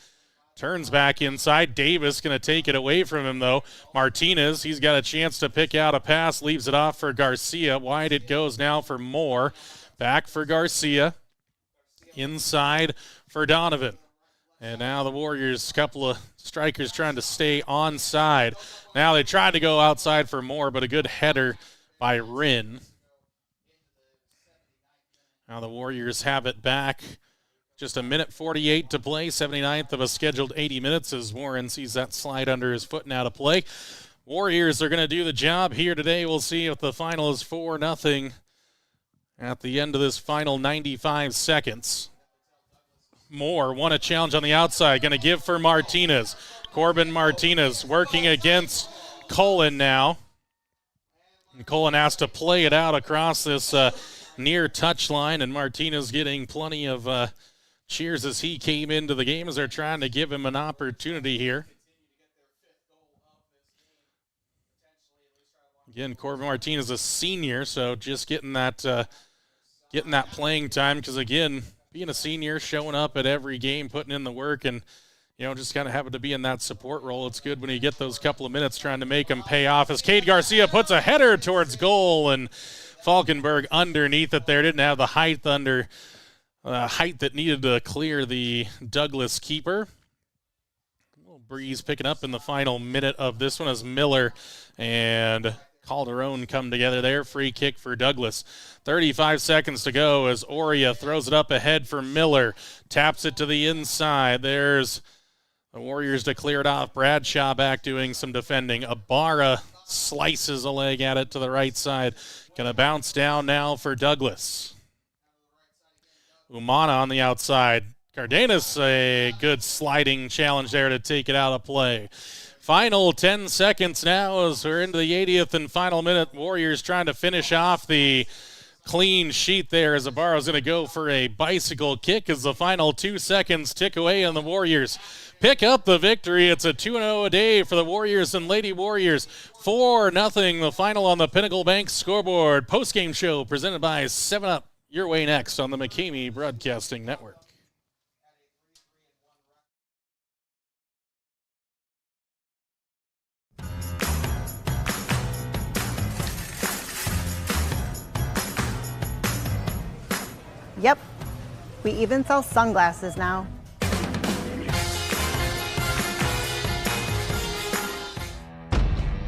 Turns back inside. Davis going to take it away from him, though. Martinez, he's got a chance to pick out a pass, leaves it off for Garcia. Wide it goes now for Moore. Back for Garcia. Inside for Donovan. And now the Warriors, couple of strikers trying to stay onside. Now they tried to go outside for Moore, but a good header by Rinn. Now the Warriors have it back. Just 1:48 to play, 79th of a scheduled 80 minutes as Warren sees that slide under his foot and out of play. Warriors are going to do the job here today. We'll see if the final is 4-0 at the end of this final 95 seconds. Moore won a challenge on the outside, going to give for Martinez. Corbin Martinez working against Cullen now. And Cullen has to play it out across this near touchline, and Martinez getting plenty of cheers as he came into the game as they're trying to give him an opportunity here. Again, Corbin Martinez is a senior, so just getting that playing time because, again, being a senior, showing up at every game, putting in the work, and, just kind of having to be in that support role. It's good when you get those couple of minutes trying to make them pay off as Cade Garcia puts a header towards goal, and Falkenberg underneath it there. Didn't have the height that needed to clear the Douglas keeper. A little breeze picking up in the final minute of this one as Miller and Calderon come together there. Free kick for Douglas. 35 seconds to go as Oria throws it up ahead for Miller. Taps it to the inside. There's the Warriors to clear it off. Bradshaw back doing some defending. Ibarra slices a leg at it to the right side. Going to bounce down now for Douglas. Umana on the outside. Cardenas, a good sliding challenge there to take it out of play. Final 10 seconds now as we're into the 80th and final minute. Warriors trying to finish off the clean sheet there as Ibarra's going to go for a bicycle kick as the final 2 seconds tick away and the Warriors pick up the victory. It's a 2-0 a day for the Warriors and Lady Warriors. 4-0 the final on the Pinnacle Bank scoreboard. Post-game show presented by 7-Up. Your way next on the McCamey Broadcasting Network. Yep, we even sell sunglasses now.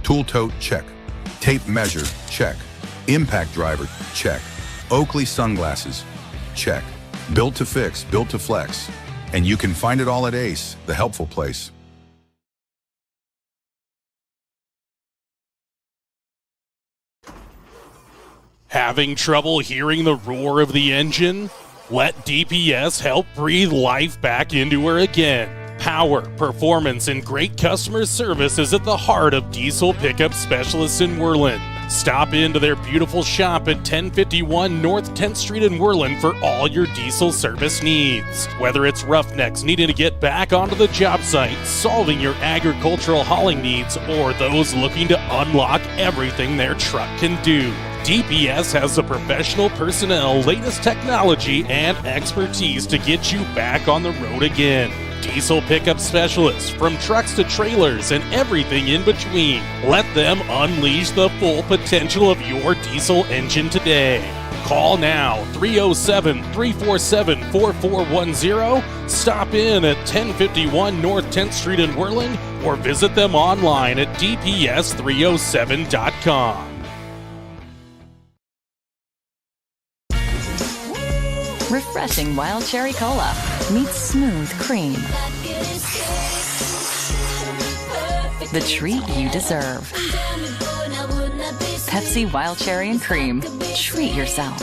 Tool tote, check. Tape measure, check. Impact driver, check. Oakley sunglasses, check. Built to fix, built to flex. And you can find it all at Ace, the helpful place. Having trouble hearing the roar of the engine? Let DPS help breathe life back into her again. Power, performance, and great customer service is at the heart of diesel pickup specialists in Worland. Stop into their beautiful shop at 1051 North 10th Street in Worland for all your diesel service needs. Whether it's roughnecks needing to get back onto the job site, solving your agricultural hauling needs, or those looking to unlock everything their truck can do, DPS has the professional personnel, latest technology, and expertise to get you back on the road again. Diesel pickup specialists, from trucks to trailers and everything in between. Let them unleash the full potential of your diesel engine today. Call now, 307-347-4410. Stop in at 1051 North 10th Street in Worland or visit them online at dps307.com. Refreshing wild cherry cola meets smooth cream. The treat you deserve. Pepsi Wild Cherry and Cream. Treat yourself.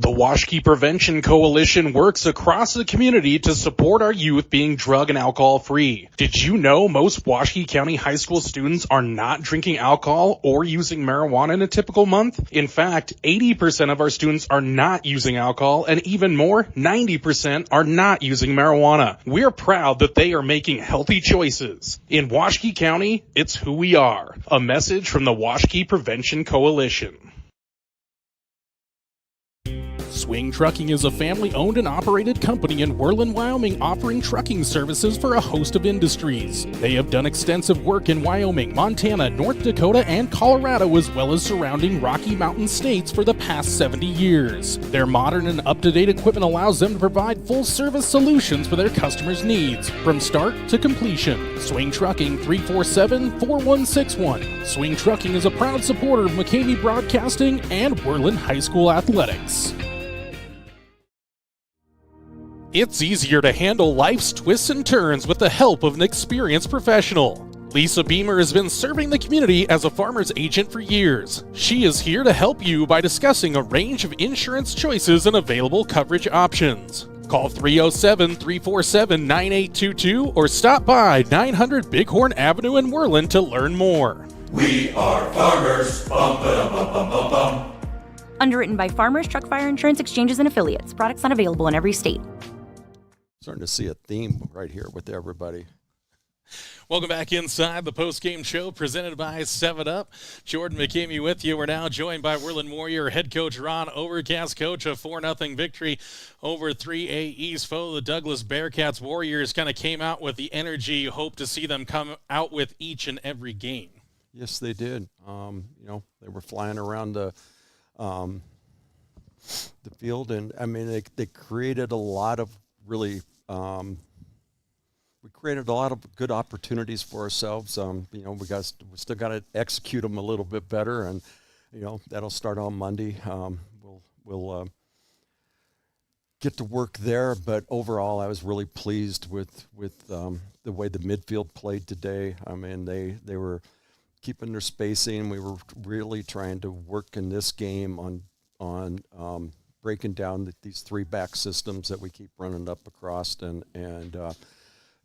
The Washkey Prevention Coalition works across the community to support our youth being drug and alcohol free. Did you know most Washkey County high school students are not drinking alcohol or using marijuana in a typical month? In fact, 80% of our students are not using alcohol, and even more, 90% are not using marijuana. We're proud that they are making healthy choices. In Washkey County, it's who we are. A message from the Washkey Prevention Coalition. Swing Trucking is a family-owned and operated company in Worland, Wyoming, offering trucking services for a host of industries. They have done extensive work in Wyoming, Montana, North Dakota, and Colorado, as well as surrounding Rocky Mountain states for the past 70 years. Their modern and up-to-date equipment allows them to provide full-service solutions for their customers' needs, from start to completion. Swing Trucking, 347-4161. Swing Trucking is a proud supporter of McCamey Broadcasting and Worland High School Athletics. It's easier to handle life's twists and turns with the help of an experienced professional. Lisa Beamer has been serving the community as a farmer's agent for years. She is here to help you by discussing a range of insurance choices and available coverage options. Call 307-347-9822 or stop by 900 Bighorn Avenue in Worland to learn more. We are farmers. Bum, ba-dum, bum, bum, bum, bum. Underwritten by Farmers Truck Fire Insurance Exchanges and Affiliates. Products not available in every state. Starting to see a theme right here with everybody. Welcome back inside the post-game show presented by 7-Up. Jordan McCamey with you. We're now joined by Worland Warrior head coach Ron Overcast. Coach, a 4-0 victory over 3A East foe. The Douglas Bearcats Warriors kind of came out with the energy you hope to see them come out with each and every game. Yes, they did. They were flying around the field, and I mean they created a lot of really we created a lot of good opportunities for ourselves. We still got to execute them a little bit better, and that'll start on Monday. We'll get to work there, but overall I was really pleased with the way the midfield played today. I mean they were keeping their spacing. We were really trying to work in this game on breaking down these three back systems that we keep running up across, and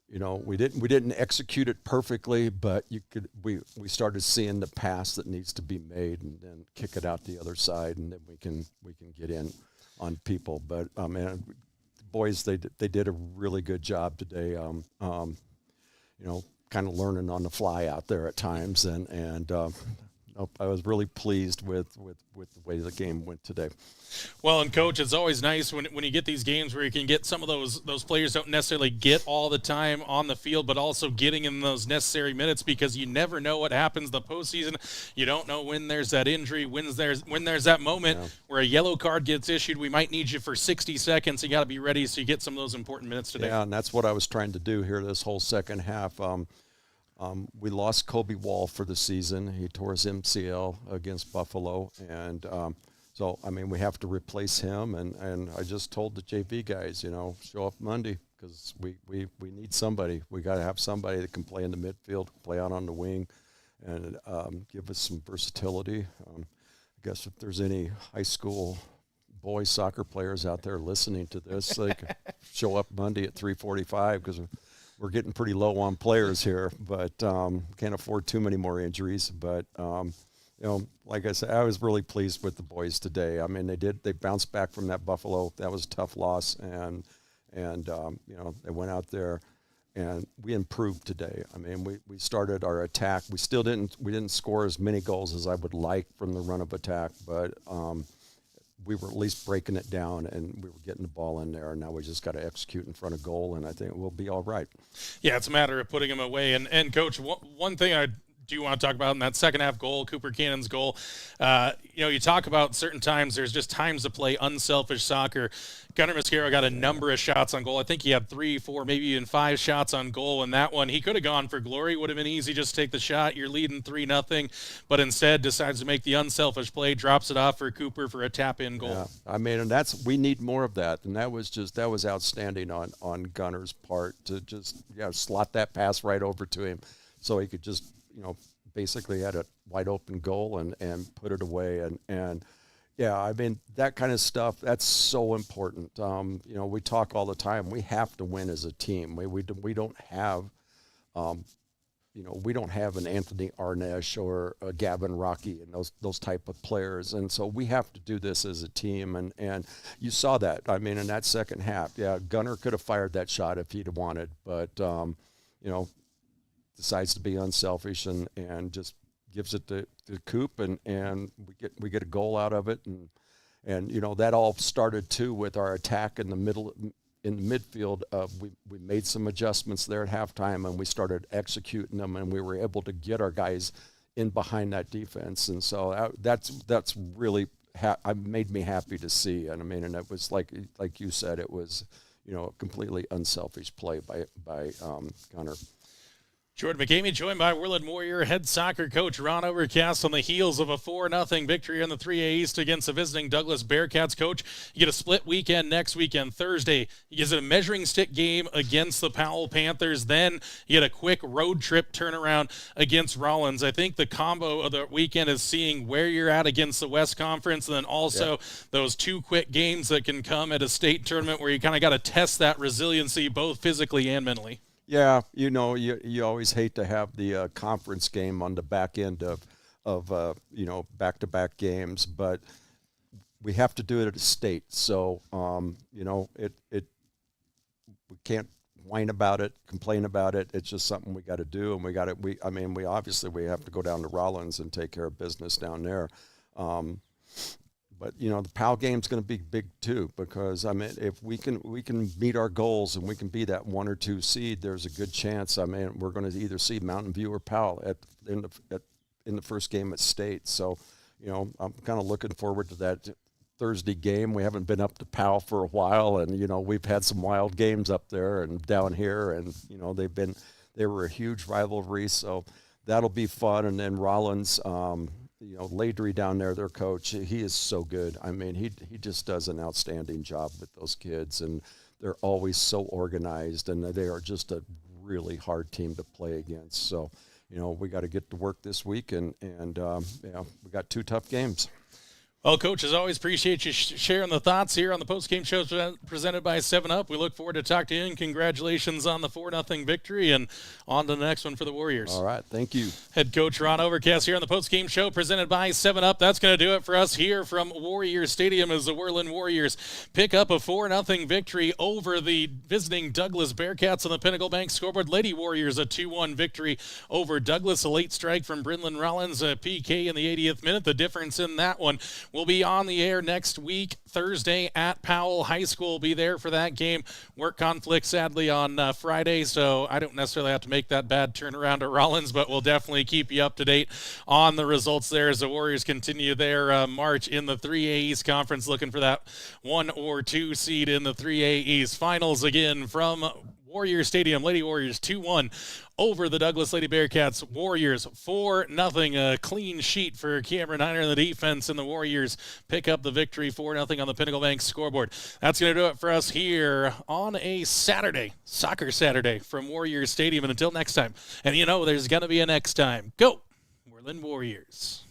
we didn't execute it perfectly, but we started seeing the pass that needs to be made and then kick it out the other side, and then we can get in on people. But the boys, they did a really good job today. Kind of learning on the fly out there at times, and I was really pleased with the way the game went today. Well, and Coach, it's always nice when you get these games where you can get some of those players don't necessarily get all the time on the field, but also getting in those necessary minutes, because you never know what happens the postseason. You don't know when there's that injury, when there's that moment where a yellow card gets issued. We might need you for 60 seconds. You got to be ready so you get some of those important minutes today. Yeah, and that's what I was trying to do here this whole second half. We lost Kobe Wall for the season. He tore his MCL against Buffalo, and so we have to replace him. And I just told the JV guys, show up Monday, because we need somebody. We got to have somebody that can play in the midfield, play out on the wing, and give us some versatility. I guess if there's any high school boys soccer players out there listening to this, they can show up Monday at 3:45, because we're getting pretty low on players here, but can't afford too many more injuries. But like I said, I was really pleased with the boys today. I mean, they bounced back from that Buffalo. That was a tough loss, and they went out there and we improved today. I mean, we started our attack. We didn't score as many goals as I would like from the run of attack, but we were at least breaking it down, and we were getting the ball in there. And now we just got to execute in front of goal, and I think we'll be all right. Yeah, it's a matter of putting them away. And Coach, one thing I do want to talk about in that second half goal, Cooper Cannon's goal, you talk about certain times, there's just times to play unselfish soccer. Gunnar Mascaro got a number of shots on goal. I think he had 3, 4, maybe even 5 shots on goal in that one. He could have gone for glory. It would have been easy just to take the shot. You're leading 3-0, but instead decides to make the unselfish play, drops it off for Cooper for a tap-in goal. Yeah, I mean, and we need more of that, and that was outstanding on Gunnar's part to just slot that pass right over to him, so he could just basically had a wide open goal and put it away, and Yeah, I mean, that kind of stuff, that's so important. We talk all the time. We have to win as a team. We don't have, we don't have an Anthony Arnesh or a Gavin Rocky and those type of players. And so we have to do this as a team. And you saw that, I mean, in that second half. Yeah, Gunnar could have fired that shot if he'd wanted, but, decides to be unselfish and just gives it to Coop, and we get a goal out of it, and that all started too with our attack in the midfield. We made some adjustments there at halftime, and we started executing them, and we were able to get our guys in behind that defense, and so that's really made me happy to see. And I mean, and it was like you said, it was a completely unselfish play by Gunnar. Jordan Pregame joined by Worland Warrior head soccer coach Ron Overcast on the heels of a 4-0 victory in the 3A East against the visiting Douglas Bearcats. Coach, you get a split weekend next weekend, Thursday. You get a measuring stick game against the Powell Panthers. Then you get a quick road trip turnaround against Rollins. I think the combo of the weekend is seeing where you're at against the West Conference, and then also those two quick games that can come at a state tournament where you kind of got to test that resiliency both physically and mentally. Yeah, you always hate to have the conference game on the back end of back-to-back games, but we have to do it at a state. So we can't whine about it, complain about it. It's just something we got to do, and we have to go down to Rollins and take care of business down there. But the PAL game's going to be big too, because I mean, if we can meet our goals and we can be that 1 or 2 seed, there's a good chance. I mean, we're going to either see Mountain View or PAL in the first game at state. So, I'm kind of looking forward to that Thursday game. We haven't been up to PAL for a while, and we've had some wild games up there and down here, and they were a huge rivalry. So that'll be fun. And then Rollins. Ladry down there, their coach, he is so good. I mean, he just does an outstanding job with those kids, and they're always so organized, and they are just a really hard team to play against. So, we got to get to work this week, and we got 2 tough games. Well, Coach, as always, appreciate you sharing the thoughts here on the post-game show presented by 7-Up. We look forward to talking to you, and congratulations on the 4-0 victory, and on to the next one for the Warriors. All right, thank you. Head Coach Ron Overcast here on the post-game show presented by 7-Up. That's going to do it for us here from Warrior Stadium as the Worland Warriors pick up a 4-0 victory over the visiting Douglas Bearcats on the Pinnacle Bank scoreboard. Lady Warriors a 2-1 victory over Douglas. A late strike from Brynlin Rollins, a PK in the 80th minute. The difference in that one will be on the air next week, Thursday at Powell High School. Be there for that game. Work conflict, sadly, on Friday, so I don't necessarily have to make that bad turnaround at Rollins, but we'll definitely keep you up to date on the results there as the Warriors continue their march in the 3A East Conference, looking for that 1 or 2 seed in the 3A East. Finals again from Warrior Stadium. Lady Warriors 2-1 over the Douglas Lady Bearcats. Warriors 4-0. A clean sheet for Cameron Heiner in the defense, and the Warriors pick up the victory 4-0 on the Pinnacle Bank scoreboard. That's going to do it for us here on a Saturday, Soccer Saturday from Warrior Stadium. And until next time, and there's going to be a next time. Go Worland Warriors.